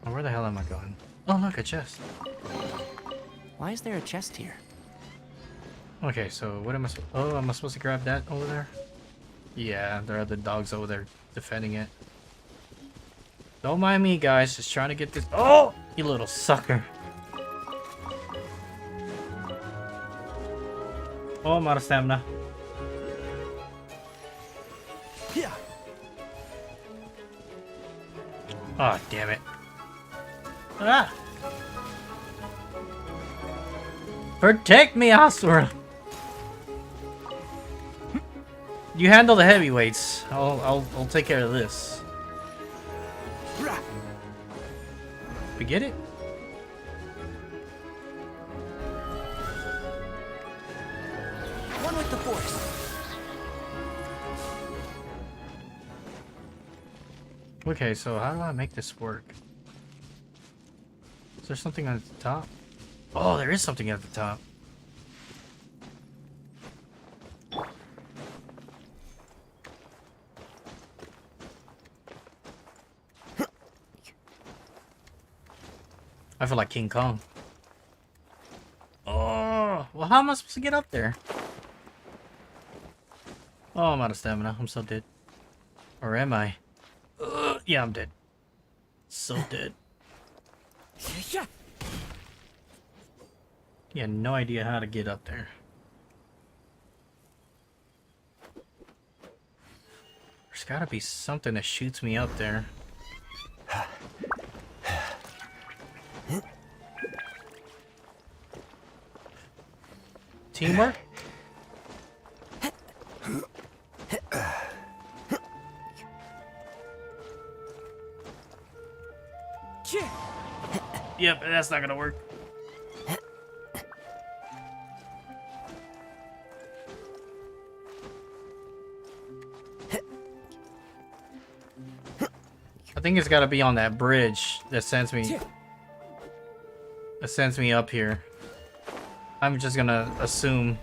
Oh, where the hell am I going? Oh, look, a chest. Why is there a chest here? Okay, so what am I? Oh, am I supposed to grab that over there? Yeah, there are the dogs over there defending it. Don't mind me, guys. Just trying to get this. Oh, you little sucker! Oh, I'm out of stamina. Yeah. Oh, damn it! Ah! Protect me, Asura! You handle the heavyweights. I'll take care of this. We get it? One with the force. Okay, so how do I make this work? Is there something at the top? Oh, there is something at the top. I feel like King Kong. Oh, well, how am I supposed to get up there? Oh, I'm out of stamina. I'm so dead. Or am I? Yeah, I'm dead. So dead. You had no idea how to get up there. There's gotta be something that shoots me up there. Teamwork? Yep, that's not gonna work. I think it's gotta be on that bridge that sends me up here. I'm just gonna assume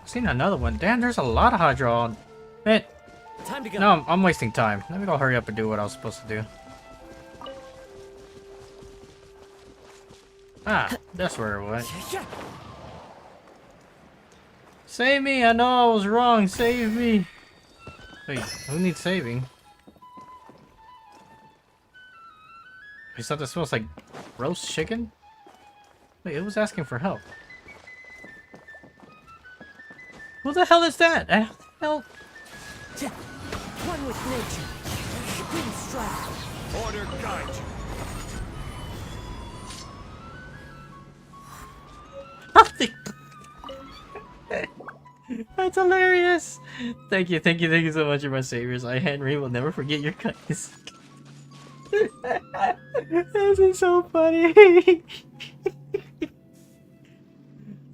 Seen another one. Damn, there's a lot of Hydra. Man, Time to go. no, I'm wasting time. Let me go hurry up and do what I was supposed to do. Ah, that's where it went. Save me! I know I was wrong. Save me! Wait, who needs saving? Is that smells like roast chicken? Wait, who was asking for help? Who the hell is that? Hell? One with nature. Supreme strike. Order guide you. That's hilarious. Thank you so much, my saviors. I, Henry, will never forget your kindness. This is so funny.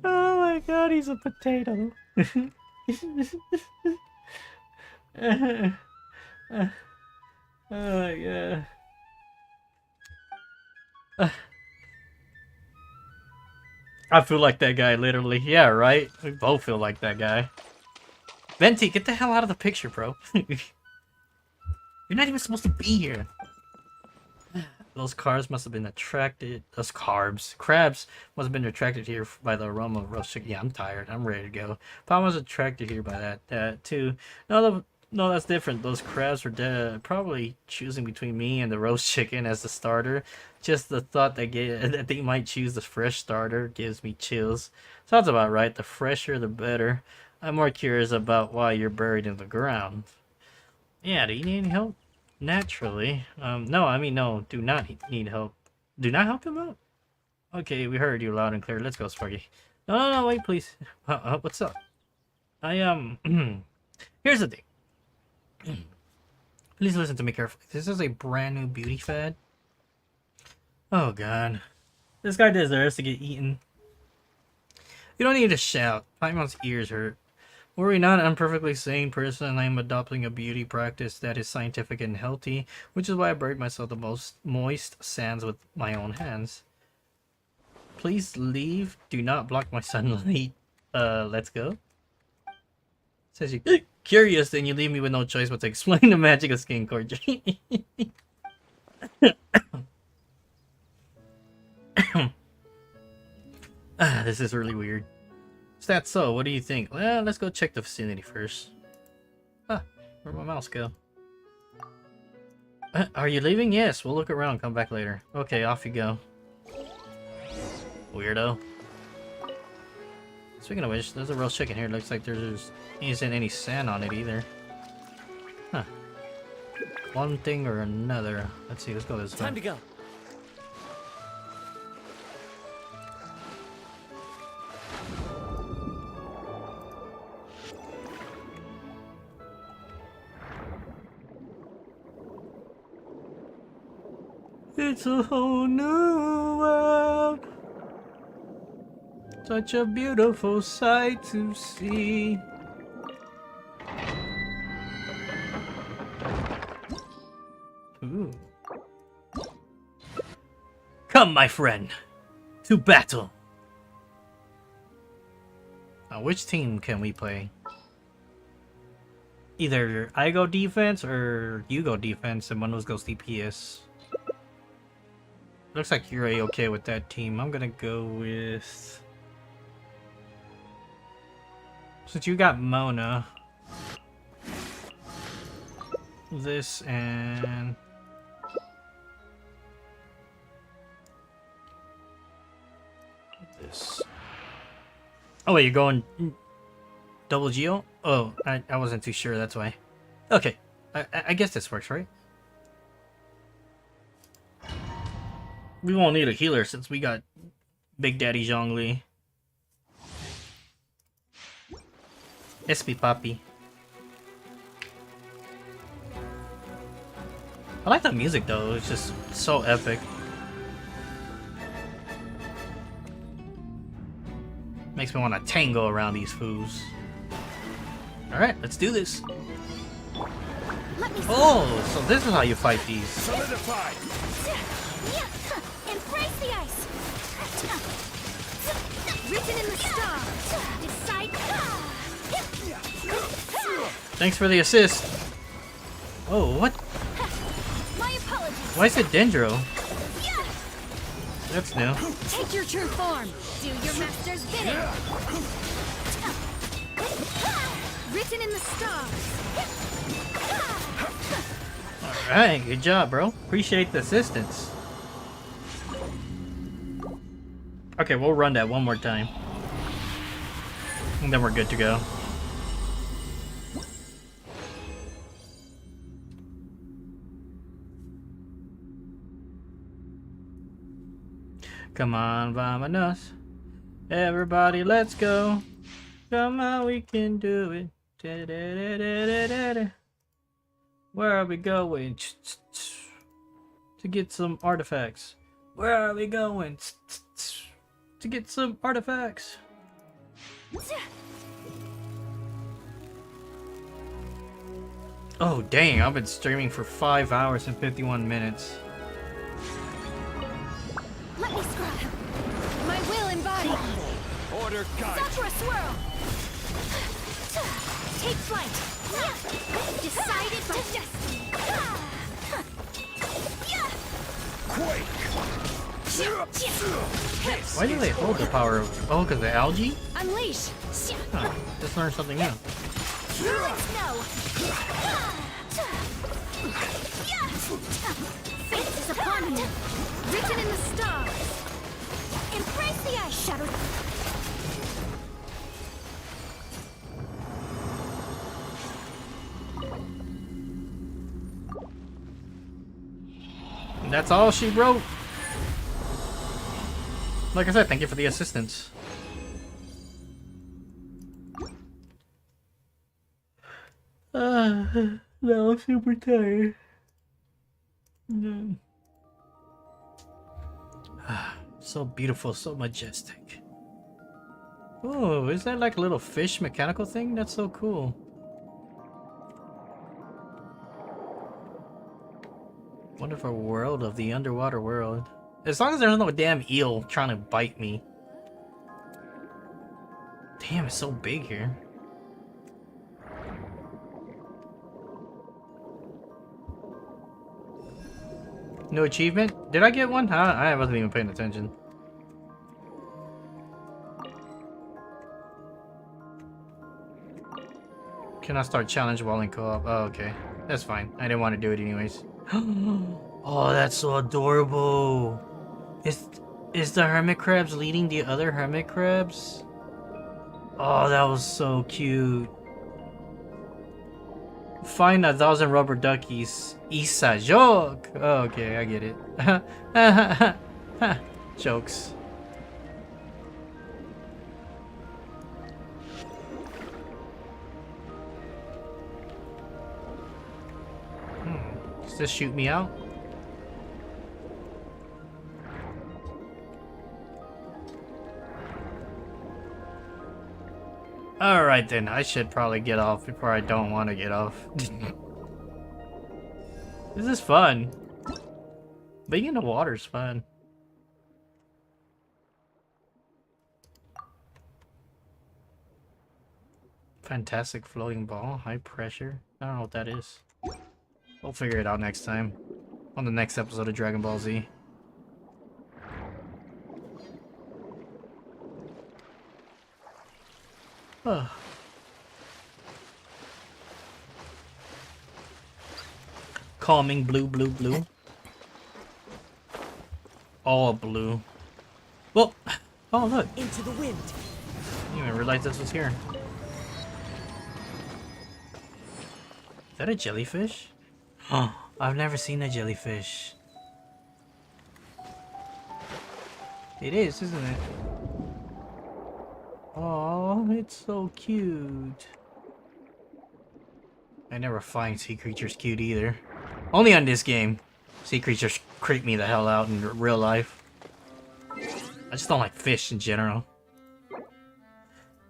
Oh my god, he's a potato. Oh my god. I feel like that guy, literally. Yeah, right? We both feel like that guy. Venti, get the hell out of the picture, bro. You're not even supposed to be here. Those crabs must have been attracted. Crabs must have been attracted here by the aroma of roast chicken. Yeah, I'm tired. I'm ready to go. But I was attracted here by that too. No, that's different. Those crabs were probably choosing between me and the roast chicken as the starter. Just the thought that they might choose the fresh starter gives me chills. Sounds about right. The fresher, the better. I'm more curious about why you're buried in the ground. Yeah, do you need any help? Naturally. No, I mean, no, do not need help. Do not help him out? Okay, we heard you loud and clear. Let's go, Sparky. No, wait, please. What's up? Here's the thing. Please listen to me carefully. This is a brand new beauty fad. Oh, God. This guy deserves to get eaten. You don't need to shout. Paimon's ears hurt. Worry not, I'm a perfectly sane person and I am adopting a beauty practice that is scientific and healthy, which is why I buried myself the most moist sands with my own hands. Please leave. Do not block my sunlight. Let's go. Says you curious, then you leave me with no choice but to explain the magic of skin culture. This is really weird. Is that so? What do you think? Well, let's go check the vicinity first. Where'd my mouse go? Are you leaving? Yes, we'll look around, come back later. Okay, off you go. Weirdo. Speaking of which, there's a roast chicken here. Looks like there's isn't any sand on it either. Huh. One thing or another. Let's see, let's go this way. Time to go. It's a whole new world. Such a beautiful sight to see. Ooh. Come, my friend, to battle. Now, which team can we play? Either I go defense or you go defense and one of us goes DPS. Looks like you're okay with that team. I'm gonna go with... Since you got Mona. This and... this. Oh wait, you're going... double Geo? Oh, I wasn't too sure, that's why. Okay, I guess this works, right? We won't need a healer since we got Big Daddy Zhongli. SP Poppy. I like the music though, it's just so epic. Makes me want to tango around these foos. Alright, let's do this. Oh, so this is how you fight these. Solidify! Embrace the ice! Written in the stars! Decide... Thanks for the assist. Oh, what? My apologies. Why is it Dendro? That's new. Take your true form. Do your master's bidding. Written in the stars. Alright, good job, bro. Appreciate the assistance. Okay, we'll run that one more time. And then we're good to go. Come on, vamonos. Everybody, let's go. Come on, we can do it. Where are we going? To get some artifacts. Where are we going? To get some artifacts. Oh dang, I've been streaming for 5 hours and 51 minutes. Let me scrap him. My will embodied. Order guide. Sakura swirl. Take flight. Decided by destiny. Why do they hold the power of... Oh, because the algae? Unleash. Huh, just learned something new. Fate is upon me. Written in the stars. Embrace the ice shadow. And that's all she wrote. Like I said, thank you for the assistance. Now I'm super tired. So beautiful, so majestic. Oh, is that like a little fish mechanical thing? That's so cool. Wonderful world of the underwater world. As long as there's no damn eel trying to bite me. Damn, it's so big here. No achievement? Did I get one? I wasn't even paying attention. Can I start challenge while in co-op? Oh, okay. That's fine. I didn't want to do it anyways. Oh, that's so adorable. Is the hermit crabs leading the other hermit crabs? Oh, that was so cute. Find 1,000 rubber duckies. Isa joke. Oh, okay, I get it. Jokes. Does this shoot me out? Alright then, I should probably get off before I don't want to get off. This is fun. Being in the water is fun. Fantastic floating ball, high pressure. I don't know what that is. We'll figure it out next time. On the next episode of Dragon Ball Z. Calming blue, blue, blue. All blue. Well, oh look. Into the wind. I didn't even realize this was here. Is that a jellyfish? Oh, I've never seen a jellyfish. It is, isn't it? Oh, it's so cute. I never find sea creatures cute either. Only on this game. Sea creatures creep me the hell out in real life. I just don't like fish in general.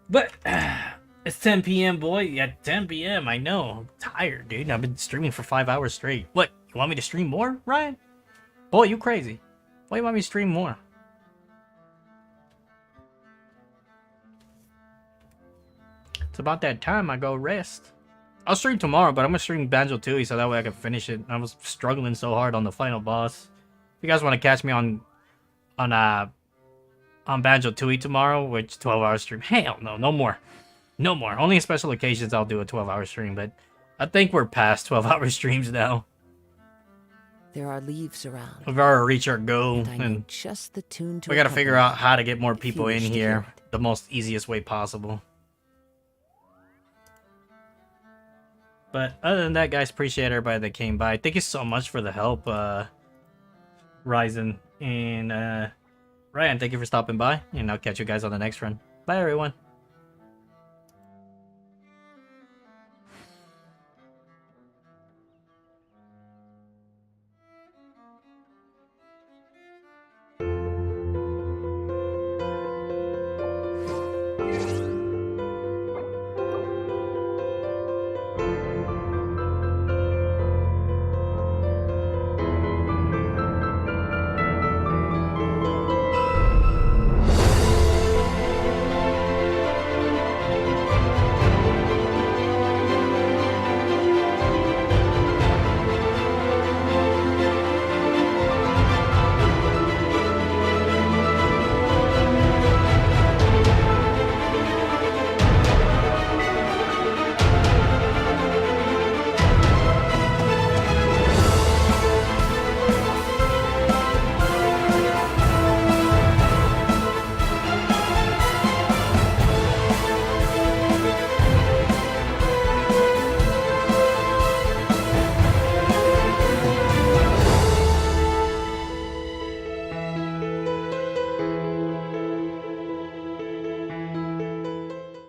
But it's 10 p.m. boy. Yeah, 10 p.m. I know. I'm tired, dude. I've been streaming for 5 hours straight. What? You want me to stream more, Ryan? Boy, you crazy. Why you want me to stream more? It's about that time I go rest. I'll stream tomorrow, but I'm gonna stream Banjo-Tooie so that way I can finish it. I was struggling so hard on the final boss. If you guys want to catch me on Banjo-Tooie tomorrow, which 12-hour stream, hell no, no more. No more. Only in special occasions I'll do a 12-hour stream, but I think we're past 12-hour streams now. There are leaves around. We've already reached our goal, And I know and just the tune to we gotta figure out accompany how to get more if you people in wish to here hear it. the most easiest way possible. But other than that, guys, appreciate everybody that came by. Thank you so much for the help, Ryzen. And Ryan, thank you for stopping by. And I'll catch you guys on the next run. Bye, everyone.